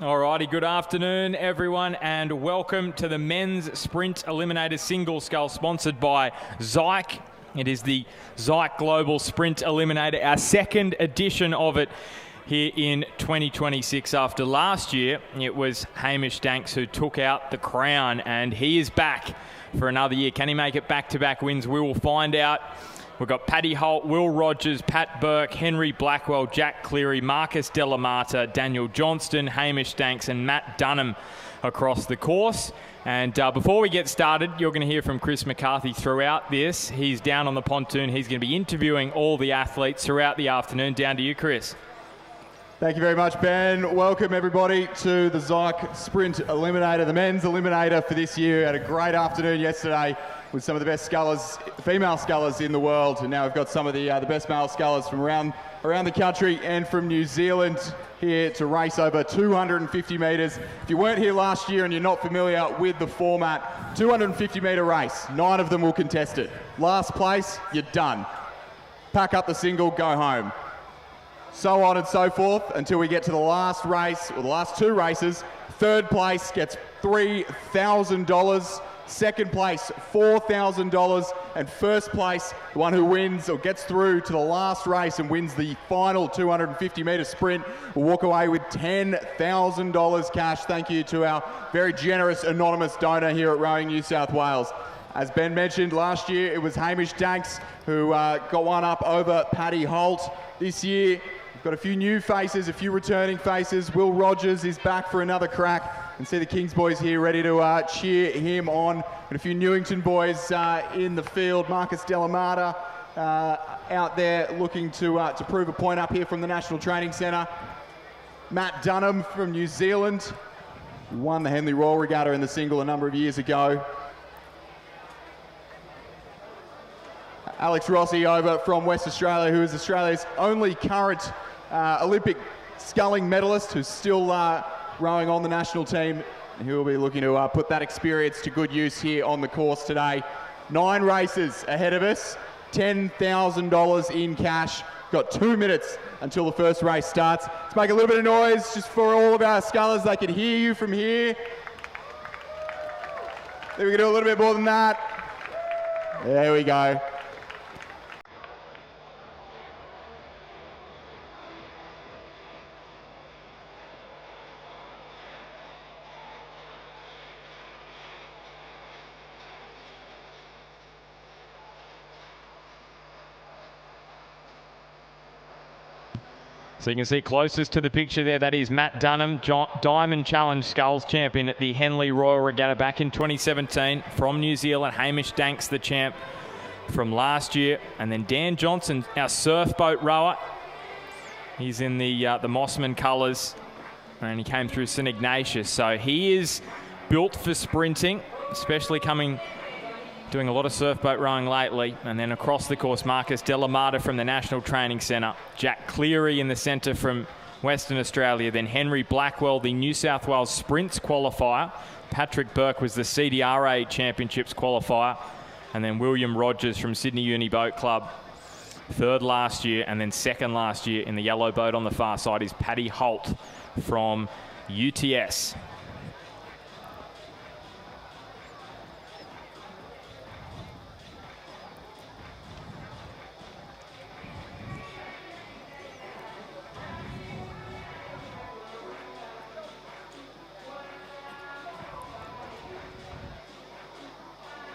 Alrighty, good afternoon everyone and welcome to the Men's Sprint Eliminator Single Scull sponsored by Zeke. It is the Zeke Global Sprint Eliminator, our second edition of it here in 2026. After last year, it was Hamish Danks who took out the crown and he is back for another year. Can he make it back-to-back wins? We will find out. We've got Paddy Holt, Will Rogers, Pat Burke, Henry Blackwell, Jack Cleary, Marcus Delamata, Daniel Johnston, Hamish Danks and Matt Dunham across the course. And before we get started, you're going to hear from Chris McCarthy throughout this. He's down on the pontoon. He's going to be interviewing all the athletes throughout the afternoon. Down to you, Chris. Thank you very much, Ben. Welcome everybody to the Zeke Sprint Eliminator, the men's eliminator for this year. Had a great afternoon yesterday with some of the best scullers, female scullers in the world, and now we've got some of the best male scullers from around the country and from New Zealand here to race over 250 metres. If you weren't here last year and you're not familiar with the format, 250 metre race, 9 of them will contest it. Last place, you're done. Pack up the single, go home. So on and so forth until we get to the last race, or the last 2 races. Third place gets $3,000. Second place, $4,000. And first place, the one who wins or gets through to the last race and wins the final 250 metre sprint, will walk away with $10,000 cash. Thank you to our very generous anonymous donor here at Rowing New South Wales. As Ben mentioned, last year it was Hamish Danks who got one up over Paddy Holt. This year, we've got a few new faces, a few returning faces. Will Rogers is back for another crack. And see the Kings boys here ready to cheer him on. And a few Newington boys in the field. Marcus Delamata out there looking to prove a point up here from the National Training Centre. Matt Dunham from New Zealand, who won the Henley Royal Regatta in the single a number of years ago. Alex Rossi over from West Australia, who is Australia's only current Olympic sculling medalist, who's still rowing on the national team. He will be looking to put that experience to good use here on the course today. 9 races ahead of us, $10,000 in cash. Got 2 minutes until the first race starts. Let's make a little bit of noise just for all of our scullers. They can hear you from here. Then we can do a little bit more than that. There we go. So you can see closest to the picture there, that is Matt Dunham, Diamond Challenge Sculls champion at the Henley Royal Regatta back in 2017 from New Zealand. Hamish Danks, the champ from last year. And then Dan Johnson, our surf boat rower. He's in the Mossman colours and he came through St Ignatius. So he is built for sprinting, especially doing a lot of surf boat rowing lately. And then across the course, Marcus Delamata from the National Training Centre. Jack Cleary in the centre from Western Australia. Then Henry Blackwell, the New South Wales Sprints qualifier. Patrick Burke was the CDRA Championships qualifier. And then William Rogers from Sydney Uni Boat Club. Third last year and then second last year in the yellow boat on the far side is Paddy Holt from UTS.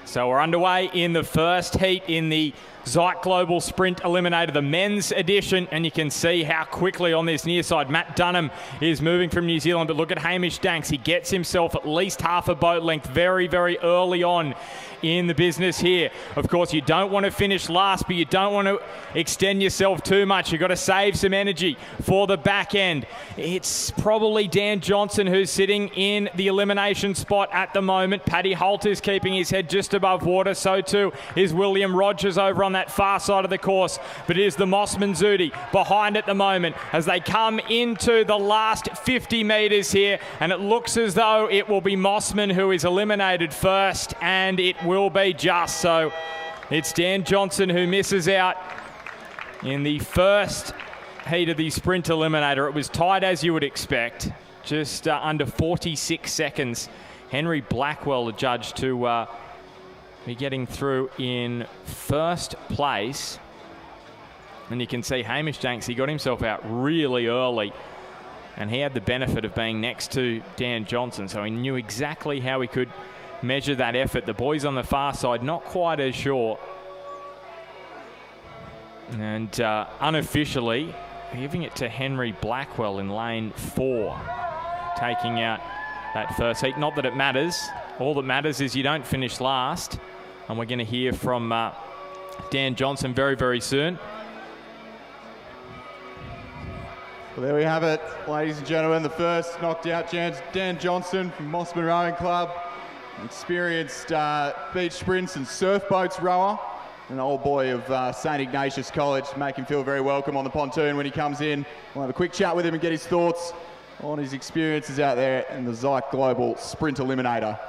So we're underway in the first heat in the Zeke Global Sprint Eliminator, the men's edition, and you can see how quickly on this near side Matt Dunham is moving from New Zealand. But look at Hamish Danks. He gets himself at least half a boat length very, very early on in the business here. Of course, you don't want to finish last, but you don't want to extend yourself too much. You've got to save some energy for the back end. It's probably Dan Johnson who's sitting in the elimination spot at the moment. Paddy Holt is keeping his head just above water. So too is William Rogers over on that far side of the course. But it is the Mossman Zudi behind at the moment as they come into the last 50 metres here. And it looks as though it will be Mossman who is eliminated first, and it will be just so. It's Dan Johnson who misses out in the first heat of the sprint eliminator. It was tight as you would expect. just under 46 seconds. Henry Blackwell, the judge, to be getting through in first place. And you can see Hamish Danks, he got himself out really early. And he had the benefit of being next to Dan Johnson, so he knew exactly how he could measure that effort. The boys on the far side, not quite as sure. And unofficially, giving it to Henry Blackwell in lane 4, taking out that first heat. Not that it matters. All that matters is you don't finish last. And we're going to hear from Dan Johnson very, very soon. Well, there we have it, ladies and gentlemen. The first knocked out, Dan Johnson from Mossman Rowing Club. Experienced beach sprints and surf boats rower. An old boy of St. Ignatius College. Make him feel very welcome on the pontoon when he comes in. We'll have a quick chat with him and get his thoughts on his experiences out there in the Zeke Global Sprint Eliminator.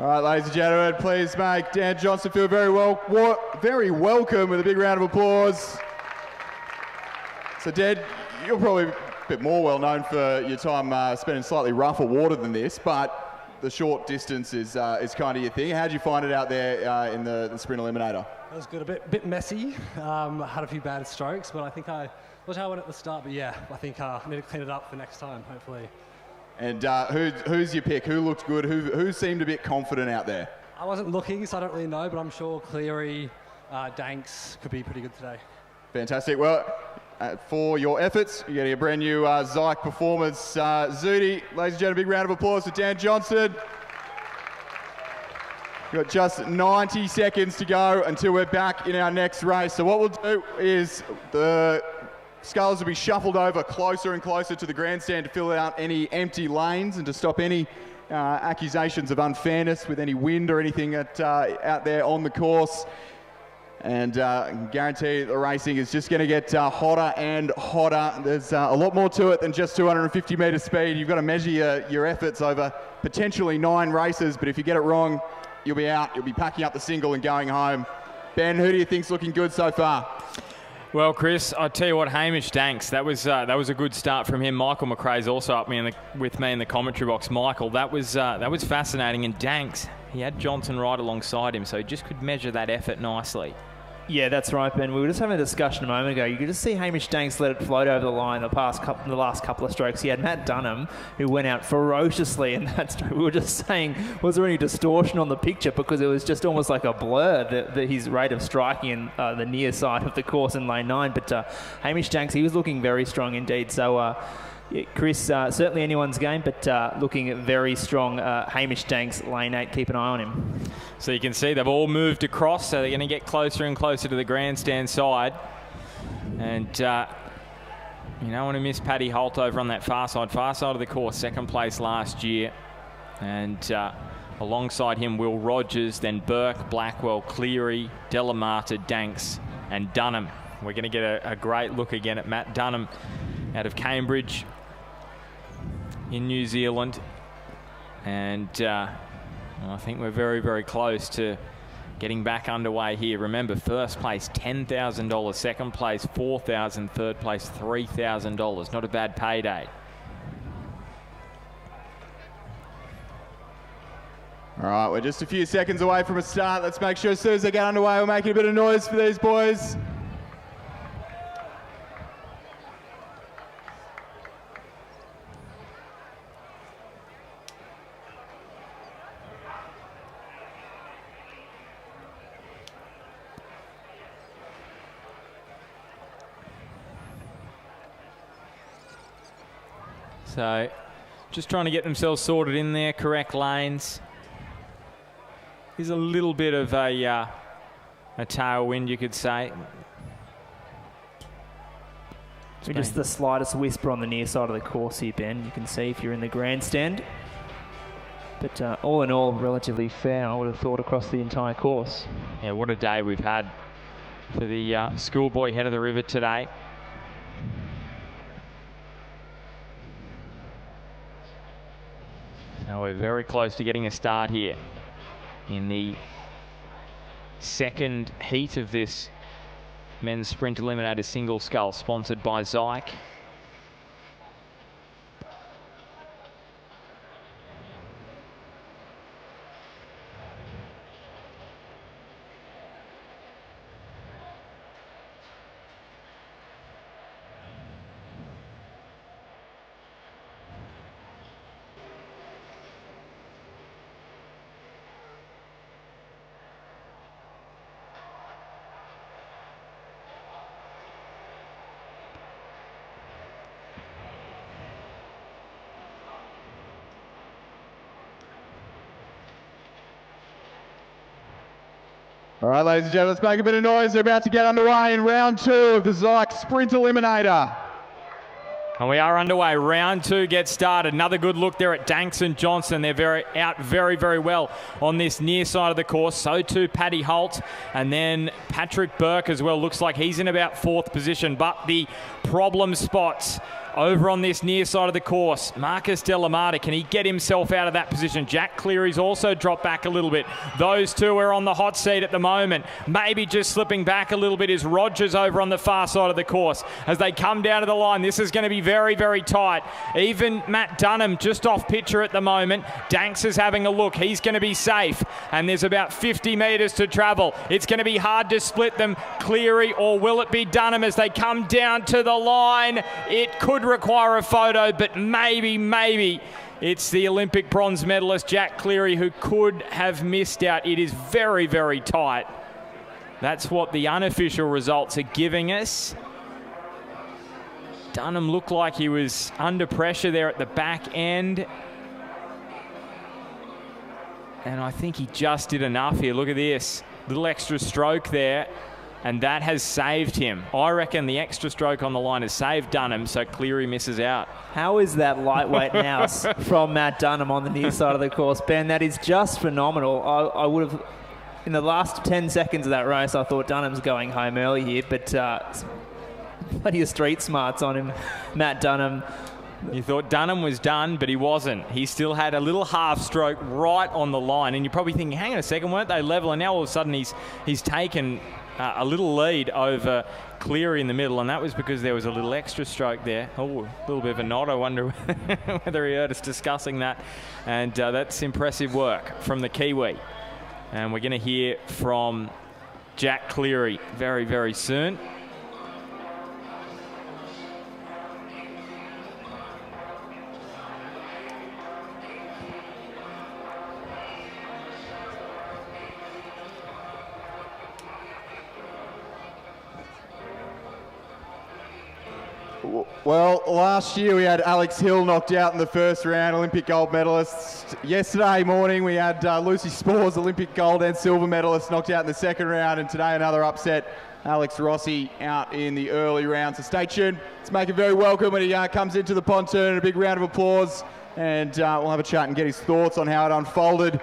All right, ladies and gentlemen, please make Dan Johnson feel very welcome with a big round of applause. So, Dan, you're probably a bit more well known for your time spent in slightly rougher water than this, but the short distance is kind of your thing. How did you find it out there in the sprint eliminator? It was good, a bit messy. Had a few bad strokes, but I think I was how I went at the start. But yeah, I think I need to clean it up for next time, hopefully. And who's your pick? Who looked good? Who seemed a bit confident out there? I wasn't looking, so I don't really know, but I'm sure Cleary, Danks could be pretty good today. Fantastic. Well, for your efforts, you're getting a brand new Zeke performance. Zudi, ladies and gentlemen, big round of applause for Dan Johnson. We've got just 90 seconds to go until we're back in our next race. So what we'll do is the sculls will be shuffled over closer and closer to the grandstand to fill out any empty lanes and to stop any accusations of unfairness with any wind or anything out there on the course. And I can guarantee the racing is just going to get hotter and hotter. There's a lot more to it than just 250 metre speed. You've got to measure your efforts over potentially 9 races, but if you get it wrong, you'll be out. You'll be packing up the single and going home. Ben, who do you think's looking good so far? Well, Chris, I'll tell you what, Hamish Danks, that was a good start from him. Michael McRae's also up with me in the commentary box. Michael, that was fascinating. And Danks, he had Johnson right alongside him, so he just could measure that effort nicely. Yeah, that's right, Ben. We were just having a discussion a moment ago. You could just see Hamish Danks let it float over the line the last couple of strokes. He had Matt Dunham, who went out ferociously in that stroke. We were just saying, was there any distortion on the picture? Because it was just almost like a blur, his rate of striking in the near side of the course in lane 9. But Hamish Danks, he was looking very strong indeed. So, yeah, Chris, certainly anyone's game, but looking very strong. Hamish Danks, lane 8, keep an eye on him. So you can see they've all moved across, so they're going to get closer and closer to the grandstand side. And You don't want to miss Paddy Holt over on that far side of the course, second place last year. And alongside him, Will Rogers, then Burke, Blackwell, Cleary, Delamata, Danks, and Dunham. We're going to get a great look again at Matt Dunham out of Cambridge in New Zealand. And I think we're very, very close to getting back underway here. Remember, first place, $10,000. Second place, $4,000. Third place, $3,000. Not a bad payday. All right, we're just a few seconds away from a start. Let's make sure as soon as they get underway, we're making a bit of noise for these boys. So just trying to get themselves sorted in there, correct lanes. There's a little bit of a tailwind, you could say. Just the slightest whisper on the near side of the course here, Ben. You can see if you're in the grandstand. But all in all, relatively fair, I would have thought, across the entire course. Yeah, what a day we've had for the Schoolboy head of the river today. Now we're very close to getting a start here in the second heat of this men's sprint eliminator single scull, sponsored by Zeke. All right, ladies and gentlemen, let's make a bit of noise. They're about to get underway in round 2 of the Zeke Sprint Eliminator. And we are underway. Round 2 gets started. Another good look there at Danks and Johnson. They're very, very well on this near side of the course. So too Paddy Holt. And then Patrick Burke as well. Looks like he's in about 4th position. But the problem spots over on this near side of the course. Marcus Delamata, can he get himself out of that position? Jack Cleary's also dropped back a little bit. Those two are on the hot seat at the moment. Maybe just slipping back a little bit is Rogers over on the far side of the course. As they come down to the line, this is going to be very, very tight. Even Matt Dunham just off picture at the moment. Danks is having a look. He's going to be safe. And there's about 50 metres to travel. It's going to be hard to split them. Cleary, or will it be Dunham as they come down to the line? It could require a photo, but maybe it's the Olympic bronze medalist Jack Cleary who could have missed out. It is very, very tight. That's what the unofficial results are giving us. Dunham looked like he was under pressure there at the back end. And I think he just did enough here. Look at this. Little extra stroke there. And that has saved him. I reckon the extra stroke on the line has saved Dunham, so Cleary misses out. How is that lightweight now from Matt Dunham on the near side of the course? Ben, that is just phenomenal. I would have, in the last 10 seconds of that race, I thought Dunham's going home early here, but plenty of street smarts on him, Matt Dunham. You thought Dunham was done, but he wasn't. He still had a little half stroke right on the line, and you're probably thinking, hang on a second, weren't they level? And now all of a sudden he's taken a little lead over Cleary in the middle, and that was because there was a little extra stroke there. Oh, a little bit of a nod. I wonder whether he heard us discussing that. And that's impressive work from the Kiwi. And we're going to hear from Jack Cleary very, very soon. Well, last year we had Alex Hill knocked out in the first round, Olympic gold medalist. Yesterday morning we had Lucy Spores, Olympic gold and silver medalist, knocked out in the second round, and today another upset, Alex Rossi out in the early round. So stay tuned. Let's make it very welcome when he comes into the pontoon. A big round of applause, and we'll have a chat and get his thoughts on how it unfolded.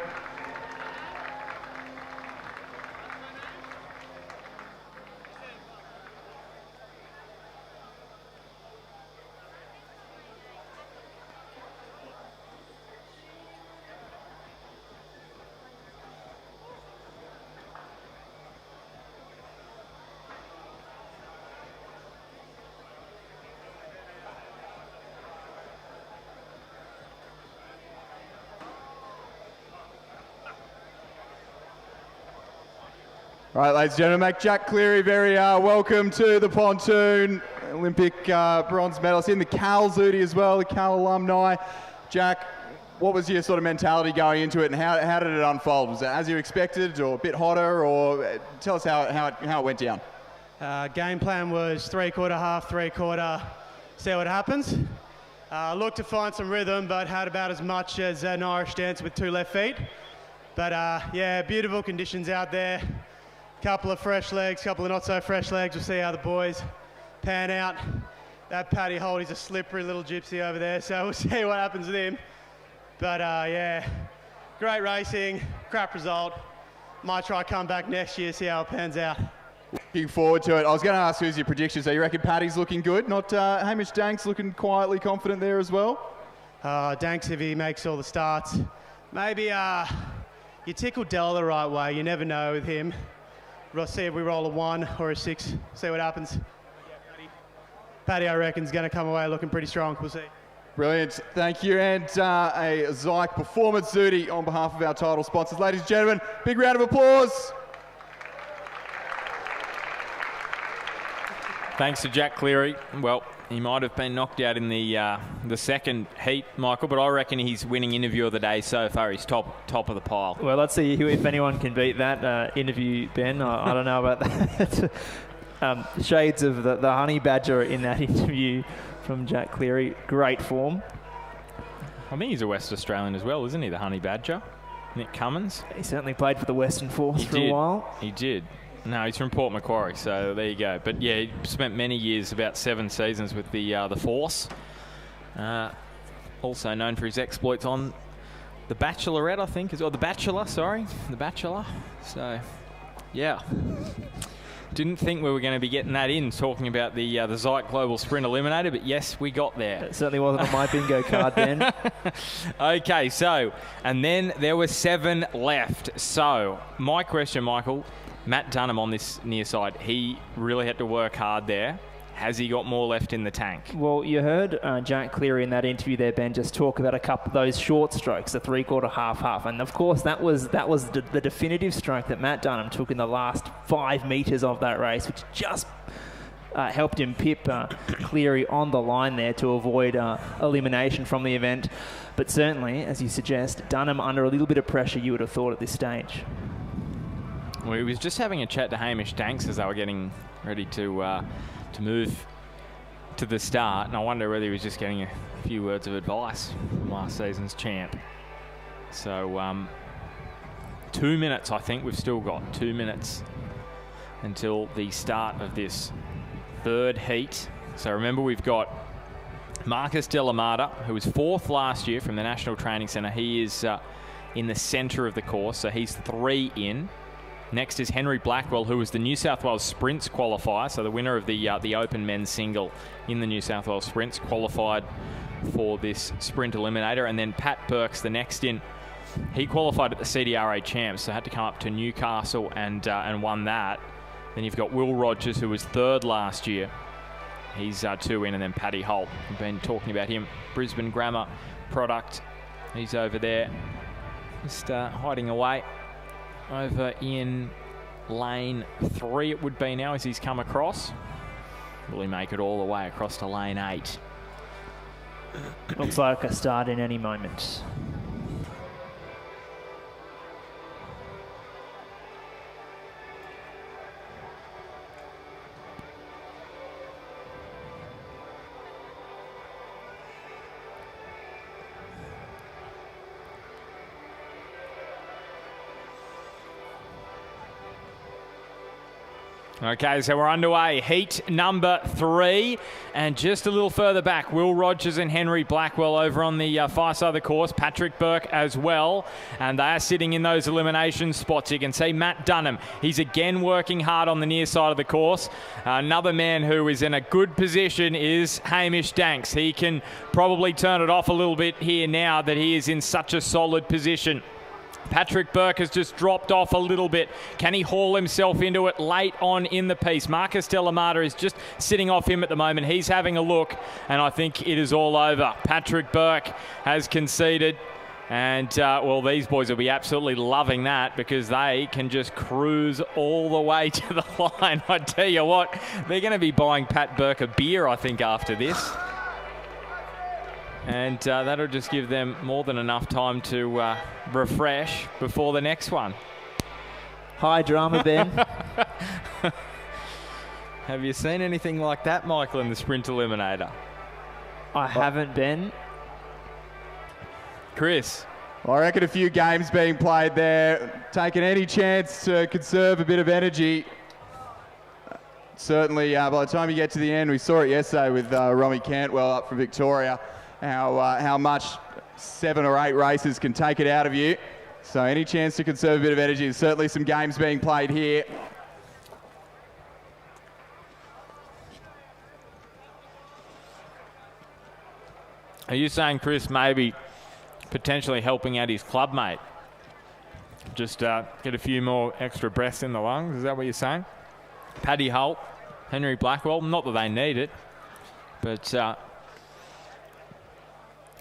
All right, ladies and gentlemen, make Jack Cleary very welcome to the pontoon. Olympic bronze medalist in the Cal Zooty as well, the Cal alumni. Jack, what was your sort of mentality going into it, and how did it unfold? Was it as you expected, or a bit hotter, or tell us how it went down? Game plan was three-quarter, half, three-quarter, see what happens. Looked to find some rhythm, but had about as much as an Irish dance with two left feet. But yeah, beautiful conditions out there. Couple of fresh legs, couple of not so fresh legs. We'll see how the boys pan out. That Paddy Holt, he's a slippery little gypsy over there, so we'll see what happens with him. But yeah, great racing, crap result. Might try come back next year, see how it pans out. Looking forward to it. I was going to ask who's your predictions. So you reckon Paddy's looking good? Not Hamish Danks looking quietly confident there as well? Danks, if he makes all the starts. Maybe you tickle Dell the right way. You never know with him. We'll see if we roll a 1 or a 6. See what happens. Paddy, I reckon, is going to come away looking pretty strong. We'll see. Brilliant. Thank you. And a Zeke performance duty on behalf of our title sponsors. Ladies and gentlemen, big round of applause. Thanks to Jack Cleary. Well, he might have been knocked out in the second heat, Michael, but I reckon he's winning interview of the day so far. He's top of the pile. Well, let's see if anyone can beat that interview, Ben. I don't know about that. Shades of the honey badger in that interview from Jack Cleary. Great form. I think he's a West Australian as well, isn't he, the honey badger? Nick Cummins. He certainly played for the Western Force for a while. He did. No, he's from Port Macquarie, so there you go. But yeah, he spent many years, about 7 seasons with the Force. Also known for his exploits on The Bachelorette, I think, or The Bachelor, sorry. The Bachelor. So, yeah. Didn't think we were going to be getting that in, talking about the Zeke Global Sprint Eliminator, but yes, we got there. It certainly wasn't on my bingo card then. Okay, so, and then there were 7 left. So, my question, Michael, Matt Dunham on this near side, he really had to work hard there. Has he got more left in the tank? Well, you heard Jack Cleary in that interview there, Ben, just talk about a couple of those short strokes, the three-quarter, half, and of course that was the definitive stroke that Matt Dunham took in the last 5 metres of that race, which just helped him pip Cleary on the line there to avoid elimination from the event. But certainly, as you suggest, Dunham under a little bit of pressure, you would have thought at this stage. Well, he was just having a chat to Hamish Danks as they were getting ready to move to the start, and I wonder whether he was just getting a few words of advice from last season's champ. So 2 minutes, I think we've still got 2 minutes until the start of this third heat. So remember, we've got Marcus Delamata, who was 4th last year from the National Training Centre. He is in the centre of the course, so he's 3 in. Next is Henry Blackwell, who was the New South Wales Sprints qualifier, so the winner of the Open men's single in the New South Wales Sprints, qualified for this Sprint Eliminator. And then Pat Burks, the next in, he qualified at the CDRA Champs, so had to come up to Newcastle and won that. Then you've got Will Rogers, who was 3rd last year. He's 2 in, and then Paddy Holt. We've been talking about him, Brisbane Grammar product. He's over there, just hiding away. Over in lane 3 it would be now as he's come across. Will he make it all the way across to lane 8? Looks like a start in any moment. Okay, so we're underway. Heat number 3. And just a little further back, Will Rogers and Henry Blackwell over on the far side of the course. Patrick Burke as well. And they are sitting in those elimination spots. You can see Matt Dunham. He's again working hard on the near side of the course. Another man who is in a good position is Hamish Danks. He can probably turn it off a little bit here now that he is in such a solid position. Patrick Burke has just dropped off a little bit. Can he haul himself into it late on in the piece? Marcus Delamata is just sitting off him at the moment. He's having a look, and I think it is all over. Patrick Burke has conceded, and, well, these boys will be absolutely loving that because they can just cruise all the way to the line. I tell you what, they're going to be buying Pat Burke a beer, I think, after this. And that'll just give them more than enough time to refresh before the next one. High drama, Ben. Have you seen anything like that, Michael, in the Sprint Eliminator? I haven't, Ben. Chris? Well, I reckon a few games being played there, taking any chance to conserve a bit of energy. Certainly, by the time you get to the end, we saw it yesterday with Romy Cantwell up from Victoria, how much 7 or 8 races can take it out of you. So any chance to conserve a bit of energy. There's certainly some games being played here. Are you saying, Chris, maybe potentially helping out his club mate? Just get a few more extra breaths in the lungs? Is that what you're saying? Paddy Holt, Henry Blackwell, not that they need it, but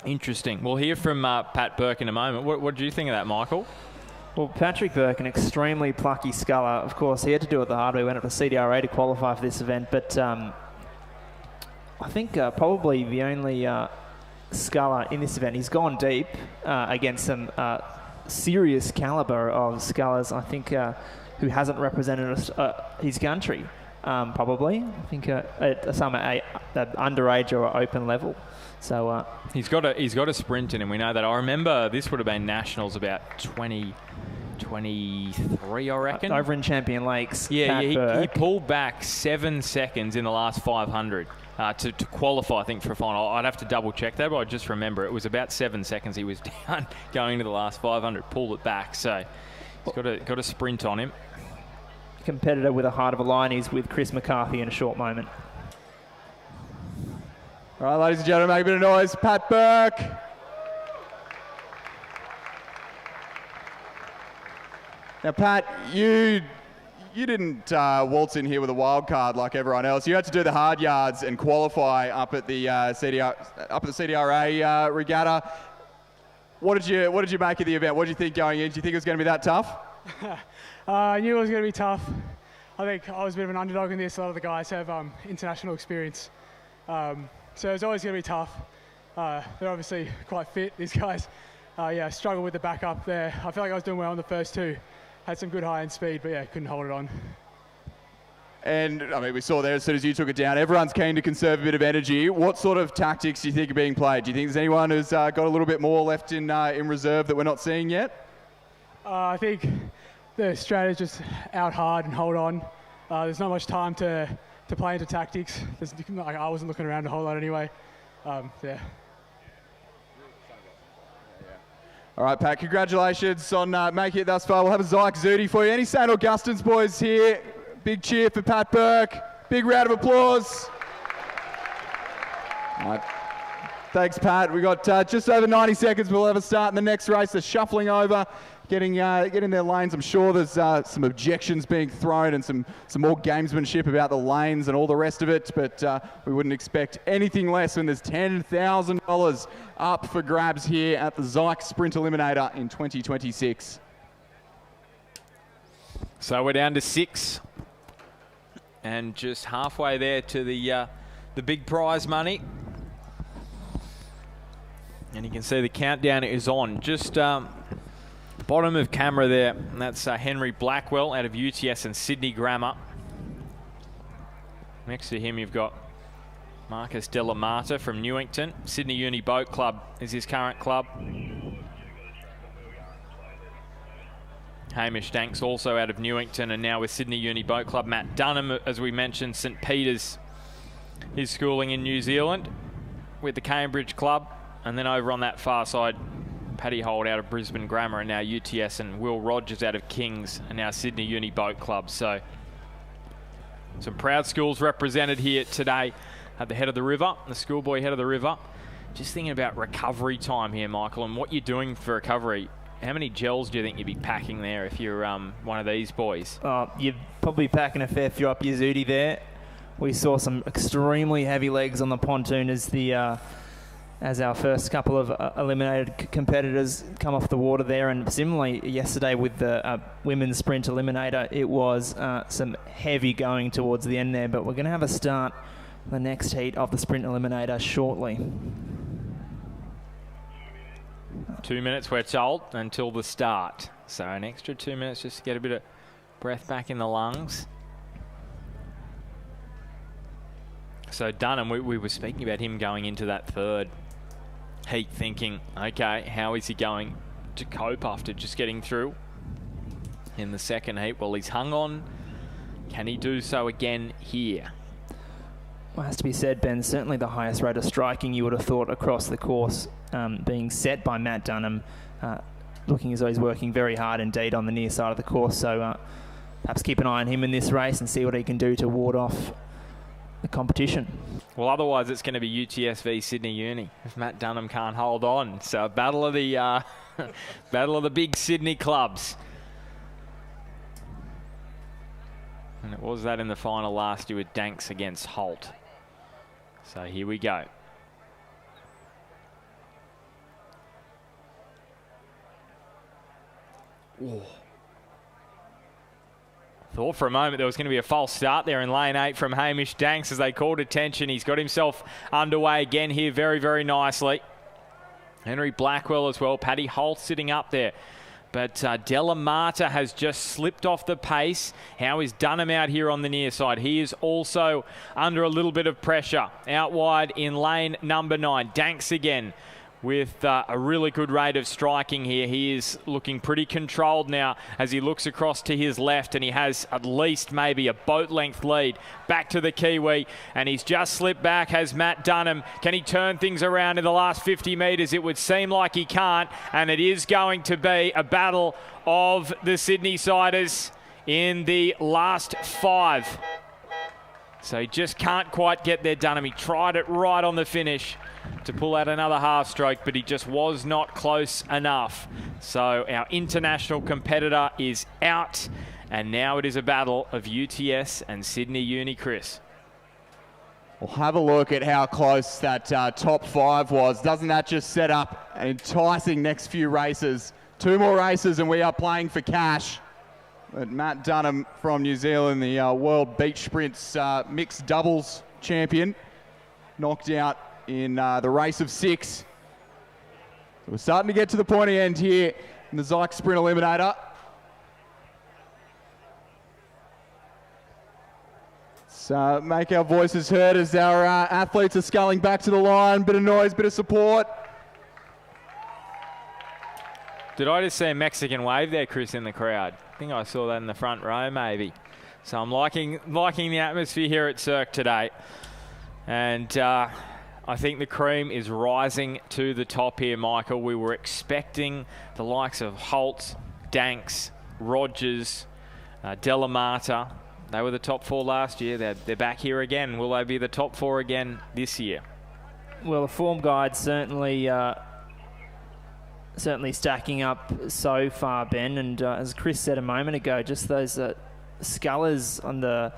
interesting. We'll hear from Pat Burke in a moment. What do you think of that, Michael? Well, Patrick Burke, an extremely plucky sculler. Of course, he had to do it the hard way. He went up to CDRA to qualify for this event, but I think probably the only sculler in this event. He's gone deep against some serious caliber of scullers, I think, who hasn't represented his country, probably. I think at some underage or open level. So he's got a sprint in him. We know that. I remember this would have been nationals about 2023, I reckon. Over in Champion Lakes. Yeah, he pulled back 7 seconds in the last 500 to qualify, I think, for a final. I'd have to double check that, but I just remember it was about 7 seconds he was down going into the last 500. Pulled it back, so he's got a sprint on him. Competitor with a heart of a lion is with Chris McCarthy in a short moment. All right, ladies and gentlemen, make a bit of noise. Pat Burke. Now, Pat, you didn't waltz in here with a wild card like everyone else. You had to do the hard yards and qualify up at the CDRA regatta. What did you make of the event? What did you think going in? Do you think it was going to be that tough? I knew it was going to be tough. I think I was a bit of an underdog in this. A lot of the guys have international experience. So it's always going to be tough. They're obviously quite fit, these guys. Struggled with the backup there. I feel like I was doing well on the first 2. Had some good high-end speed, but yeah, couldn't hold it on. And, I mean, we saw there as soon as you took it down, everyone's keen to conserve a bit of energy. What sort of tactics do you think are being played? Do you think there's anyone who's got a little bit more left in reserve that we're not seeing yet? I think the strategy is just out hard and hold on. There's not much time to play into tactics. I wasn't looking around a whole lot anyway. Yeah. All right, Pat, congratulations on making it thus far. We'll have a Zeke Zudi for you. Any St. Augustine's boys here? Big cheer for Pat Burke. Big round of applause. All right. Thanks, Pat. We've got just over 90 seconds. We'll have a start in the next race. They're shuffling over, getting their lanes. I'm sure there's some objections being thrown and some more gamesmanship about the lanes and all the rest of it, but we wouldn't expect anything less when there's $10,000 up for grabs here at the Zeke Sprint Eliminator in 2026. So we're down to 6 and just halfway there to the big prize money. And you can see the countdown is on. Just bottom of camera there, and that's Henry Blackwell out of UTS and Sydney Grammar. Next to him you've got Marcus Delamata from Newington. Sydney Uni Boat Club is his current club. Hamish Danks also out of Newington, and now with Sydney Uni Boat Club. Matt Dunham, as we mentioned, St Peter's, his schooling in New Zealand with the Cambridge Club. And then over on that far side, Paddy Holt out of Brisbane Grammar, and now UTS, and Will Rogers out of Kings, and now Sydney Uni Boat Club. So some proud schools represented here today at the head of the river, the Schoolboy head of the river. Just thinking about recovery time here, Michael, and what you're doing for recovery. How many gels do you think you'd be packing there if you're one of these boys? You're probably packing a fair few up your Zooty there. We saw some extremely heavy legs on the pontoon as our first couple of eliminated competitors come off the water there. And similarly, yesterday with the women's sprint eliminator, it was some heavy going towards the end there. But we're going to have a start the next heat of the sprint eliminator shortly. 2 minutes, we're told, until the start. So an extra 2 minutes just to get a bit of breath back in the lungs. So Dunham, we were speaking about him going into that third heat thinking, okay, how is he going to cope after just getting through in the second heat? Well, he's hung on. Can he do so again here? Well, it has to be said, Ben, certainly the highest rate of striking you would have thought across the course being set by Matt Dunham, looking as though he's working very hard indeed on the near side of the course. So perhaps keep an eye on him in this race and see what he can do to ward off the competition. Well, otherwise it's going to be UTS v Sydney Uni if Matt Dunham can't hold on. So a battle of the battle of the big Sydney clubs. And it was that in the final last year with Danks against Holt. So here we go. Ooh. Thought for a moment there was going to be a false start there in lane 8 from Hamish Danks as they called attention. He's got himself underway again here very, very nicely. Henry Blackwell as well. Paddy Holt sitting up there. But Delamata has just slipped off the pace. How is Dunham out here on the near side? He is also under a little bit of pressure. Out wide in lane number 9. Danks again with a really good rate of striking here. He is looking pretty controlled now as he looks across to his left, and he has at least maybe a boat length lead back to the Kiwi, and he's just slipped back, has Matt Dunham. Can he turn things around in the last 50 metres? It would seem like he can't, and it is going to be a battle of the Sydney siders in the last 5. So he just can't quite get there, Dunham. He tried it right on the finish to pull out another half stroke, but he just was not close enough. So our international competitor is out, and now it is a battle of UTS and Sydney Uni, Chris. We'll have a look at how close that top 5 was. Doesn't that just set up an enticing next few races? 2 more races and we are playing for cash. But Matt Dunham from New Zealand, the World Beach Sprints mixed doubles champion, knocked out in the race of 6. So we're starting to get to the pointy end here in the Zeke Sprint Eliminator. So make our voices heard as our athletes are sculling back to the line. Bit of noise, bit of support. Did I just see a Mexican wave there, Chris, in the crowd? I think I saw that in the front row, maybe. So I'm liking the atmosphere here at Cirque today. And I think the cream is rising to the top here, Michael. We were expecting the likes of Holt, Danks, Rogers, Delamata. They were the top 4 last year. They're back here again. Will they be the top 4 again this year? Well, the form guide certainly stacking up so far, Ben. And as Chris said a moment ago, just those scullers on the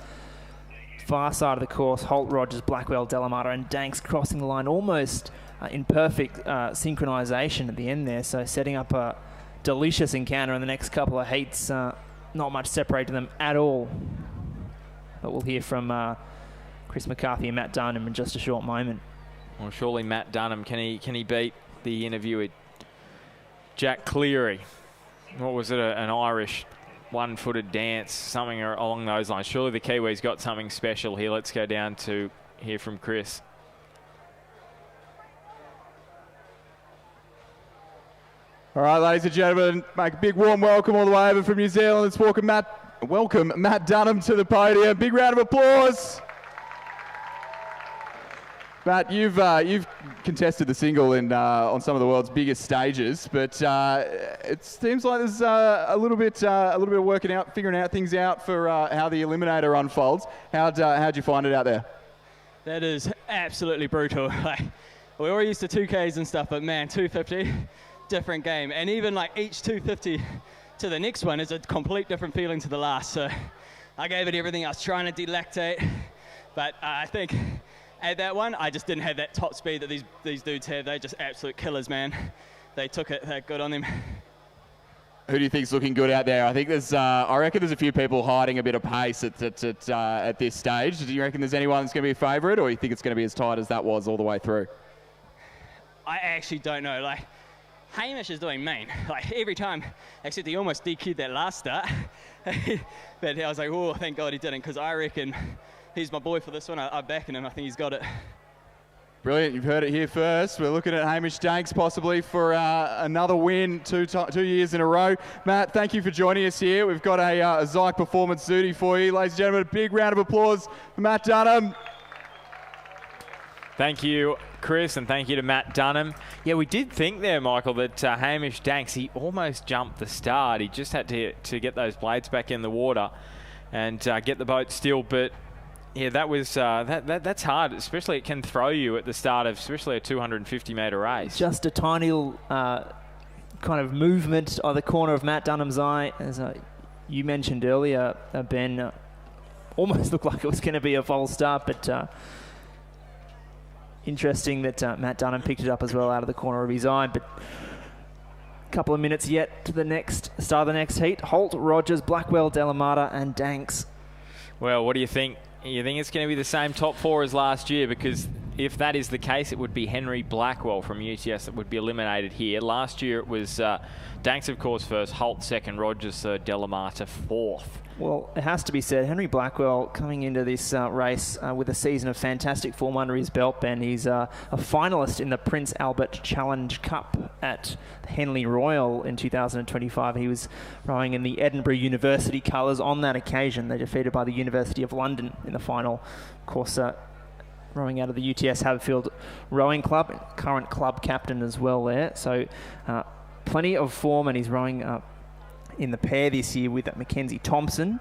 far side of the course, Holt, Rogers, Blackwell, Delamata and Danks crossing the line almost in perfect synchronisation at the end there. So setting up a delicious encounter in the next couple of heats. Not much separating them at all. But we'll hear from Chris McCarthy and Matt Dunham in just a short moment. Well, surely Matt Dunham, can he beat the interview with Jack Cleary? What was it, an Irish one-footed dance, something along those lines? Surely the Kiwis got something special here. Let's go down to hear from Chris. All right, ladies and gentlemen, make a big warm welcome all the way over from New Zealand. Let's welcome Matt Dunham to the podium. Big round of applause. Matt, you've contested the single on some of the world's biggest stages, but it seems like there's a little bit of figuring out things out for how the eliminator unfolds. How'd you find it out there? That is absolutely brutal. Like, we're all used to 2Ks and stuff, but man, 250, different game. And even like each 250 to the next one is a complete different feeling to the last. So I gave it everything. I was trying to delactate, but I think at that one, I just didn't have that top speed that these dudes have. They're just absolute killers, man. They took it. They're good on them. Who do you think's looking good out there? I think I reckon there's a few people hiding a bit of pace at this stage. Do you reckon there's anyone that's going to be a favourite, or you think it's going to be as tight as that was all the way through? I actually don't know. Like, Hamish is doing mean. Like, every time, except he almost DQ'd that last start. But I was like, oh, thank God he didn't, because I reckon he's my boy for this one. I'm backing him. I think he's got it. Brilliant. You've heard it here first. We're looking at Hamish Danks possibly for another win 2 years in a row. Matt, thank you for joining us here. We've got a Zeke performance duty for you. Ladies and gentlemen, a big round of applause for Matt Dunham. Thank you, Chris, and thank you to Matt Dunham. Yeah, we did think there, Michael, that Hamish Danks, he almost jumped the start. He just had to get those blades back in the water and get the boat still, but yeah, that was that's hard, especially it can throw you at the start of especially a 250-metre race. Just a tiny little kind of movement on the corner of Matt Dunham's eye, as you mentioned earlier, Ben. Almost looked like it was going to be a false start, but interesting that Matt Dunham picked it up as well out of the corner of his eye. But a couple of minutes yet to the start of the next heat. Holt, Rogers, Blackwell, Delamata, and Danks. Well, what do you think? You think it's going to be the same top 4 as last year? Because if that is the case, it would be Henry Blackwell from UTS that would be eliminated here. Last year it was Danks, of course, first, Holt second, Rogers third, Delamata fourth. Well, it has to be said, Henry Blackwell coming into this race with a season of fantastic form under his belt, Ben. He's a finalist in the Prince Albert Challenge Cup at Henley Royal in 2025. He was rowing in the Edinburgh University colours on that occasion. They're defeated by the University of London in the final. Of course, rowing out of the UTS Haverfield Rowing Club, current club captain as well there. So plenty of form, and he's rowing in the pair this year with Mackenzie Thompson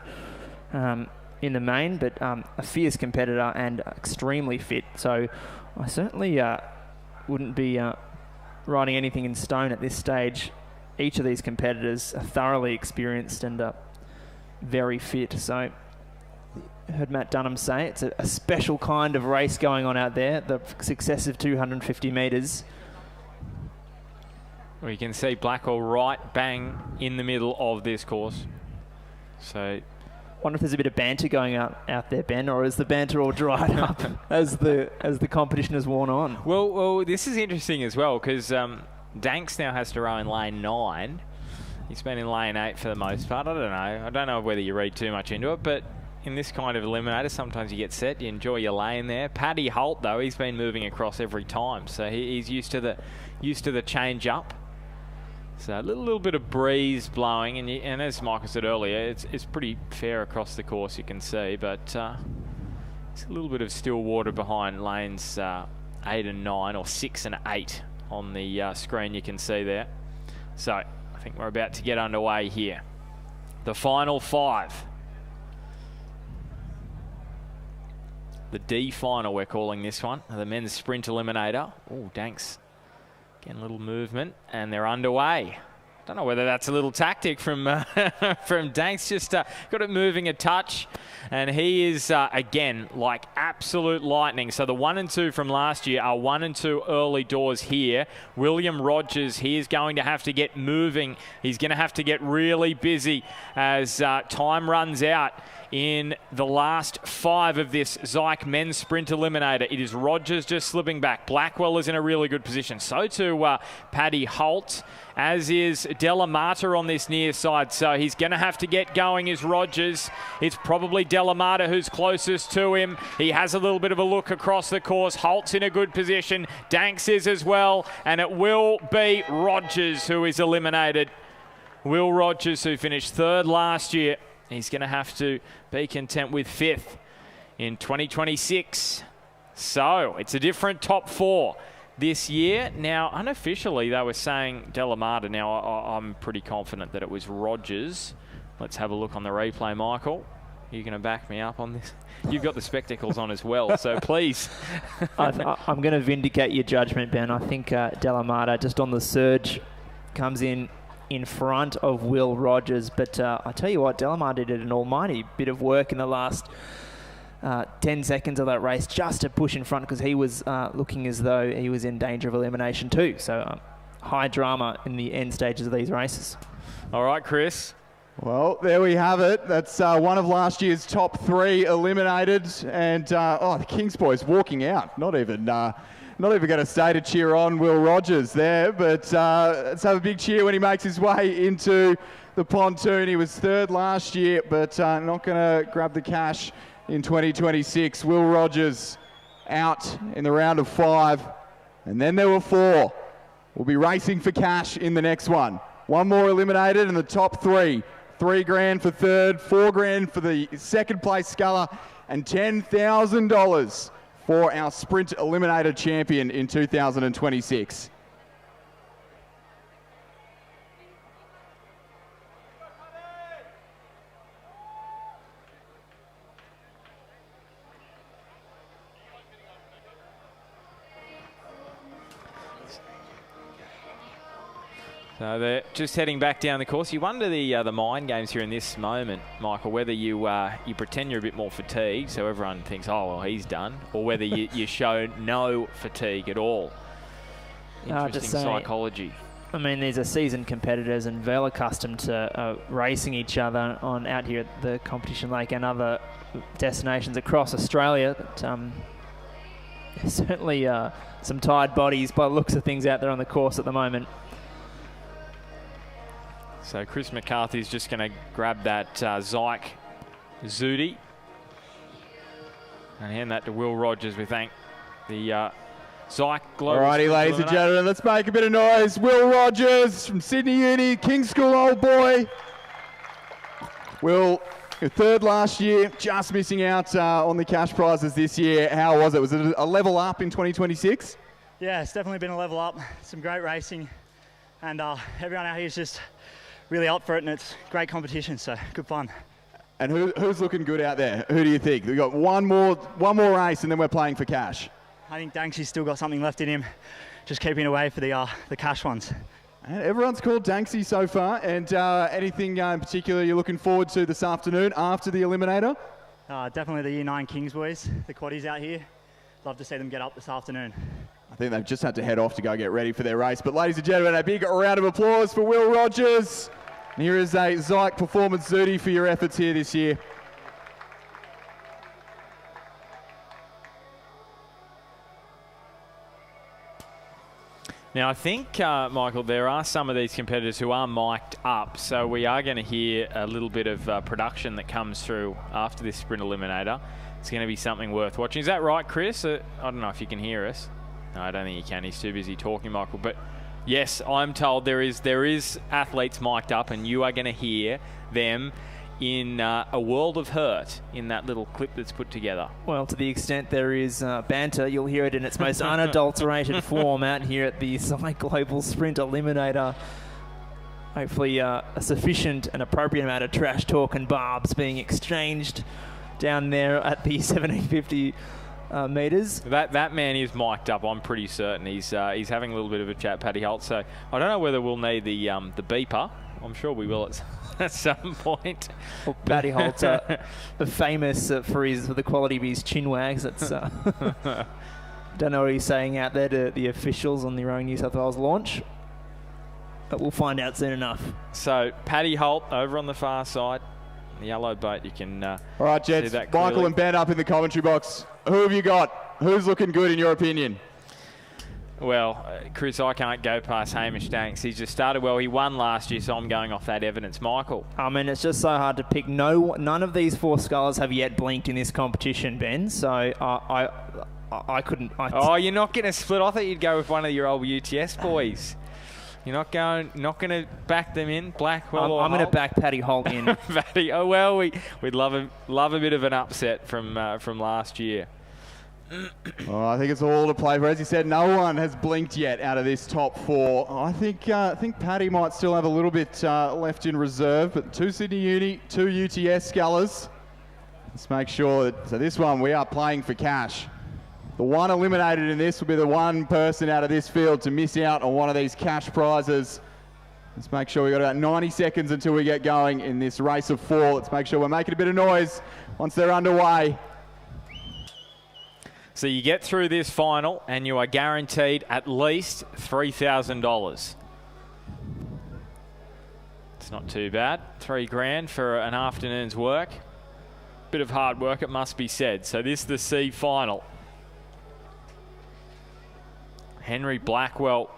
in the main, but a fierce competitor and extremely fit. So I certainly wouldn't be writing anything in stone at this stage. Each of these competitors are thoroughly experienced and very fit. So I heard Matt Dunham say it's a special kind of race going on out there, the successive 250 metres. Well, you can see Blackwell right bang in the middle of this course. So, wonder if there's a bit of banter going out there, Ben, or is the banter all dried up as the competition has worn on? Well, this is interesting as well, because Danks now has to row in lane 9. He's been in lane 8 for the most part. I don't know whether you read too much into it, but in this kind of eliminator, sometimes you get set, you enjoy your lane there. Paddy Holt, though, he's been moving across every time, so he's used to the change up. So a little bit of breeze blowing, and as Michael said earlier, it's pretty fair across the course, you can see, but it's a little bit of still water behind lanes 8 and 9, or 6 and 8 on the screen you can see there. So I think we're about to get underway here. The final 5. The D final, we're calling this one, the men's sprint eliminator. Oh, Danks. Again, a little movement, and they're underway. Don't know whether that's a little tactic from from Danks, just got it moving a touch, and he is again like absolute lightning. So the 1 and 2 from last year are 1 and 2 early doors here. William Rogers, he is going to have to get moving. He's going to have to get really busy as time runs out in the last 5 of this Zeke men's sprint eliminator. It is Rogers just slipping back. Blackwell is in a really good position. So too Paddy Holt, as is Delamata on this near side, so he's going to have to get going is Rogers. It's probably Delamata who's closest to him. He has a little bit of a look across the course. Holt's in a good position. Danks is as well, and it will be Rogers who is eliminated. Will Rogers, who finished third last year, he's going to have to be content with fifth in 2026. So it's a different top four this year. Now, unofficially, they were saying Delamata. Now, I'm pretty confident that it was Rogers. Let's have a look on the replay, Michael. You're going to back me up on this? You've got the spectacles on as well, so please. I'm going to vindicate your judgment, Ben. I think Delamata, just on the surge, comes in front of Will Rogers. But I tell you what, Delamata did an almighty bit of work in the last 10 seconds of that race just to push in front, because he was looking as though he was in danger of elimination too. So high drama in the end stages of these races. All right, Chris. Well, there we have it. That's one of last year's top three eliminated. And, the Kings boys walking out. Not even going to stay to cheer on Will Rogers there. But let's have a big cheer when he makes his way into the pontoon. He was third last year, but not going to grab the cash in 2026. Will Rogers out in the round of 5. And then there were 4. We'll be racing for cash in the next one. One more eliminated in the top 3. $3,000 for third, $4,000 for the second place sculler, and $10,000 for our Sprint Eliminator champion in 2026. So they're just heading back down the course. You wonder the mind games here in this moment, Michael, whether you pretend you're a bit more fatigued so everyone thinks, oh, well, he's done, or whether you show no fatigue at all. Interesting psychology. I mean, these are seasoned competitors and well accustomed to racing each other out here at the competition lake and other destinations across Australia. But there's certainly some tired bodies by the looks of things out there on the course at the moment. So Chris McCarthy's just going to grab that Zeke Zudi and hand that to Will Rogers. We thank the Zeke Global. Alrighty, ladies and gentlemen, let's make a bit of noise. Will Rogers from Sydney Uni, King's School old boy. Will, your third last year, just missing out on the cash prizes this year. How was it? Was it a level up in 2026? Yeah, it's definitely been a level up. Some great racing, and everyone out here is just really up for it, and it's great competition, so good fun. And who's looking good out there? Who do you think? We've got one more race, and then we're playing for cash. I think Danksy's still got something left in him, just keeping away for the cash ones. And everyone's called Danksy so far, and anything in particular you're looking forward to this afternoon after the Eliminator? Definitely the Year 9 Kings boys, the quaddies out here. Love to see them get up this afternoon. I think they've just had to head off to go get ready for their race. But ladies and gentlemen, a big round of applause for Will Rogers. And here is a Zeke Performance Zudi for your efforts here this year. Now, I think, Michael, there are some of these competitors who are mic'd up, so we are going to hear a little bit of production that comes through after this Sprint Eliminator. It's going to be something worth watching. Is that right, Chris? I don't know if you can hear us. No, I don't think he can. He's too busy talking, Michael. But yes, I'm told there is athletes mic'd up, and you are going to hear them in a world of hurt in that little clip that's put together. Well, to the extent there is banter, you'll hear it in its most unadulterated form out here at the Zeke Global Sprint Eliminator. Hopefully a sufficient and appropriate amount of trash talk and barbs being exchanged down there at the 1750 metres. That man is mic'd up, I'm pretty certain. He's having a little bit of a chat, Paddy Holt. So I don't know whether we'll need the beeper. I'm sure we will at some point. Well, Paddy Holt's famous for the quality of his chin wags. That's don't know what he's saying out there to the officials on the Rowing New South Wales launch, but we'll find out soon enough. So Paddy Holt over on the far side, the yellow boat. You can all right, gents. Michael and Ben up in the commentary box. Who have you got? Who's looking good in your opinion? Well, Chris, I can't go past Hamish Danks. He's just started well. He won last year, so I'm going off that evidence. Michael? I mean, it's just so hard to pick. None of these four scullers have yet blinked in this competition, Ben, so I couldn't... Oh, you're not going to split? I thought you'd go with one of your old UTS boys. You're not going to back them in, Blackwell? I'm going to back Paddy Holt in. Paddy, oh well, we'd love a bit of an upset from last year. Oh, I think it's all to play for. As you said, no one has blinked yet out of this top four. I think Paddy might still have a little bit left in reserve, but 2 Sydney Uni, 2 UTS scullers. Let's make sure that, so this one we are playing for cash. The one eliminated in this will be the one person out of this field to miss out on one of these cash prizes. Let's make sure we've got about 90 seconds until we get going in this race of 4. Let's make sure we're making a bit of noise once they're underway. So you get through this final and you are guaranteed at least $3,000. It's not too bad. $3,000 for an afternoon's work. Bit of hard work, it must be said. So this is the C final. Henry Blackwell,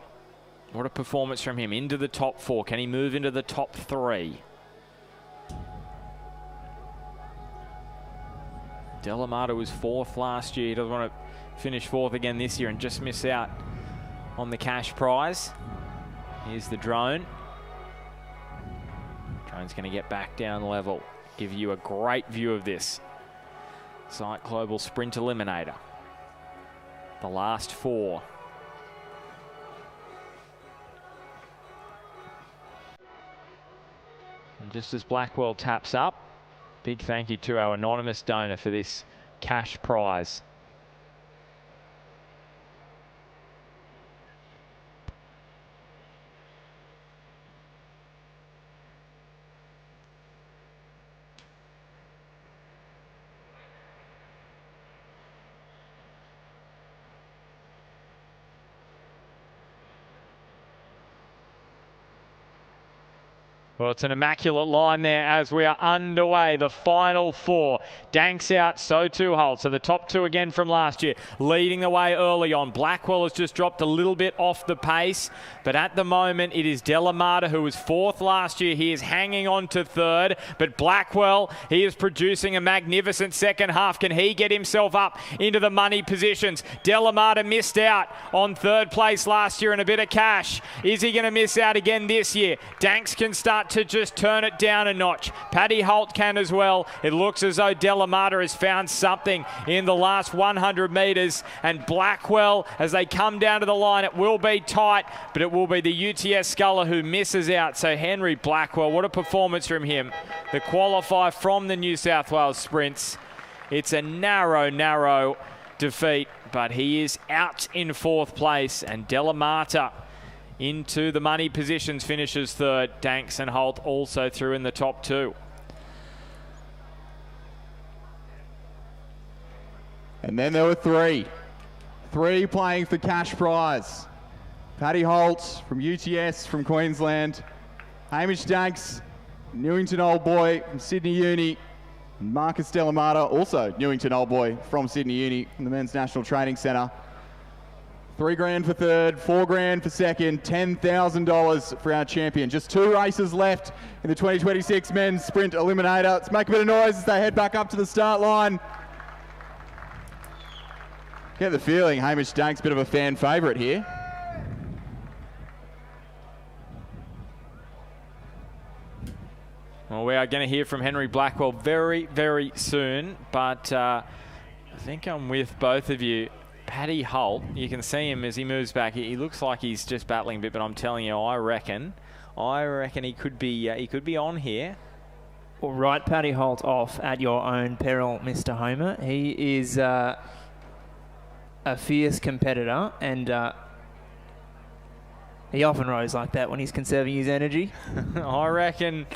what a performance from him. Into the top 4. Can he move into the top 3? Delamata was 4th last year. He doesn't want to finish 4th again this year and just miss out on the cash prize. Here's the drone. Drone's going to get back down level. Give you a great view of this. Zeke Global Sprint Eliminator. The last 4. And just as Blackwell taps up, big thank you to our anonymous donor for this cash prize. Well, it's an immaculate line there as we are underway. The final 4. Danks out, so too Holt. So the top 2 again from last year, leading the way early on. Blackwell has just dropped a little bit off the pace, but at the moment it is Delamata, who was 4th last year. He is hanging on to 3rd, but Blackwell, he is producing a magnificent second half. Can he get himself up into the money positions? Delamata missed out on 3rd place last year and a bit of cash. Is he going to miss out again this year? Danks can start to just turn it down a notch. Paddy Holt can as well. It looks as though Delamata has found something in the last 100 metres, and Blackwell, as they come down to the line, it will be tight, but it will be the UTS sculler who misses out. So Henry Blackwell, what a performance from him. The qualifier from the New South Wales Sprints. It's a narrow defeat, but he is out in 4th place, and Delamata into the money positions, finishes 3rd. Danks and Holt also through in the top 2. And then there were 3 playing for cash prize. Paddy Holt from UTS from Queensland, Hamish Danks, Newington Old Boy from Sydney Uni, and Marcus Delamata, also Newington Old Boy from Sydney Uni, from the Men's National Training Centre. $3,000 for 3rd, $4,000 for 2nd, $10,000 for our champion. Just 2 races left in the 2026 Men's Sprint Eliminator. Let's make a bit of noise as they head back up to the start line. Get the feeling Hamish Danks, bit of a fan favourite here. Well, we are going to hear from Henry Blackwell very, very soon, but I think I'm with both of you. Paddy Holt, you can see him as he moves back. He looks like he's just battling a bit, but I'm telling you, I reckon he could be on here. Well, write Paddy Holt off at your own peril, Mr. Homer. He is a fierce competitor, and he often rows like that when he's conserving his energy. I reckon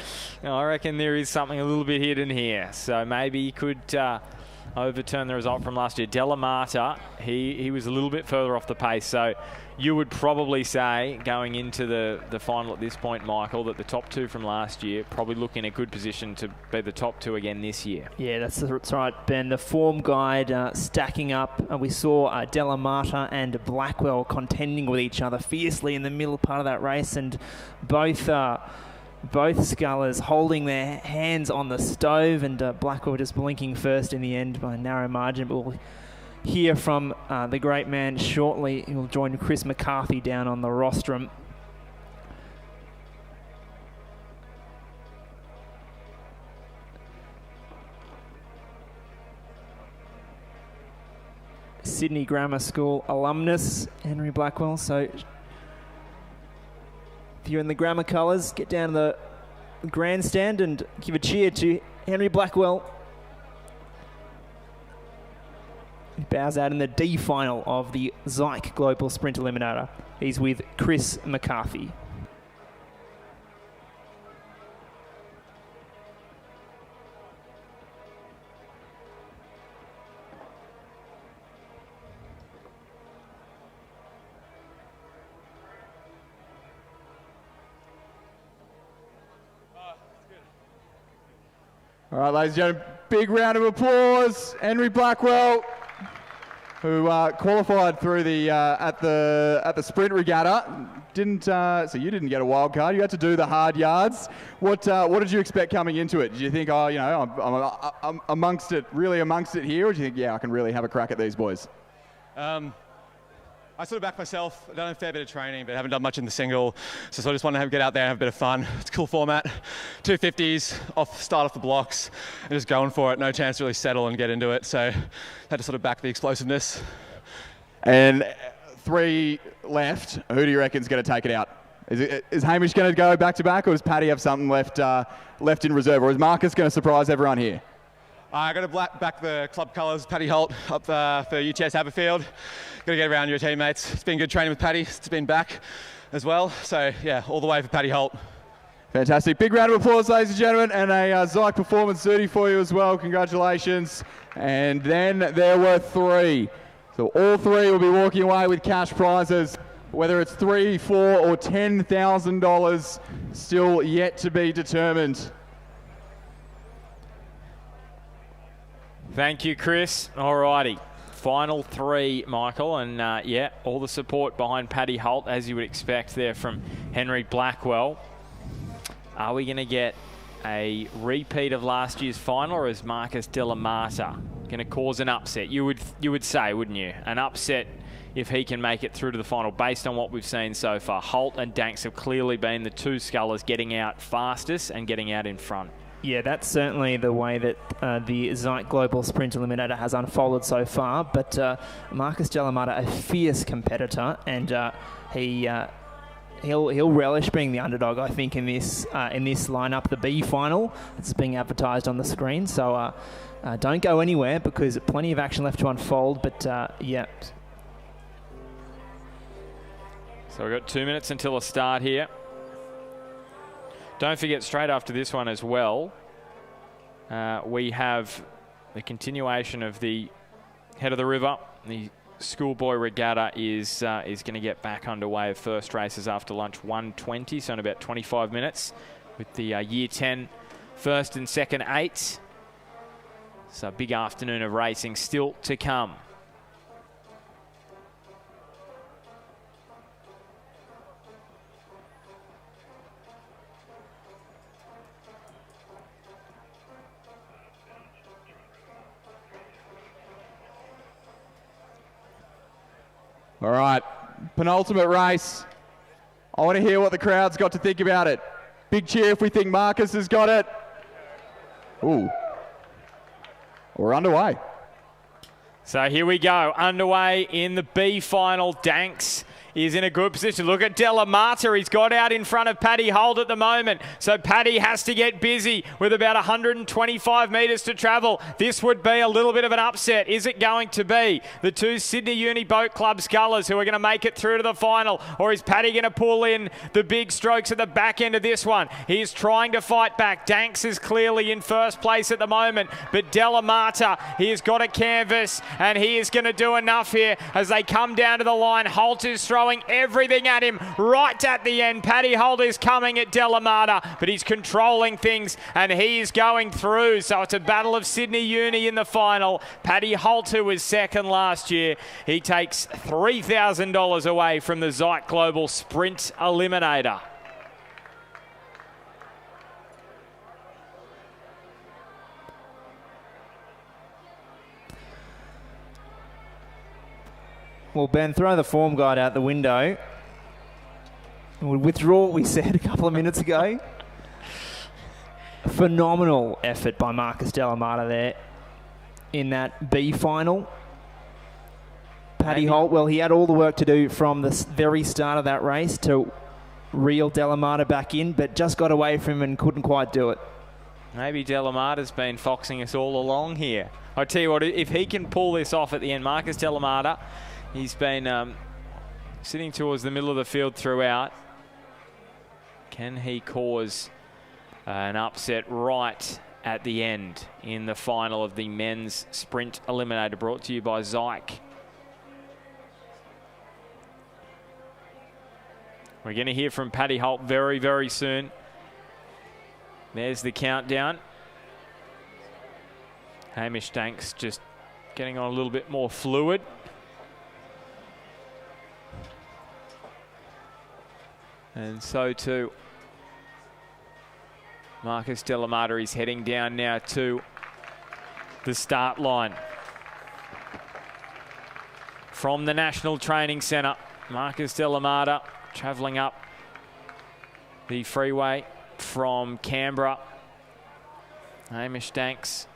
there is something a little bit hidden here. So maybe he could overturn the result from last year. Delamata, he was a little bit further off the pace. So you would probably say, going into the final at this point, Michael, that the top two from last year probably look in a good position to be the top two again this year. Yeah, that's right, Ben. The form guide stacking up. We saw Delamata and Blackwell contending with each other fiercely in the middle part of that race, and both scullers holding their hands on the stove, and Blackwell just blinking first in the end by a narrow margin. But we'll hear from the great man shortly. He'll join Chris McCarthy down on the rostrum. Sydney Grammar School alumnus, Henry Blackwell. So if you're in the Grammar colours, get down to the grandstand and give a cheer to Henry Blackwell. He bows out in the D final of the Zeke Global Sprint Eliminator. He's with Chris McCarthy. All right, ladies and gentlemen, big round of applause. Henry Blackwell, who qualified through the at the sprint regatta, so you didn't get a wild card. You had to do the hard yards. What did you expect coming into it? Did you think, I'm amongst it here, or do you think, I can really have a crack at these boys? I sort of backed myself. I've done a fair bit of training, but haven't done much in the single. So I just wanted to get out there and have a bit of fun. It's a cool format. 250s, start off the blocks, and just going for it. No chance to really settle and get into it. So had to sort of back the explosiveness. And 3 left. Who do you reckon's going to take it out? Is Hamish going to go back to back, or does Paddy have something left in reserve, or is Marcus going to surprise everyone here? I got to back the club colours. Paddy Holt up for UTS Haberfield. Got to get around your teammates. It's been good training with Paddy. It's been back as well. So yeah, all the way for Paddy Holt. Fantastic. Big round of applause, ladies and gentlemen, and a Zeke Performance 30 for you as well. Congratulations. And then there were 3. So all 3 will be walking away with cash prizes, whether it's $3, $4, or $10,000, still yet to be determined. Thank you, Chris. All righty. Final 3, Michael, and all the support behind Paddy Holt, as you would expect there from Henry Blackwell. Are we going to get a repeat of last year's final, or is Marcus Delamata going to cause an upset? You would say, wouldn't you? An upset if he can make it through to the final, based on what we've seen so far. Holt and Danks have clearly been the 2 scullers getting out fastest and getting out in front. Yeah, that's certainly the way that the Zeke Global Sprint Eliminator has unfolded so far. But Marcus Delamata, a fierce competitor, and he'll relish being the underdog, I think, in this lineup, the B final. It's being advertised on the screen. So don't go anywhere, because plenty of action left to unfold. But yeah. So we've got 2 minutes until a start here. Don't forget, straight after this one as well, we have the continuation of the head of the river. The Schoolboy Regatta is going to get back underway of first races after lunch, 1:20, so in about 25 minutes, with the Year 10 first and second 8s. So a big afternoon of racing still to come. All right, penultimate race. I want to hear what the crowd's got to think about it. Big cheer if we think Marcus has got it. Ooh. We're underway. So here we go, underway in the B final. Danks is in a good position. Look at Delamata. He's got out in front of Paddy Holt at the moment. So Paddy has to get busy with about 125 metres to travel. This would be a little bit of an upset. Is it going to be the two Sydney Uni Boat Club scullers who are going to make it through to the final? Or is Paddy going to pull in the big strokes at the back end of this one? He's trying to fight back. Danks is clearly in first place at the moment. But Delamata, he has got a canvas and he is going to do enough here as they come down to the line. Holt is throwing everything at him right at the end. Paddy Holt is coming at Delamata, but he's controlling things and he is going through. So it's a battle of Sydney Uni in the final. Paddy Holt, who was second last year, he takes $3,000 away from the Zeke Global Sprint Eliminator. Well, Ben, throw the form guide out the window. We'll withdraw what we said a couple of minutes ago. Phenomenal effort by Marcus Delamata there in that B final. Paddy Holt, well, he had all the work to do from the very start of that race to reel Delamata back in, but just got away from him and couldn't quite do it. Maybe Delamata's been foxing us all along here. I tell you what, if he can pull this off at the end, Marcus Delamata, he's been sitting towards the middle of the field throughout. Can he cause an upset right at the end in the final of the men's sprint eliminator, brought to you by Zeke? We're going to hear from Paddy Holt very, very soon. There's the countdown. Hamish Danks just getting on a little bit more fluid. And so too Marcus Delamata is heading down now to the start line. From the National Training Centre, Marcus Delamata travelling up the freeway from Canberra. Hamish Danks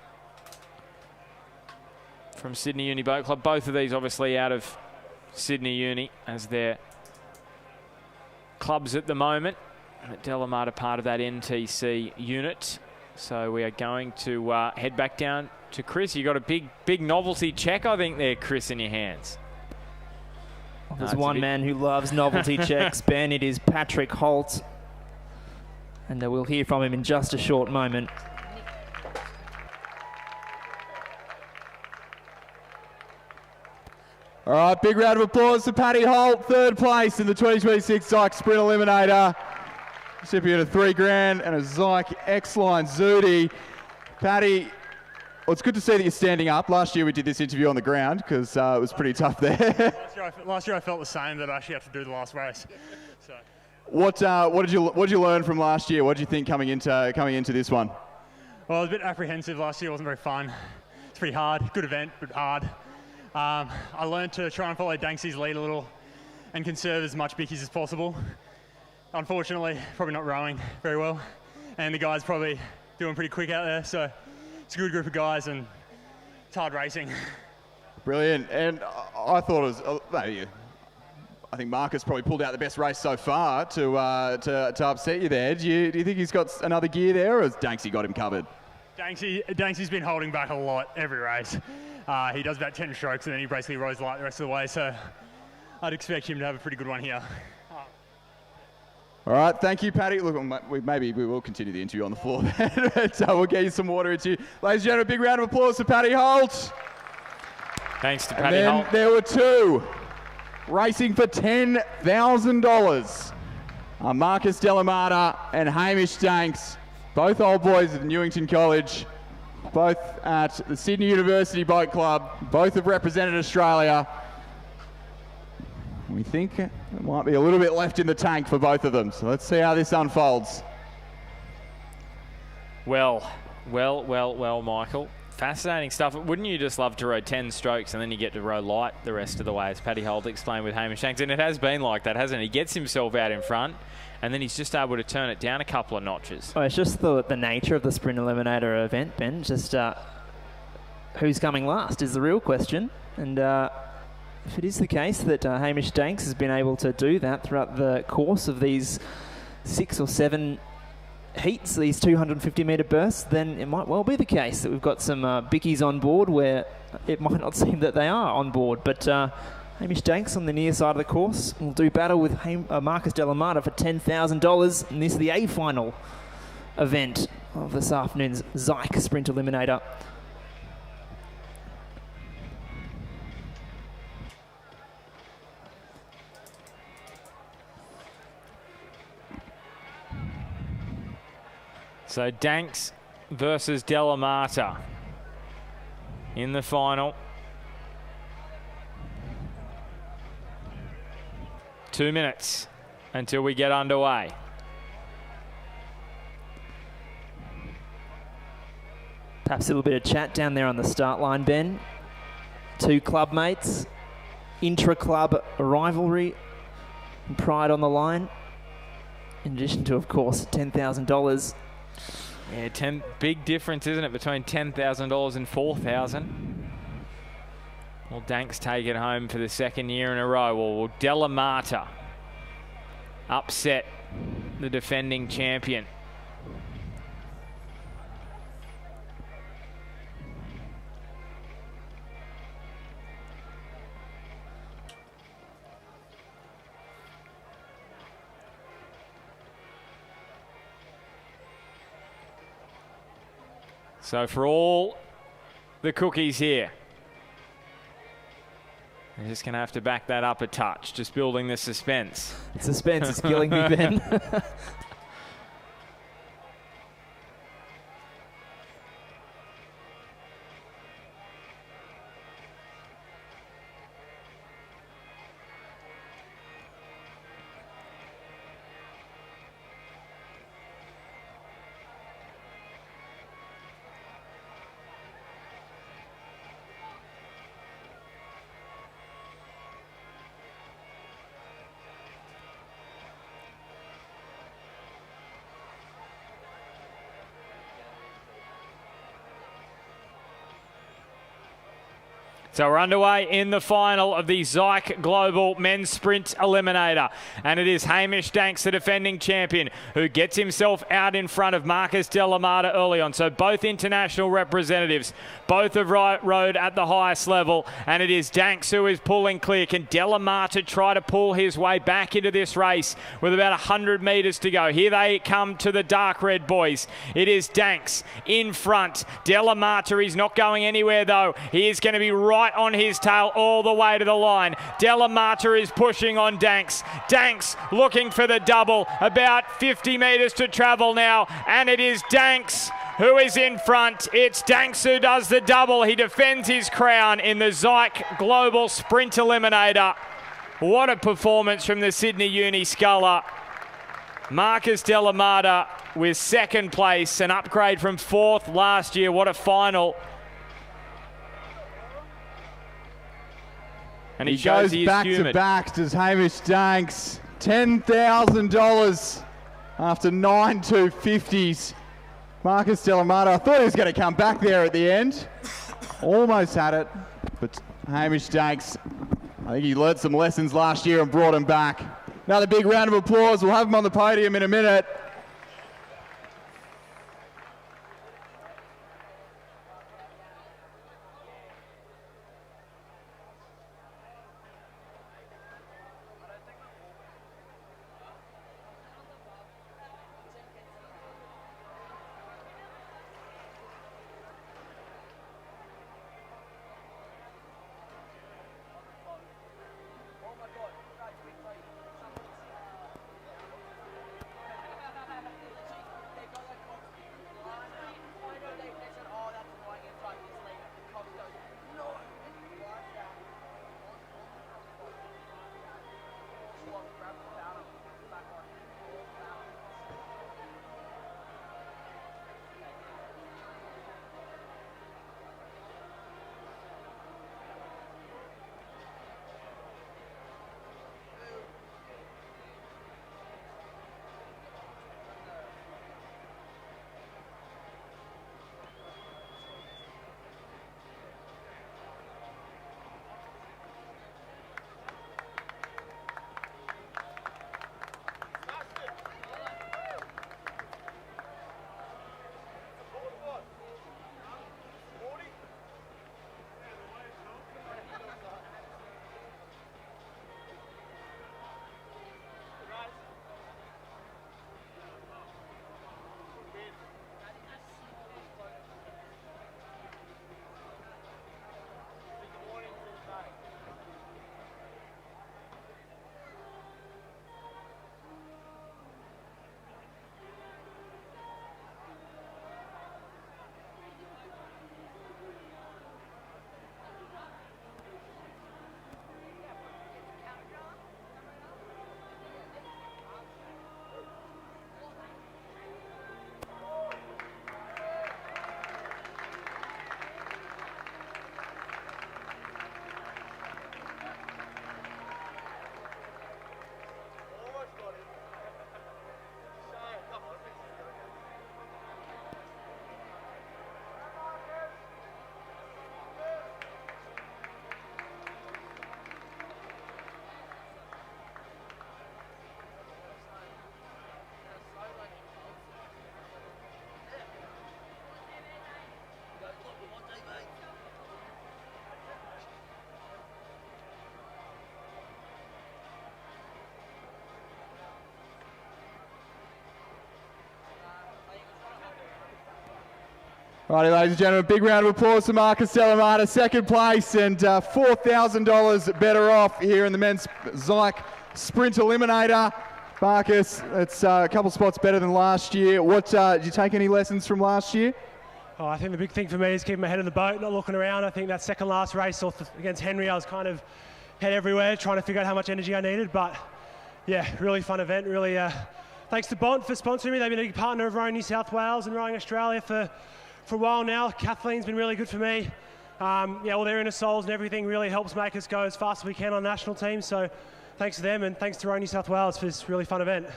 from Sydney Uni Boat Club. Both of these obviously out of Sydney Uni as their clubs at the moment. Delamata part of that NTC unit. So we are going to head back down to Chris. You got a big novelty check, I think, there, Chris, in your hands. There's one man who loves novelty checks, Ben. It is Patrick Holt. And we'll hear from him in just a short moment. All right, big round of applause for Paddy Holt, third place in the 2026 Zeke Sprint Eliminator. Recipient of $3,000 and a Zeke X-Line Zudi. Paddy, well, it's good to see that you're standing up. Last year we did this interview on the ground because it was pretty tough there. last year I felt the same, that I actually had to do the last race. So. What did you learn from last year? What did you think coming into this one? Well, I was a bit apprehensive last year. It wasn't very fun. It's pretty hard. Good event, but hard. I learned to try and follow Danksy's lead a little and conserve as much bickies as possible. Unfortunately, probably not rowing very well, and the guys probably doing pretty quick out there, so it's a good group of guys and it's hard racing. Brilliant, and I thought it was maybe, I think Marcus probably pulled out the best race so far to upset you there. Do you think he's got another gear there, or has Danksy got him covered? Danksy's been holding back a lot every race. He does about 10 strokes and then he basically rows light the rest of the way, so I'd expect him to have a pretty good one here. All right, thank you, Paddy. Look, maybe we will continue the interview on the floor then, but we'll get you some water into you. Ladies and gentlemen, a big round of applause for Paddy Holt. Thanks to Paddy Holt. There were two racing for $10,000. Marcus Delamata and Hamish Danks, both old boys at Newington College, both at the Sydney University Boat Club, both have represented Australia. We think there might be a little bit left in the tank for both of them, so let's see how this unfolds. Well, Michael. Fascinating stuff. Wouldn't you just love to row 10 strokes and then you get to row light the rest of the way, as Paddy Holt explained with Hamish Danks? And it has been like that, hasn't it? He gets himself out in front and then he's just able to turn it down a couple of notches. Well, it's just the nature of the Sprint Eliminator event, Ben. Just who's coming last is the real question. And if it is the case that Hamish Danks has been able to do that throughout the course of these 6 or 7 heats, these 250-metre bursts, then it might well be the case that we've got some bickies on board where it might not seem that they are on board. But Hamish Danks on the near side of the course will do battle with Marcus Delamata for $10,000, and this is the A-final event of this afternoon's Zeke Sprint Eliminator. So Danks versus Delamata in the final. 2 minutes until we get underway. Perhaps a little bit of chat down there on the start line, Ben. 2 club mates, intra-club rivalry and pride on the line. In addition to, of course, $10,000. Yeah, big difference, isn't it, between $10,000 and $4,000? Will Danks take it home for the 2nd year in a row? Or will Delamata upset the defending champion? So for all the cookies here, I'm just going to have to back that up a touch, just building the suspense. Suspense is killing me, Ben. So we're underway in the final of the Zeke Global Men's Sprint Eliminator. And it is Hamish Danks, the defending champion, who gets himself out in front of Marcus Delamata early on. So both international representatives, both have rode at the highest level. And it is Danks who is pulling clear. Can Delamata try to pull his way back into this race with about 100 metres to go? Here they come to the dark red boys. It is Danks in front. Delamata is not going anywhere though. He is going to be right on his tail all the way to the line. Delamata is pushing on Danks. Danks looking for the double. About 50 metres to travel now. And it is Danks who is in front. It's Danks who does the double. He defends his crown in the Zeke Global Sprint Eliminator. What a performance from the Sydney Uni sculler. Marcus Delamata with 2nd place, an upgrade from 4th last year. What a final. And he goes back to back, does Hamish Danks. $10,000 after 9 250s. Marcus Delamata, I thought he was going to come back there at the end. Almost had it, but Hamish Danks, I think he learned some lessons last year and brought him back. Another big round of applause. We'll have him on the podium in a minute. Righty, ladies and gentlemen, big round of applause for Marcus Delamata, second place, and $4,000 better off here in the men's Zeke Sprint Eliminator. Marcus, it's a couple spots better than last year. Did you take any lessons from last year? Oh, I think the big thing for me is keeping my head in the boat, not looking around. I think that second last race against Henry, I was kind of head everywhere, trying to figure out how much energy I needed. But yeah, really fun event. Really, thanks to Bont for sponsoring me. They've been a big partner of Rowing New South Wales and Rowing Australia for a while now. Kathleen's been really good for me. All their inner souls and everything really helps make us go as fast as we can on national teams. So thanks to them and thanks to Rowing New South Wales for this really fun event.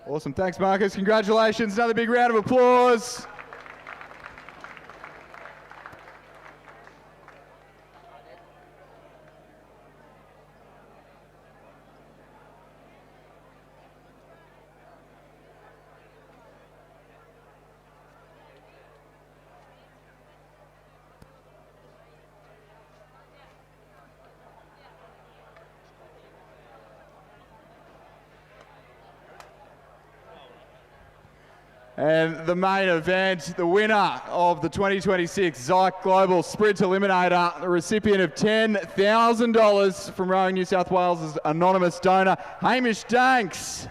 Awesome. Thanks, Marcus. Congratulations. Another big round of applause. And the main event, the winner of the 2026 Zeke Global Sprint Eliminator, the recipient of $10,000 from Rowing New South Wales' anonymous donor, Hamish Danks.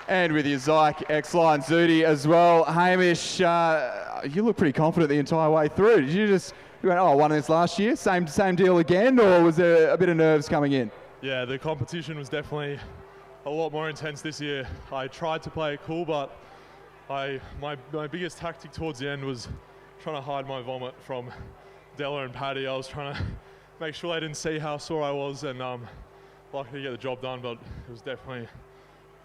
And with your Zeke X-Line Zudi as well. Hamish, you look pretty confident the entire way through. Did you went, I won this last year, same deal again, or was there a bit of nerves coming in? Yeah, the competition was definitely a lot more intense this year. I tried to play it cool, but my biggest tactic towards the end was trying to hide my vomit from Della and Paddy. I was trying to make sure they didn't see how sore I was, and lucky to get the job done, but it was definitely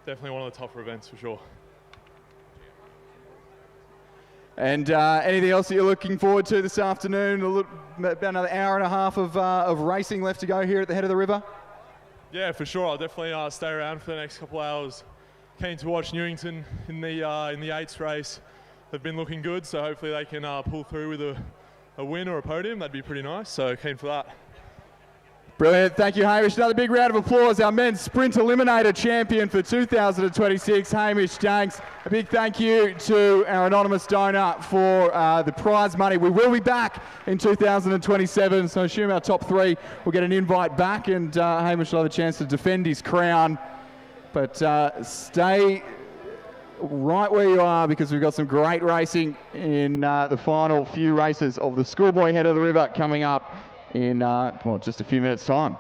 one of the tougher events for sure. And anything else that you're looking forward to this afternoon? About another hour and a half of racing left to go here at the head of the river? Yeah, for sure. I'll definitely stay around for the next couple of hours. Keen to watch Newington in the eights race. They've been looking good, so hopefully they can pull through with a win or a podium. That'd be pretty nice, so keen for that. Brilliant. Thank you, Hamish. Another big round of applause. Our men's Sprint Eliminator champion for 2026, Hamish Danks. A big thank you to our anonymous donor for the prize money. We will be back in 2027, so I assume our top three will get an invite back, and Hamish will have a chance to defend his crown. But stay right where you are, because we've got some great racing in the final few races of the Schoolboy Head of the River coming up in just a few minutes' time.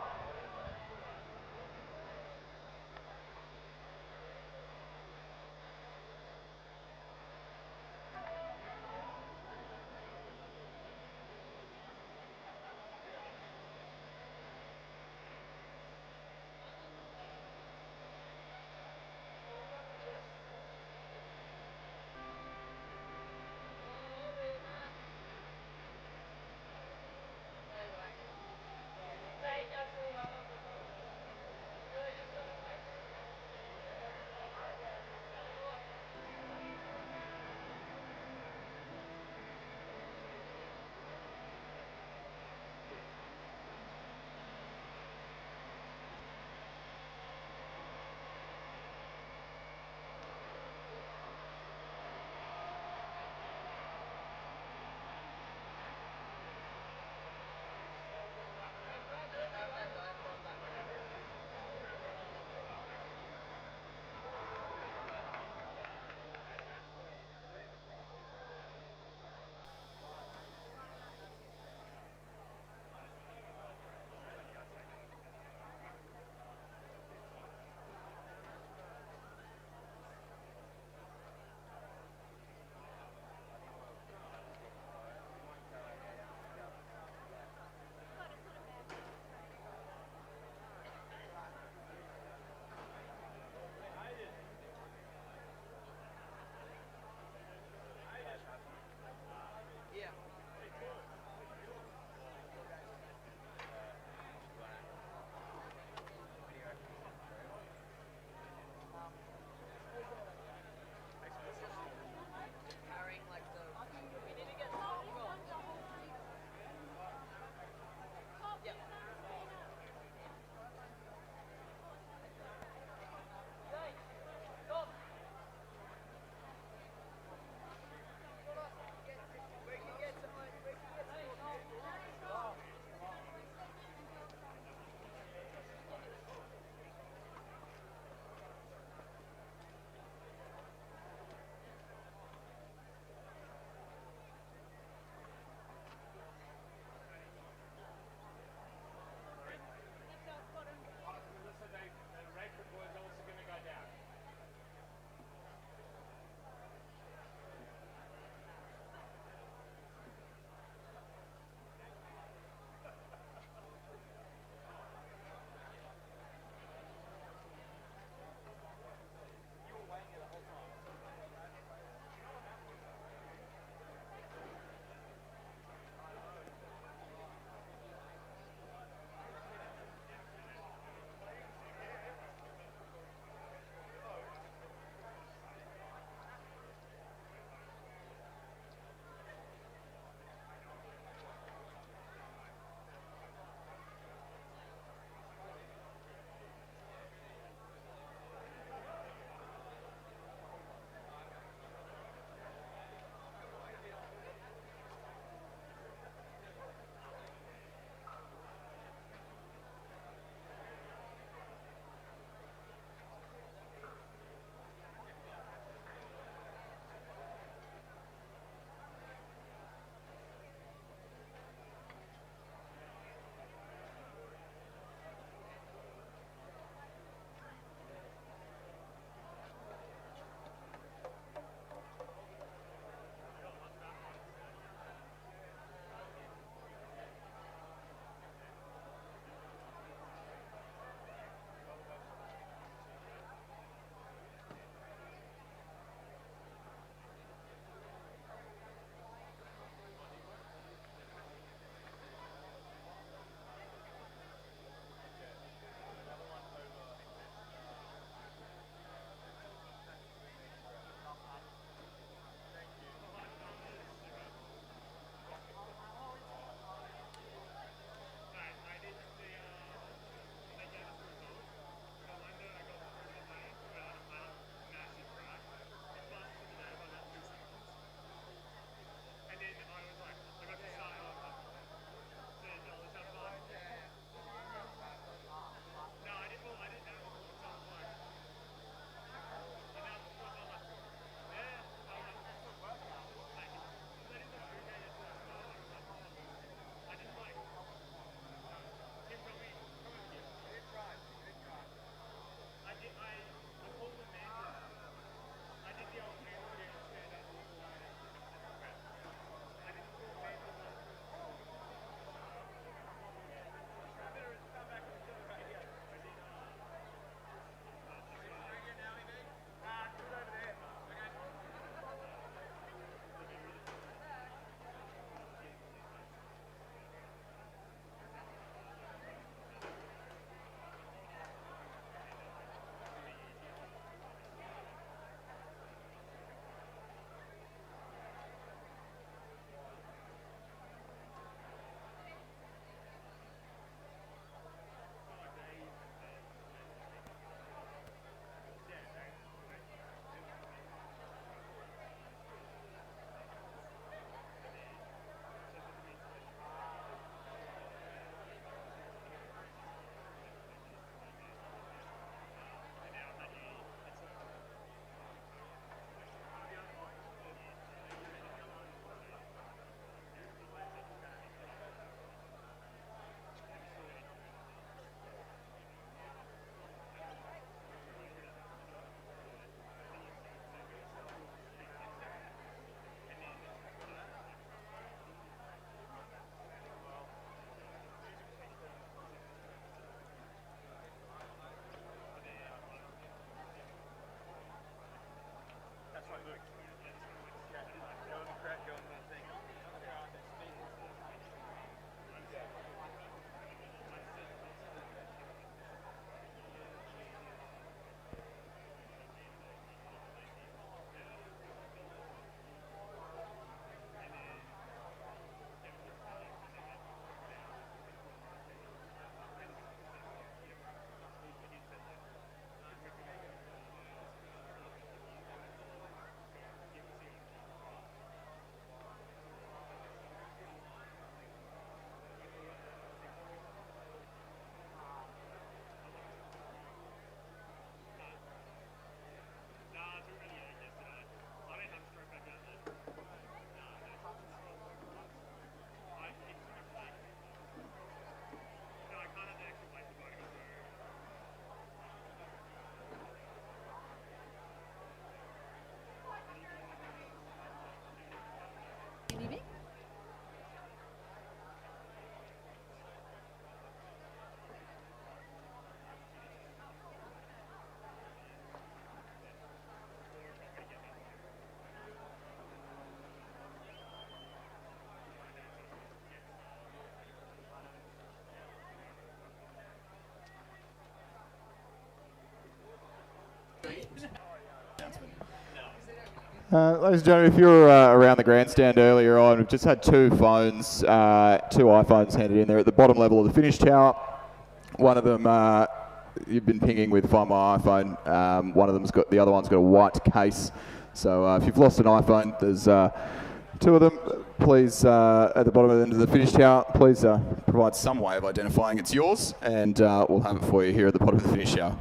Ladies and gentlemen, if you were around the grandstand earlier on, we've just had two phones, two iPhones handed in there at the bottom level of the finish tower. One of them you've been pinging with Find My iPhone. One of them's got, the other one's got a white case. So if you've lost an iPhone, there's two of them. Please, at the bottom of the end of the finish tower, please provide some way of identifying it's yours, and we'll have it for you here at the bottom of the finish tower.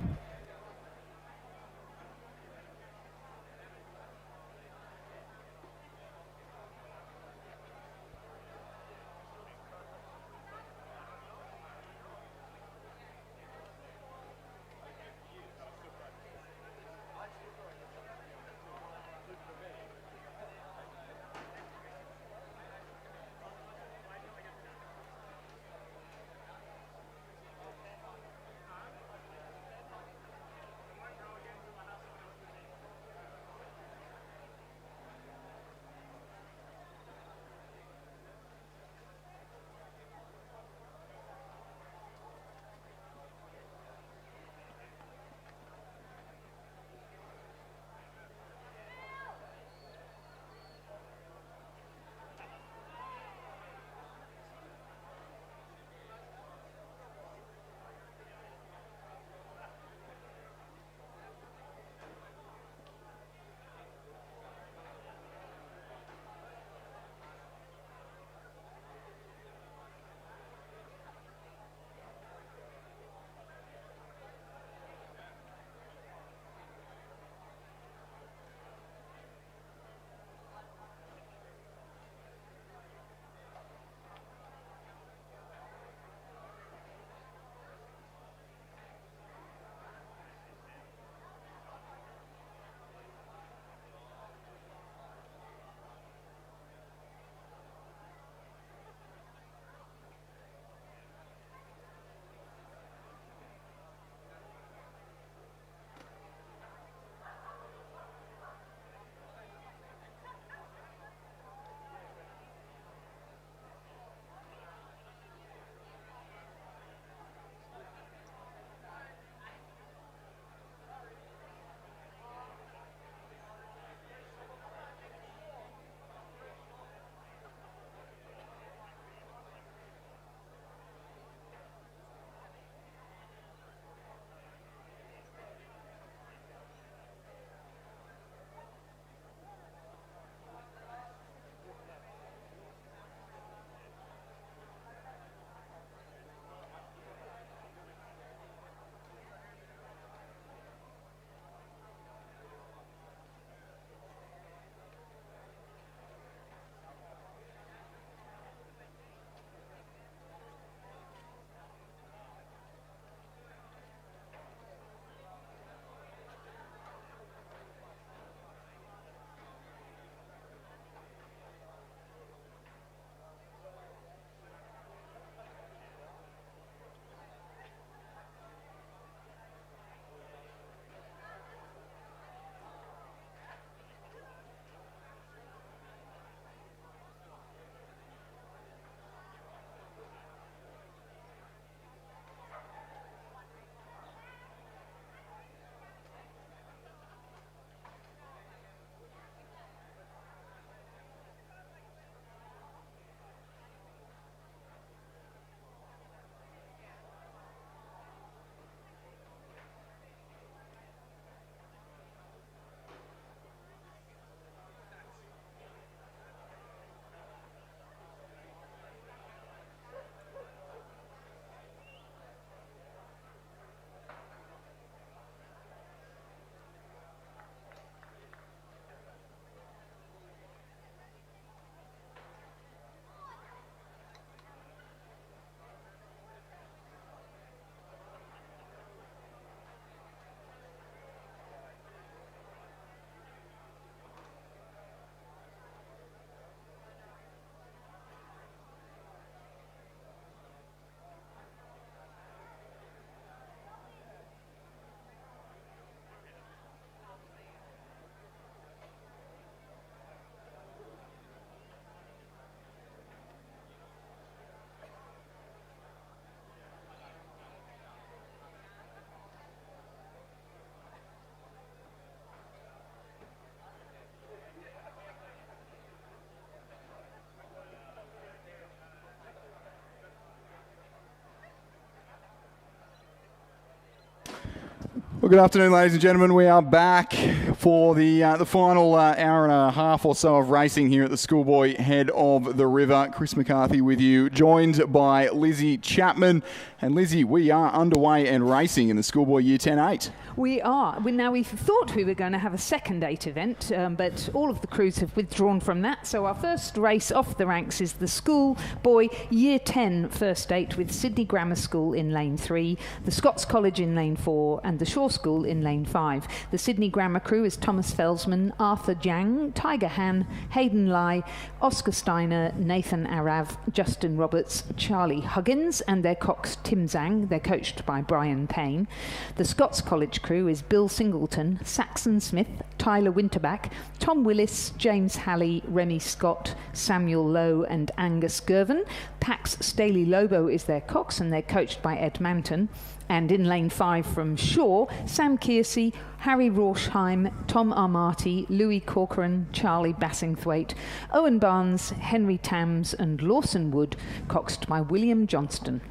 Well, good afternoon, ladies and gentlemen. We are back for the final hour and a half or so of racing here at the Schoolboy Head of the River. Chris McCarthy with you, joined by Lizzie Chapman. And Lizzie, we are underway and racing in the Schoolboy Year 10-8. We are. We thought we were going to have a second 8 event, but all of the crews have withdrawn from that. So our first race off the ranks is the Schoolboy Year 10 first 8 with Sydney Grammar School in lane 3, the Scots College in lane 4 and the Shaw School in lane 5. The Sydney Grammar crew is Thomas Felsman, Arthur Jang, Tiger Han, Hayden Lai, Oscar Steiner, Nathan Arav, Justin Roberts, Charlie Huggins and their cocks Tim Zhang. They're coached by Brian Payne. The Scots College crew is Bill Singleton, Saxon Smith, Tyler Winterback, Tom Willis, James Halley, Remy Scott, Samuel Lowe and Angus Girvan. Pax Staley Lobo is their cox and they're coached by Ed Manton. And in lane 5 from Shaw, Sam Kiersey, Harry Rorsheim, Tom Armati, Louis Corcoran, Charlie Bassingthwaite, Owen Barnes, Henry Tams and Lawson Wood, coxed by William Johnston.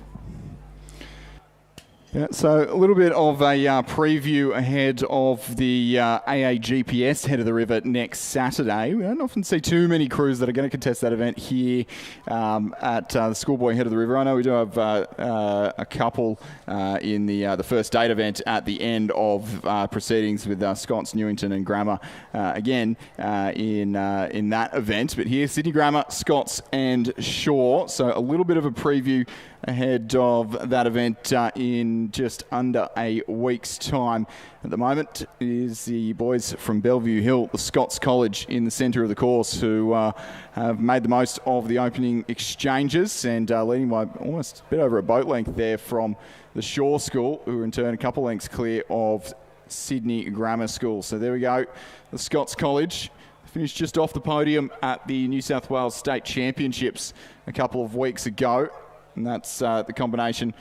Yeah, so a little bit of a preview ahead of the AAGPS Head of the River next Saturday. We don't often see too many crews that are going to contest that event here at the Schoolboy Head of the River. I know we do have a couple in the first 8 event at the end of proceedings with Scots, Newington and Grammar again in that event. But here, Sydney Grammar, Scots and Shaw. So a little bit of a preview ahead of that event in just under a week's time. At the moment is the boys from Bellevue Hill, the Scots College in the centre of the course, who have made the most of the opening exchanges and leading by almost a bit over a boat length there from the Shaw School, who are in turn a couple lengths clear of Sydney Grammar School. So there we go, the Scots College finished just off the podium at the New South Wales State Championships a couple of weeks ago. And that's the combination.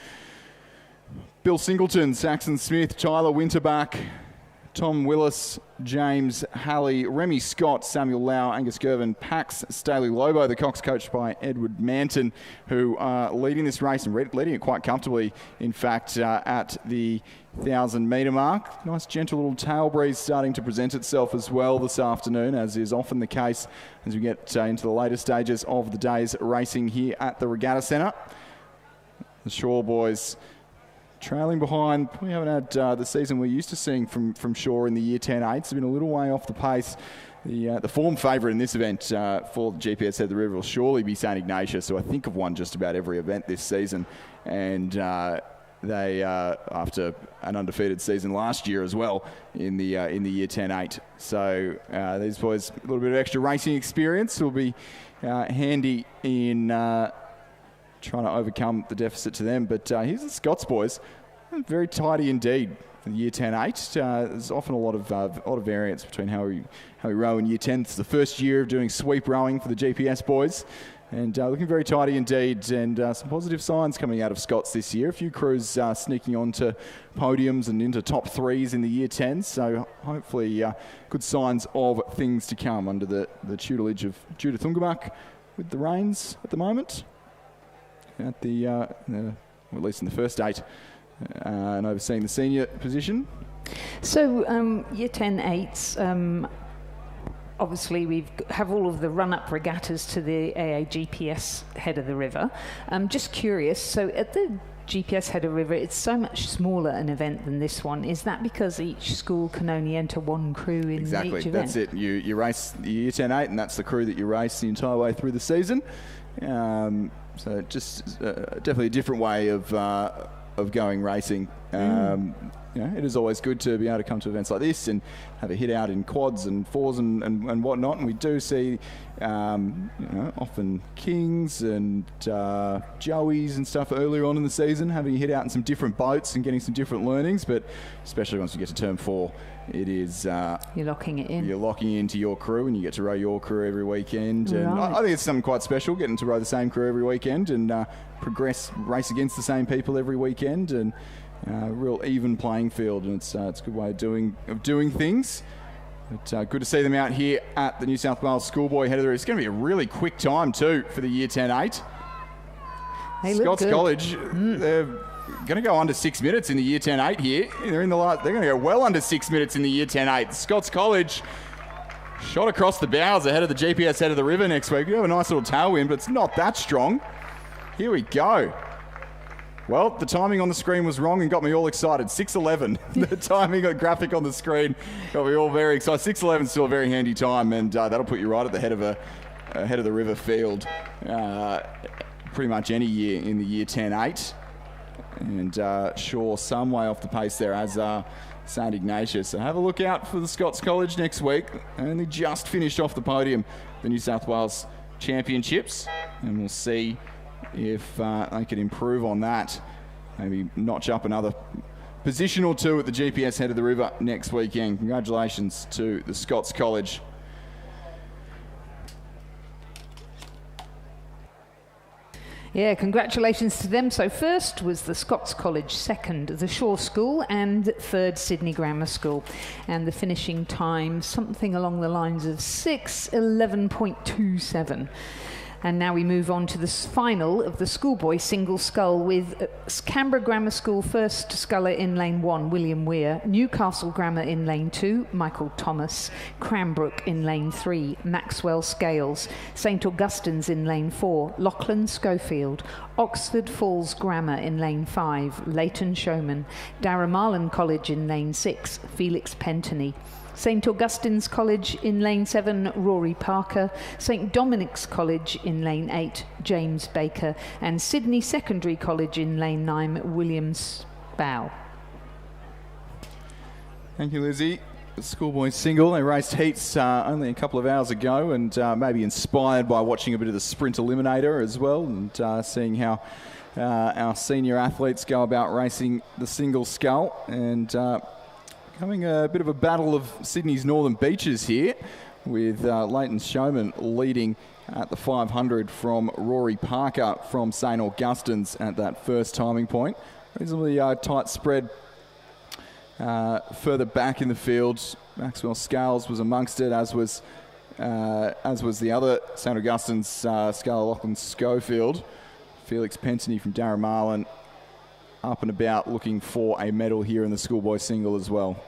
Bill Singleton, Saxon Smith, Tyler Winterback, Tom Willis, James Halley, Remy Scott, Samuel Lau, Angus Girvan, Pax Staley Lobo, the cox coached by Edward Manton, who are leading this race and leading it quite comfortably, in fact, at the 1,000-metre mark. Nice gentle little tail breeze starting to present itself as well this afternoon, as is often the case as we get into the later stages of the day's racing here at the Regatta Centre. The Shaw boys trailing behind. We haven't had the season we're used to seeing from Shaw in the Year 10-8. It's been a little way off the pace. The form favourite in this event for the GPS Head of the River will surely be St Ignatius, who I think have won just about every event this season. And they, after an undefeated season last year as well in the Year 10-8. So these boys, a little bit of extra racing experience will be handy in trying to overcome the deficit to them. But here's the Scots boys, very tidy indeed for the Year 10-8. There's often a lot of variance between how we row in Year 10. It's the first year of doing sweep rowing for the GPS boys, and looking very tidy indeed. And some positive signs coming out of Scots this year. A few crews sneaking onto podiums and into top 3s in the Year 10s. So hopefully good signs of things to come under the tutelage of Judith Ungerbach with the reins at the moment. At the, at least in the first 8, and overseeing the senior position. So Year 10-8s, obviously we have all of the run-up regattas to the AAGPS Head of the River. I'm just curious, so at the GPS Head of the River, it's so much smaller an event than this one. Is that because each school can only enter one crew in each event? Exactly, that's it. You race the Year 10-8 and that's the crew that you race the entire way through the season. So just definitely a different way of going racing. It is always good to be able to come to events like this and have a hit out in quads and fours and whatnot. And we do see often Kings and Joeys and stuff earlier on in the season having a hit out in some different boats and getting some different learnings. But especially once we get to term 4, it is you're locking it in. You're locking into your crew, and you get to row your crew every weekend. Right. And I think it's something quite special, getting to row the same crew every weekend and race against the same people every weekend, and real even playing field. And it's a good way of doing things. But good to see them out here at the New South Wales Schoolboy Head of the River. It's going to be a really quick time too for the Year 10-8. They Scots look good. College, they're going to go under 6 minutes in the year 10-8 here. They're going to go well under 6 minutes in the year 10-8. Scots College shot across the bows ahead of the GPS head of the river next week. We have a nice little tailwind, but it's not that strong. Here we go. Well, the timing on the screen was wrong and got me all excited. 6:11. The timing graphic on the screen got me all very excited. 6:11 is still a very handy time, and that'll put you right at the head of the river field. Pretty much any year in the year 10-8. And Shaw some way off the pace there as St Ignatius. So have a look out for the Scots College next week. Only just finished off the podium, the New South Wales Championships. And we'll see if they can improve on that. Maybe notch up another position or two at the GPS head of the river next weekend. Congratulations to the Scots College. Yeah, congratulations to them. So first was the Scots College, second the Shaw School, and third Sydney Grammar School. And the finishing time, something along the lines of 6:11.27. And now we move on to the final of the Schoolboy single scull with Canberra Grammar School first sculler in lane 1, William Weir, Newcastle Grammar in lane 2, Michael Thomas, Cranbrook in lane 3, Maxwell Scales, St Augustine's in lane 4, Lachlan Schofield, Oxford Falls Grammar in lane 5, Leighton Showman, Darramarlin College in lane 6, Felix Pentony, St Augustine's College in lane 7, Rory Parker, St Dominic's College in lane 8, James Baker, and Sydney Secondary College in lane 9, William Bow. Thank you, Lizzie. The Schoolboy single, they raced heats only a couple of hours ago, and maybe inspired by watching a bit of the Sprint Eliminator as well, and seeing how our senior athletes go about racing the single scull, and having a bit of a battle of Sydney's northern beaches here, with Leighton Showman leading at the 500 from Rory Parker from St Augustine's at that first timing point. Reasonably tight spread further back in the field. Maxwell Scales was amongst it, as was the other St Augustine's sculler, Lachlan Schofield. Felix Pentony from Darramarlin up and about looking for a medal here in the Schoolboy single as well.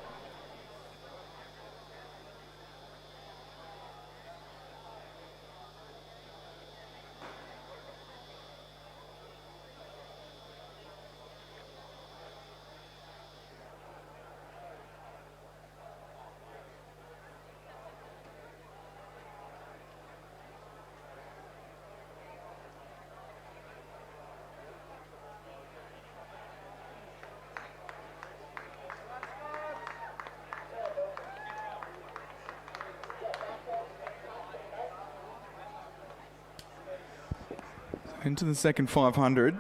Into the second 500.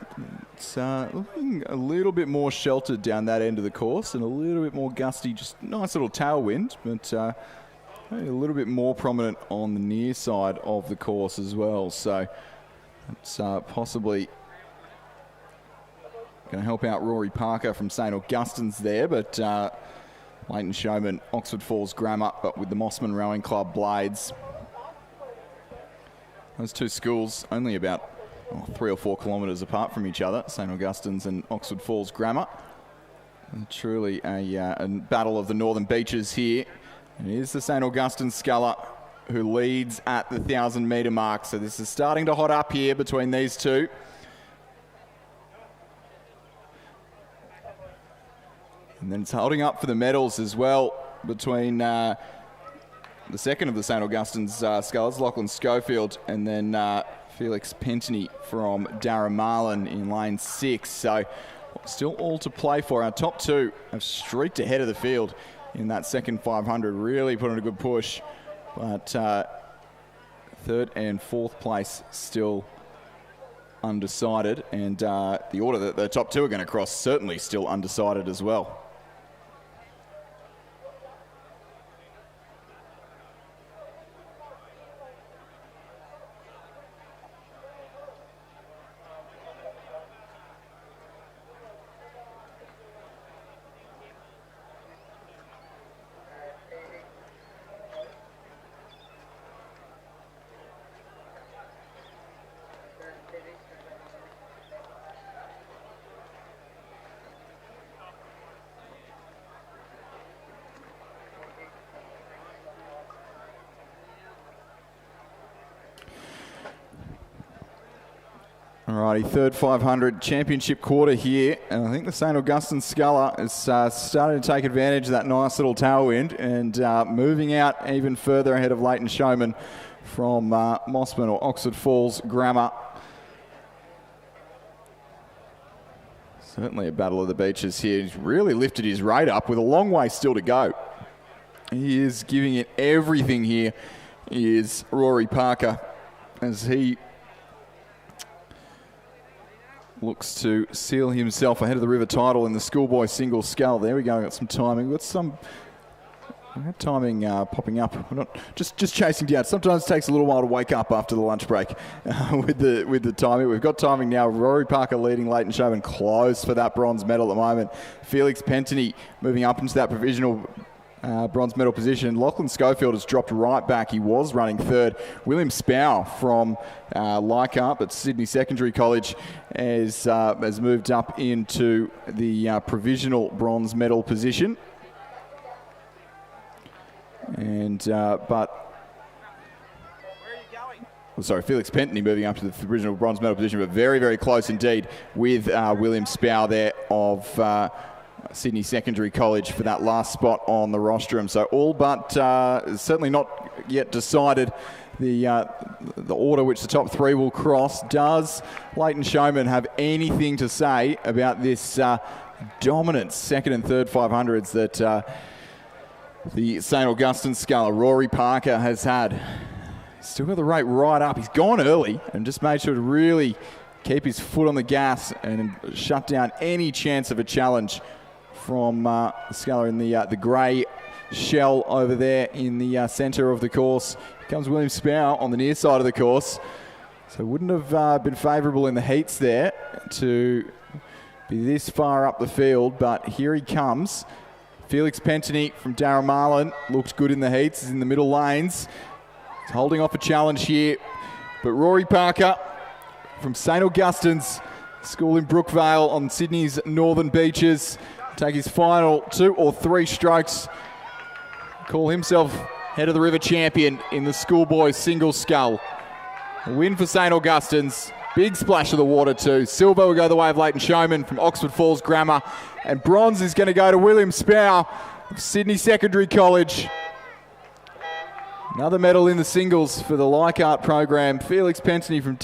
It's looking a little bit more sheltered down that end of the course and a little bit more gusty, just nice little tailwind, but a little bit more prominent on the near side of the course as well. So it's possibly going to help out Rory Parker from St Augustine's there, but Leighton Showman, Oxford Falls Grammar, but with the Mossman Rowing Club blades. Those two schools only about 3 or 4 kilometres apart from each other, St Augustine's and Oxford Falls Grammar. And truly a battle of the northern beaches here. It is the St Augustine's sculler who leads at the 1,000 metre mark. So this is starting to hot up here between these two. And then it's holding up for the medals as well between the second of the St Augustine's scullers, Lachlan Schofield, and then Felix Pentony from Darramarlin in lane 6. So still all to play for. Our top two have streaked ahead of the field in that second 500, really put on a good push. But third and fourth place still undecided. And the order that the top two are going to cross certainly still undecided as well. Alrighty, third 500 championship quarter here, and I think the St. Augustine Sculler is starting to take advantage of that nice little tailwind and moving out even further ahead of Leighton Showman from Mossman or Oxford Falls Grammar. Certainly a battle of the beaches here. He's really lifted his rate up with a long way still to go. He is giving it everything here, is Rory Parker, as he looks to seal himself ahead of the river title in the Schoolboy single scull. There we go, got some timing. Got some timing popping up. We're not just chasing down. Sometimes it takes a little while to wake up after the lunch break with the timing. We've got timing now. Rory Parker leading Leighton Showman close for that bronze medal at the moment. Felix Pentany moving up into that provisional bronze medal position. Lachlan Schofield has dropped right back. He was running third. William Spow from Leichhardt at Sydney Secondary College has moved up into the provisional bronze medal position. And Felix Pentany moving up to the provisional bronze medal position, but very, very close indeed with William Spow there of Sydney Secondary College for that last spot on the rostrum. So all but certainly not yet decided the order which the top three will cross. Does Leighton Showman have anything to say about this dominant second and third 500s that the St. Augustine Sculler, Rory Parker, has had? Still got the rate right up. He's gone early and just made sure to really keep his foot on the gas and shut down any chance of a challenge from the Sculler in the grey shell over there in the centre of the course. Here comes William Spow on the near side of the course. So wouldn't have been favourable in the heats there to be this far up the field, but here he comes. Felix Pentany from Darramarlin looked good in the heats, is in the middle lanes. He's holding off a challenge here, but Rory Parker from St. Augustine's School in Brookvale on Sydney's northern beaches take his final 2 or 3 strokes, call himself head of the river champion in the Schoolboy single scull. A win for St. Augustine's. Big splash of the water too. Silver will go the way of Leighton Showman from Oxford Falls Grammar, and bronze is going to go to William Spow of Sydney Secondary College. Another medal in the singles for the Leichhardt program. Felix Pentany from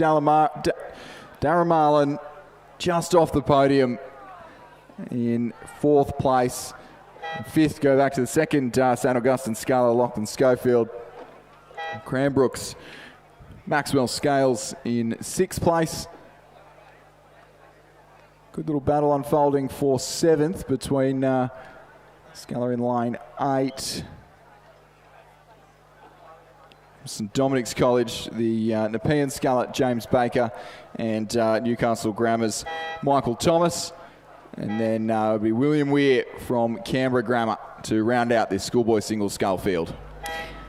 Darramarlin just off the podium in 4th place. 5th go back to the second St. Augustine Sculler, Lachlan Schofield. Cranbrook's Maxwell Scales in 6th place. Good little battle unfolding for 7th between Sculler in lane 8. St Dominic's College, the Nepean Sculler, James Baker, and Newcastle Grammar's Michael Thomas. And then it'll be William Weir from Canberra Grammar to round out this Schoolboy single scull field.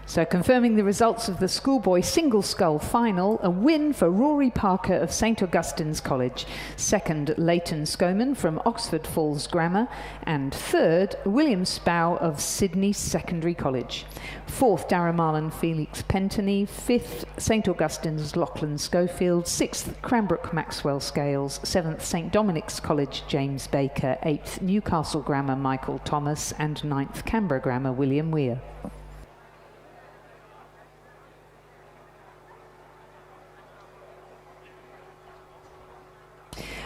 So confirming the results of the Schoolboy single scull final, a win for Rory Parker of St Augustine's College, 2nd Leighton Showman from Oxford Falls Grammar, and 3rd William Spow of Sydney Secondary College, 4th Darramarlin Felix Pentany, 5th St Augustine's Lachlan Schofield, 6th Cranbrook Maxwell Scales, 7th St Dominic's College James Baker, 8th Newcastle Grammar Michael Thomas, and 9th Canberra Grammar William Weir.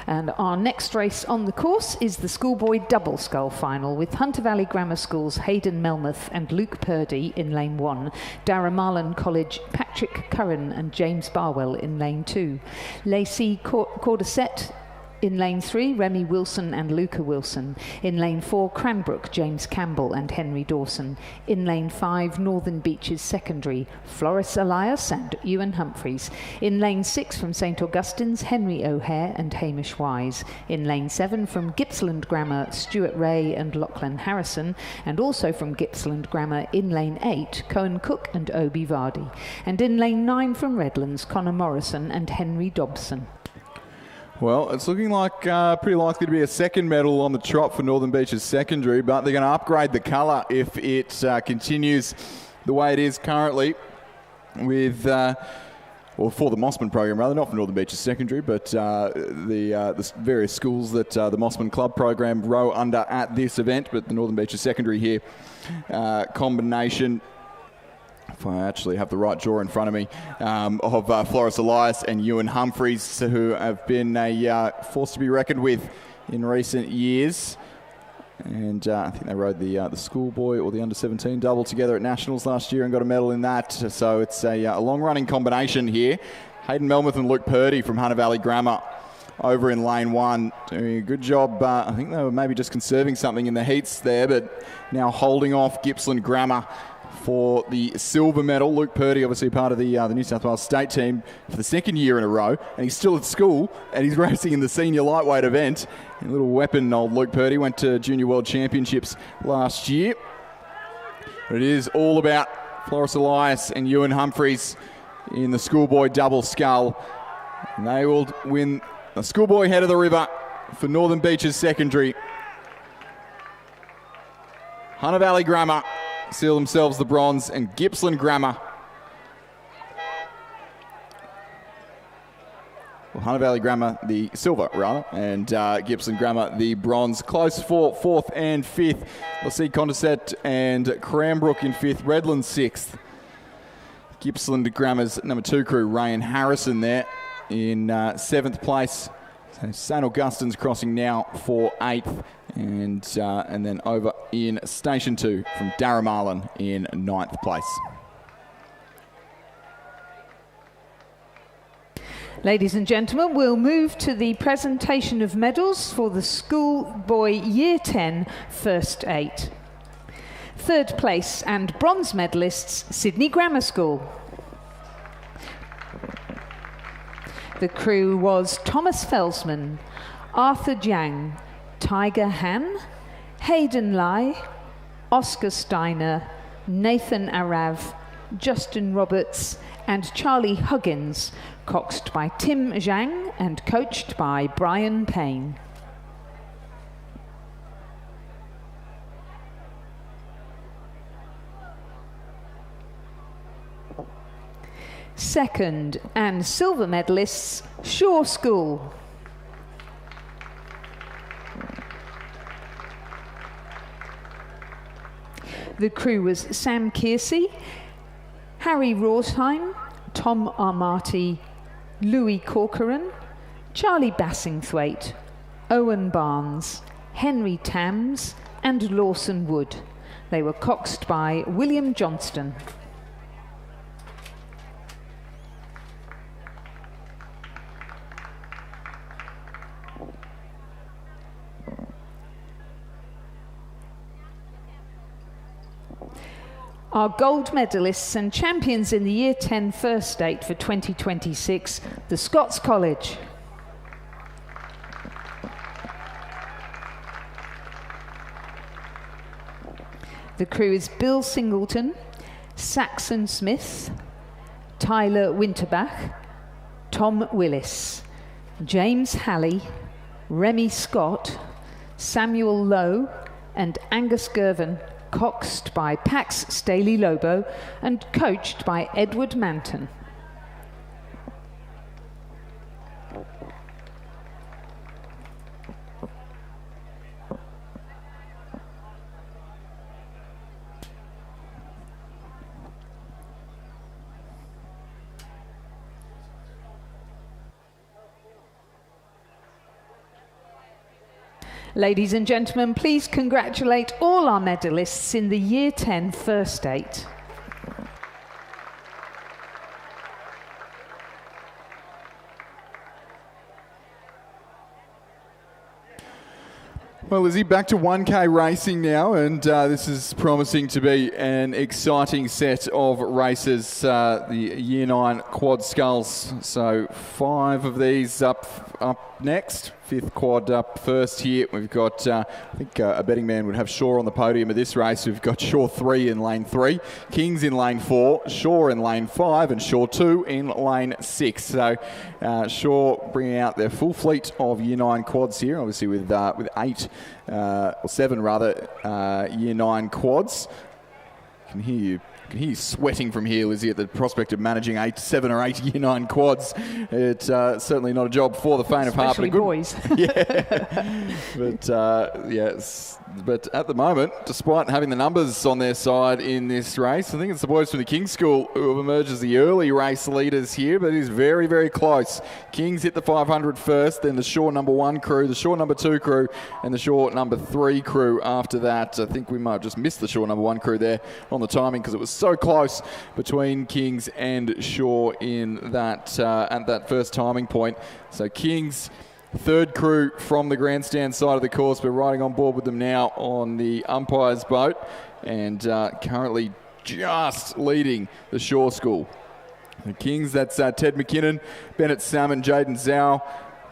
And our next race on the course is the Schoolboy double scull final, with Hunter Valley Grammar School's Hayden Melmoth and Luke Purdy in lane 1, Darramarlin College Patrick Curran and James Barwell in lane 2, Lacey Cordyset in lane 3, Remy Wilson and Luca Wilson. In lane 4, Cranbrook, James Campbell and Henry Dawson. In lane 5, Northern Beaches Secondary, Floris Elias and Ewan Humphreys. In lane 6, from St Augustine's, Henry O'Hare and Hamish Wise. In lane 7, from Gippsland Grammar, Stuart Ray and Lachlan Harrison. And also from Gippsland Grammar, in lane 8, Cohen Cook and Obi Vardy. And in lane 9, from Redlands, Connor Morrison and Henry Dobson. Well, it's looking like pretty likely to be a second medal on the trot for Northern Beaches Secondary, but they're going to upgrade the colour if it continues the way it is currently, with or for the Mossman program rather, not for Northern Beaches Secondary, but the various schools that the Mossman Club program row under at this event, but the Northern Beaches Secondary here combination, if I actually have the right draw in front of me, of Floris Elias and Ewan Humphreys, who have been a force to be reckoned with in recent years. And I think they rode the Schoolboy or the under-17 double together at Nationals last year and got a medal in that. So it's a long-running combination here. Hayden Melmoth and Luke Purdy from Hunter Valley Grammar over in lane 1 doing a good job. I think they were maybe just conserving something in the heats there, but now holding off Gippsland Grammar for the silver medal. Luke Purdy, obviously part of the New South Wales state team for the second year in a row, and he's still at school, and he's racing in the senior lightweight event. A little weapon, old Luke Purdy, went to Junior World Championships last year. But it is all about Floris Elias and Ewan Humphreys in the Schoolboy double scull. And they will win the Schoolboy head of the river for Northern Beaches Secondary. Hunter Valley Grammar seal themselves the bronze, and Gippsland Grammar. Well, Hunter Valley Grammar the silver, rather, and Gippsland Grammar the bronze. Close for 4th and 5th. We'll see Condorcet and Cranbrook in 5th, Redland 6th. Gippsland Grammar's number 2 crew, Ray and Harrison there in 7th place. So St Augustine's crossing now for 8th. And then over in Station 2 from Darramarlin in 9th place. Ladies and gentlemen, we'll move to the presentation of medals for the Schoolboy Year 10 First 8. 3rd place and bronze medalists, Sydney Grammar School. The crew was Thomas Felsman, Arthur Jiang, Tiger Han, Hayden Lai, Oscar Steiner, Nathan Arav, Justin Roberts and Charlie Huggins, coxed by Tim Zhang and coached by Brian Payne. Second and silver medalists, Shaw School. The crew was Sam Kearsey, Harry Rorsheim, Tom Armati, Louis Corcoran, Charlie Bassingthwaite, Owen Barnes, Henry Tams and Lawson Wood. They were coxed by William Johnston. Our gold medalists and champions in the Year 10 First 8 for 2026, the Scots College. The crew is Bill Singleton, Saxon Smith, Tyler Winterbach, Tom Willis, James Halley, Remy Scott, Samuel Lowe and Angus Girvan, coxed by Pax Staley Lobo and coached by Edward Manton. Ladies and gentlemen, please congratulate all our medalists in the Year 10 First 8. Well, Lizzie, back to 1K racing now, and this is promising to be an exciting set of races. The Year 9 quad sculls, so 5 of these up next. 5th quad up first here. We've got, I think a betting man would have Shaw on the podium of this race. We've got Shaw 3 in lane 3, Kings in lane 4, Shaw in lane 5, and Shaw 2 in lane 6. So Shaw bringing out their full fleet of Year 9 quads here, obviously with 8 or 7 rather Year 9 quads. I can hear you I can hear you sweating from here, Lizzie, at the prospect of managing 7 or 8 Year 9 quads. It's certainly not a job for the faint of heart. Especially boys. Yeah. But, yes. But at the moment, despite having the numbers on their side in this race, I think it's the boys from the King's School who have emerged as the early race leaders here, but it is very, very close. Kings hit the 500 first, then the Shaw number 1 crew, the Shaw number 2 crew, and the Shaw number 3 crew after that. I think we might have just missed the Shaw number 1 crew there on the timing because it was so close between Kings and Shaw in that at that first timing point. So Kings, third crew from the grandstand side of the course. We're riding on board with them now on the umpire's boat, and currently just leading the Shaw School. The Kings, that's Ted McKinnon, Bennett Salmon, Jaden Zhao,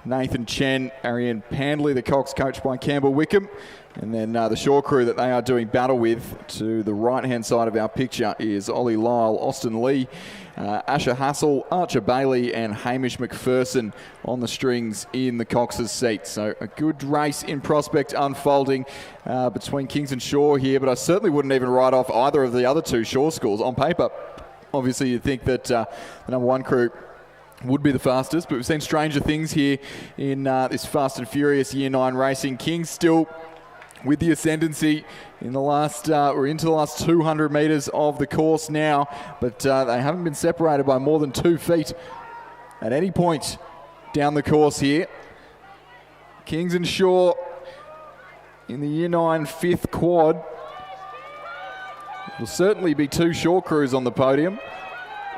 Nathan Chen, Ariane Pandley, the Cox, coached by Campbell Wickham. And then the Shaw crew that they are doing battle with to the right-hand side of our picture is Ollie Lyle, Austin Lee, Asher Hassel, Archer Bailey and Hamish McPherson on the strings in the Cox's seat. So a good race in prospect unfolding between Kings and Shaw here, but I certainly wouldn't even write off either of the other two Shaw schools on paper. Obviously, you'd think that the number 1 crew would be the fastest, but we've seen stranger things here in this fast and furious Year 9 racing. Kings still with the ascendancy in the last, we're into the last 200 metres of the course now, but they haven't been separated by more than 2 feet at any point down the course here. Kings and Shaw in the Year 9 5th quad. Will certainly be 2 Shaw crews on the podium,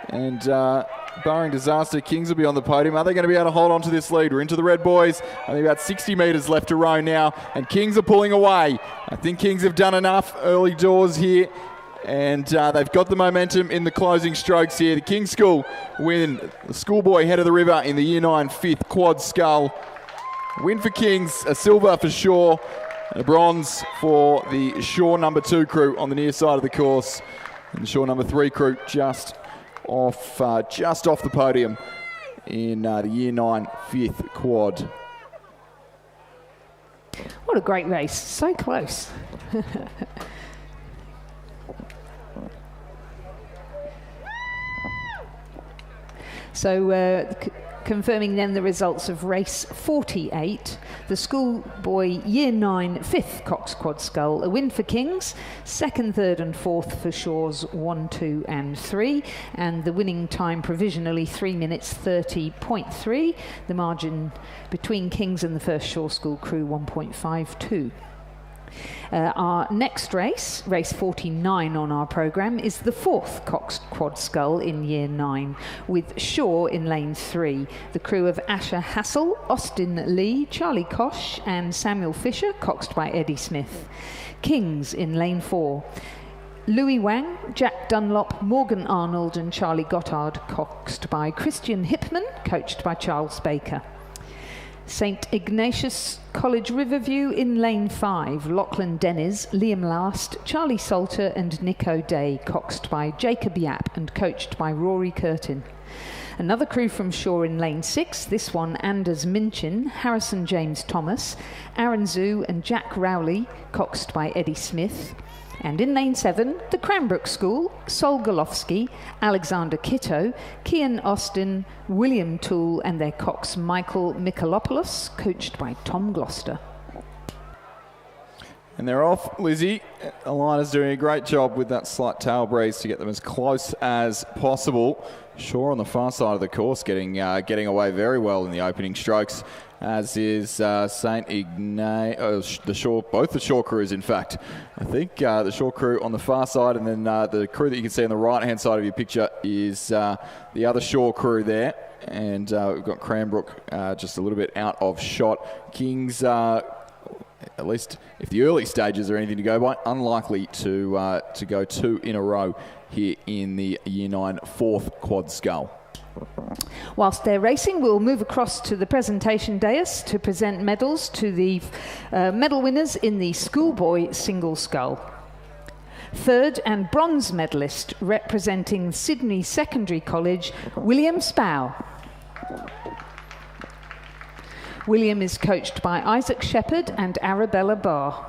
and barring disaster, Kings will be on the podium. Are they going to be able to hold on to this lead? We're into the red boys. Only about 60 metres left to row now, and Kings are pulling away. I think Kings have done enough early doors here, and they've got the momentum in the closing strokes here. The Kings School win the Schoolboy Head of the River in the Year 9 5th quad scull. Win for Kings, a silver for Shaw, a bronze for the Shaw number 2 crew on the near side of the course, and the Shaw number 3 crew just off the podium in the Year 9 5th quad. What a great race, so close. So confirming then the results of race 48, the Schoolboy Year 9 5th Cox Quad Scull, a win for Kings, 2nd, 3rd and 4th for Shaws 1, 2 and 3, and the winning time provisionally 3 minutes 30.3, the margin between Kings and the first Shaw School crew 1.52. Our next race, race 49 on our programme, is the 4th Cox Quad Scull in Year 9, with Shaw in lane 3. The crew of Asher Hassel, Austin Lee, Charlie Kosh and Samuel Fisher, coxed by Eddie Smith. Kings in lane 4. Louis Wang, Jack Dunlop, Morgan Arnold and Charlie Gottard, coxed by Christian Hipman, coached by Charles Baker. St Ignatius College Riverview in lane 5, Lachlan Dennis, Liam Last, Charlie Salter and Nick O'Day, coxed by Jacob Yap and coached by Rory Curtin. Another crew from Shaw in lane 6, this one Anders Minchin, Harrison James Thomas, Aaron Zhu and Jack Rowley, coxed by Eddie Smith. And in lane 7, the Cranbrook School, Sol Golofsky, Alexander Kitto, Kian Austin, William Toole and their cox Michael Mikalopoulos, coached by Tom Gloucester. And they're off, Lizzie. Alana's doing a great job with that slight tail breeze to get them as close as possible. Shaw on the far side of the course getting away very well in the opening strokes, as is St Ignatius, both the Shaw crews in fact. I think the Shaw crew on the far side, and then the crew that you can see on the right hand side of your picture is the other Shaw crew there. And we've got Cranbrook just a little bit out of shot. Kings, at least if the early stages are anything to go by, unlikely to go 2 in a row here in the Year 9 4th quad scull. Whilst they're racing, we'll move across to the presentation dais to present medals to the medal winners in the Schoolboy single scull. 3rd and bronze medalist representing Sydney Secondary College, William Spow. William is coached by Isaac Shepherd and Arabella Barr.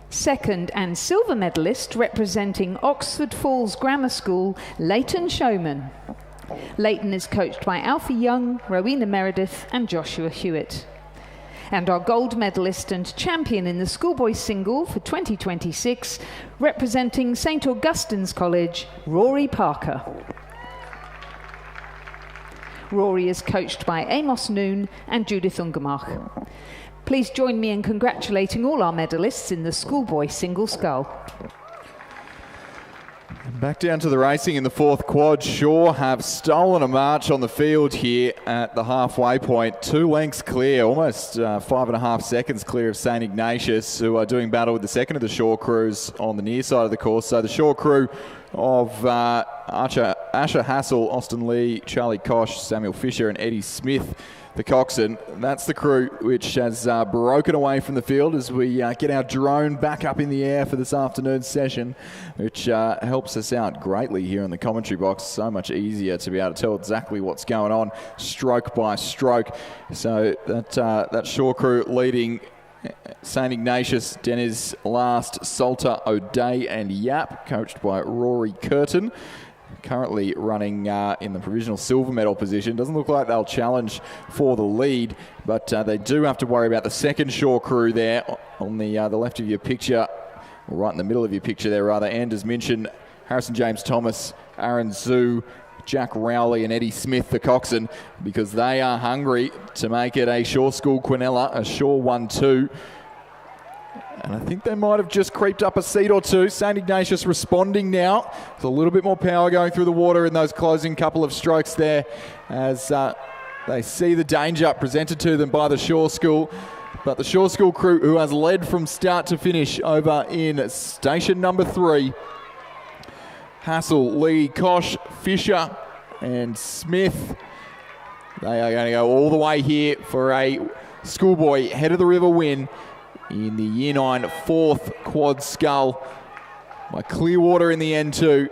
Second and silver medalist representing Oxford Falls Grammar School, Leighton Showman. Leighton is coached by Alfie Young, Rowena Meredith and Joshua Hewitt. And our gold medalist and champion in the schoolboy single for 2026, representing St Augustine's College, Rory Parker. Rory is coached by Amos Noon and Judith Ungemach. Please join me in congratulating all our medalists in the schoolboy single scull. Back down to the racing in the fourth quad. Shaw have stolen a march on the field here at the halfway point. 2 lengths clear, almost 5.5 seconds clear of St Ignatius, who are doing battle with the second of the Shaw crews on the near side of the course. So the Shaw crew of Asher Hassel, Austin Lee, Charlie Kosh, Samuel Fisher and Eddie Smith, the coxswain. That's the crew which has broken away from the field as we get our drone back up in the air for this afternoon's session, which helps us out greatly here in the commentary box. So much easier to be able to tell exactly what's going on, stroke by stroke. So that Shaw crew leading St Ignatius, Deniz Last, Salter, O'Day and Yap, coached by Rory Curtin. Currently running in the provisional silver medal position. Doesn't look like they'll challenge for the lead, but they do have to worry about the second Shaw crew there on the left of your picture, or right in the middle of your picture there rather. Anders Minchin, Harrison James Thomas, Aaron Zhu, Jack Rowley and Eddie Smith, the coxswain, because they are hungry to make it a Shaw School Quinella, a Shaw 1-2. And I think they might have just creeped up a seat or two. St Ignatius responding now. There's a little bit more power going through the water in those closing couple of strokes there as they see the danger presented to them by the Shaw School. But the Shaw School crew, who has led from start to finish over in station number 3. Hassel, Lee, Kosh, Fisher and Smith. They are going to go all the way here for a schoolboy head of the river win in the Year 9 fourth quad scull by Clearwater in the end too.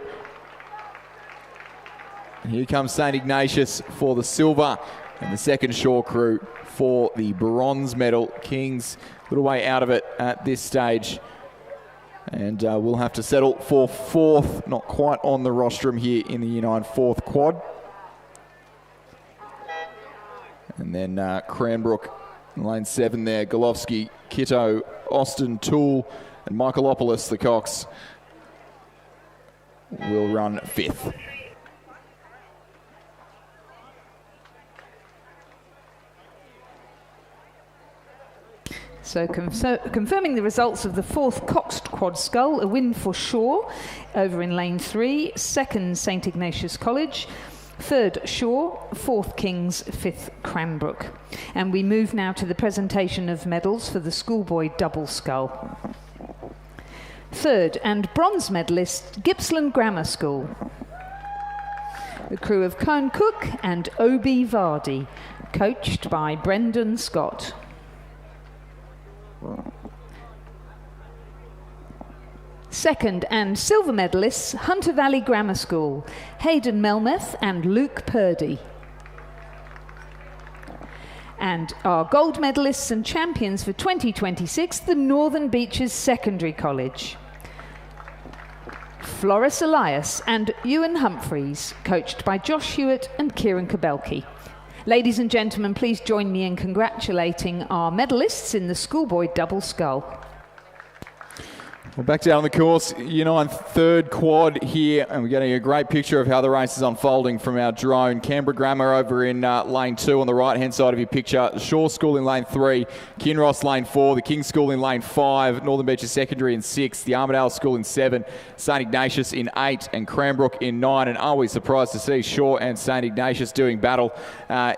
And here comes St Ignatius for the silver and the second Shaw crew for the bronze medal. Kings a little way out of it at this stage. And we'll have to settle for fourth, not quite on the rostrum here in the Year 9 fourth quad. And then Cranbrook in lane 7 there, Golovsky, Kitto, Austin, Toole and Michaelopoulos, the Cox, will run 5th. So confirming the results of the fourth Coxed Quad Scull, a win for Shaw over in lane 3, second St Ignatius College, third Shaw, fourth Kings, fifth Cranbrook. And we move now to the presentation of medals for the schoolboy double scull. Third and bronze medalist, Gippsland Grammar School. The crew of Cone Cook and Obi Vardy, coached by Brendan Scott. Second and silver medalists, Hunter Valley Grammar School, Hayden Melmeth and Luke Purdy. And our gold medalists and champions for 2026, the Northern Beaches Secondary College. Floris Elias and Ewan Humphreys, coached by Josh Hewitt and Kieran Kabelki. Ladies and gentlemen, please join me in congratulating our medalists in the schoolboy double scull. We're back down on the course, Year 9 third quad here, and we're getting a great picture of how the race is unfolding from our drone. Canberra Grammar over in lane 2 on the right-hand side of your picture. Shaw School in lane 3, Kinross lane 4, the King's School in lane 5, Northern Beaches Secondary in 6, the Armadale School in 7, St Ignatius in 8, and Cranbrook in 9. And are we surprised to see Shaw and St Ignatius doing battle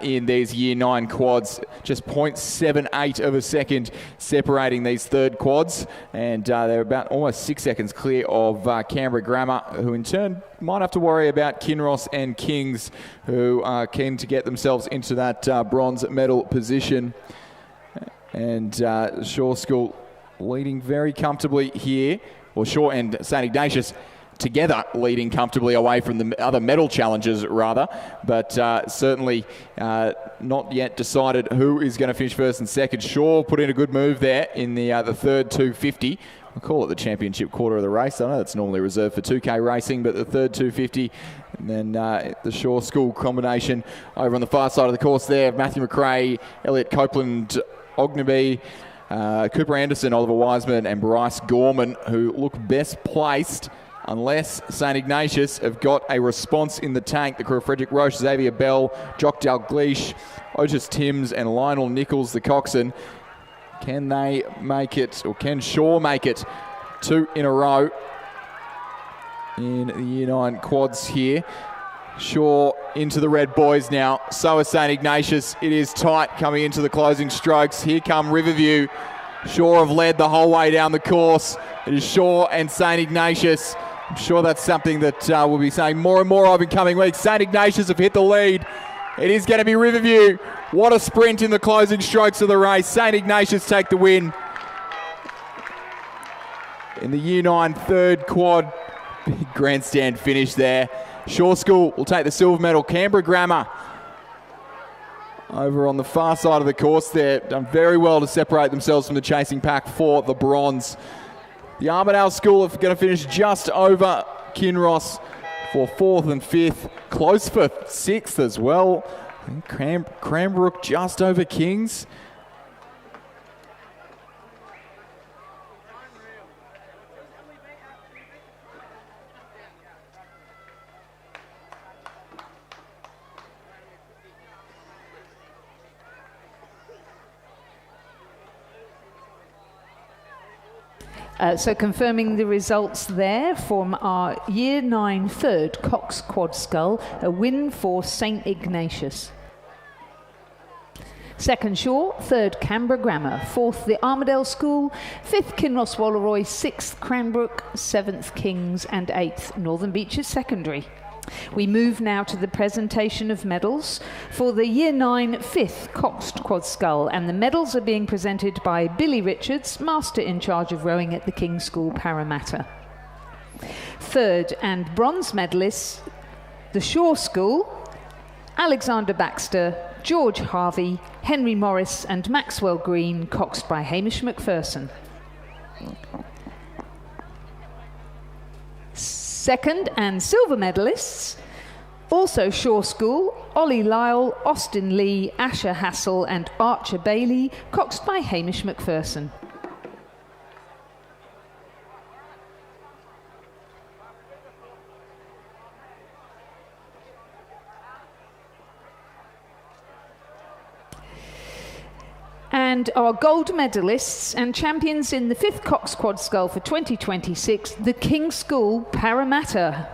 in these Year 9 quads? Just 0.78 of a second separating these third quads, and they're about almost 6 seconds clear of Canberra Grammar, who in turn might have to worry about Kinross and Kings, who are keen to get themselves into that bronze medal position. And Shaw School leading very comfortably here, or Shaw and St Ignatius together leading comfortably away from the other medal challenges rather, but certainly not yet decided who is going to finish first and second. Shaw put in a good move there in the third 250, I'll call it the championship quarter of the race. I know that's normally reserved for 2K racing, but the third 250 and then the Shaw School combination over on the far side of the course there. Matthew McRae, Elliot Copeland, Ognaby, Cooper Anderson, Oliver Wiseman and Bryce Gorman, who look best placed unless St Ignatius have got a response in the tank. The crew of Frederick Roche, Xavier Bell, Jock Dalgleish, Otis Timms and Lionel Nichols, the coxswain. Can they make it, or can Shaw make it 2 in a row in the Year 9 quads here? Shaw into the red boys now. So is St Ignatius. It is tight coming into the closing strokes. Here come Riverview. Shaw have led the whole way down the course. It is Shaw and St Ignatius. I'm sure that's something that we'll be saying more and more of in coming weeks. St Ignatius have hit the lead. It is going to be Riverview. What a sprint in the closing strokes of the race. St Ignatius take the win in the Year 9 third quad. Big grandstand finish there. Shaw School will take the silver medal. Canberra Grammar over on the far side of the course there. Done very well to separate themselves from the chasing pack for the bronze. The Armidale School are going to finish just over Kinross for 4th and 5th. Close for 6th as well. Cranbrook just over Kings. So confirming the results there from our Year 9 third Cox Quad Scull, a win for St Ignatius. Second Shaw, third Canberra Grammar, fourth the Armidale School, fifth Kinross Walleroy, sixth Cranbrook, seventh Kings and eighth Northern Beaches Secondary. We move now to the presentation of medals for the Year 9 5th Cox Quad Scull, and the medals are being presented by Billy Richards, Master in charge of rowing at the King's School Parramatta. Third and bronze medalists, the Shaw School, Alexander Baxter, George Harvey, Henry Morris and Maxwell Green, coxed by Hamish McPherson. Second and silver medalists, also Shaw School, Ollie Lyle, Austin Lee, Asher Hassel and Archer Bailey, coxed by Hamish McPherson. And our gold medalists and champions in the 5th Cox Quad Scull for 2026, the King's School Parramatta.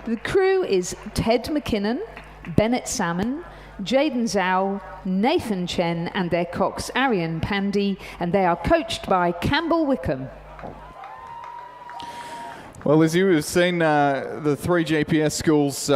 The crew is Ted McKinnon, Bennett Salmon, Jaden Zhao, Nathan Chen and their cox Arian Pandy, and they are coached by Campbell Wickham. Well, as you have seen, the 3 GPS schools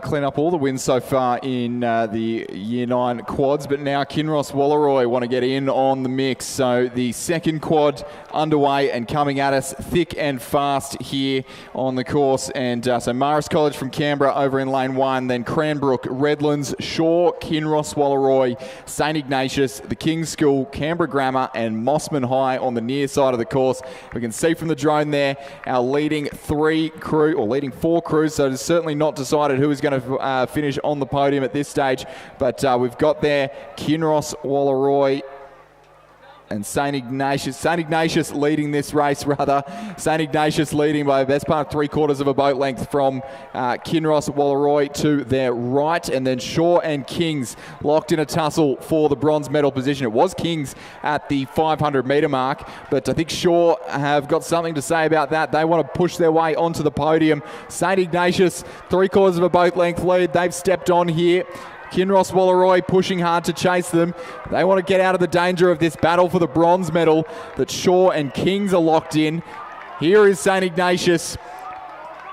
clean up all the wins so far in the Year 9 quads, but now Kinross Walleroy want to get in on the mix. So the second quad underway and coming at us thick and fast here on the course. And so Marist College from Canberra over in lane 1, then Cranbrook, Redlands, Shaw, Kinross Walleroy, St Ignatius, the King's School, Canberra Grammar and Mossman High on the near side of the course. We can see from the drone there our leading 4 crews, so it's certainly not decided who is going to finish on the podium at this stage, but we've got there Kinross Walleroy and St Ignatius leading this race, rather. St Ignatius leading by the best part of 3/4 of a boat length from Kinross Walleroy to their right, and then Shaw and Kings locked in a tussle for the bronze medal position. It was Kings at the 500 metre mark, but I think Shaw have got something to say about that. They want to push their way onto the podium. St Ignatius, 3/4 of a boat length lead. They've stepped on here. Kinross Walleroy pushing hard to chase them. They want to get out of the danger of this battle for the bronze medal that Shaw and Kings are locked in. Here is St Ignatius.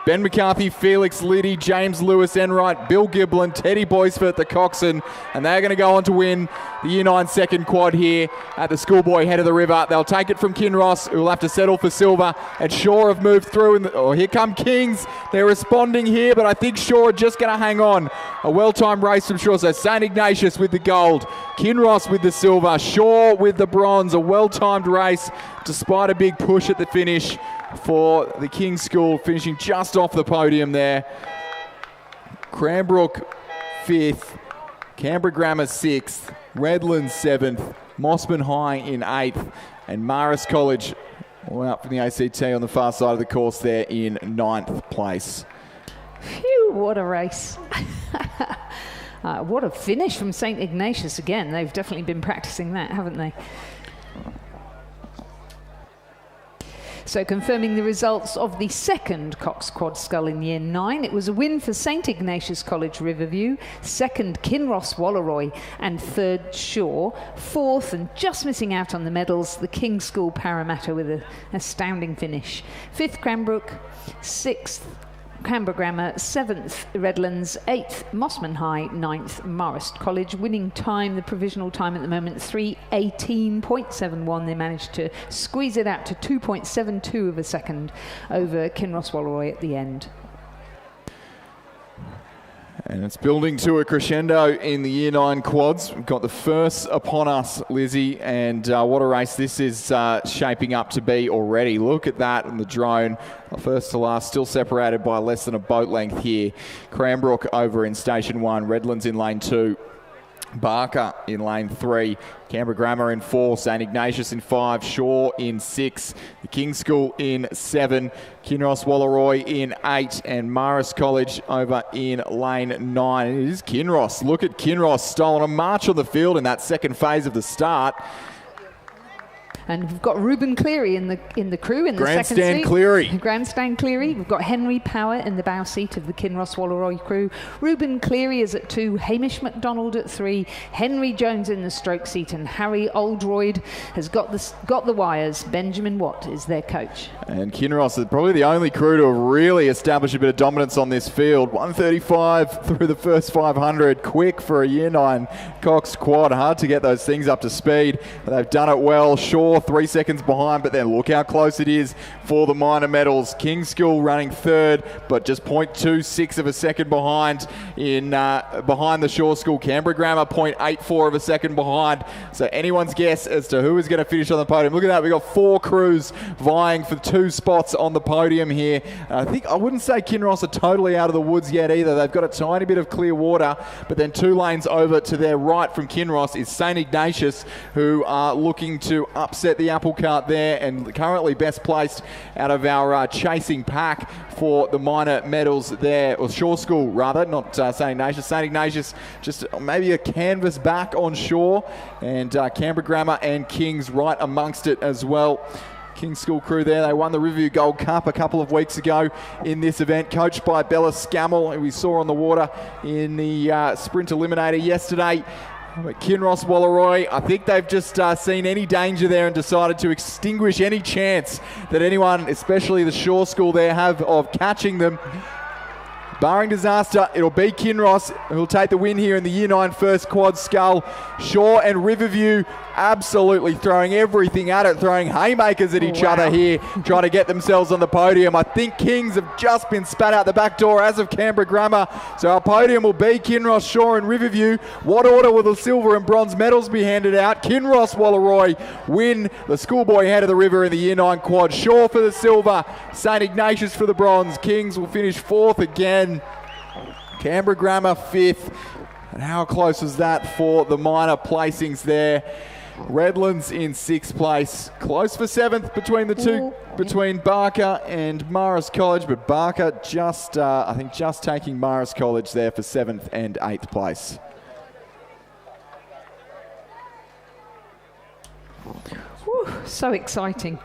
Ben McCarthy, Felix Liddy, James Lewis Enright, Bill Giblin, Teddy Boysford, the Coxswain, and they're going to go on to win the Year 9 second quad here at the Schoolboy head of the river. They'll take it from Kinross, who will have to settle for silver, and Shaw have moved through. Here come Kings. They're responding here, but I think Shaw are just going to hang on. A well-timed race from Shaw. So St. Ignatius with the gold, Kinross with the silver, Shaw with the bronze. A well-timed race despite a big push at the finish for the King's School, finishing just off the podium there. Cranbrook 5th, Canberra Grammar 6th, Redlands 7th, Mossman High in 8th, and Marist College, all out from the ACT on the far side of the course there in 9th place. Phew, what a race. What a finish from St. Ignatius again. They've definitely been practicing that, haven't they? So confirming the results of the second Cox Quad Scull in Year 9, it was a win for St. Ignatius College Riverview, second Kinross Walleroy, and third Shaw, fourth and just missing out on the medals, the King's School Parramatta with an astounding finish. Fifth Cranbrook, sixth Canberra Grammar, 7th Redlands, 8th Mossman High, 9th Marist College. Winning time, the provisional time at the moment, 3:18.71. They managed to squeeze it out to 2.72 of a second over Kinross Walleroy at the end. And it's building to a crescendo in the Year 9 quads. We've got the first upon us, Lizzie, and what a race this is shaping up to be already. Look at that in the drone. First to last, still separated by less than a boat length here. Cranbrook over in Station 1, Redlands in Lane 2. Barker in Lane 3, Canberra Grammar in 4, St. Ignatius in 5, Shaw in 6, the King's School in 7, Kinross Walleroy in 8, and Marist College over in Lane 9. It is Kinross. Look at Kinross, stolen a march on the field in that second phase of the start. And we've got Reuben Cleary in the crew in the second seat. Grandstand Cleary. We've got Henry Power in the bow seat of the Kinross Walleroy crew. Reuben Cleary is at 2, Hamish McDonald at 3, Henry Jones in the stroke seat, and Harry Oldroyd has got the wires. Benjamin Watt is their coach. And Kinross is probably the only crew to have really established a bit of dominance on this field. 135 through the first 500, quick for a Year 9 Cox quad. Hard to get those things up to speed, but they've done it well. Shaw 3 seconds behind, but then look how close it is for the minor medals. King's School running third, but just 0.26 of a second behind behind the Shaw School. Canberra Grammar 0.84 of a second behind. So anyone's guess as to who is going to finish on the podium. Look at that, we've got 4 crews vying for 2 spots on the podium here. I wouldn't say Kinross are totally out of the woods yet either. They've got a tiny bit of clear water, but then 2 lanes over to their right from Kinross is St. Ignatius, who are looking to upset the apple cart there, and currently best placed out of our chasing pack for the minor medals there, or Shaw School rather, not St. Ignatius. St. Ignatius just maybe a canvas back on Shaw, and Canberra Grammar and Kings right amongst it as well. King's School crew there, they won the Riverview Gold Cup a couple of weeks ago in this event, coached by Bella Scammell, who we saw on the water in the Sprint Eliminator yesterday. But Kinross Walleroy, I think they've just seen any danger there and decided to extinguish any chance that anyone, especially the Shaw School there, have of catching them. Barring disaster, it'll be Kinross who'll take the win here in the Year 9 first quad scull. Shaw and Riverview absolutely throwing everything at it, throwing haymakers at each other here, trying to get themselves on the podium. I think Kings have just been spat out the back door, as of Canberra Grammar. So our podium will be Kinross, Shaw and Riverview. What order will the silver and bronze medals be handed out? Kinross Walleroy win the Schoolboy head of the river in the Year 9 quad. Shaw for the silver, St. Ignatius for the bronze. Kings will finish 4th again. Canberra Grammar 5th. And how close was that for the minor placings there? Redlands in 6th place. Close for 7th between the two, between Barker and Marist College, but Barker just taking Marist College there for 7th and 8th place. Whew, so exciting.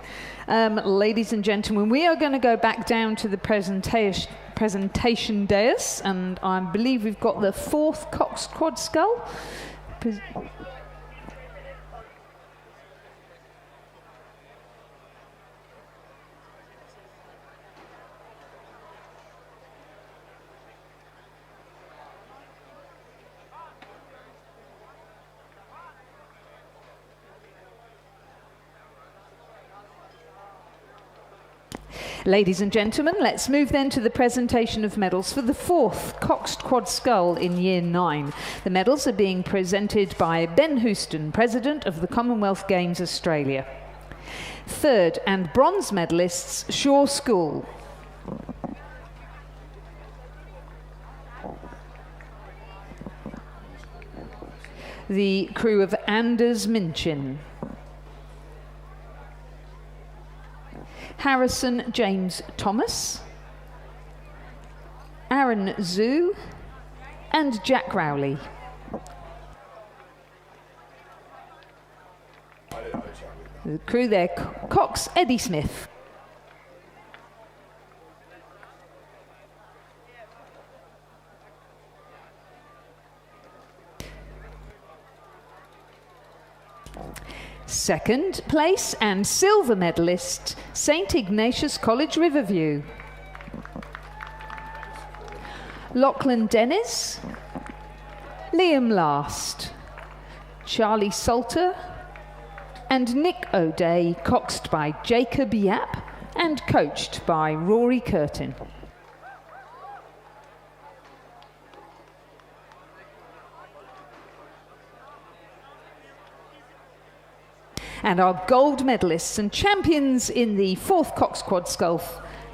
Ladies and gentlemen, we are going to go back down to the presentation dais, and I believe we've got the 4th Cox Quad Scull. Ladies and gentlemen, let's move then to the presentation of medals for the 4th Coxed Quad Scull in Year 9. The medals are being presented by Ben Houston, President of the Commonwealth Games Australia. 3rd and bronze medalists, Shaw School. The crew of Anders Minchin. Harrison James Thomas, Aaron Zhu, and Jack Rowley. The crew there, Cox Eddie Smith. Second place and silver medalist, St. Ignatius College Riverview. Lachlan Dennis, Liam Last, Charlie Salter, and Nick O'Day, coxed by Jacob Yap and coached by Rory Curtin. And our gold medalists and champions in the 4th Cox Quad Scull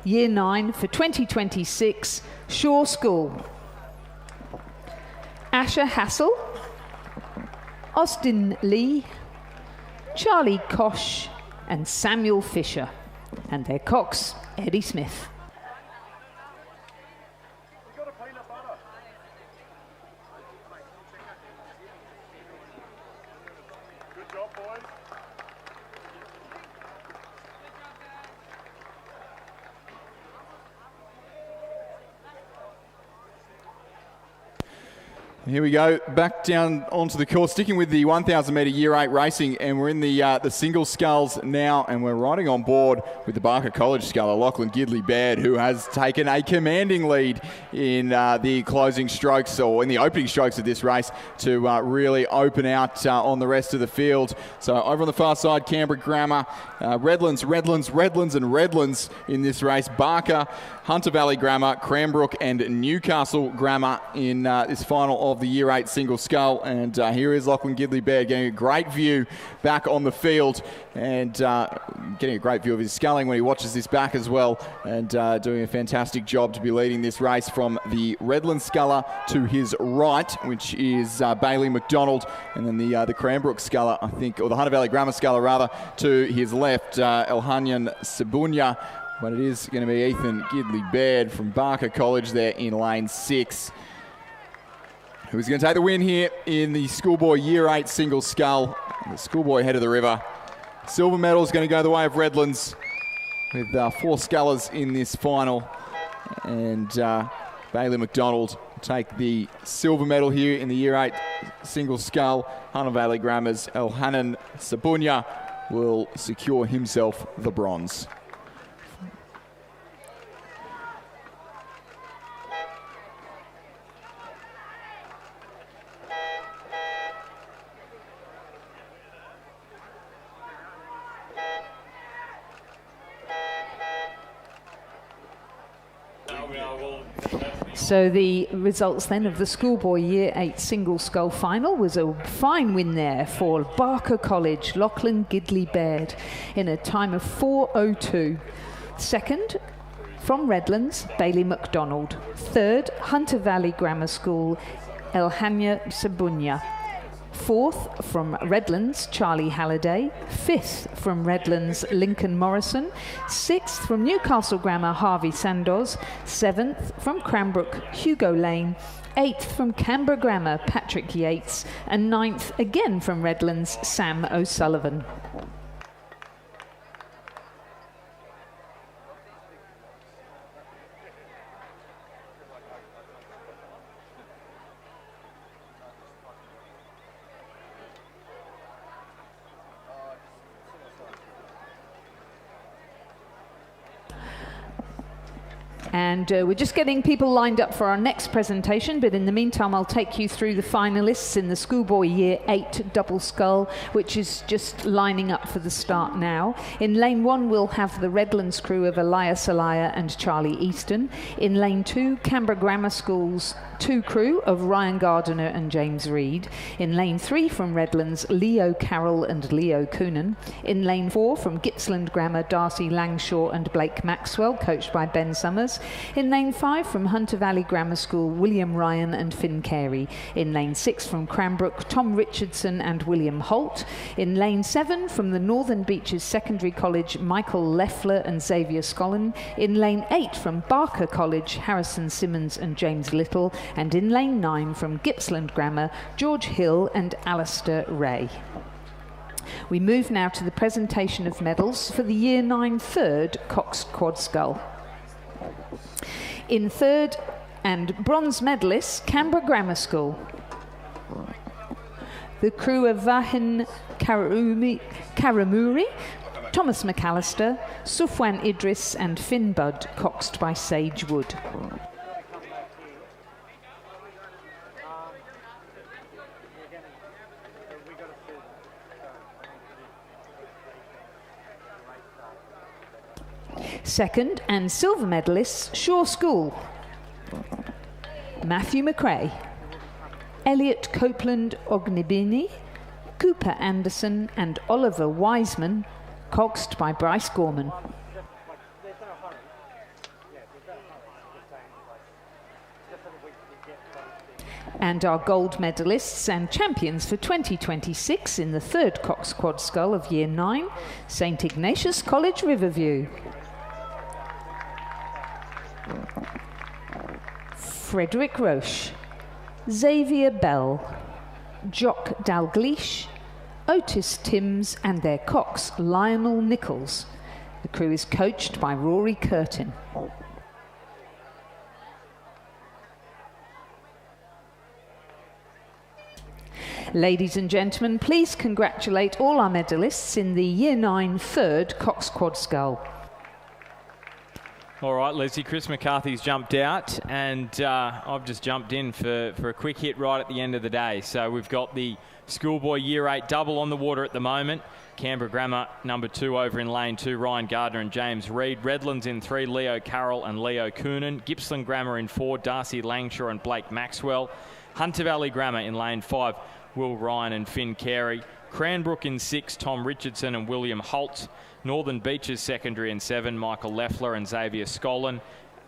Year 9 for 2026, Shaw School. Asher Hassel, Austin Lee, Charlie Kosh, and Samuel Fisher. And their cox, Eddie Smith. Here we go, back down onto the course, sticking with the 1,000 metre Year 8 racing, and we're in the single sculls now, and we're riding on board with the Barker College sculler, Lachlan Gidley Baird, who has taken a commanding lead in the closing strokes, or in the opening strokes of this race, to really open out on the rest of the field. So over on the far side, Canberra Grammar, Redlands in this race, Barker, Hunter Valley Grammar, Cranbrook and Newcastle Grammar in this final of the Year 8 single scull. And here is Lachlan Gidley Baird getting a great view back on the field, and getting a great view of his sculling when he watches this back as well, and doing a fantastic job to be leading this race from the Redlands sculler to his right, which is Bailey McDonald, and then the Cranbrook sculler, I think, or the Hunter Valley Grammar sculler rather, to his left, Elhanyan Sabunya. But it is going to be Ethan Gidley Baird from Barker College there in lane 6, who's going to take the win here in the Schoolboy Year 8 single scull. The Schoolboy head of the river. Silver medal is going to go the way of Redlands, with 4 scullers in this final. And Bailey McDonald will take the silver medal here in the Year 8 single scull. Hunter Valley Grammar's Elhanan Sabunya will secure himself the bronze. So the results then of the Schoolboy Year 8 single scull final was a fine win there for Barker College, Lachlan Gidley Baird, in a time of 4:02. Second, from Redlands, Bailey McDonald. Third, Hunter Valley Grammar School, Elhanya Sabunya. Fourth, from Redlands, Charlie Halliday. Fifth, from Redlands, Lincoln Morrison. Sixth, from Newcastle Grammar, Harvey Sandoz. Seventh, from Cranbrook, Hugo Lane. Eighth, from Canberra Grammar, Patrick Yates. And ninth, again from Redlands, Sam O'Sullivan. And we're just getting people lined up for our next presentation, but in the meantime I'll take you through the finalists in the Schoolboy Year 8 double scull, which is just lining up for the start now. In lane 1 we'll have the Redlands crew of Elias Alaya and Charlie Easton. In lane 2, Canberra Grammar School's 2 crew of Ryan Gardiner and James Reed. In lane 3 from Redlands, Leo Carroll and Leo Coonan. In lane 4 from Gippsland Grammar, Darcy Langshaw and Blake Maxwell, coached by Ben Summers. In lane 5 from Hunter Valley Grammar School, William Ryan and Finn Carey. In lane 6 from Cranbrook, Tom Richardson and William Holt. In lane 7 from the Northern Beaches Secondary College, Michael Leffler and Xavier Scollin. In lane 8 from Barker College, Harrison Simmons and James Little. And in lane 9 from Gippsland Grammar, George Hill and Alistair Ray. We move now to the presentation of medals for the Year 9 third Cox Quad Scull. In third and bronze medalists, Canberra Grammar School. The crew of Vahin Karamuri, Thomas McAllister, Sufwan Idris and Finn Budd, coxed by Sage Wood. Second and silver medalists, Shaw School. Matthew McRae, Elliot Copeland Ognibini, Cooper Anderson and Oliver Wiseman, coxed by Bryce Gorman. And our gold medalists and champions for 2026 in the third Cox Quad Scull of Year 9, St Ignatius College, Riverview. Frederick Roche, Xavier Bell, Jock Dalgleish, Otis Timms and their cox Lionel Nichols. The crew is coached by Rory Curtin. Ladies and gentlemen, please congratulate all our medalists in the Year 9 third Cox Quad Scull. All right, Leslie, Chris McCarthy's jumped out and I've just jumped in for a quick hit right at the end of the day. So we've got the Schoolboy Year 8 double on the water at the moment. Canberra Grammar number 2 over in lane 2, Ryan Gardner and James Reed. Redlands in 3, Leo Carroll and Leo Coonan. Gippsland Grammar in 4, Darcy Langshaw and Blake Maxwell. Hunter Valley Grammar in lane 5, Will Ryan and Finn Carey. Cranbrook in 6, Tom Richardson and William Holt. Northern Beaches Secondary in 7, Michael Leffler and Xavier Scollin.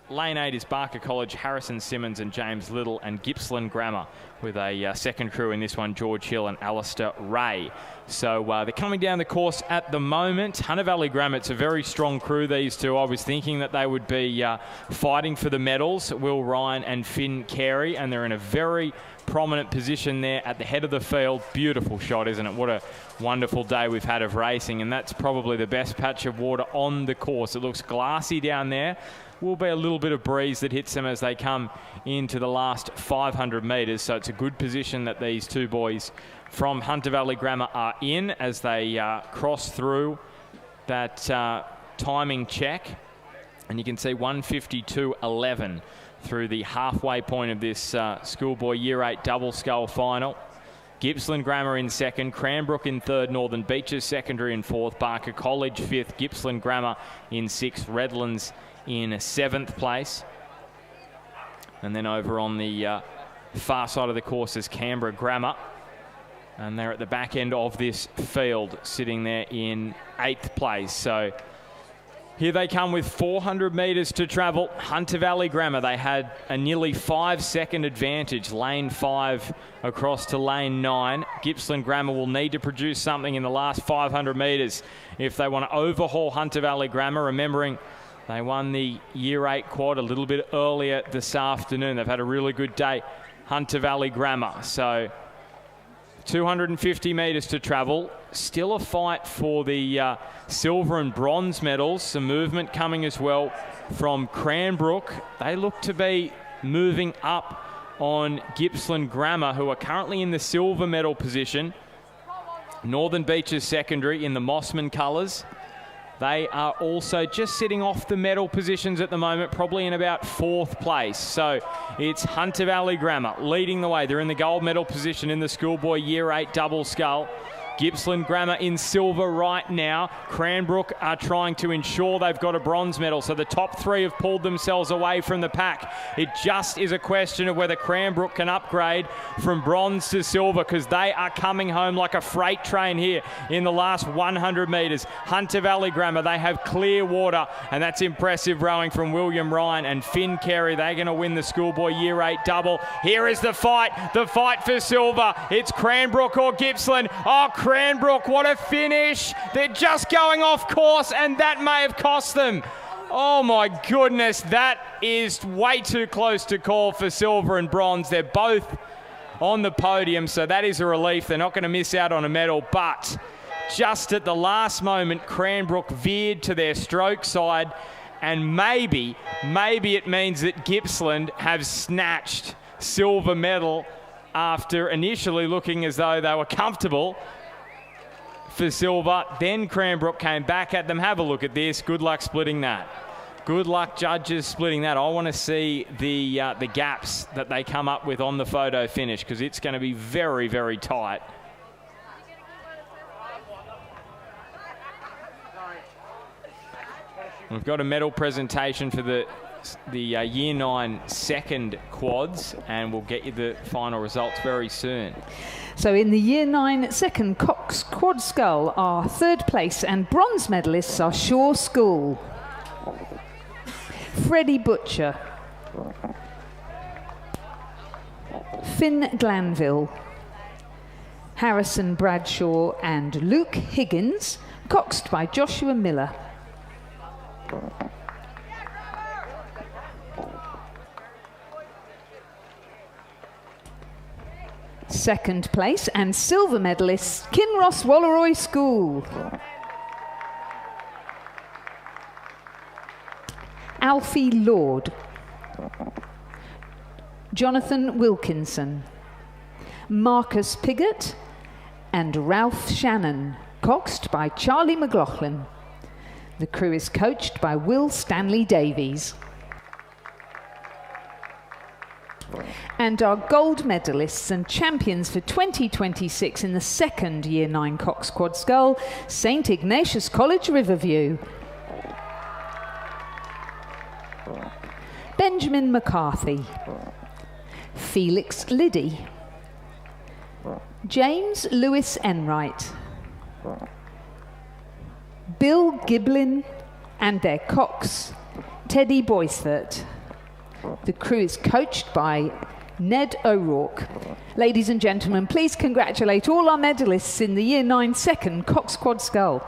Lane 8 is Barker College, Harrison Simmons and James Little, and Gippsland Grammar with a second crew in this one, George Hill and Alistair Ray. So they're coming down the course at the moment. Hunter Valley Grammar, it's a very strong crew, these two. I was thinking that they would be fighting for the medals, Will Ryan and Finn Carey, and they're in a very prominent position there at the head of the field. Beautiful shot, isn't it? What a wonderful day we've had of racing, and that's probably the best patch of water on the course. It looks glassy down there. Will be a little bit of breeze that hits them as they come into the last 500 metres, so it's a good position that these two boys from Hunter Valley Grammar are in as they cross through that timing check, and you can see 152.11 through the halfway point of this Schoolboy Year 8 double scull final. Gippsland Grammar in 2nd, Cranbrook in 3rd, Northern Beaches Secondary in 4th, Barker College 5th, Gippsland Grammar in 6th, Redlands in 7th place. And then over on the far side of the course is Canberra Grammar. And they're at the back end of this field, sitting there in 8th place. So here they come with 400 metres to travel. Hunter Valley Grammar, they had a nearly 5-second advantage. Lane 5 across to lane 9. Gippsland Grammar will need to produce something in the last 500 metres if they want to overhaul Hunter Valley Grammar, remembering they won the Year 8 quad a little bit earlier this afternoon. They've had a really good day, Hunter Valley Grammar. So 250 metres to travel. Still a fight for the silver and bronze medals. Some movement coming as well from Cranbrook. They look to be moving up on Gippsland Grammar, who are currently in the silver medal position. Northern Beaches Secondary in the Mossman colours. They are also just sitting off the medal positions at the moment, probably in about 4th place. So it's Hunter Valley Grammar leading the way. They're in the gold medal position in the Schoolboy Year 8 double scull. Gippsland Grammar in silver right now. Cranbrook are trying to ensure they've got a bronze medal, so the top 3 have pulled themselves away from the pack. It just is a question of whether Cranbrook can upgrade from bronze to silver, because they are coming home like a freight train here in the last 100 metres. Hunter Valley Grammar, they have clear water, and that's impressive rowing from William Ryan and Finn Carey. They're going to win the Schoolboy Year 8 double. Here is the fight for silver. It's Cranbrook or Gippsland. Oh, Cranbrook, what a finish. They're just going off course, and that may have cost them. Oh my goodness, that is way too close to call for silver and bronze. They're both on the podium, so that is a relief. They're not going to miss out on a medal, but just at the last moment, Cranbrook veered to their stroke side, and maybe it means that Gippsland have snatched silver medal after initially looking as though they were comfortable for silver. Then Cranbrook came back at them. Have a look at this. Good luck splitting that. Good luck, judges, splitting that. I want to see the gaps that they come up with on the photo finish, because it's going to be very, very tight. We've got a medal presentation for the Year 9 second quads, and we'll get you the final results very soon. So in the Year 9 second Cox quad scull, our 3rd place and bronze medalists are Shaw School, Freddie Butcher, Finn Glanville, Harrison Bradshaw and Luke Higgins, coxed by Joshua Miller. Second place and silver medalists, Kinross Walleroy School, Alfie Lord, Jonathan Wilkinson, Marcus Piggott and Ralph Shannon, coxed by Charlie McLaughlin. The crew is coached by Will Stanley Davies. And our gold medalists and champions for 2026 in the second Year 9 Cox Quad Scull, St Ignatius College Riverview. Benjamin McCarthy, Felix Liddy, James Lewis Enright, Bill Giblin and their cox, Teddy Boythert. The crew is coached by Ned O'Rourke. Ladies and gentlemen, please congratulate all our medalists in the Year 9 second Cox Quad Scull.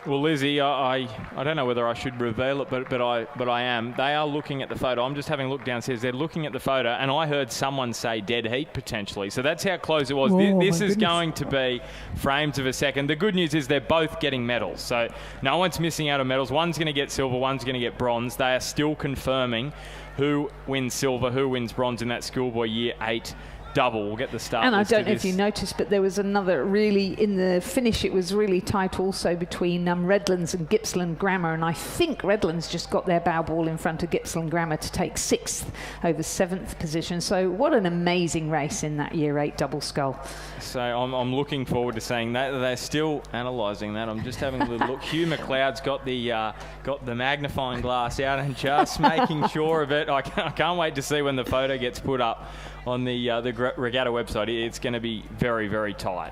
Well, Lizzie, I don't know whether I should reveal it, but I am. They are looking at the photo. I'm just having a look downstairs. They're looking at the photo, and I heard someone say dead heat potentially. So that's how close it was. Oh, this is going to be frames of a second. The good news is they're both getting medals. So no one's missing out on medals. One's going to get silver, one's going to get bronze. They are still confirming who wins silver, who wins bronze in that Schoolboy Year 8 double. We'll get the start. And I don't know if you noticed, but there was another really, in the finish, it was really tight also between Redlands and Gippsland Grammar, and I think Redlands just got their bow ball in front of Gippsland Grammar to take 6th over 7th position. So what an amazing race in that Year 8 double scull. So I'm looking forward to seeing that. They're still analysing that. I'm just having a little look. Hugh McLeod's got the magnifying glass out and just making sure of it. I can't wait to see when the photo gets put up on the regatta website. It's going to be very, very tight.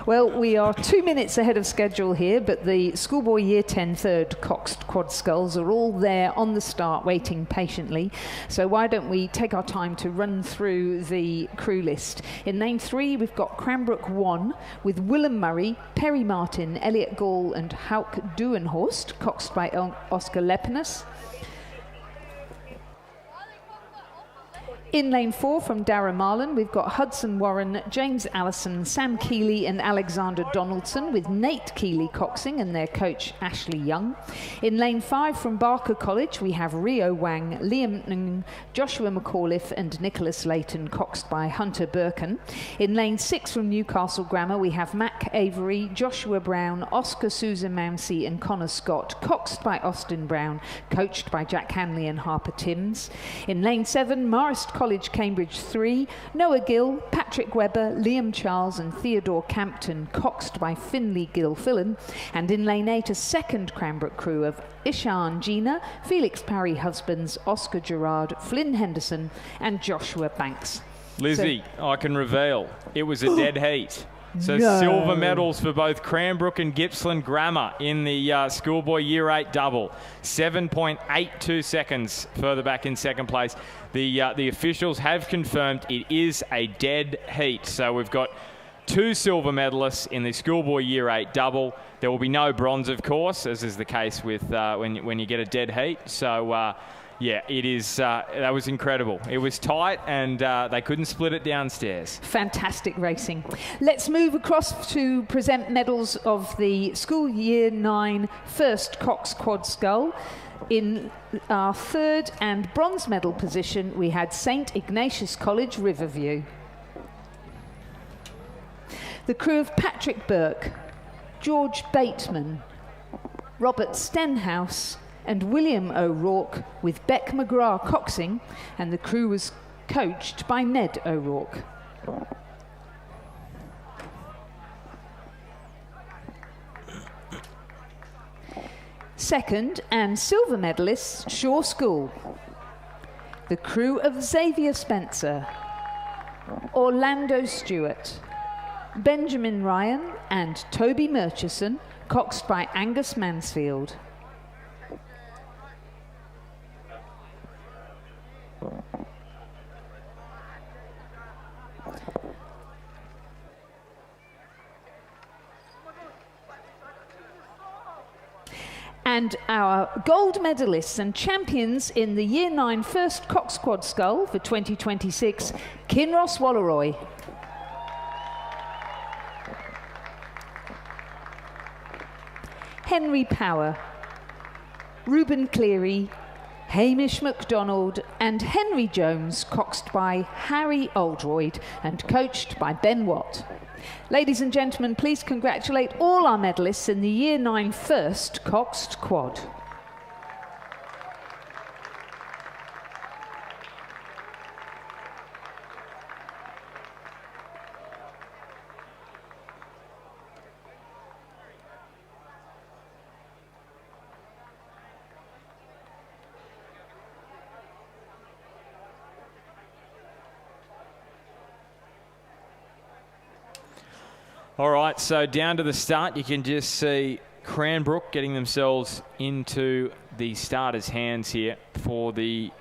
Well, we are 2 minutes ahead of schedule here, but the Schoolboy Year 10 third Coxed Quad Sculls are all there on the start, waiting patiently. So why don't we take our time to run through the crew list. In lane 3, we've got Cranbrook 1 with Willem Murray, Perry Martin, Elliot Gall and Hauk Duenhorst, coxed by Oscar Lepenus. In lane 4 from Darragh Marlin, we've got Hudson Warren, James Allison, Sam Keeley and Alexander Donaldson, with Nate Keeley coxing and their coach Ashley Young. In lane 5 from Barker College, we have Rio Wang, Liam Ng, Joshua McAuliffe and Nicholas Layton, coxed by Hunter Birkin. In lane 6 from Newcastle Grammar, we have Mac Avery, Joshua Brown, Oscar Sousa Mounsey and Connor Scott, coxed by Austin Brown, coached by Jack Hanley and Harper Timms. In lane 7, Marist College Cambridge 3, Noah Gill, Patrick Webber, Liam Charles and Theodore Campton, coxed by Finley Gill-Fillan. And in lane 8, a second Cranbrook crew of Ishan Gina, Felix Parry Husbands, Oscar Gerard, Flynn Henderson and Joshua Banks. Lizzie, I can reveal it was a dead heat. So No. silver medals for both Cranbrook and Gippsland Grammar in the Schoolboy Year 8 double. 7.82 seconds further back in second place. The officials have confirmed it is a dead heat. So we've got 2 silver medalists in the Schoolboy Year 8 double. There will be no bronze, of course, as is the case with when you get a dead heat. So yeah, it is. That was incredible. It was tight, and they couldn't split it downstairs. Fantastic racing. Let's move across to present medals of the School Year 9 First Cox Quad Scull. In our third and bronze medal position, we had St Ignatius College, Riverview. The crew of Patrick Burke, George Bateman, Robert Stenhouse and William O'Rourke, with Beck McGrath coxing, and the crew was coached by Ned O'Rourke. Second and silver medalists, Shaw School. The crew of Xavier Spencer, Orlando Stewart, Benjamin Ryan and Toby Murchison, coxed by Angus Mansfield. And our gold medalists and champions in the Year 9 First Cox Quad Scull for 2026, Kinross Walleroy. Henry Power, Reuben Cleary, Hamish MacDonald and Henry Jones, coxed by Harry Oldroyd and coached by Ben Watt. Ladies and gentlemen, please congratulate all our medalists in the Year 9 First Coxed Quad. All right, so down to the start, you can just see Cranbrook getting themselves into the starters' hands here for the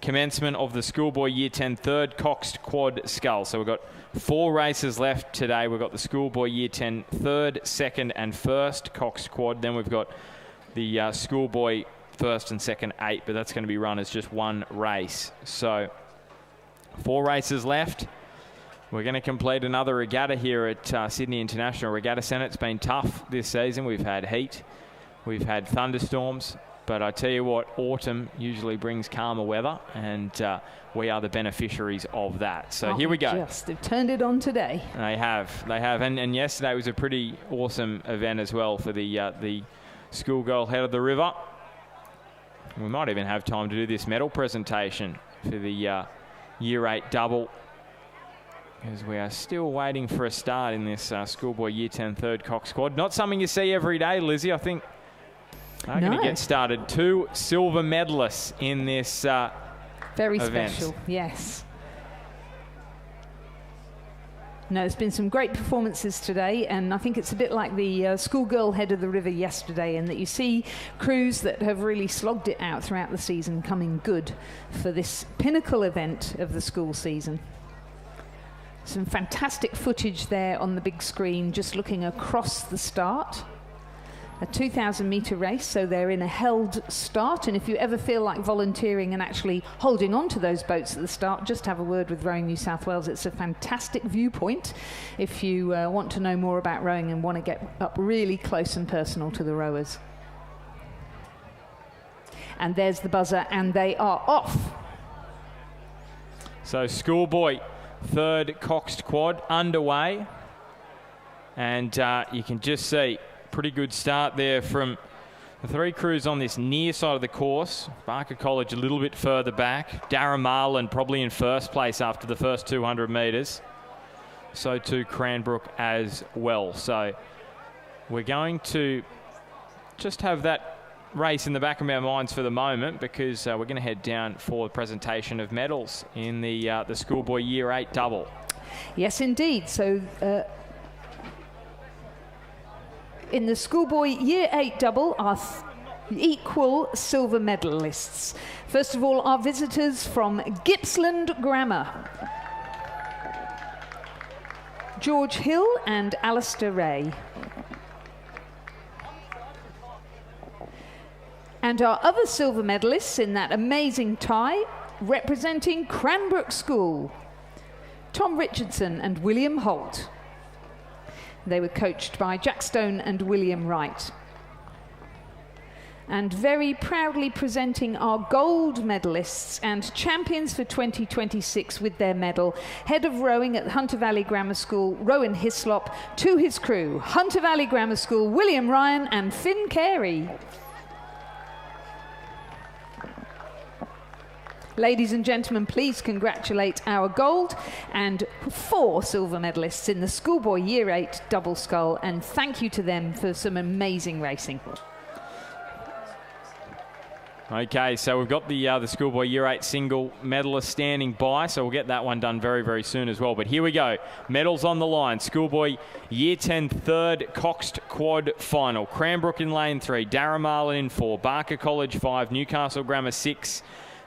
commencement of the Schoolboy Year 10 Third Coxed Quad Scull. So we've got 4 races left today. We've got the Schoolboy Year 10 Third, Second and First Coxed Quad. Then we've got the Schoolboy First and Second 8, but that's going to be run as just one race. So 4 races left. We're going to complete another regatta here at Sydney International Regatta Centre. It's been tough this season. We've had heat, we've had thunderstorms, but I tell you what, autumn usually brings calmer weather, and we are the beneficiaries of that. So here we go. They've turned it on today. They have. And yesterday was a pretty awesome event as well for the schoolgirl head of the river. We might even have time to do this medal presentation for the Year 8 double, because we are still waiting for a start in this Schoolboy Year 10 Third Cox Squad. Not something you see every day, Lizzie. I think I'm going to get started. 2 silver medalists in this Very event. special, yes. No, there's been some great performances today, and I think it's a bit like the schoolgirl head of the river yesterday, in that you see crews that have really slogged it out throughout the season coming good for this pinnacle event of the school season. Some fantastic footage there on the big screen, just looking across the start. a 2,000 metre race, so they're in a held start. And if you ever feel like volunteering and actually holding on to those boats at the start, just have a word with Rowing New South Wales. It's a fantastic viewpoint if you want to know more about rowing and want to get up really close and personal to the rowers. And there's the buzzer, and they are off. So Schoolboy, third coxed quad underway. And you can just see pretty good start there from the three crews on this near side of the course. Barker College a little bit further back. Darren Marlin probably in first place after the first 200 metres. So too Cranbrook as well. So we're going to just have that race in the back of our minds for the moment, because we're going to head down for the presentation of medals in the Schoolboy Year 8 double. Yes, indeed. So in the Schoolboy Year 8 double are equal silver medalists. First of all, our visitors from Gippsland Grammar, George Hill and Alistair Ray. And our other silver medalists in that amazing tie, representing Cranbrook School, Tom Richardson and William Holt. They were coached by Jack Stone and William Wright. And very proudly presenting our gold medalists and champions for 2026 with their medal, head of rowing at Hunter Valley Grammar School, Rowan Hislop, to his crew, Hunter Valley Grammar School, William Ryan and Finn Carey. Ladies and gentlemen, please congratulate our gold and 4 silver medalists in the Schoolboy Year 8 double scull, and thank you to them for some amazing racing. Okay, so we've got the Schoolboy Year 8 single medalist standing by, so we'll get that one done very, very soon as well. But here we go. Medals on the line. Schoolboy Year 10 third coxed quad final. Cranbrook in lane 3, Darren Marlin in 4, Barker College 5, Newcastle Grammar 6,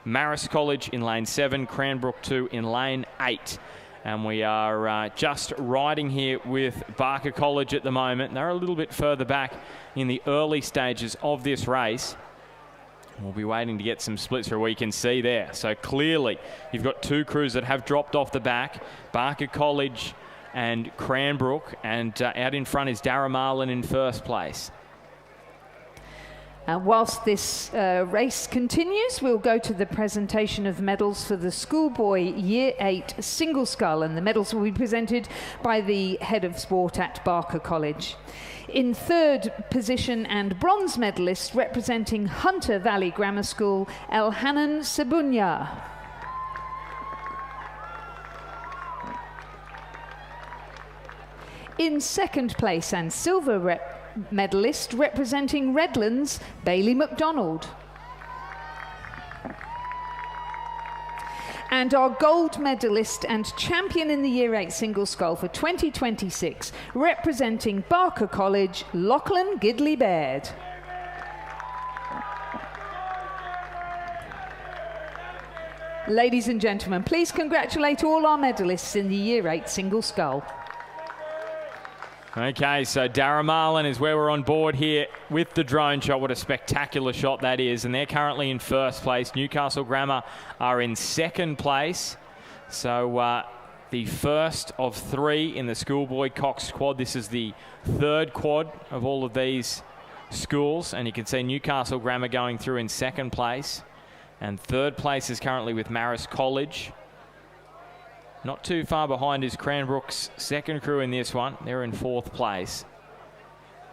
Marist College in lane 7, Cranbrook 2 in lane 8. And we are just riding here with Barker College at the moment. They're a little bit further back in the early stages of this race. We'll be waiting to get some splits where we can see there. So clearly you've got 2 crews that have dropped off the back, Barker College and Cranbrook, and out in front is Darren Marlin in first place. Whilst this race continues, we'll go to the presentation of medals for the Schoolboy Year 8 single scull, and the medals will be presented by the head of sport at Barker College. In third position and bronze medalist representing Hunter Valley Grammar School, Elhanan Sabunya. In second place and silver medalist representing Redlands, Bailey McDonald. And our gold medalist and champion in the Year 8 single scull for 2026, representing Barker College, Lachlan Gidley Baird. Ladies and gentlemen, please congratulate all our medalists in the Year 8 single scull. Okay, so Darren Marlin is where we're on board here with the drone shot. What a spectacular shot that is. And they're currently in first place. Newcastle Grammar are in second place. So the first of 3 in the Schoolboy Cox quad. This is the third quad of all of these schools. And you can see Newcastle Grammar going through in second place. And third place is currently with Marist College. Not too far behind is Cranbrook's second crew in this one. They're in fourth place.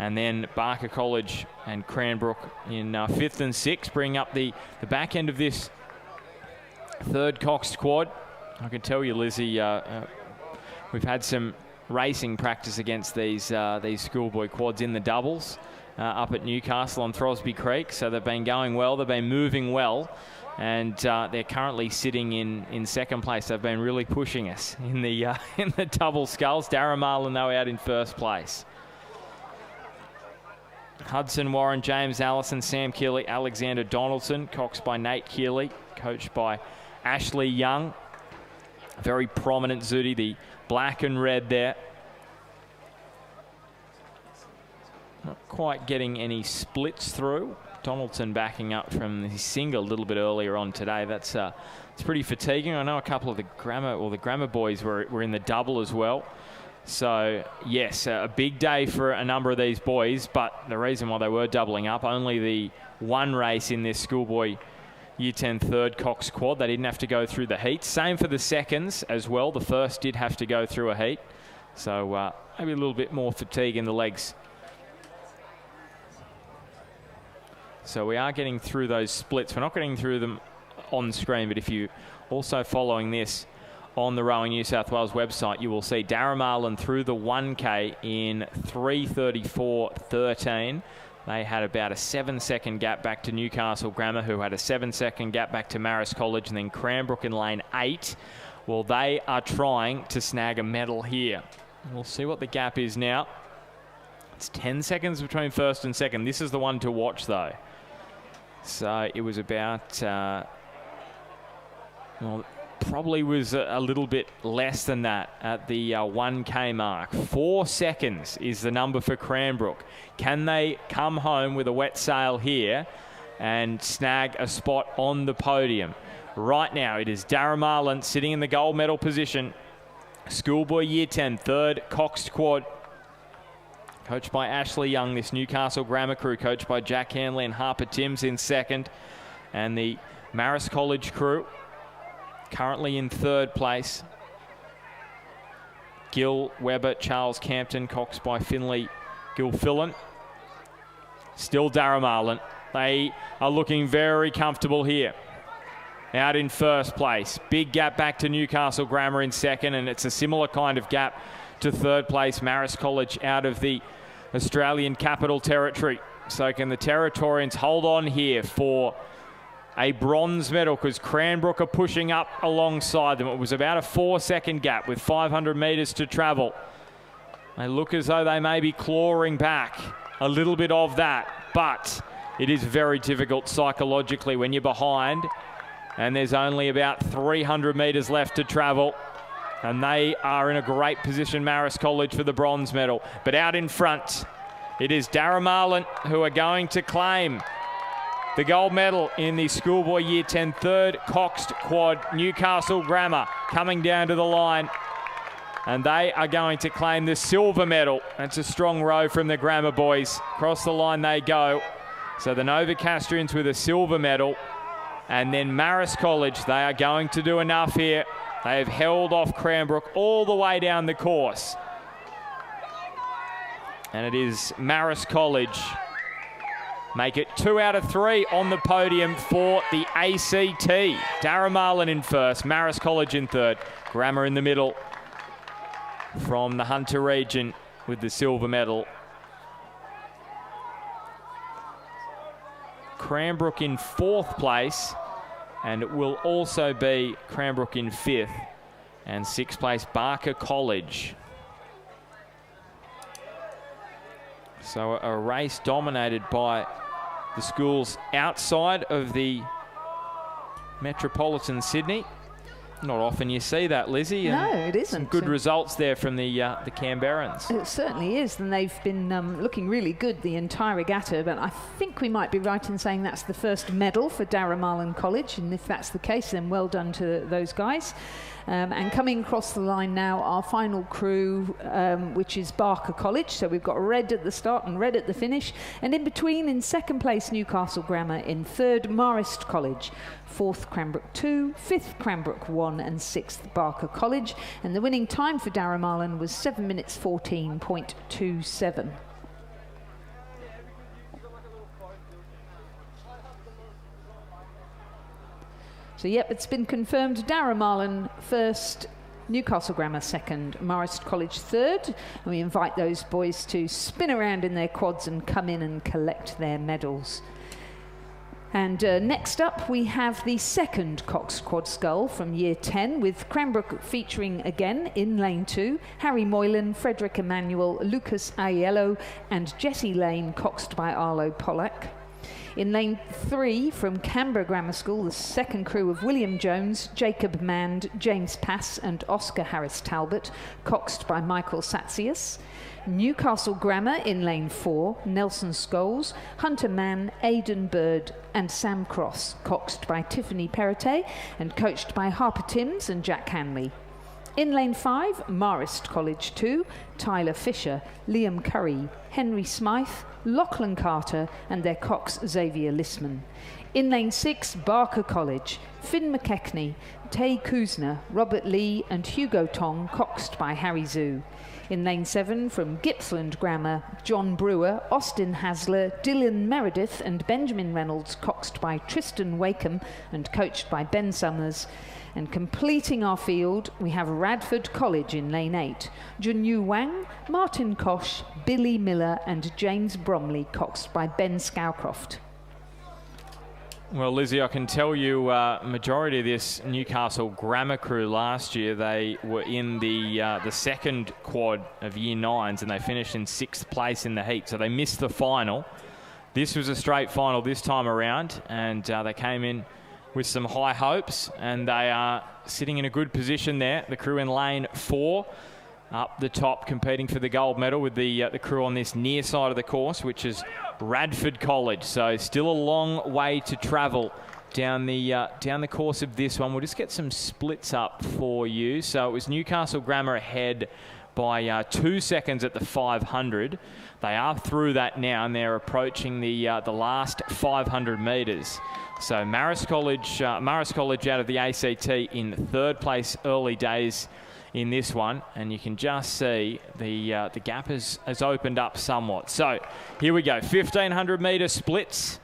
And then Barker College and Cranbrook in 5th and 6th, bring up the back end of this third coxed quad. I can tell you, Lizzie, we've had some racing practice against these Schoolboy quads in the doubles up at Newcastle on Throsby Creek. So they've been going well, they've been moving well. And they're currently sitting in second place. They've been really pushing us in the double sculls. Darren Marlin, though, out in first place. Hudson Warren, James Allison, Sam Keeley, Alexander Donaldson, coxed by Nate Keeley, coached by Ashley Young. Very prominent Zudi, the black and red there. Not quite getting any splits through. Donaldson backing up from his single a little bit earlier on today. That's it's pretty fatiguing. I know a couple of the Grammar boys were in the double as well. So, yes, a big day for a number of these boys, but the reason why they were doubling up, only the one race in this Schoolboy Year 10 third Cox quad. They didn't have to go through the heat. Same for the seconds as well. The first did have to go through a heat. So, maybe a little bit more fatigue in the legs. So we are getting through those splits. We're not getting through them on screen, but if you also following this on the Rowing New South Wales website, you will see Darren Marlin through the 1K in 3:34.13. They had about a 7-second gap back to Newcastle Grammar, who had a 7-second gap back to Marist College, and then Cranbrook in lane 8. Well, they are trying to snag a medal here. We'll see what the gap is now. It's 10 seconds between first and second. This is the one to watch, though. So it was about, well, probably was a little bit less than that at the 1K mark. 4 seconds is the number for Cranbrook. Can they come home with a wet sail here and snag a spot on the podium? Right now, it is Darren Marlin sitting in the gold medal position. Schoolboy Year 10, third Cox quad. Coached by Ashley Young, this Newcastle Grammar crew, coached by Jack Hanley and Harper Timms in second. And the Marist College crew, currently in third place. Gill, Webber, Charles Campton, Cox by Finley, Gilfillan. Still Darren Marlin. They are looking very comfortable here. Out in first place. Big gap back to Newcastle Grammar in second, and it's a similar kind of gap to third place Marist College out of the Australian Capital Territory. So can the Territorians hold on here for a bronze medal, because Cranbrook are pushing up alongside them. It was about a 4-second gap with 500 metres to travel. They look as though they may be clawing back a little bit of that, but it is very difficult psychologically when you're behind and there's only about 300 metres left to travel. And they are in a great position, Marist College, for the bronze medal. But out in front, it is Darren Marlin who are going to claim the gold medal in the Schoolboy Year 10 third Cox quad. Newcastle Grammar coming down to the line. And they are going to claim the silver medal. That's a strong row from the Grammar boys. Across the line they go. So the Novocastrians with a silver medal. And then Marist College, they are going to do enough here. They have held off Cranbrook all the way down the course. And it is Marist College. Make it 2 out of 3 on the podium for the ACT. Darren Marlin in first, Marist College in third, Grammar in the middle from the Hunter region with the silver medal. Cranbrook in fourth place. And it will also be Cranbrook in fifth, and sixth place Barker College. So a race dominated by the schools outside of the metropolitan Sydney. Not often you see that, Lizzie. No, it isn't. Some good results there from the Canberrans. It certainly is, and they've been looking really good the entire regatta, but I think we might be right in saying that's the first medal for Darren Marlin College, and if that's the case, then well done to those guys. And coming across the line now, our final crew, which is Barker College. So we've got red at the start and red at the finish. And in between, in second place, Newcastle Grammar. In third, Marist College. Fourth, Cranbrook 2. Fifth, Cranbrook 1. And sixth, Barker College. And the winning time for Darren Marlin was 7 minutes 14.27. So, yep, it's been confirmed. Darren Marlin first, Newcastle Grammar second, Marist College third. And we invite those boys to spin around in their quads and come in and collect their medals. And next up, we have the second Cox Quad Scull from Year 10, with Cranbrook featuring again in Lane 2, Harry Moylan, Frederick Emmanuel, Lucas Aiello, and Jesse Lane, coxed by Arlo Pollack. In lane 3 from Canberra Grammar School, the second crew of William Jones, Jacob Mand, James Pass and Oscar Harris Talbot, coxed by Michael Satsius. Newcastle Grammar in lane 4, Nelson Scholes, Hunter Mann, Aidan Bird and Sam Cross, coxed by Tiffany Perrottet and coached by Harper Timms and Jack Hanley. In lane 5, Marist College 2, Tyler Fisher, Liam Curry, Henry Smythe, Lachlan Carter and their cox Xavier Lissman. In lane 6, Barker College, Finn McKechnie, Tay Kuzner, Robert Lee and Hugo Tong, coxed by Harry Zhu. In lane 7 from Gippsland Grammar, John Brewer, Austin Hasler, Dylan Meredith and Benjamin Reynolds, coxed by Tristan Wakeham and coached by Ben Summers. And completing our field, we have Radford College in lane 8, Junyu Wang, Martin Kosh, Billy Miller and James Bromley, coxed by Ben Scowcroft. Well, Lizzie, I can tell you majority of this Newcastle Grammar crew last year, they were in the second quad of Year 9s and they finished in 6th place in the heat, so they missed the final. This was a straight final this time around, and they came in with some high hopes, and they are sitting in a good position there. The crew in lane 4 up the top competing for the gold medal with the crew on this near side of the course, which is Radford College. So still a long way to travel down the course of this one. We'll just get some splits up for you. So it was Newcastle Grammar ahead by 2 seconds at the 500. They are through that now and they're approaching the last 500 metres. So Marist College out of the ACT in 3rd place early days in this one, and you can just see the gap has opened up somewhat. So here we go, 1500 metre splits.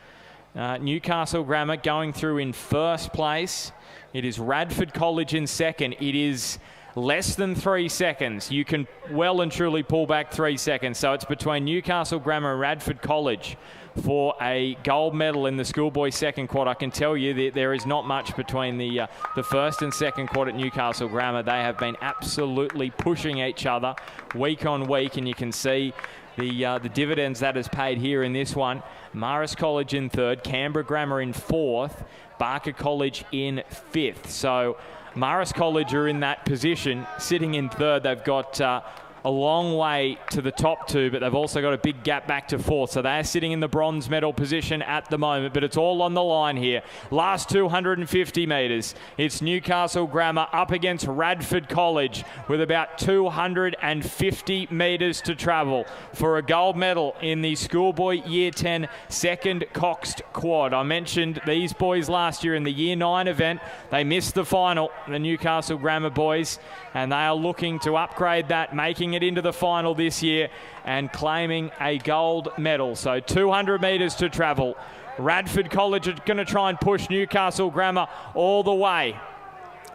Newcastle Grammar going through in 1st place. It is Radford College in 2nd. It is less than 3 seconds. You can well and truly pull back 3 seconds. So it's between Newcastle Grammar and Radford College for a gold medal in the Schoolboy second quad. I can tell you that there is not much between the first and second quad at Newcastle Grammar. They have been absolutely pushing each other week on week, and you can see the dividends that has paid here in this one. Marist College in 3rd, Canberra Grammar in 4th, Barker College in 5th. So Marist College are in that position, sitting in 3rd. They've got a long way to the top 2, but they've also got a big gap back to 4th. So they're sitting in the bronze medal position at the moment, but it's all on the line here. Last 250 metres. It's Newcastle Grammar up against Radford College with about 250 metres to travel for a gold medal in the Schoolboy Year 10 second coxed quad. I mentioned these boys last year in the Year 9 event. They missed the final, the Newcastle Grammar boys, and they are looking to upgrade that, making it into the final this year and claiming a gold medal. So 200 metres to travel. Radford College are going to try and push Newcastle Grammar all the way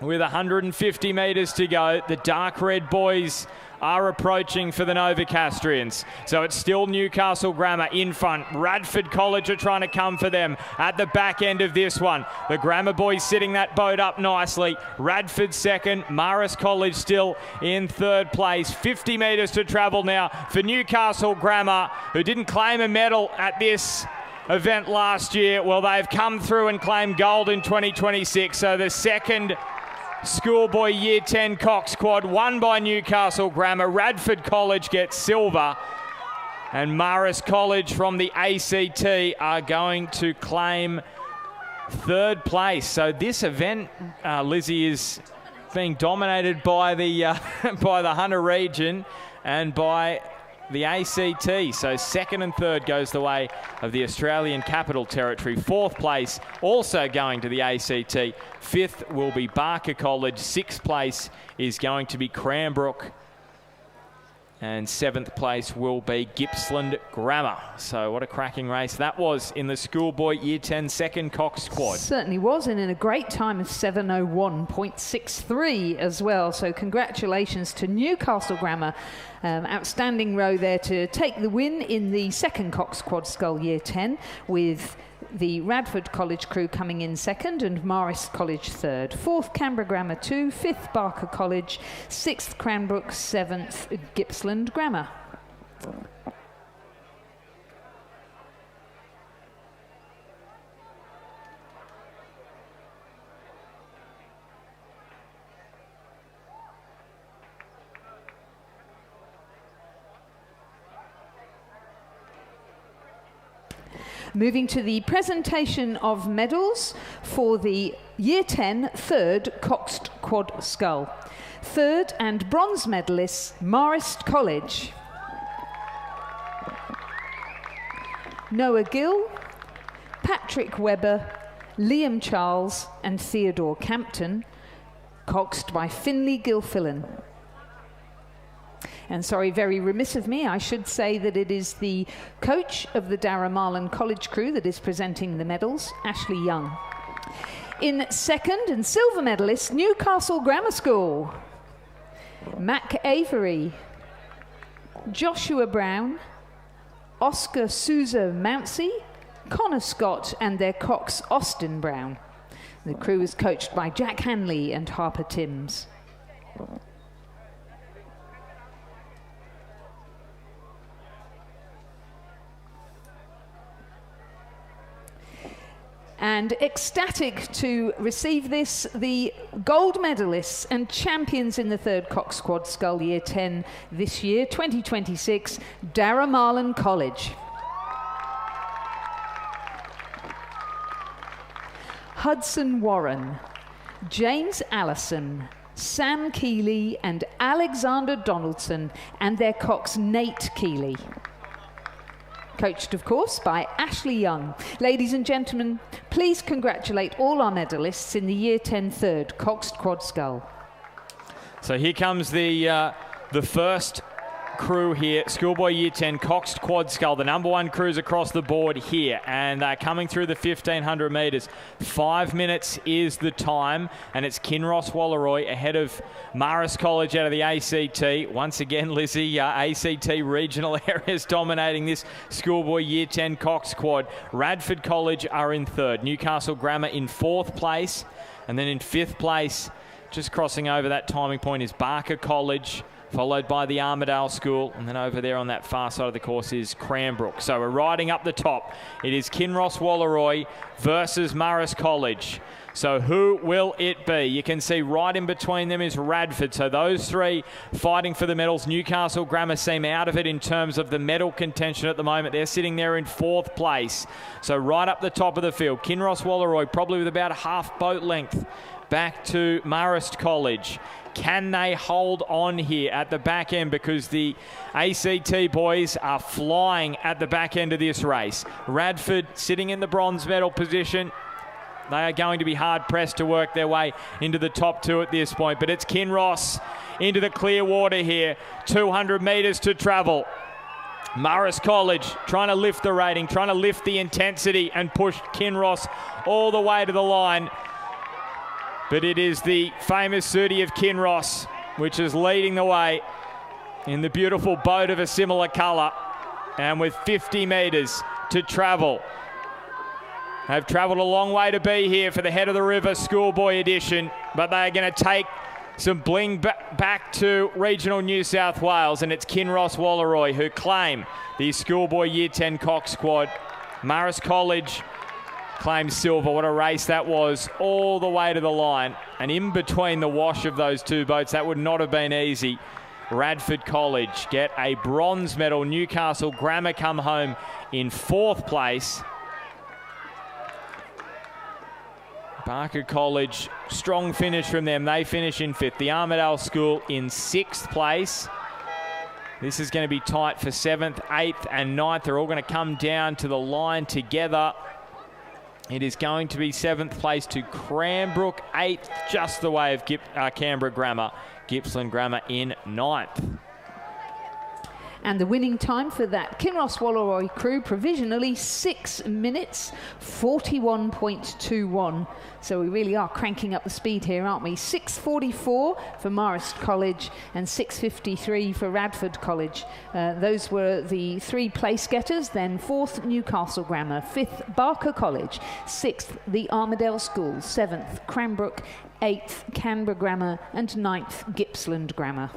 with 150 metres to go. The dark red boys are approaching for the Novocastrians. So it's still Newcastle Grammar in front. Radford College are trying to come for them at the back end of this one. The Grammar boys sitting that boat up nicely. Radford second, Marist College still in 3rd place. 50 metres to travel now for Newcastle Grammar, who didn't claim a medal at this event last year. Well, they've come through and claimed gold in 2026. So the second Schoolboy Year 10 Cox Quad won by Newcastle Grammar. Radford College gets silver, and Marist College from the ACT are going to claim 3rd place. So this event, Lizzie, is being dominated by the by the Hunter region and by the ACT. So 2nd and 3rd goes the way of the Australian Capital Territory. 4th place also going to the ACT. 5th will be Barker College. 6th place is going to be Cranbrook. And 7th place will be Gippsland Grammar. So what a cracking race that was in the Schoolboy Year 10 second Cox Quad. Certainly was, and in a great time of 7:01.63 as well. So congratulations to Newcastle Grammar. Outstanding row there to take the win in the second Cox Quad Scull Year 10, with the Radford College crew coming in 2nd and Marist College 3rd. 4th Canberra Grammar 2, 5th Barker College, 6th Cranbrook, 7th Gippsland Grammar. Moving to the presentation of medals for the Year 10 third Coxed Quad Scull. Third and bronze medalists, Marist College. Noah Gill, Patrick Webber, Liam Charles and Theodore Campton, coxed by Finley Gilfillan. And sorry, very remiss of me, I should say that it is the coach of the Darramarlin College crew that is presenting the medals, Ashley Young. In second and silver medalists, Newcastle Grammar School, Mac Avery, Joshua Brown, Oscar Souza Mounsey, Connor Scott and their cox Austin Brown. The crew is coached by Jack Hanley and Harper Timms. And ecstatic to receive this, the gold medalists and champions in the third Cox Quad Scull Year 10 this year, 2026, Darramarlin College. Hudson Warren, James Allison, Sam Keeley and Alexander Donaldson and their cox Nate Keeley. Coached, of course, by Ashley Young. Ladies and gentlemen, please congratulate all our medalists in the Year 10 third Coxed Quad Scull. So here comes the first crew here, Schoolboy Year 10 Coxed Quad Scull, the number one crews across the board here, and they're coming through the 1500 metres. 5 minutes is the time, and it's Kinross Wallaroi ahead of Marist College out of the ACT. Once again, Lizzie, ACT regional areas dominating this Schoolboy Year 10 Cox Quad. Radford College are in third, Newcastle Grammar in fourth place, and then in fifth place, just crossing over that timing point, is Barker College, followed by the Armidale School, and then over there on that far side of the course is Cranbrook. So we're riding up the top. It is Kinross Wallaroi versus Marist College. So who will it be? You can see right in between them is Radford. So those three fighting for the medals. Newcastle Grammar seem out of it in terms of the medal contention at the moment. They're sitting there in fourth place. So right up the top of the field, Kinross Wallaroi probably with about a half boat length back to Marist College. Can they hold on here at the back end, because the ACT boys are flying at the back end of this race. Radford sitting in the bronze medal position. They are going to be hard pressed to work their way into the top two at this point, but it's Kinross into the clear water here. 200 metres to travel. Marist College trying to lift the rating, trying to lift the intensity and push Kinross all the way to the line. But it is the famous Sooty of Kinross which is leading the way in the beautiful boat of a similar colour, and with 50 metres to travel. They've travelled a long way to be here for the Head of the River Schoolboy edition, but they are going to take some bling back to regional New South Wales, and it's Kinross Wallaroi who claim the Schoolboy Year 10 Cox Quad. Marist College claims silver. What a race that was, all the way to the line. And in between the wash of those two boats, that would not have been easy. Radford College get a bronze medal. Newcastle Grammar come home in fourth place. Barker College, strong finish from them. They finish in fifth. The Armidale School in sixth place. This is going to be tight for seventh, eighth and ninth. They're all going to come down to the line together. It is going to be seventh place to Cranbrook, eighth, just the way of Canberra Grammar. Gippsland Grammar in ninth. And the winning time for that Kinross Wallaroi crew, provisionally 6 minutes 41.21. So we really are cranking up the speed here, aren't we? 6:44 for Marist College and 6:53 for Radford College. Those were the three place getters. Then fourth, Newcastle Grammar. Fifth, Barker College. Sixth, the Armidale School. Seventh, Cranbrook. Eighth, Canberra Grammar. And ninth, Gippsland Grammar.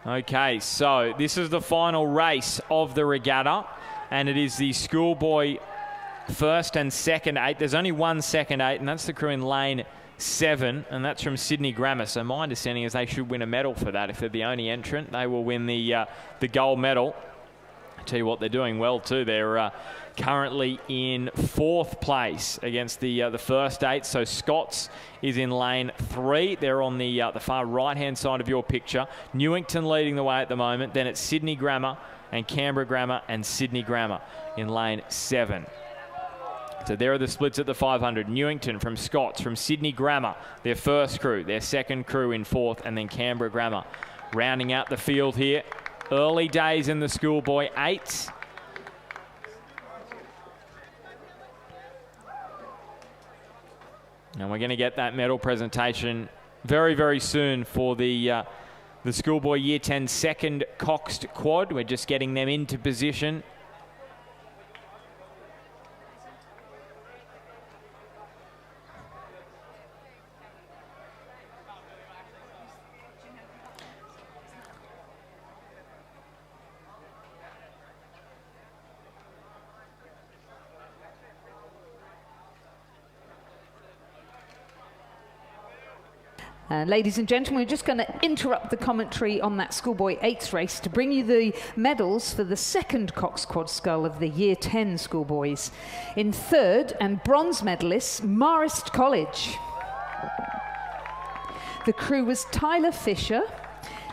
Okay, so this is the final race of the regatta, and it is the Schoolboy first and second eight. There's only one second eight, and that's the crew in lane 7, and that's from Sydney Grammar. So my understanding is they should win a medal for that. If they're the only entrant, they will win the gold medal. Tell you what, they're doing well too. They're currently in 4th place against the first 8. So Scots is in lane 3. They're on the far right-hand side of your picture. Newington leading the way at the moment. Then it's Sydney Grammar and Canberra Grammar and Sydney Grammar in lane 7. So there are the splits at the 500. Newington from Scots, from Sydney Grammar, their first crew, their second crew in 4th, and then Canberra Grammar rounding out the field here. Early days in the Schoolboy 8. And we're going to get that medal presentation very, very soon for the Schoolboy Year 10 second coxed quad. We're just getting them into position. Ladies and gentlemen, we're just going to interrupt the commentary on that Schoolboy 8's race to bring you the medals for the second Cox Quad Scull of the Year 10 Schoolboys. In 3rd and bronze medalists, Marist College. The crew was Tyler Fisher,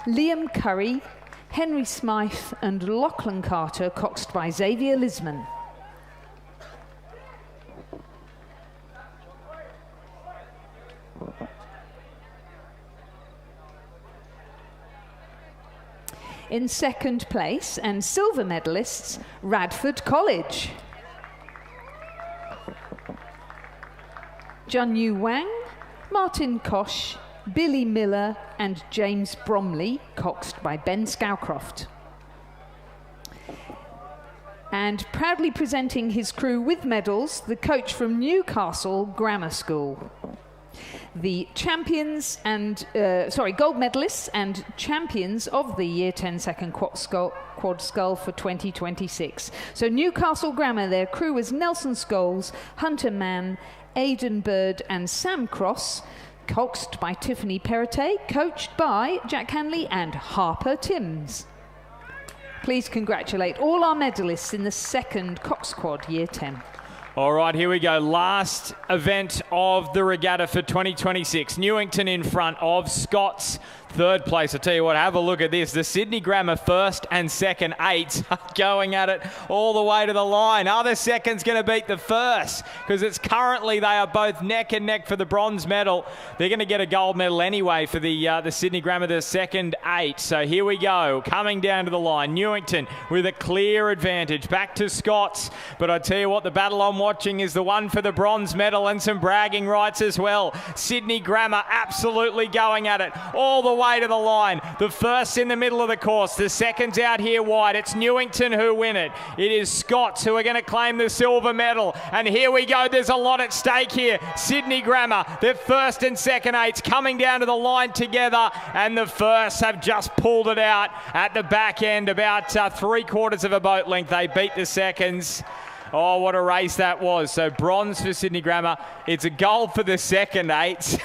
Liam Curry, Henry Smythe and Lachlan Carter, coxed by Xavier Lisman. In 2nd place and silver medalists, Radford College. Junyu Wang, Martin Kosh, Billy Miller and James Bromley, coxed by Ben Scowcroft. And proudly presenting his crew with medals, the coach from Newcastle Grammar School. The champions and, gold medalists and champions of the Year 10 second quad scull for 2026. So Newcastle Grammar, their crew was Nelson Scholes, Hunter Mann, Aidan Bird and Sam Cross, coxed by Tiffany Perrottet, coached by Jack Hanley and Harper Timms. Please congratulate all our medalists in the second Cox Quad Year 10. All right, here we go. Last event of the regatta for 2026. Newington in front of Scots. 3rd place. I'll tell you what, have a look at this. The Sydney Grammar 1st and 2nd 8s are going at it all the way to the line. Are the 2nd's going to beat the 1st? Because it's currently, they are both neck and neck for the bronze medal. They're going to get a gold medal anyway for the Sydney Grammar, the 2nd 8. So here we go, coming down to the line. Newington with a clear advantage. Back to Scots. But I tell you what, the battle I'm watching is the one for the bronze medal and some bragging rights as well. Sydney Grammar absolutely going at it all the way to the line. The 1st in the middle of the course. The 2nd's out here wide. It's Newington who win it. It is Scots who are going to claim the silver medal. And here we go. There's a lot at stake here. Sydney Grammar, their 1st and 2nd 8s coming down to the line together. And the 1st have just pulled it out at the back end, about 3/4 of a boat length. They beat the 2nds. Oh, what a race that was. So bronze for Sydney Grammar. It's a gold for the 2nd 8s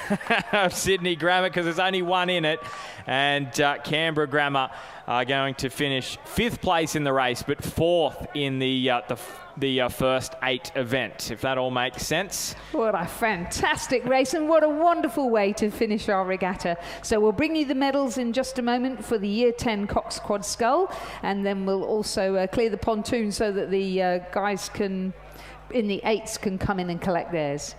of Sydney Grammar because there's only one in it. And Canberra Grammar are going to finish 5th place in the race, but 4th in the first 8 event, if that all makes sense. What a fantastic race and what a wonderful way to finish our regatta. So we'll bring you the medals in just a moment for the Year 10 Cox Quad Scull, and then we'll also clear the pontoon so that the guys in the 8s can come in and collect theirs.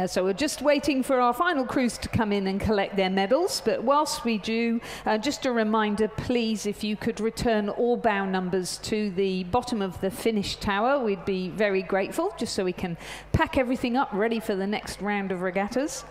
So we're just waiting for our final crews to come in and collect their medals. But whilst we do, just a reminder, please, if you could return all bow numbers to the bottom of the finish tower, we'd be very grateful, just so we can pack everything up ready for the next round of regattas.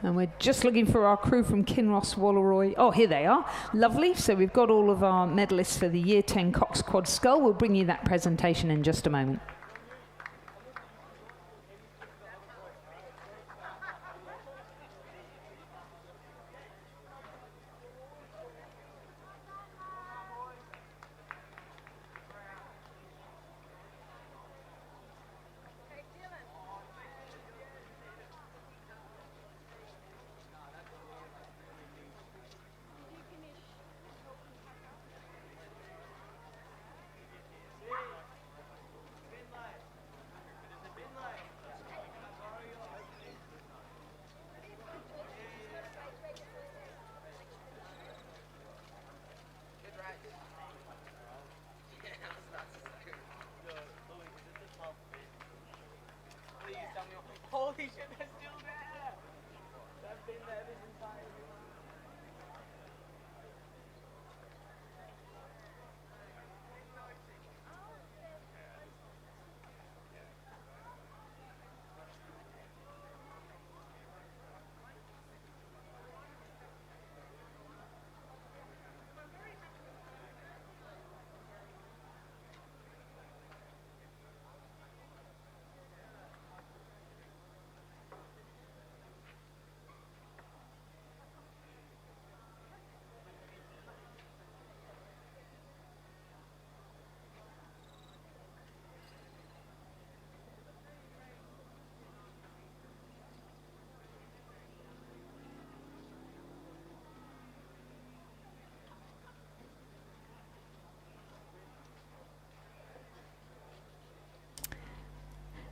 And we're just looking for our crew from Kinross Walleroy. Oh, here they are. Lovely. So we've got all of our medalists for the Year 10 Cox Quad Scull. We'll bring you that presentation in just a moment. Holy shit, they're still there! They've been there this entire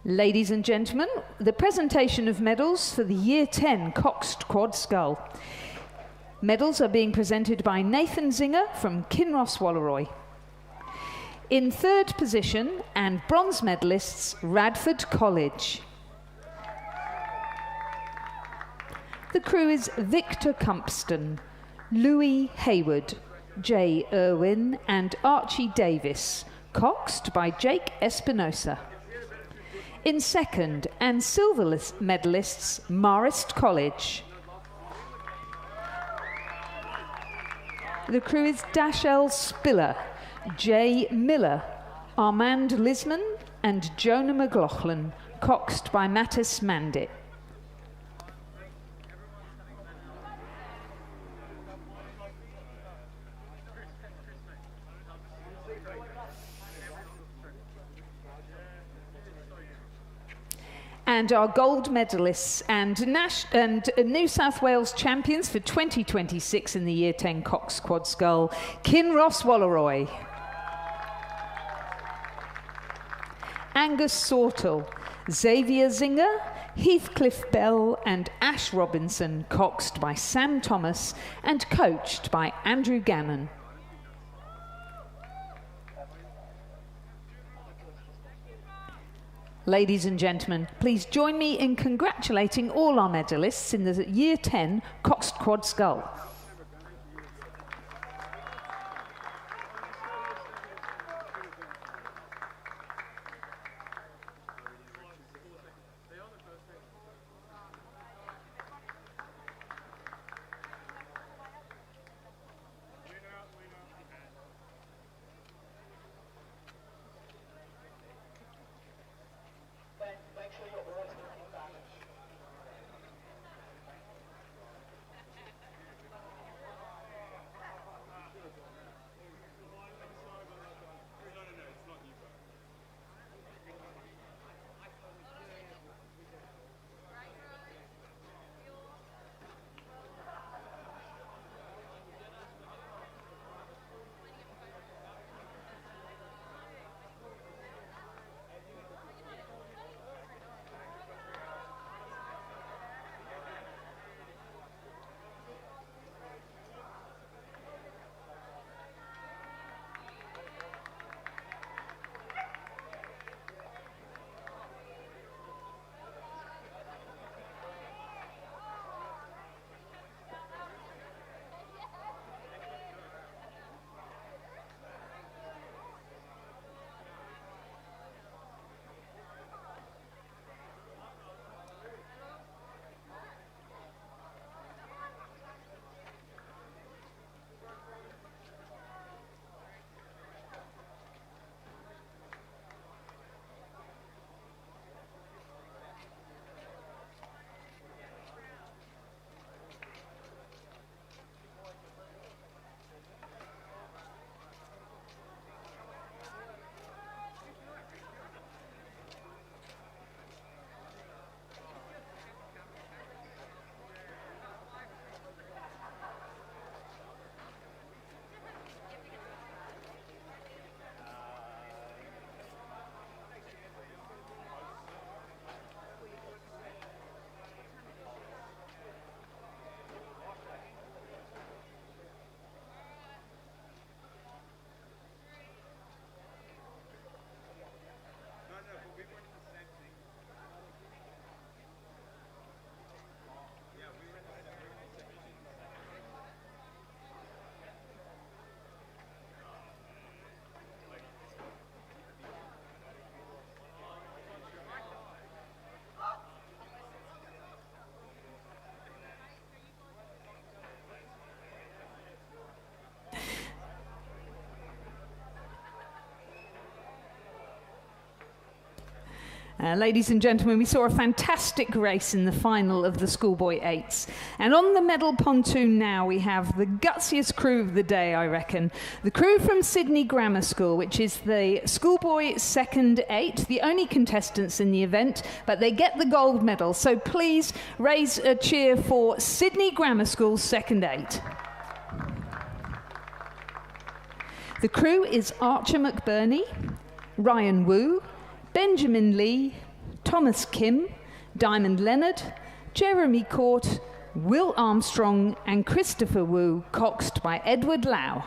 Ladies and gentlemen, the presentation of medals for the Year 10 Cox Quad Scull. Medals are being presented by Nathan Zinger from Kinross Walleroy. In third position, and bronze medalists, Radford College. The crew is Victor Cumpston, Louis Hayward, Jay Irwin and Archie Davis, coxed by Jake Espinosa. In second, and silver medalists, Marist College. The crew is Dashel Spiller, Jay Miller, Armand Lisman and Jonah McLaughlin, coxed by Mattis Mandit. And our gold medalists and New South Wales champions for 2026 in the Year 10 Cox Quad Scull, Kinross Walleroy. Angus Sortel, Xavier Zinger, Heathcliff Bell and Ash Robinson, coxed by Sam Thomas and coached by Andrew Gannon. Ladies and gentlemen, please join me in congratulating all our medalists in the Year 10 Cox Quad Scull. Ladies and gentlemen, we saw a fantastic race in the final of the Schoolboy 8s. And on the medal pontoon now, we have the gutsiest crew of the day, I reckon. The crew from Sydney Grammar School, which is the Schoolboy second 8, the only contestants in the event, but they get the gold medal. So please raise a cheer for Sydney Grammar School's second 8. The crew is Archer McBurney, Ryan Wu, Benjamin Lee, Thomas Kim, Diamond Leonard, Jeremy Court, Will Armstrong and Christopher Wu, coxed by Edward Lau.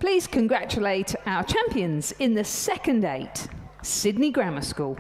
Please congratulate our champions in the second 8, Sydney Grammar School.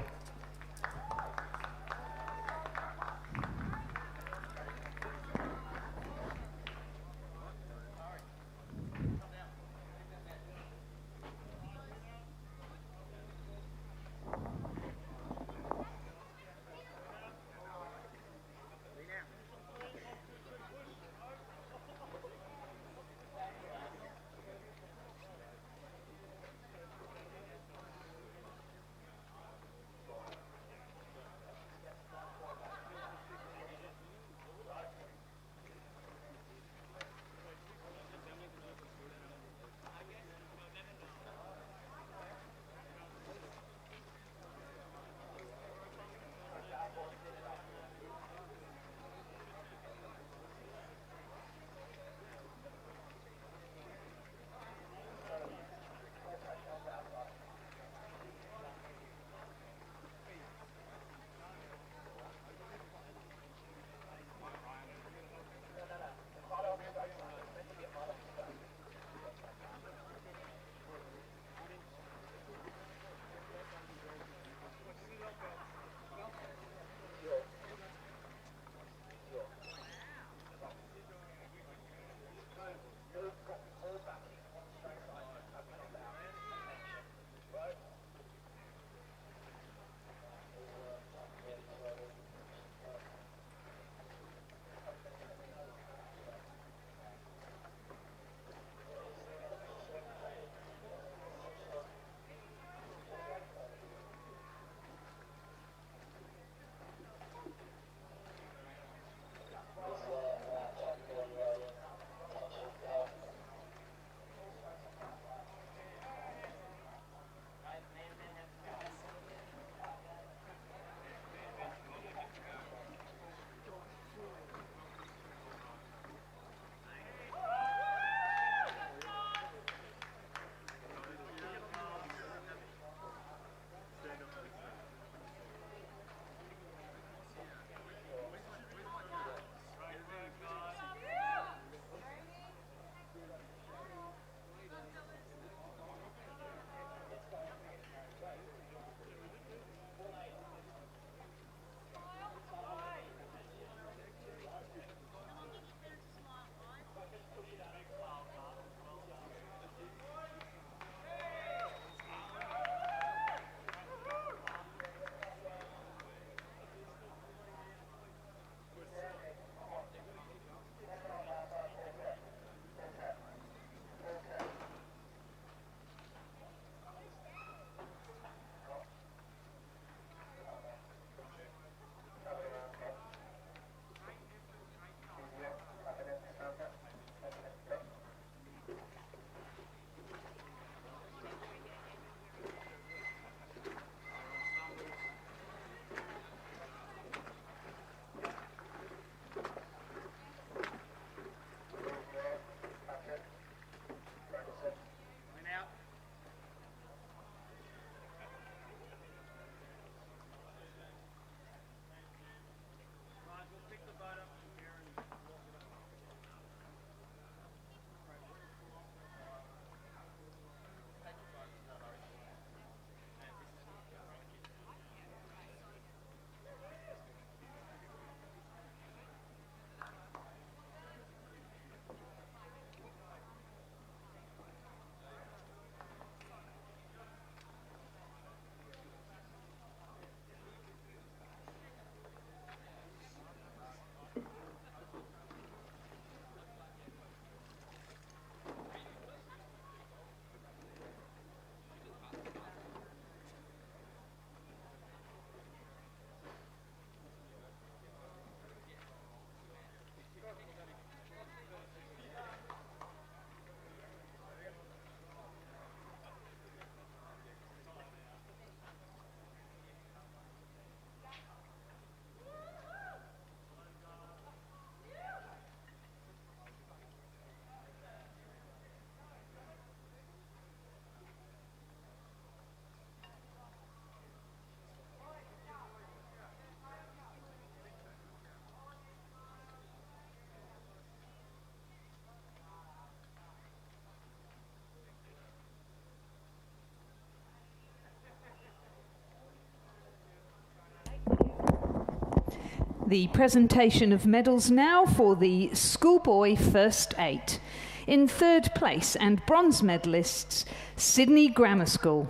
The presentation of medals now for the Schoolboy First 8. In third place and bronze medalists, Sydney Grammar School.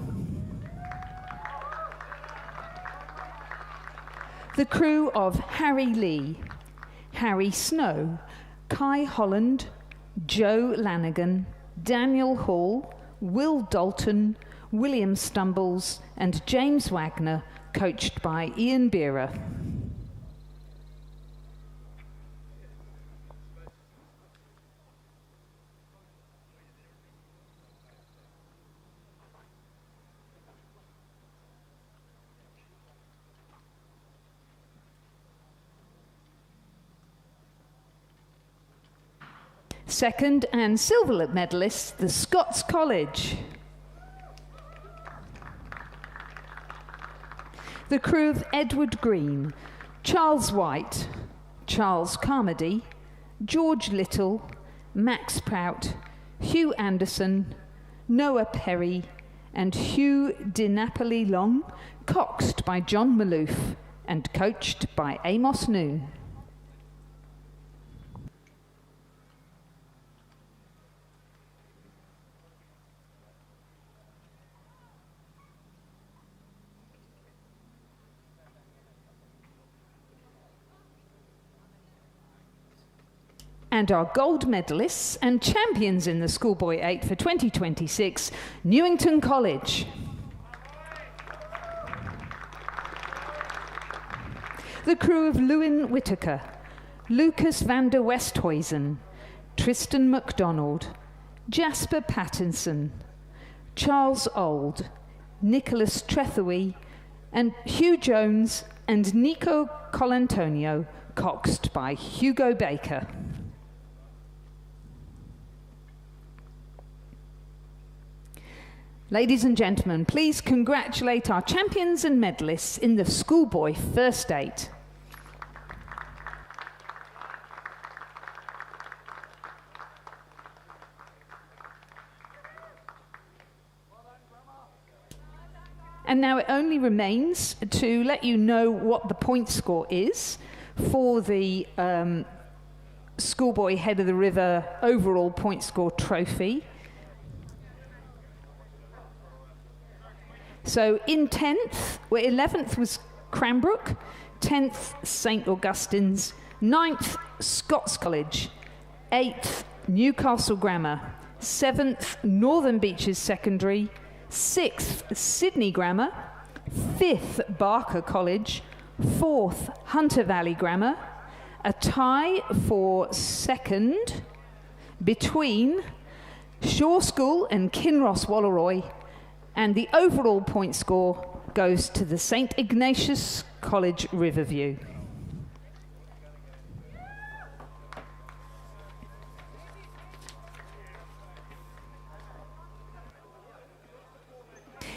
The crew of Harry Lee, Harry Snow, Kai Holland, Joe Lanigan, Daniel Hall, Will Dalton, William Stumbles and James Wagner, coached by Ian Beerer. Second and silver medalists, the Scots College. The crew of Edward Green, Charles White, Charles Carmody, George Little, Max Prout, Hugh Anderson, Noah Perry, and Hugh Di Napoli Long, coxed by John Maloof and coached by Amos Noon. And our gold medalists and champions in the Schoolboy 8 for 2026, Newington College. The crew of Lewin Whitaker, Lucas van der Westhuizen, Tristan MacDonald, Jasper Pattinson, Charles Old, Nicholas Trethewey, and Hugh Jones and Nico Colantonio, coxed by Hugo Baker. Ladies and gentlemen, please congratulate our champions and medalists in the Schoolboy First 8. And now it only remains to let you know what the point score is for the Schoolboy Head of the River overall point score trophy. So in 10th, 11th was Cranbrook, 10th St Augustine's, 9th Scots College, 8th Newcastle Grammar, 7th Northern Beaches Secondary, 6th Sydney Grammar, 5th Barker College, 4th Hunter Valley Grammar, a tie for second between Shaw School and Kinross Walleroy, and the overall point score goes to the St Ignatius College Riverview.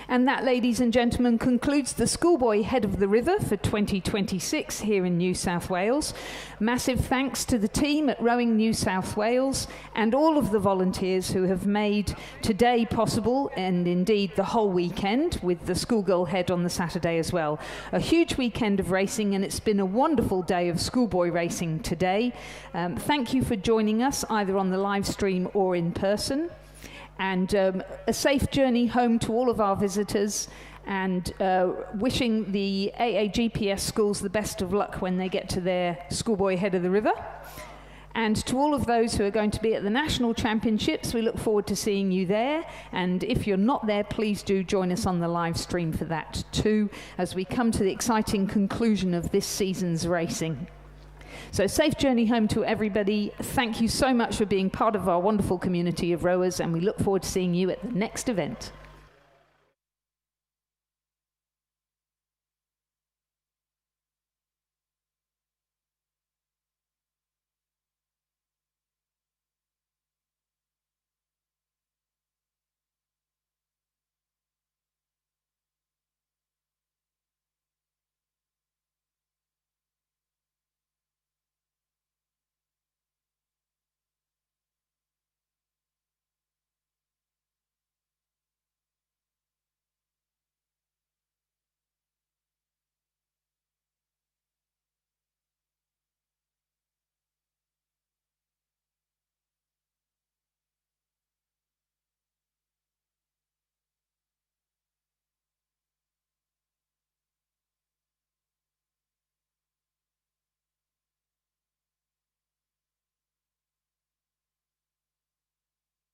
And that, ladies and gentlemen, concludes the Schoolboy Head of the River for 2026 here in New South Wales. Massive thanks to the team at Rowing New South Wales and all of the volunteers who have made today possible, and indeed the whole weekend, with the Schoolgirl Head on the Saturday as well. A huge weekend of racing, and it's been a wonderful day of schoolboy racing today. Thank you for joining us either on the live stream or in person. And a safe journey home to all of our visitors, and wishing the AAGPS schools the best of luck when they get to their Schoolboy Head of the River. And to all of those who are going to be at the National Championships, we look forward to seeing you there. And if you're not there, please do join us on the live stream for that too, as we come to the exciting conclusion of this season's racing. So safe journey home to everybody. Thank you so much for being part of our wonderful community of rowers, and we look forward to seeing you at the next event.